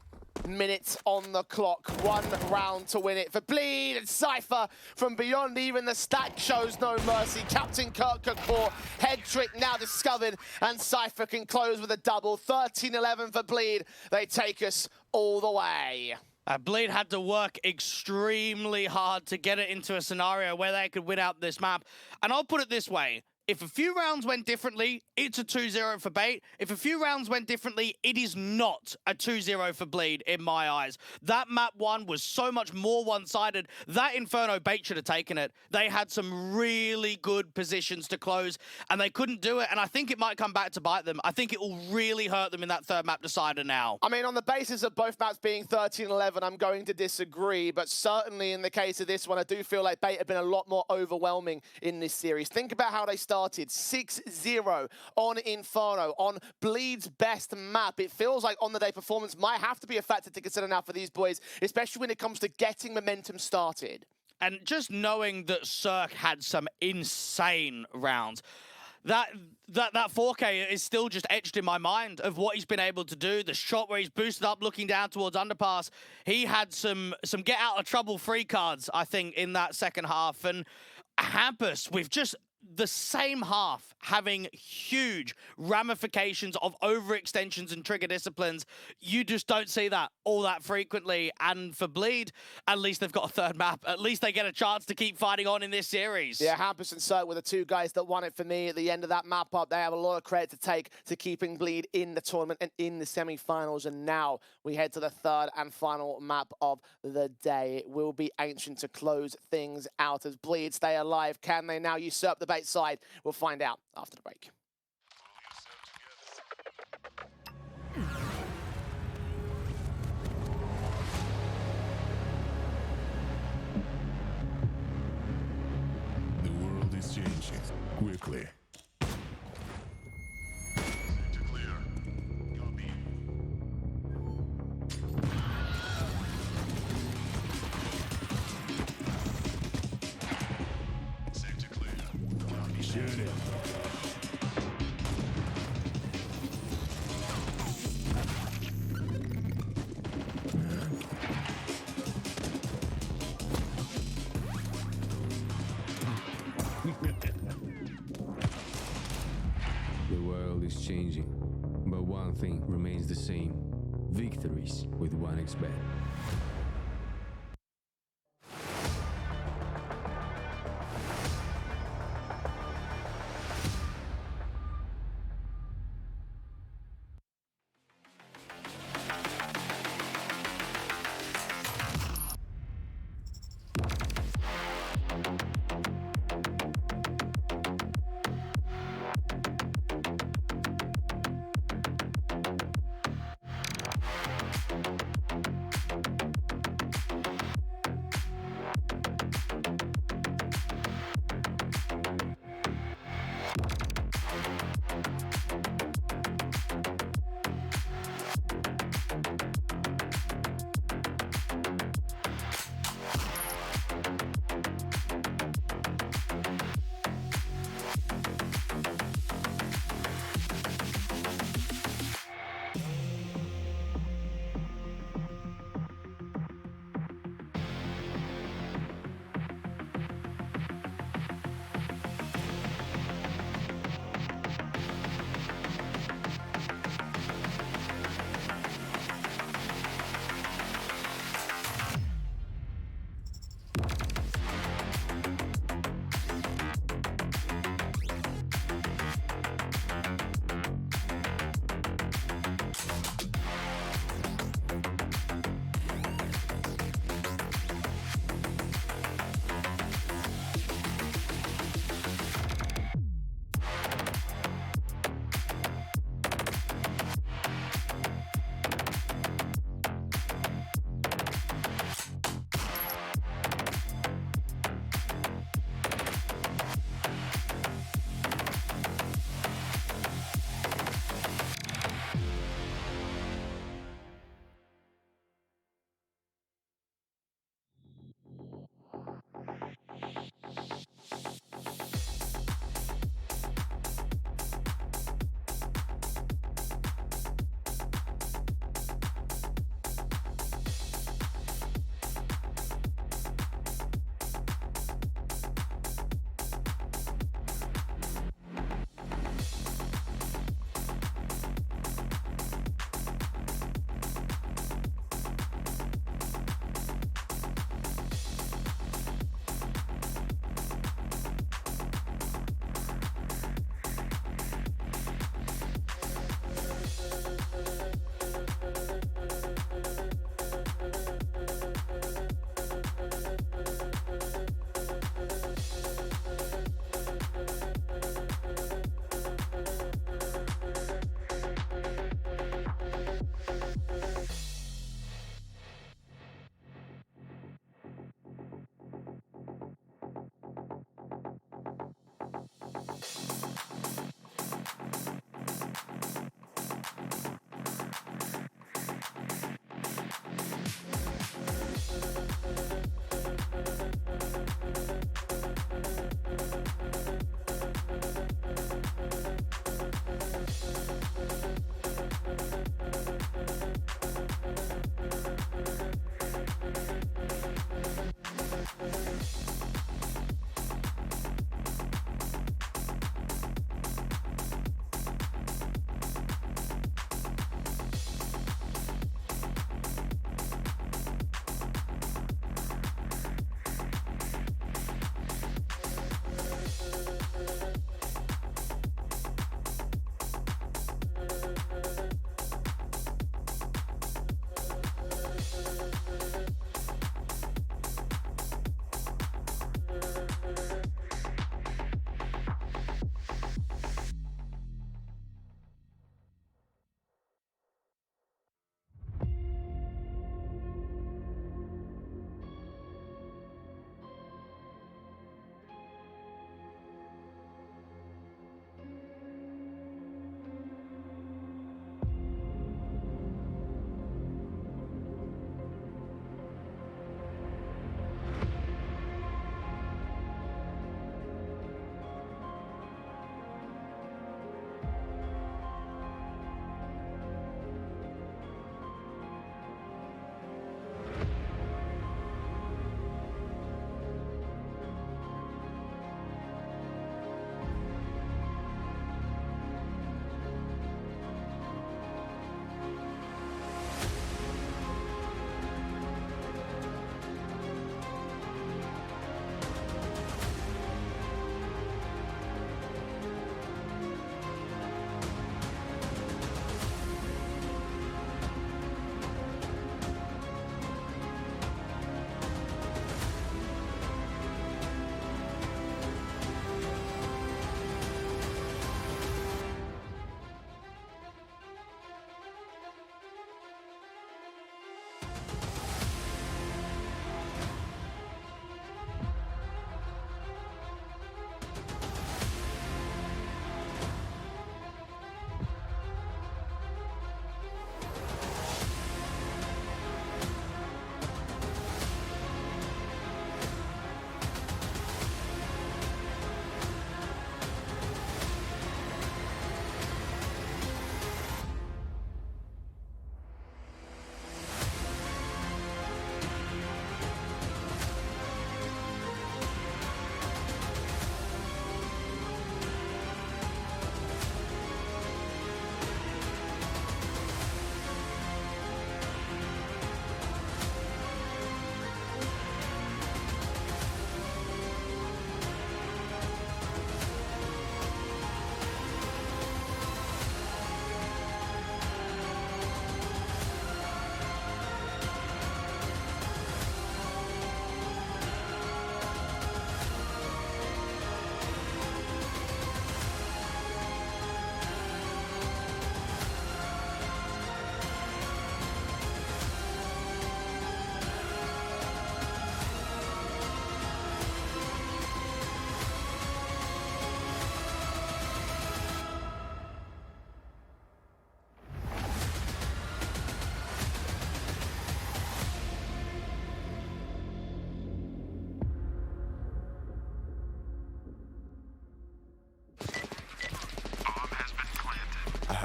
minute on the clock. 1 round to win it for Bleed, and Cypher from beyond even the stack shows no mercy. Captain Kirk Kakor, head trick now discovered, and Cypher can close with a double. 13-11 for Bleed. They take us all the way. Bleed had to work extremely hard to get it into a scenario where they could win out this map. And I'll put it this way. If a few rounds went differently, it's a 2-0 for Bait. If a few rounds went differently, it is not a 2-0 for Bleed in my eyes. That map 1 was so much more one-sided. That Inferno, Bait should have taken it. They had some really good positions to close, and they couldn't do it. And I think it might come back to bite them. I think it will really hurt them in that 3rd map decider now. I mean, on the basis of both maps being 13-11, I'm going to disagree. But certainly in the case of this one, I do feel like Bait have been a lot more overwhelming in this series. Think about how they started 6-0 on Inferno, on Bleed's best map. It feels like on-the-day performance might have to be a factor to consider now for these boys, especially when it comes to getting momentum started. And just knowing that Cirque had some insane rounds. That 4K is still just etched in my mind of what he's been able to do. The shot where he's boosted up, looking down towards underpass. He had some get out of trouble free cards, I think, in that second half. And Hampus with just the same half having huge ramifications of overextensions and trigger disciplines. You just don't see that all that frequently. And for Bleed, at least they've got a 3rd map. At least they get a chance to keep fighting on in this series. Yeah, Hampus and Cirque were the 2 guys that won it for me at the end of that map up. They have a lot of credit to take to keeping Bleed in the tournament and in the semi-finals. And now we head to the 3rd and final map of the day. It will be Ancient to close things out as Bleed stay alive. Can they now usurp the Bait side? We'll find out after the break. The world is changing quickly. To clear. Copy. Safe to clear. Copy. Shoot it. The world is changing, but one thing remains the same. Victories with 1xBet.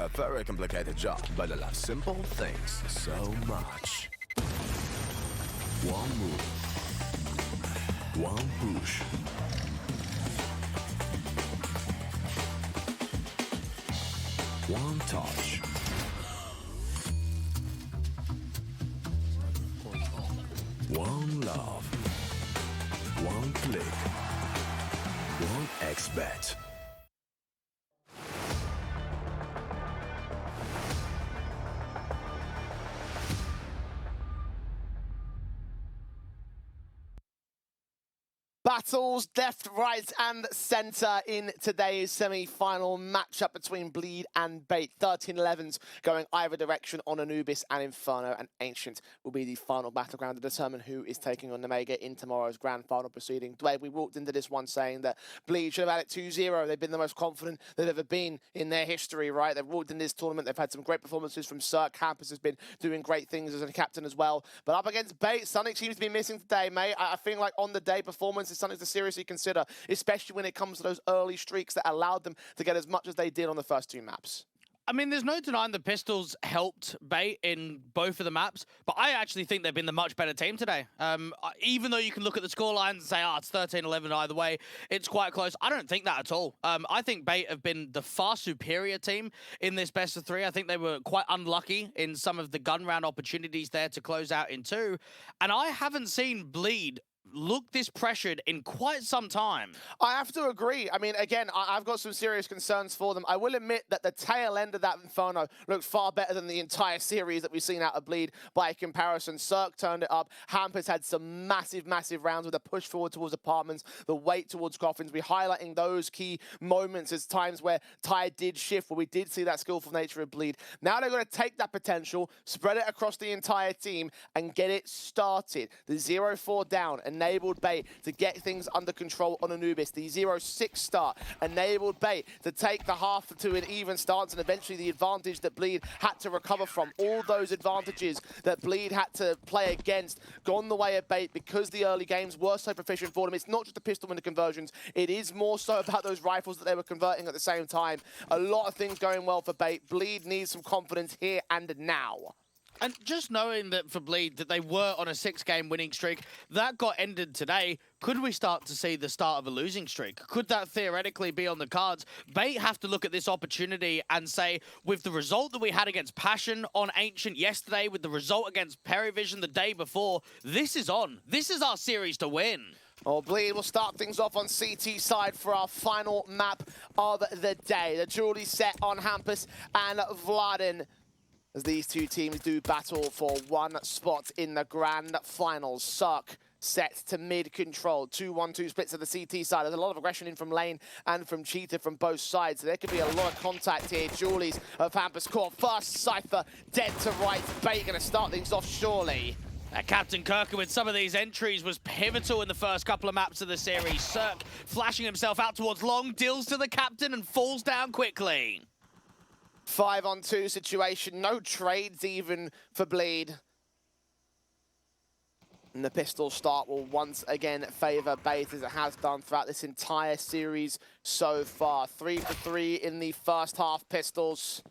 have very complicated job, but I love simple things so much. One move. One push. One touch. One love. One click. One XBet. Battles left, right, and centre in today's semi-final matchup between Bleed and Bait. 13-11s going either direction on Anubis and Inferno, and Ancient will be the final battleground to determine who is taking on Omega in tomorrow's grand final proceeding. Dwayne, we walked into this one saying that Bleed should have had it 2-0. They've been the most confident they've ever been in their history, right? They've walked in this tournament. They've had some great performances from Cirque. Campus has been doing great things as a captain as well. But up against Bait, something seems to be missing today, mate. I think like on the day performance is something to seriously consider, especially when it comes to those early streaks that allowed them to get as much as they did on the first two maps. I mean, there's no denying the Pistols helped Bait in both of the maps, but I actually think they've been the much better team today. Even though you can look at the scorelines and say, it's 13-11 either way, it's quite close. I don't think that at all. I think Bait have been the far superior team in this best of three. I think they were quite unlucky in some of the gun round opportunities there to close out in two, and I haven't seen Bleed look this pressured in quite some time. I have to agree. I mean, again, I've got some serious concerns for them. I will admit that the tail end of that Inferno looked far better than the entire series that we've seen out of Bleed by comparison. Cirque turned it up. Hampus had some massive, massive rounds with a push forward towards apartments, the weight towards coffins. We're highlighting those key moments as times where tide did shift, where we did see that skillful nature of Bleed. Now they're going to take that potential, spread it across the entire team, and get it started. The 0-4 down enabled Bait to get things under control on Anubis. The 0-6 start enabled Bait to take the half to an even stance, and eventually the advantage that Bleed had to recover from. All those advantages that Bleed had to play against gone the way of Bait because the early games were so proficient for them. It's not just the pistol and the conversions. It is more so about those rifles that they were converting at the same time. A lot of things going well for Bait. Bleed needs some confidence here and now. And just knowing that for Bleed that they were on a 6-game winning streak, that got ended today. Could we start to see the start of a losing streak? Could that theoretically be on the cards? Bait have to look at this opportunity and say, with the result that we had against Passion on Ancient yesterday, with the result against Perivision the day before, this is on. This is our series to win. Well, Bleed will start things off on CT side for our final map of the day. The jewelry set on Hampus and Vladen, as these two teams do battle for one spot in the grand finals. Cirque set to mid-control. 2-1-2 splits of the CT side. There's a lot of aggression in from lane and from Cheetah from both sides. So there could be a lot of contact here. Julies of Hampus Court. First Cypher dead to right. Bait going to start things off surely. Captain Kirker with some of these entries was pivotal in the first couple of maps of the series. Cirque flashing himself out towards long, deals to the captain and falls down quickly. 5-on-2 situation, no trades even for Bleed. And the pistol start will once again favour Bait, as it has done throughout this entire series so far. 3-for-3 in the first half, pistols.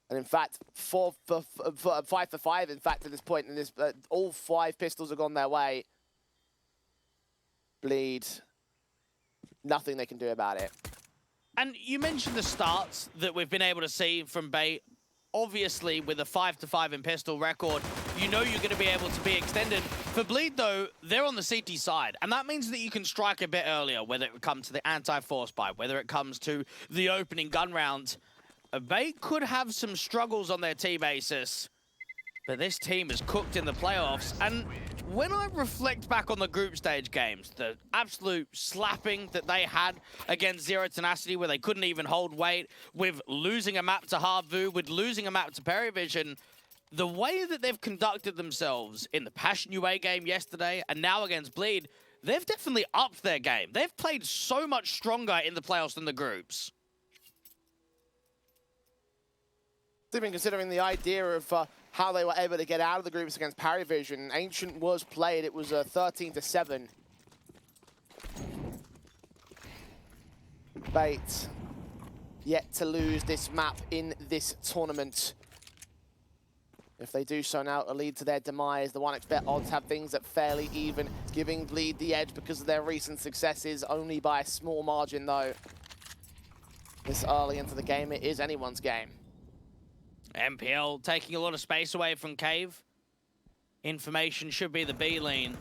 And in fact, 5-for-5, in fact, at this point, in this, all 5 pistols have gone their way. Bleed, nothing they can do about it. And you mentioned the starts that we've been able to see from Bait. Obviously, with a 5-5 in pistol record, you know you're going to be able to be extended. For Bleed, though, they're on the CT side, and that means that you can strike a bit earlier, whether it comes to the anti-force buy, whether it comes to the opening gun round. Bait could have some struggles on their T basis, but this team is cooked in the playoffs. And when I reflect back on the group stage games, the absolute slapping that they had against Zero Tenacity, where they couldn't even hold weight, with losing a map to Harvu, with losing a map to Perivision, the way that they've conducted themselves in the Passion UA game yesterday and now against Bleed, they've definitely upped their game. They've played so much stronger in the playoffs than the groups. Even considering the idea of how they were able to get out of the groups against Perivision, Ancient was played. It was 13-7. Bait yet to lose this map in this tournament. If they do so now, it'll lead to their demise. The 1xBet odds have things at fairly even, giving Bleed the edge because of their recent successes, only by a small margin though. This early into the game, it is anyone's game. MPL taking a lot of space away from Cave. Information should be the B lane.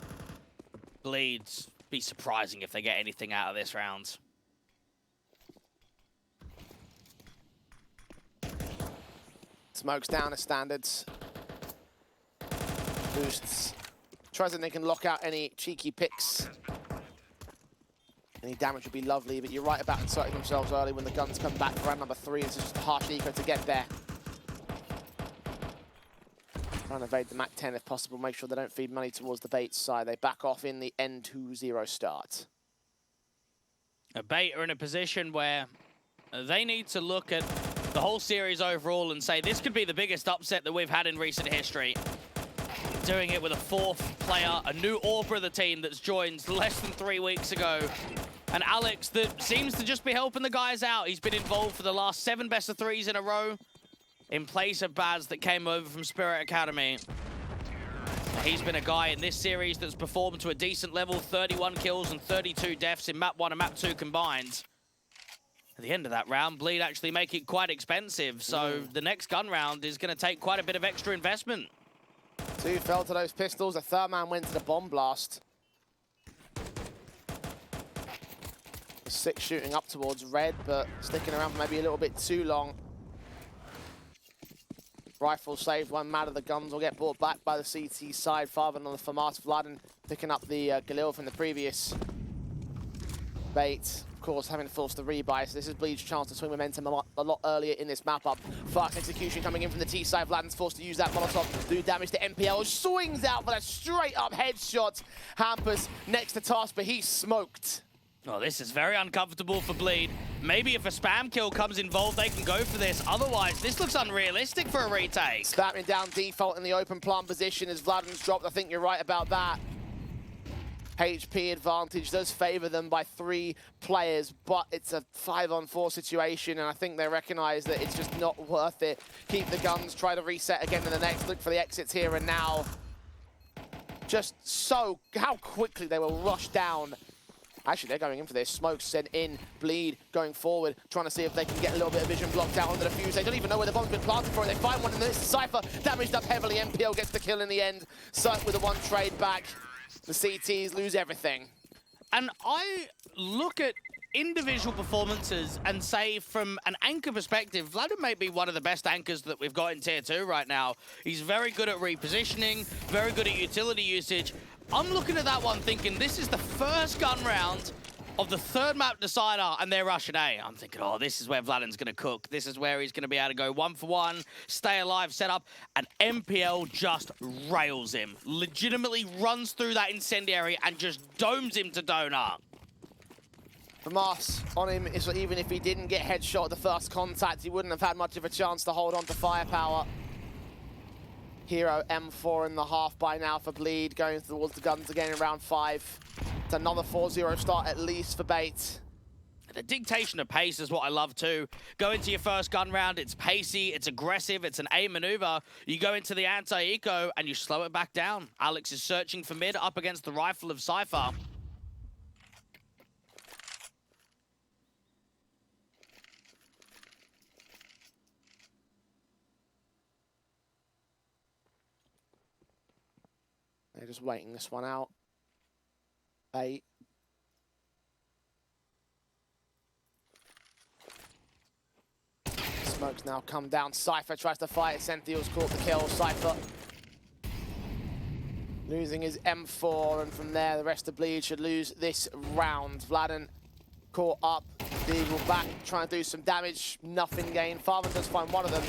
Bleeds. Be surprising if they get anything out of this round. Smokes down as standards. Boosts. Tries if they can lock out any cheeky picks. Any damage would be lovely, but you're right about inserting themselves early when the guns come back for round number 3. It's just a harsh eco to get there. Trying to evade the Mach 10 if possible, make sure they don't feed money towards the Bates side. They back off in the N2-0 start. Bait are in a position where they need to look at the whole series overall and say this could be the biggest upset that we've had in recent history. Doing it with a 4th player, a new Orb of the team that's joined less than 3 weeks ago. And Alex that seems to just be helping the guys out. He's been involved for the last 7 best of 3s in a row in place of Baz that came over from Spirit Academy. He's been a guy in this series that's performed to a decent level, 31 kills and 32 deaths in map 1 and map 2 combined. At the end of that round, Bleed actually make it quite expensive, so the next gun round is going to take quite a bit of extra investment. 2 fell to those pistols, the third man went to the bomb blast. 6 shooting up towards red, but sticking around for maybe a little bit too long. Rifle saved, 1 mad of the guns will get brought back by the CT side. Farther on the FAMAS, Vladen picking up the Galil from the previous bait. Of course, having to force the rebuy, so this is Bleed's chance to swing momentum a lot earlier in this map up. Fast execution coming in from the T side. Vladen's forced to use that Molotov to do damage to MPL. Swings out for that straight up headshot. Hampers next to task, but he's smoked. Oh, this is very uncomfortable for Bleed. Maybe if a spam kill comes involved, they can go for this. Otherwise, this looks unrealistic for a retake. Spamming down default in the open plant position as Vladen's dropped. I think you're right about that. HP advantage does favor them by 3 players, but it's a 5-on-4 situation, and I think they recognize that it's just not worth it. Keep the guns, try to reset again in the next, look for the exits here and now. Just so, how quickly they will rush down. Actually, they're going in for this. Smoke sent in, Bleed going forward, trying to see if they can get a little bit of vision blocked out on the defuse. They don't even know where the bomb's been planted for it. They find one in this. Cypher damaged up heavily. MPL gets the kill in the end. Sut with a 1 trade back. The CTs lose everything. And I look at individual performances and say from an anchor perspective, Vladen may be one of the best anchors that we've got in Tier 2 right now. He's very good at repositioning, very good at utility usage. I'm looking at that one thinking this is the first gun round of the 3rd map decider and they're rushing A. I'm thinking, oh, this is where Vladen's going to cook. This is where he's going to be able to go 1-for-1, stay alive, set up, and MPL just rails him. Legitimately runs through that incendiary and just domes him to donut. FAMAS on him, is even if he didn't get headshot at the first contact, he wouldn't have had much of a chance to hold on to firepower. Hero M4.5 by now for Bleed, going towards the guns again in round 5. It's another 4-0 start at least for Bait. The dictation of pace is what I love too. Go into your first gun round, it's pacey, it's aggressive, it's an A maneuver. You go into the anti-eco and you slow it back down. Alex is searching for mid up against the rifle of Cypher. They're just waiting this one out. Bait. Smoke's now come down. Cypher tries to fight. Senthiel's caught the kill. Cypher losing his M4, and from there the rest of Bleed should lose this round. Vladen caught up. Deagle back, trying to do some damage. Nothing gained. Farman does find one of them.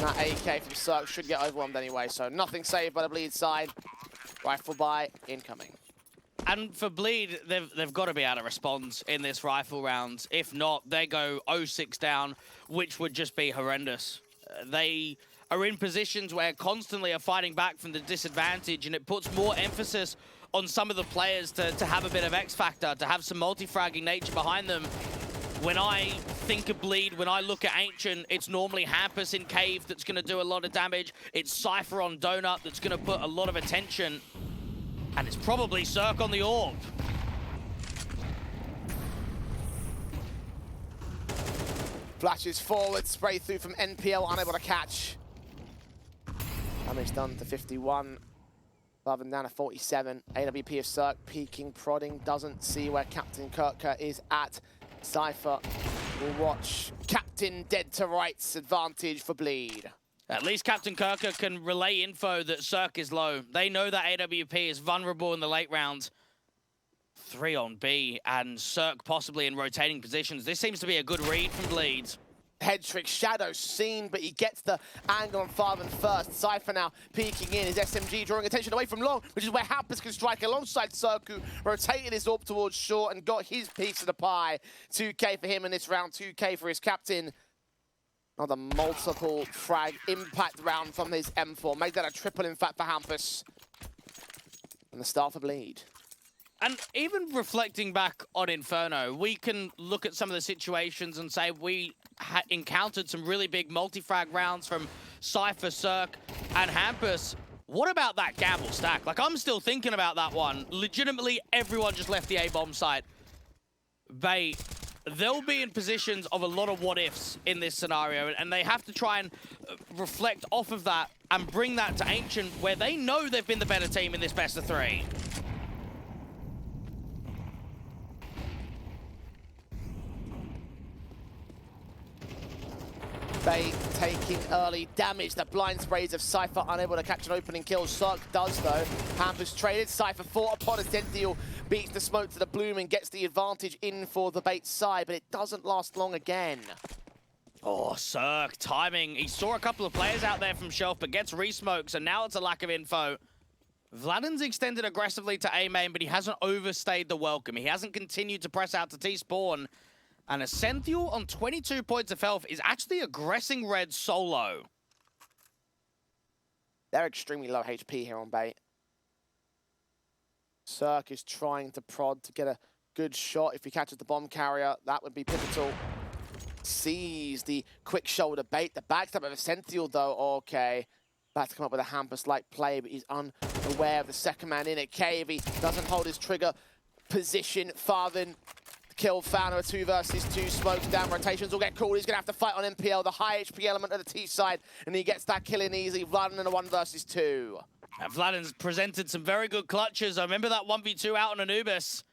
And that AK from Cirque should get overwhelmed anyway, so nothing saved by the Bleed side. Rifle by, incoming. And for Bleed, they've got to be able to respond in this rifle round. If not, they go 0-6 down, which would just be horrendous. They are in positions where constantly are fighting back from the disadvantage, and it puts more emphasis on some of the players to have a bit of X factor, to have some multi-fragging nature behind them. when I think of Bleed, when I look at Ancient, it's normally Hampus in Cave that's going to do a lot of damage. It's Cypher on Donut that's going to put a lot of attention. And it's probably Cirque on the Orb. Flashes forward, spray through from NPL, unable to catch. Damage done to 51. Above and down to 47. AWP of Cirque peeking, prodding, doesn't see where Captain Kirker is at. Cypher will watch Captain dead to rights, advantage for Bleed. At least Captain Kirker can relay info that Cirque is low. They know that AWP is vulnerable in the late round. 3 on B, and Cirque possibly in rotating positions. This seems to be a good read from Bleed. Head trick, Shadow seen, but he gets the angle on Farben first. Cypher now peeking in, his SMG drawing attention away from Long, which is where Hampus can strike alongside Cirque, rotated his AWP towards short and got his piece of the pie. 2K for him in this round, 2K for his captain. Another multiple frag impact round from his M4. Made that a triple, in fact, for Hampus. And the start for Bleed. And even reflecting back on Inferno, we can look at some of the situations and say we encountered some really big multi-frag rounds from Cypher, Cirque, and Hampus. What about that gamble stack? Like, I'm still thinking about that one. Legitimately, everyone just left the A-bomb site. They'll be in positions of a lot of what-ifs in this scenario, and they have to try and reflect off of that and bring that to Ancient, where they know they've been the better team in this best of 3. Bay taking early damage. The blind sprays of Cypher unable to catch an opening kill. Cirque does though. Hampus traded. Cypher fought upon Ascendial, beats the smoke to the bloom and gets the advantage in for the bait side, but it doesn't last long again. Oh, Cirque, timing. He saw a couple of players out there from Shelf, but gets re-smoked, so now it's a lack of info. Vladden's extended aggressively to A main, but he hasn't overstayed the welcome. He hasn't continued to press out to T-spawn. And Ascenthial on 22 points of health is actually aggressing Red solo. They're extremely low HP here on bait. Cirque is trying to prod to get a good shot. If he catches the bomb carrier, that would be pivotal. Sees the quick shoulder bait. The backstab of Ascenthial, though, okay. About to come up with a Hampus-like play, but he's unaware of the second man in at cave. He doesn't hold his trigger position. Farthen. Kill found a 2 versus 2, smokes down, rotations will get called. He's going to have to fight on MPL, the high HP element of the T side, and he gets that kill in easy. Vladden in a 1 versus 2. And Vladden's presented some very good clutches. I remember that 1v2 out on Anubis.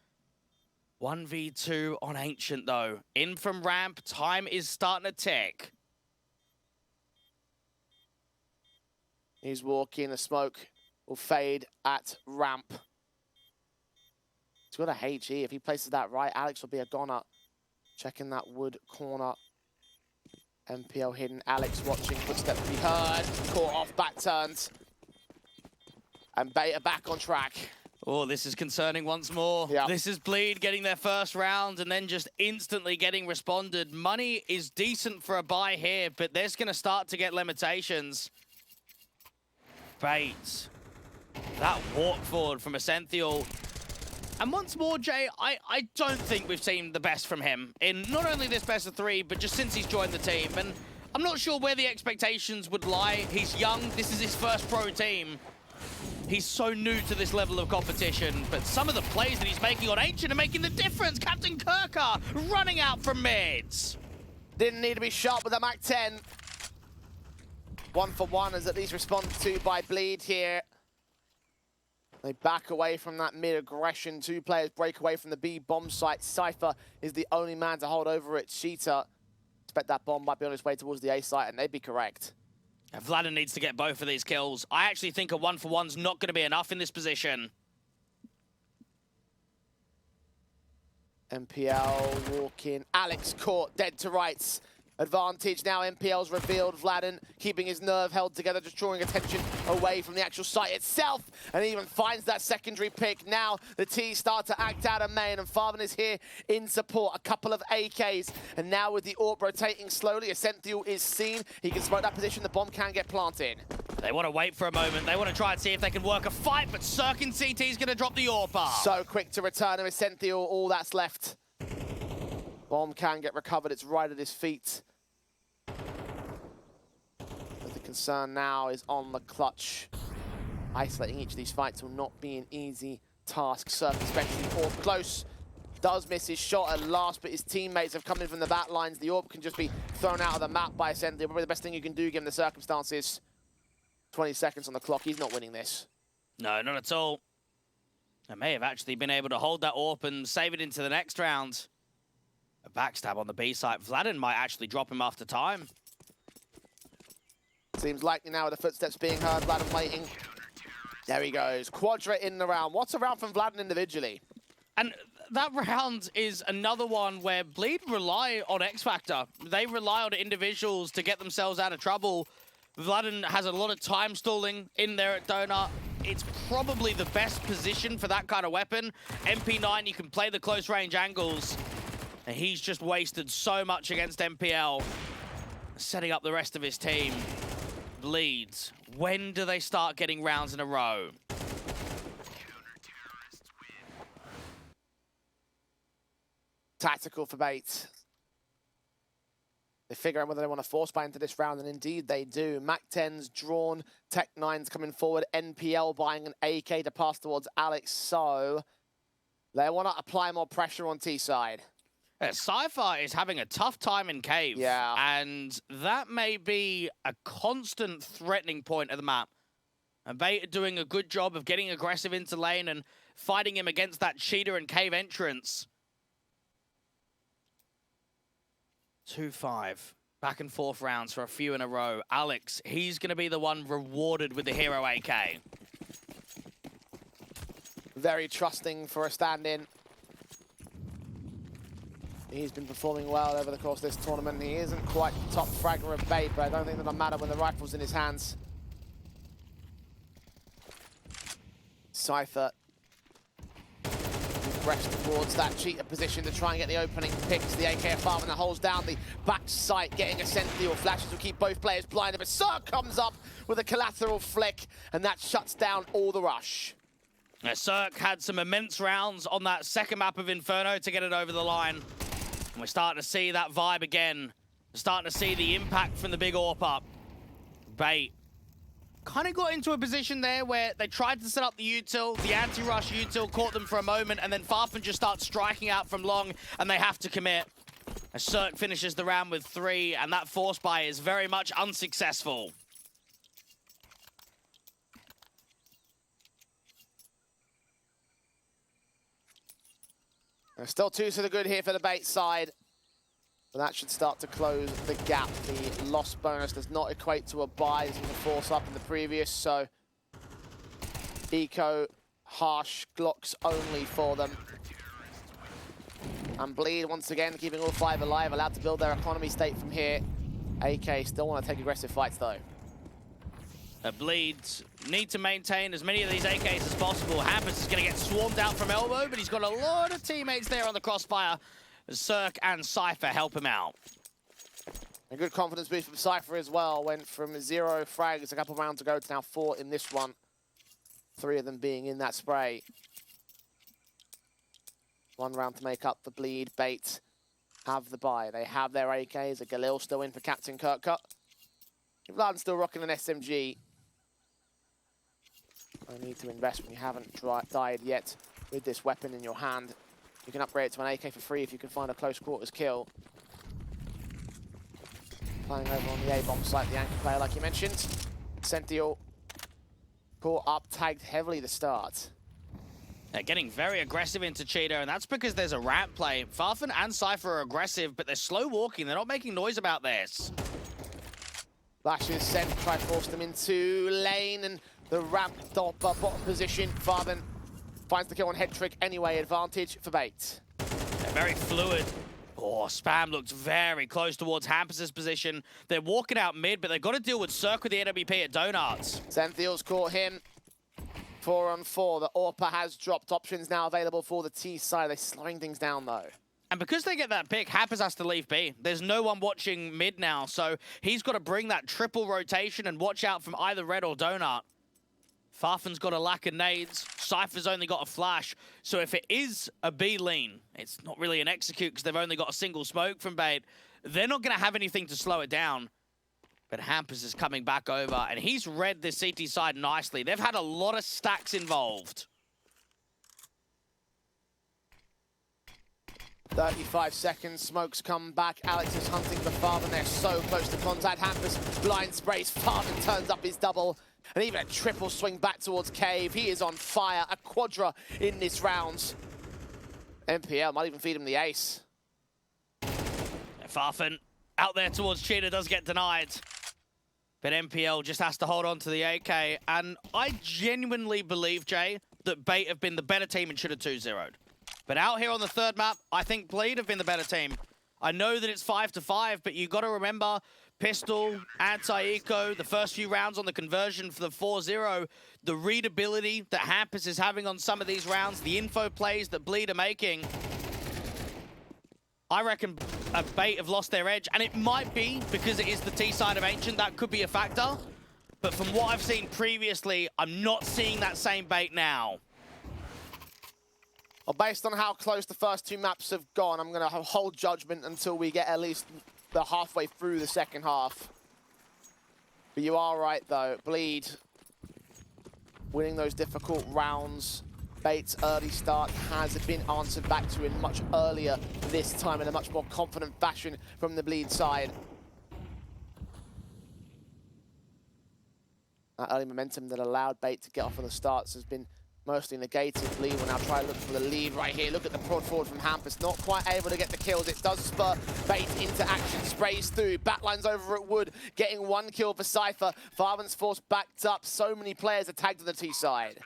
1v2 on Ancient, though. In from ramp, time is starting to tick. He's walking, the smoke will fade at ramp. He's got a HE. If he places that right, Alex will be a goner. Checking that wood corner. MPL hidden. Alex watching. Footsteps to be heard. Caught off. Back turns. And Beta back on track. Oh, this is concerning once more. Yep. This is Bleed getting their first round and then just instantly getting responded. Money is decent for a buy here, but there's going to start to get limitations. Bates. That walk forward from Ascenthial. And once more, Jay, I don't think we've seen the best from him in not only this best of 3, but just since he's joined the team. And I'm not sure where the expectations would lie. He's young. This is his first pro team. He's so new to this level of competition, but some of the plays that he's making on Ancient are making the difference. Captain Kirker running out from mids. Didn't need to be shot with a Mac 10. 1 for 1 is at least responded to by Bleed here. They back away from that mid-aggression. 2 players break away from the B bomb site. Cypher is the only man to hold over it. Cheetah, expect that bomb might be on its way towards the A site, and they'd be correct. And Vladden needs to get both of these kills. I actually think a 1 for 1's not going to be enough in this position. MPL walking. Alex caught dead to rights. Advantage now, MPL's revealed. Vladden keeping his nerve held together, just drawing attention away from the actual site itself, and he even finds that secondary pick. Now the T start to act out of main, and Farben is here in support. A couple of AKs, and now with the AWP rotating slowly, Ascenthial is seen. He can smoke that position, the bomb can get planted. They want to wait for a moment. They want to try and see if they can work a fight, but Cirque in CT is going to drop the AWP. So quick to return him, Ascenthial, all that's left. Bomb can get recovered. It's right at his feet. But the concern now is on the clutch. Isolating each of these fights will not be an easy task. Cirque, especially Orb close. Does miss his shot at last, but his teammates have come in from the back lines. The Orb can just be thrown out of the map by Ascended. Probably the best thing you can do given the circumstances. 20 seconds on the clock. He's not winning this. No, not at all. I may have actually been able to hold that AWP and save it into the next round. A backstab on the B side. Vladin might actually drop him after time. Seems likely now with the footsteps being heard. Vladin waiting. There he goes. Quadra in the round. What's a round from Vladin individually? And that round is another one where Bleed rely on X Factor. They rely on individuals to get themselves out of trouble. Vladin has a lot of time stalling in there at Donut. It's probably the best position for that kind of weapon. MP9, you can play the close range angles. And he's just wasted so much against MPL. Setting up the rest of his team. Bleeds. When do they start getting rounds in a row? Tactical for bait. They figure out whether they want to force buy into this round, and indeed they do. Mac-10's drawn, Tech-9's coming forward, NPL buying an AK to pass towards Alex, so they want to apply more pressure on T-side. Yeah, Cypher is having a tough time in Cave. Yeah. And that may be a constant threatening point of the map. And Bait are doing a good job of getting aggressive into lane and fighting him against that cheater and Cave entrance. 2-5. Back and forth rounds for a few in a row. Alex, he's going to be the one rewarded with the Hero AK. Very trusting for a stand-in. He's been performing well over the course of this tournament. He isn't quite the top fragger of Bait, but I don't think that'll matter when the rifle's in his hands. Cypher press towards that cheater position to try and get the opening. Picks the AKFR and that holds down the back sight, getting a sentinel. Flashes will keep both players blinded, but Cirque comes up with a collateral flick, and that shuts down all the rush. Cirque had some immense rounds on that second map of Inferno to get it over the line. And we're starting to see that vibe again. We're starting to see the impact from the big AWP up. Bait kind of got into a position there where they tried to set up the util. The anti-rush util caught them for a moment, and then Farfan just starts striking out from long, and they have to commit. As Cirque finishes the round with 3, and that force buy is very much unsuccessful. There's still 2 to the good here for the Bait side. But that should start to close the gap. The loss bonus does not equate to a buy. This was a force up in the previous, so eco, harsh, Glocks only for them. And Bleed, once again, keeping all 5 alive, allowed to build their economy state from here. AK still want to take aggressive fights, though. Bleed need to maintain as many of these AKs as possible. Hampus is going to get swarmed out from elbow, but he's got a lot of teammates there on the crossfire. Cirque and Cypher help him out. A good confidence boost from Cypher as well. Went from 0 frags a couple of rounds ago to now 4 in this one. 3 of them being in that spray. 1 round to make up the Bleed. Bait have the buy. They have their AKs. A Galil still in for Captain Kirkcut. Vlad's still rocking an SMG. I need to invest when you haven't died yet with this weapon in your hand. You can upgrade it to an AK for free if you can find a close quarters kill. Playing over on the A-bomb site, the anchor player, like you mentioned. Sentinel caught up, tagged heavily to start. They're getting very aggressive into Cheetah, and that's because there's a ramp play. Farfan and Cypher are aggressive, but they're slow walking. They're not making noise about this. Flashes sent, try to force them into lane, and the ramp top bottom position. Farfan finds the kill on head trick anyway, advantage for Bait. They're very fluid. Oh, Spam looked very close towards Hampus's position. They're walking out mid, but they've got to deal with Cirque with the AWP at Donuts. Zentheel's caught him. 4 on 4. The AWP has dropped. Options now available for the T side. They're slowing things down, though. And because they get that pick, Hampus has to leave B. There's no one watching mid now, so he's got to bring that triple rotation and watch out from either Red or Donut. Farfan's got a lack of nades. Cypher's only got a flash. So if it is a B lean, it's not really an execute because they've only got a single smoke from Bait. They're not going to have anything to slow it down. But Hampus is coming back over, and he's read this CT side nicely. They've had a lot of stacks involved. 35 seconds, smokes come back. Alex is hunting the Farvan. They're so close to contact. Hampus blind sprays. Farvan turns up his double. And even a triple swing back towards Cave. He is on fire. A quadra in this round. MPL might even feed him the ace. Farfan out there towards Cheetah does get denied. But MPL just has to hold on to the AK. And I genuinely believe, Jay, that Bait have been the better team and should have 2-0'd. But out here on the third map, I think Bleed have been the better team. I know that it's 5-5, but you got to remember Pistol, Anti-Eco, the first few rounds on the conversion for the 4-0, the readability that Hampus is having on some of these rounds, the info plays that Bleed are making. I reckon Bait have lost their edge, and it might be because it is the T side of Ancient. That could be a factor. But from what I've seen previously, I'm not seeing that same Bait now. Well, based on how close the first two maps have gone, I'm going to hold judgment until we get at least the halfway through the second half. But you are right, though. Bleed winning those difficult rounds. Bait's early start has been answered back to in much earlier this time in a much more confident fashion from the Bleed side. That early momentum that allowed Bait to get off on the starts has been mostly negated. Bleed will now try to look for the lead right here. Look at the prod forward from Hampus. Not quite able to get the kills. It does spur Bait into action. Sprays through. Batlines over at Wood. Getting one kill for Cypher. Farvan's force backed up. So many players are tagged to the T side.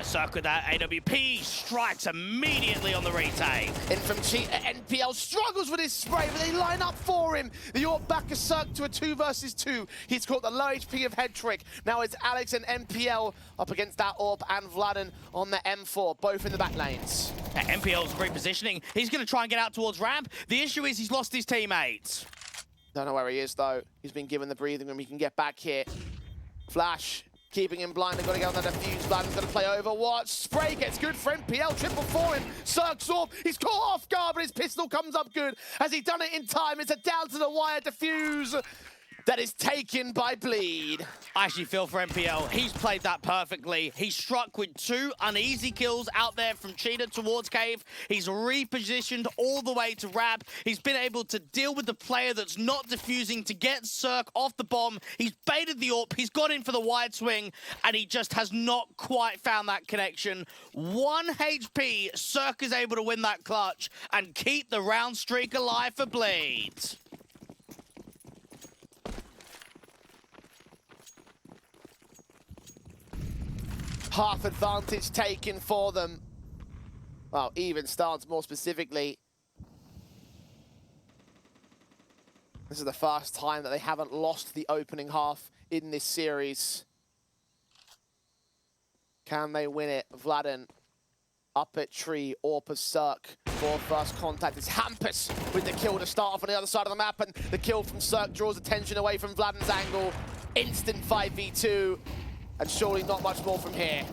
Circle with that AWP strikes immediately on the retake. In from Cheetah, NPL struggles with his spray, but they line up for him. The Orb back a Cirque to a 2 versus 2. He's caught the low HP of Headtrick. Now it's Alex and NPL up against that Orb and Vladen on the M4, both in the back lanes. NPL's great positioning. He's going to try and get out towards ramp. The issue is he's lost his teammates. Don't know where he is, though. He's been given the breathing room. He can get back here. Flash. Keeping him blind, they've got to get on the defuse. Vladen's going to play Overwatch. Spray gets good for NPL. Triple for him. Cirque's off. He's caught off guard, but his pistol comes up good. Has he done it in time? It's a down to the wire defuse that is taken by Bleed. I actually feel for MPL. He's played that perfectly. He struck with 2 uneasy kills out there from Cheetah towards Cave. He's repositioned all the way to Rab. He's been able to deal with the player that's not defusing to get Cirque off the bomb. He's baited the AWP. He's got in for the wide swing, and he just has not quite found that connection. 1 HP, Cirque is able to win that clutch and keep the round streak alive for Bleed. Half advantage taken for them. Well, even stance more specifically. This is the first time that they haven't lost the opening half in this series. Can they win it? Vladen up at tree, Orpa Cirque for first contact. It's Hampus with the kill to start off on the other side of the map, and the kill from Cirque draws attention away from Vladen's angle. Instant 5v2. And surely not much more from here.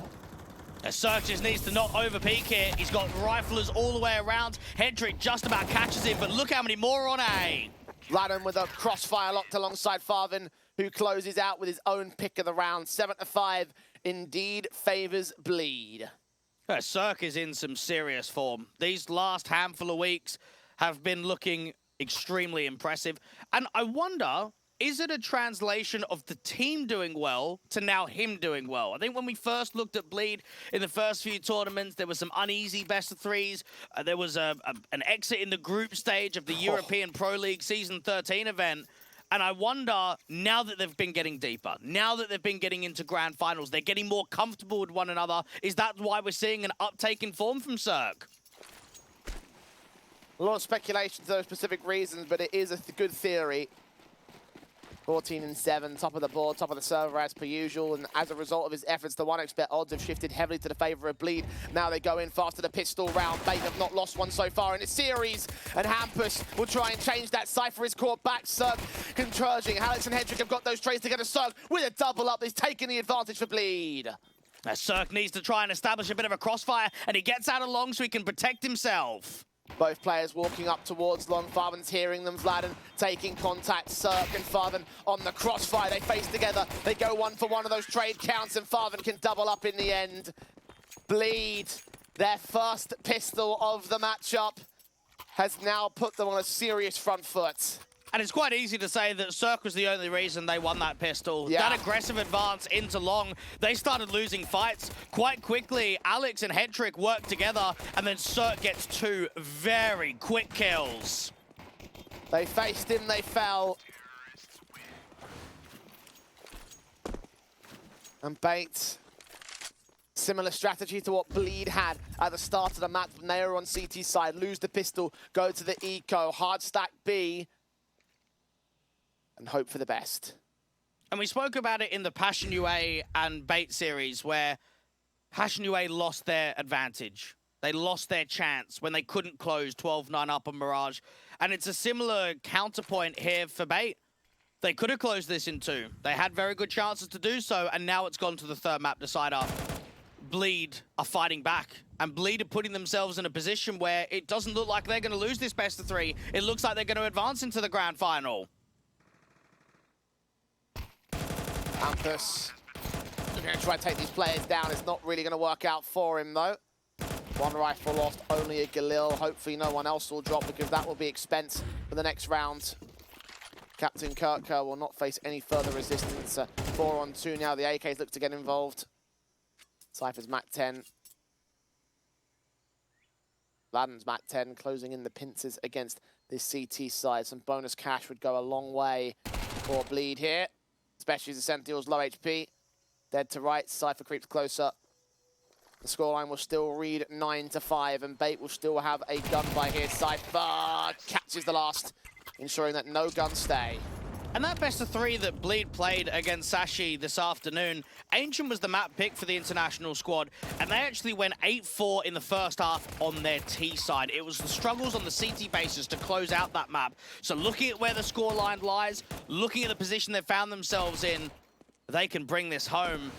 Cirque just needs to not overpeak here. He's got riflers all the way around. Headtrick just about catches him, but look how many more on A. Vladen with a crossfire locked alongside Farvan, who closes out with his own pick of the round. 7-5 indeed favors Bleed. Cirque is in some serious form. These last handful of weeks have been looking extremely impressive. And I wonder, is it a translation of the team doing well to now him doing well? I think when we first looked at Bleed in the first few tournaments, there was some uneasy best of threes. There was an exit in the group stage of the European Pro League Season 13 event. And I wonder, now that they've been getting deeper, now that they've been getting into grand finals, they're getting more comfortable with one another. Is that why we're seeing an uptake in form from Cirque? A lot of speculation to those specific reasons, but it is a good theory. 14-7, top of the board, top of the server as per usual, and as a result of his efforts, the 1xBet odds have shifted heavily to the favor of Bleed. Now they go in fast to the pistol round. Bait have not lost one so far in this series, and Hampus will try and change that. Cypher is caught back. Cirque converging. Alex and Headtrick have got those trades together. Cirque with a double up. He's taking the advantage for Bleed. Now, Cirque needs to try and establish a bit of a crossfire, and he gets out along so he can protect himself. Both players walking up towards long. Farven's hearing them. Vladen taking contact. Cirque and Farven on the crossfire. They face together. They go one for one of those trade counts, and Farven can double up in the end. Bleed, their first pistol of the matchup, has now put them on a serious front foot. And it's quite easy to say that Cirque was the only reason they won that pistol. Yeah. That aggressive advance into long, they started losing fights quite quickly. Alex and Hetrick worked together, and then Cirque gets 2 very quick kills. They faced him, they fell. And Bait, similar strategy to what Bleed had at the start of the match. They were on CT side, lose the pistol, go to the eco, hard stack B, and hope for the best. And we spoke about it in the Passion UA and Bait series, where Passion UA lost their advantage. They lost their chance when they couldn't close 12-9 up on Mirage. And it's a similar counterpoint here for Bait. They could have closed this in 2. They had very good chances to do so, and now it's gone to the 3rd map decider. Bleed are fighting back, and Bleed are putting themselves in a position where it doesn't look like they're going to lose this best of 3. It looks like they're going to advance into the grand final. Ampus, they're going to try to take these players down. It's not really going to work out for him, though. 1 rifle lost, only a Galil. Hopefully no one else will drop, because that will be expense for the next round. Captain Kirker will not face any further resistance. 4-on-2 now. The AKs look to get involved. Cypher's Mac 10. Laden's Mac 10 closing in the pincers against this CT side. Some bonus cash would go a long way for Bleed here, especially as the Sentinel's low HP. Dead to right, Cypher creeps closer. The scoreline will still read 9-5, and Bait will still have a gun by here. Cypher catches the last, ensuring that no guns stay. And that best of 3 that Bleed played against Sashi this afternoon, Ancient was the map pick for the international squad, and they actually went 8-4 in the first half on their T side. It was the struggles on the CT bases to close out that map. So looking at where the scoreline lies, looking at the position they found themselves in, they can bring this home.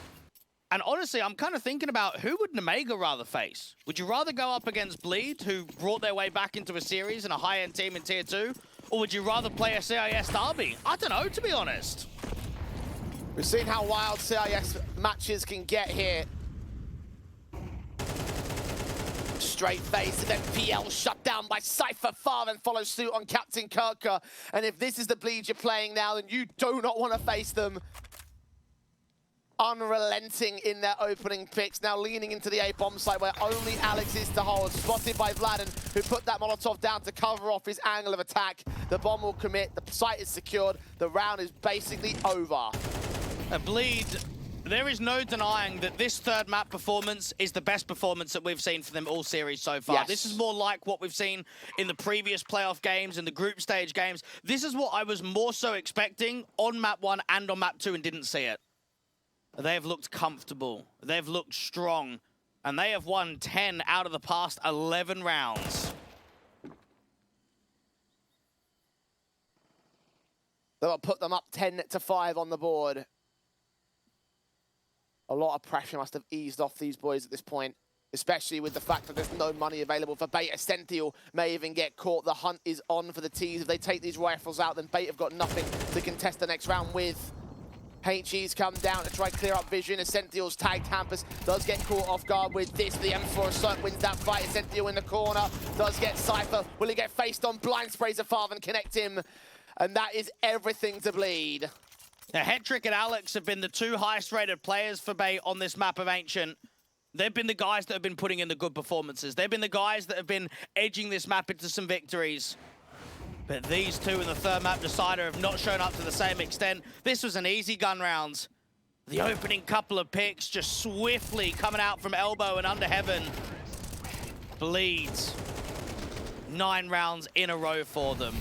And honestly, I'm kind of thinking about, who would Nemega rather face? Would you rather go up against Bleed, who brought their way back into a series and a high-end team in Tier 2? Or would you rather play a CIS derby? I don't know, to be honest. We've seen how wild CIS matches can get here. Straight face, and then PL shut down by Cypher. Farven follows suit on Captain Kirker. And if this is the Bleed you're playing now, then you do not want to face them. Unrelenting in their opening picks, now leaning into the A-bomb site where only Alex is to hold. Spotted by Vladen, who put that Molotov down to cover off his angle of attack. The bomb will commit, the site is secured, the round is basically over. A Bleed, there is no denying that this 3rd map performance is the best performance that we've seen for them all series so far. Yes. This is more like what we've seen in the previous playoff games, in the group stage games. This is what I was more so expecting on map 1 and on map 2 and didn't see it. They've looked comfortable, they've looked strong, and they have won 10 out of the past 11 rounds. They'll put them up 10-5 on the board. A lot of pressure must have eased off these boys at this point, especially with the fact that there's no money available for Bait. Sentinel may even get caught. The hunt is on for the T's. If they take these rifles out, then Bait have got nothing to contest the next round with. HE's come down to try and clear up vision as Sentinel's tagged. Hampus does get caught off guard with this. The M4 Cirque wins that fight. Sentinel in the corner does get Cypher. Will he get faced on? Blind sprays a Farven, connect him. And that is everything to Bleed. Now, Hetrick and Alex have been the 2 highest rated players for Bait on this map of Ancient. They've been the guys that have been putting in the good performances. They've been the guys that have been edging this map into some victories. But these 2 in the 3rd map decider have not shown up to the same extent. This was an easy gun round. The opening couple of picks just swiftly coming out from elbow and under heaven. Bleeds. 9 rounds in a row for them.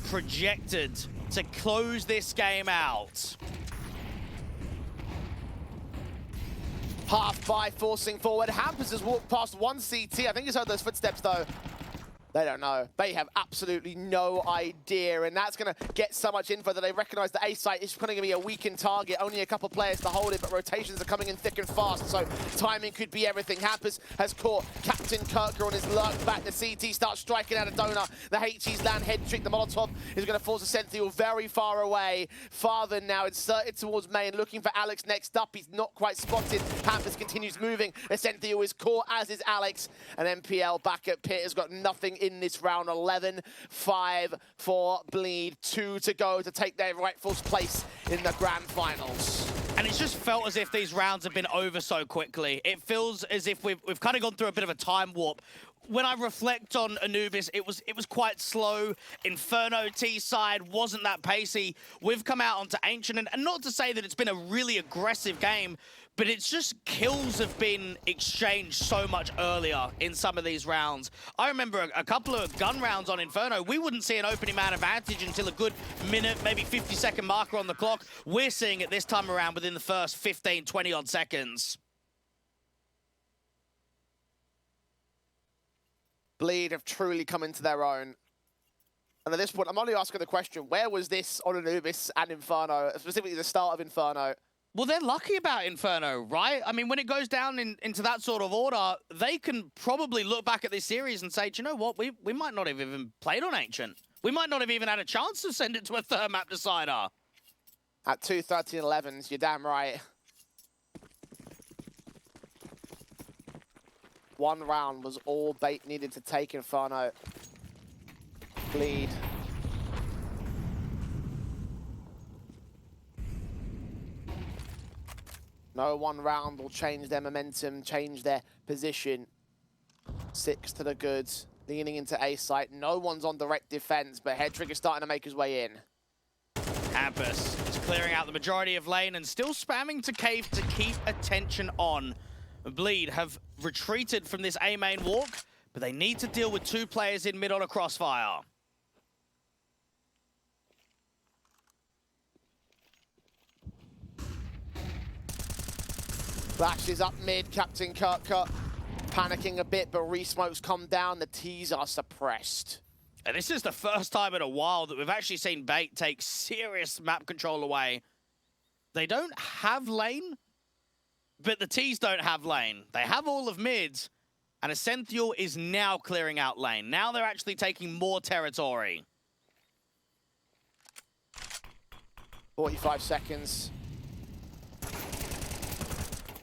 Projected to close this game out. Half by forcing forward. Hampus has walked past 1 CT. I think he's heard those footsteps though. They don't know. They have absolutely no idea, and that's going to get so much info that they recognize the A site is going to be a weakened target. Only a couple players to hold it, but rotations are coming in thick and fast, so timing could be everything. Hampus has caught Captain Kirker on his lurk back. The CT starts striking out of Donut. The HEs land head trick. The Molotov is going to force Ascenthial very far away. Farther now, inserted towards main, looking for Alex next up. He's not quite spotted. Hampus continues moving. Ascenthial is caught, as is Alex. And MPL back at pit has got nothing in this round. 11-5 for Bleed. 2 to go to take their rightful place in the grand finals. And it's just felt as if these rounds have been over so quickly. It feels as if we've kind of gone through a bit of a time warp. When I reflect on Anubis, it was quite slow. Inferno T side wasn't that pacey. We've come out onto Ancient, and not to say that it's been a really aggressive game, but it's just kills have been exchanged so much earlier in some of these rounds. I remember a couple of gun rounds on Inferno. We wouldn't see an opening man advantage until a good minute, maybe 50-second marker on the clock. We're seeing it this time around within the first 15, 20-odd seconds. Bleed have truly come into their own. And at this point, I'm only asking the question, where was this on Anubis and Inferno, specifically the start of Inferno? Well, they're lucky about Inferno, right? I mean, when it goes down into that sort of order, they can probably look back at this series and say, do you know what? We might not have even played on Ancient. We might not have even had a chance to send it to a third map decider. At 2:13:11s, you're damn right. One round was all bait needed to take Inferno. Bleed. No one round will change their momentum, change their position. 6 to the goods, leaning into A site. No one's on direct defense, but Headtrick is starting to make his way in. Hampus is clearing out the majority of lane and still spamming to cave to keep attention on. Bleed have retreated from this A main walk, but they need to deal with 2 players in mid on a crossfire. Flash is up mid, Captain Kirker panicking a bit, but re-smokes come down, the T's are suppressed. And this is the first time in a while that we've actually seen Bait take serious map control away. They don't have lane, but the T's don't have lane. They have all of mids, and Ascenthial is now clearing out lane. Now they're actually taking more territory. 45 seconds.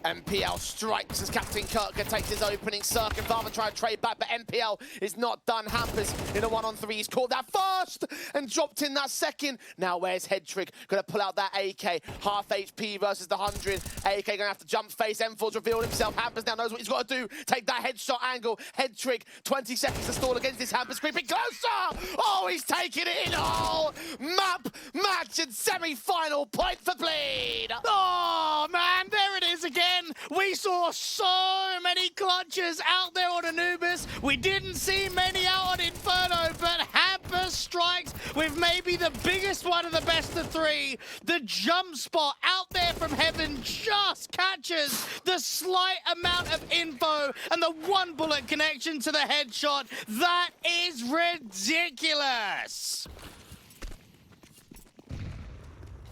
MPL strikes as Captain Kirker takes his opening circ, and Varva try to trade back, but MPL is not done. Hampers in a 1-on-3. He's caught that first and dropped in that second. Now where's Headtrick? Gonna pull out that AK. Half HP versus the 100. AK gonna have to jump face. M4's revealed himself. Hampers now knows what he's got to do. Take that headshot angle. Headtrick, 20 seconds to stall against this Hampers, creeping closer. Oh, he's taking it in all. Map, match, and semi-final point for Bleed. Oh, man, there it is again. We saw so many clutches out there on Anubis. We didn't see many out on Inferno, but Hampus strikes with maybe the biggest one of the best of 3. The jump spot out there from heaven just catches the slight amount of info and the 1-bullet connection to the headshot. That is ridiculous.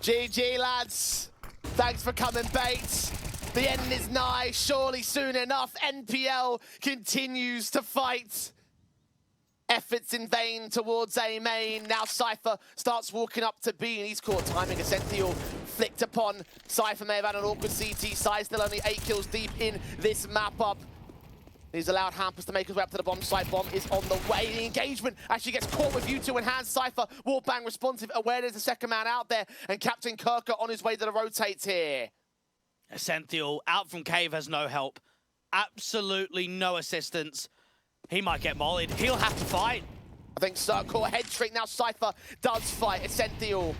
GG, lads. Thanks for coming, Bates. The end is nigh, surely soon enough. NPL continues to fight. Efforts in vain towards A main. Now Cypher starts walking up to B, and he's caught timing. Ascenthial flicked upon. Cypher may have had an awkward CT side, still only 8 kills deep in this map up. He's allowed Hampus to make his way up to the bomb site. Bomb is on the way. The engagement actually gets caught with U2 in hand. Cypher, wallbang responsive, aware there's a second man out there, and Captain Kirker on his way to the rotates here. Ascenthial out from cave has no help. Absolutely no assistance. He might get mollied. He'll have to fight. I think Circle, head trick. Now Cypher does fight. Ascenthial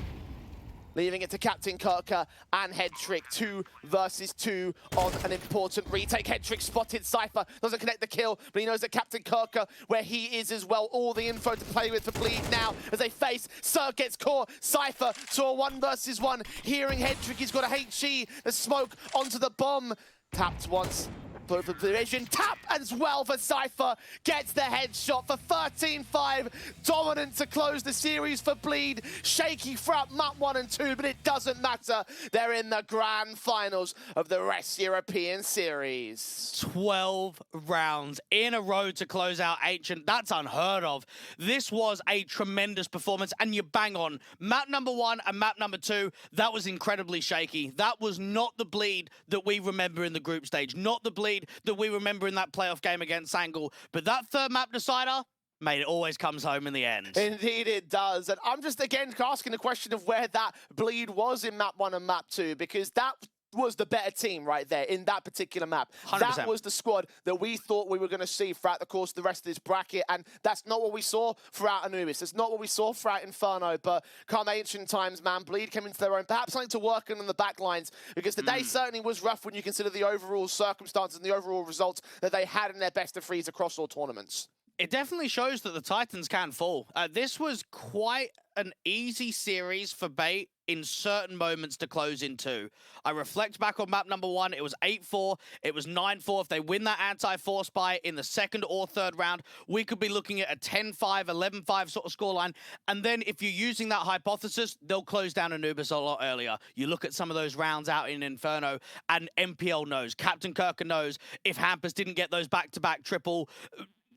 leaving it to Captain Kirker and Headtrick. 2 versus 2 on an important retake. Headtrick spotted Cypher, doesn't connect the kill, but he knows that Captain Kirker, where he is as well. All the info to play with for Bleed now as they face. Circ gets caught. Cypher to a 1 versus 1. Hearing Headtrick, he's got a HE. The smoke onto the bomb. Tapped once. both of the division. Tap as well for Cypher. Gets the headshot for 13-5. Dominant to close the series for Bleed. Shaky throughout map 1 and 2, but it doesn't matter. They're in the grand finals of the West European Series. 12 rounds in a row to close out Ancient. That's unheard of. This was a tremendous performance, and you bang on. Map number 1 and map number 2, that was incredibly shaky. That was not the Bleed that we remember in the group stage, not the Bleed that we remember in that playoff game against Sangle. But that third map decider, mate, it always comes home in the end. Indeed it does. And I'm just, again, asking the question of where that Bleed was in map 1 and map 2, because that was the better team right there in that particular map. 100%. That was the squad that we thought we were going to see throughout the course of the rest of this bracket, and that's not what we saw throughout Anubis. That's not what we saw throughout Inferno, but come Ancient times, man, Bleed came into their own. Perhaps something to work on the back lines, because today certainly was rough when you consider the overall circumstances and the overall results that they had in their best of threes across all tournaments. It definitely shows that the Titans can fall. This was quite an easy series for Bait in certain moments to close into. I reflect back on map number 1, it was 8-4, it was 9-4. If they win that anti-force buy in the second or third round, we could be looking at a 10-5, 11-5 sort of scoreline. And then if you're using that hypothesis, they'll close down Anubis a lot earlier. You look at some of those rounds out in Inferno, and MPL knows, Captain Kirker knows, if Hampus didn't get those back-to-back triple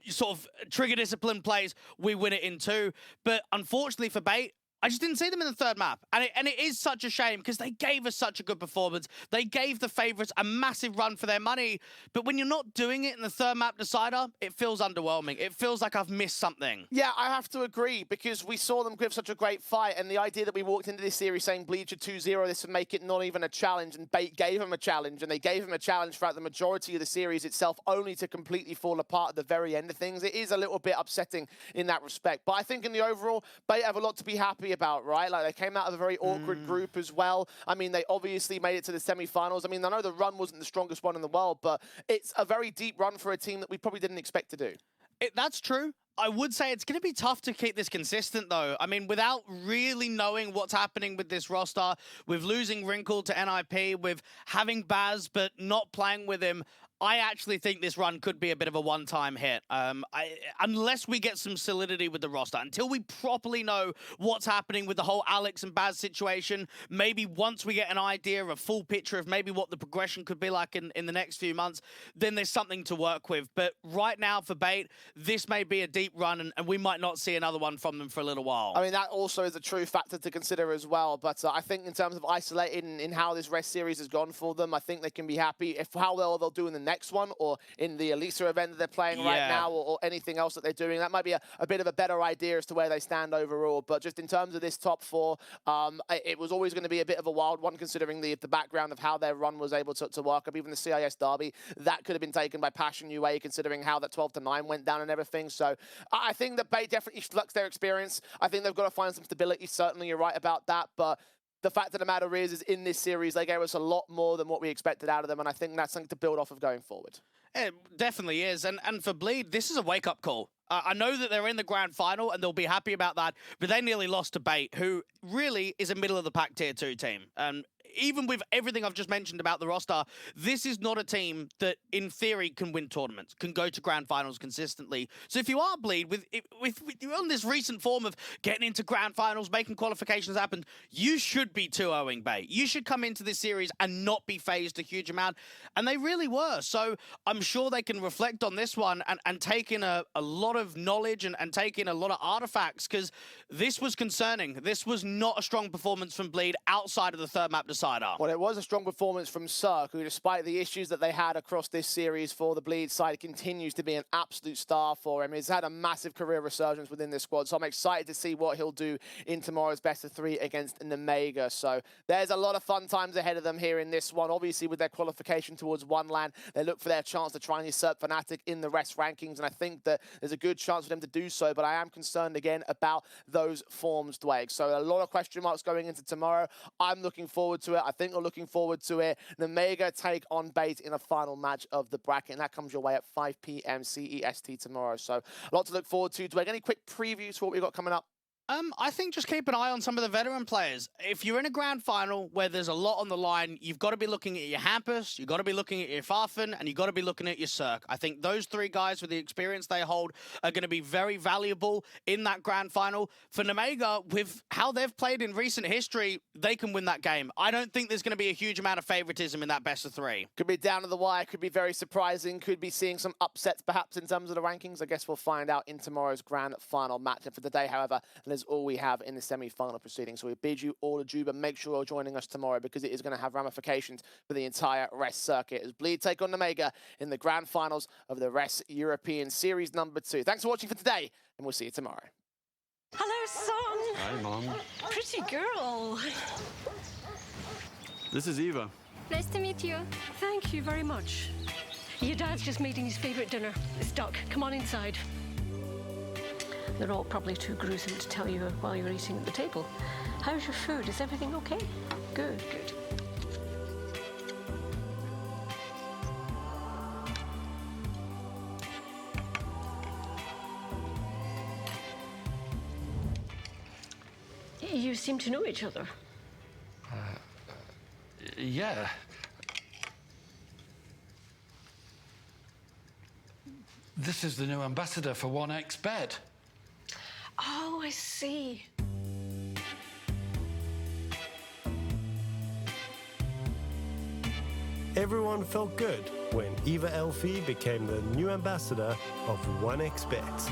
sort of trigger discipline plays, we win it in 2. But unfortunately for Bait, I just didn't see them in the third map. And it is such a shame, because they gave us such a good performance. They gave the favorites a massive run for their money. But when you're not doing it in the third map decider, it feels underwhelming. It feels like I've missed something. Yeah, I have to agree, because we saw them give such a great fight, and the idea that we walked into this series saying Bleed should 2-0, this would make it not even a challenge, and Bait gave them a challenge, and they gave them a challenge throughout the majority of the series itself, only to completely fall apart at the very end of things. It is a little bit upsetting in that respect. But I think in the overall, Bait have a lot to be happy about, right? Like, they came out of a very awkward group as well. I mean, they obviously made it to the semi-finals. I mean, I know the run wasn't the strongest one in the world, but it's a very deep run for a team that we probably didn't expect to do. That's true. I would say it's going to be tough to keep this consistent, though. I mean, without really knowing what's happening with this roster, with losing Wrinkle to NIP, with having Baz but not playing with him, I actually think this run could be a bit of a one-time hit. Unless we get some solidity with the roster, until we properly know what's happening with the whole Alex and Baz situation, maybe once we get an idea, a full picture of maybe what the progression could be like in the next few months, then there's something to work with. But right now for Bait, this may be a deep run, and we might not see another one from them for a little while. I mean, that also is a true factor to consider as well. But I think in terms of isolating in how this rest series has gone for them, I think they can be happy if how well they'll do in the next one, or in the Elisa event that they're playing right now, or anything else that they're doing. That might be a bit of a better idea as to where they stand overall. But just in terms of this top 4, it was always going to be a bit of a wild one, considering the background of how their run was able to work up. Even the CIS derby, that could have been taken by Passion UA, considering how that 12-9 went down and everything. So I think that Bay definitely flux their experience. I think they've got to find some stability. Certainly, you're right about that. But the fact of the matter is in this series, they gave us a lot more than what we expected out of them, and I think that's something to build off of going forward. It definitely is. And for Bleed, this is a wake-up call. I know that they're in the grand final, and they'll be happy about that, but they nearly lost to Bait, who really is a middle-of-the-pack Tier 2 team. Even with everything I've just mentioned about the roster, this is not a team that, in theory, can win tournaments, can go to grand finals consistently. So if you are Bleed, with you're on this recent form of getting into grand finals, making qualifications happen, you should be 2-0ing Bait. You should come into this series and not be phased a huge amount. And they really were. So I'm sure they can reflect on this one and take in a lot of knowledge and take in a lot of artifacts, because this was concerning. This was not a strong performance from Bleed outside of the third map decider. Well, it was a strong performance from Cirque, who, despite the issues that they had across this series for the Bleed side, continues to be an absolute star for him. He's had a massive career resurgence within this squad, so I'm excited to see what he'll do in tomorrow's best of 3 against Nemega. So there's a lot of fun times ahead of them here in this one. Obviously, with their qualification towards One LAN, they look for their chance to try and usurp Fnatic in the rest rankings, and I think that there's a good chance for them to do so, but I am concerned again about those forms, Dwayne. So a lot of question marks going into tomorrow. I'm looking forward to it. I think we're looking forward to it. Nemega take on Bait in a final match of the bracket, and that comes your way at 5 p.m. CEST tomorrow. So a lot to look forward to. Dwayne, any quick previews for what we've got coming up? I think just keep an eye on some of the veteran players. If you're in a grand final where there's a lot on the line, you've got to be looking at your Hampus, you've got to be looking at your Farfan, and you've got to be looking at your Cirque. I think those three guys with the experience they hold are going to be very valuable in that grand final. For Nemega, with how they've played in recent history, they can win that game. I don't think there's going to be a huge amount of favoritism in that best of thrhree. Could be down to the wire, could be very surprising, could be seeing some upsets perhaps in terms of the rankings. I guess we'll find out in tomorrow's grand final match. And for the day, however, that is all we have in the semi-final proceedings. So we bid you all adieu, but make sure you're joining us tomorrow because it is going to have ramifications for the entire RES circuit as Bleed take on Nemega in the grand finals of the RES European Series number 2. Thanks for watching for today, and we'll see you tomorrow. Hello, son. Hi, Mom. Pretty girl. This is Eva. Nice to meet you. Thank you very much. Your dad's just making his favorite dinner. It's duck. Come on inside. They're all probably too gruesome to tell you while you're eating at the table. How's your food? Is everything okay? Good, good. You seem to know each other. Yeah. This is the new ambassador for 1xBet. Oh, I see. Everyone felt good when Eva Elfie became the new ambassador of 1xBet.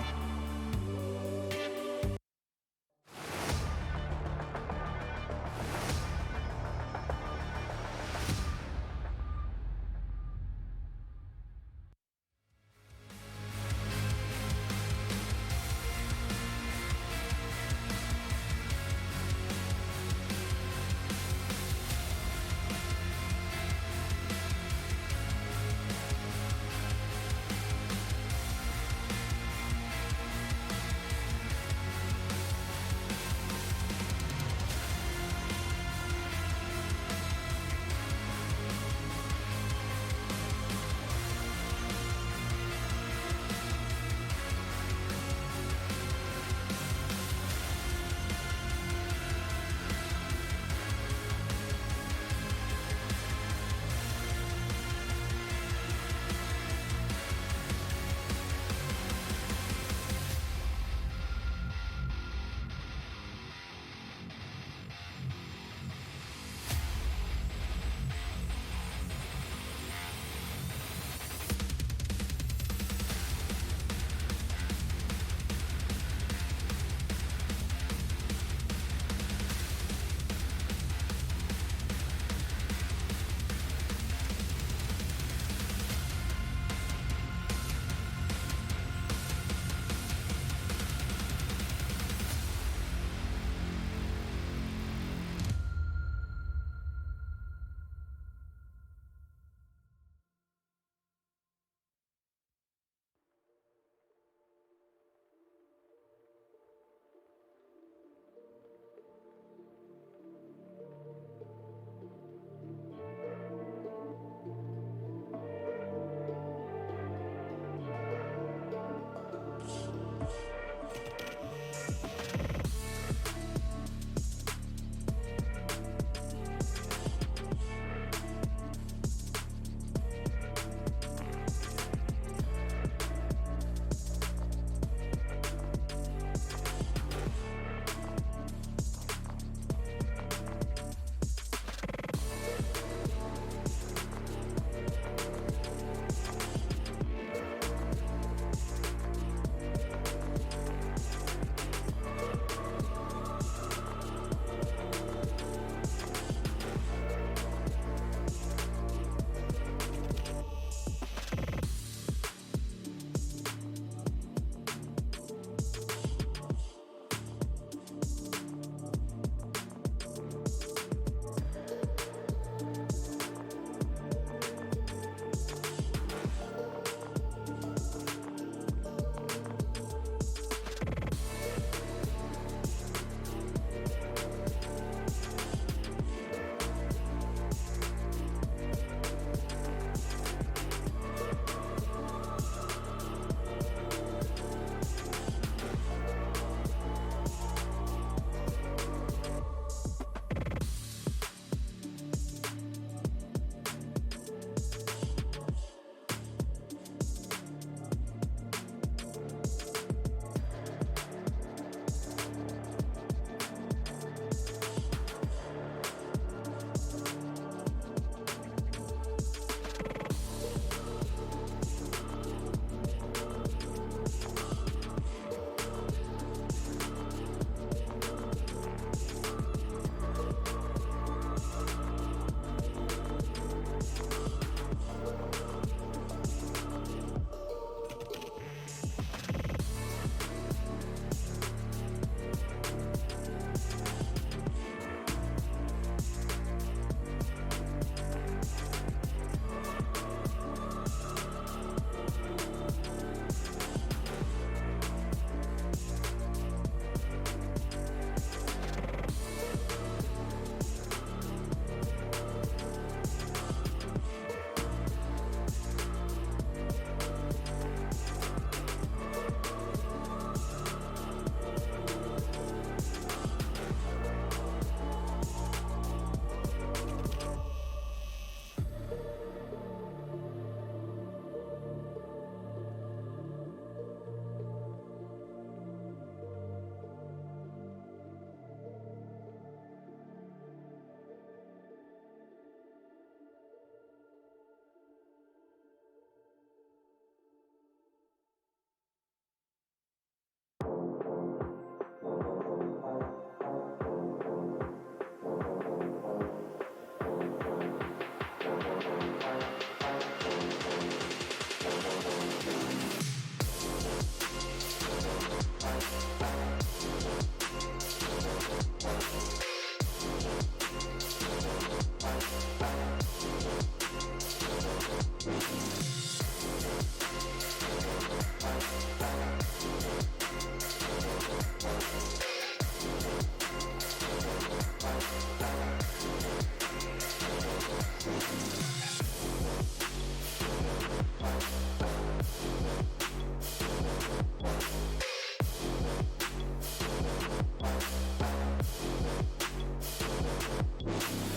Bye.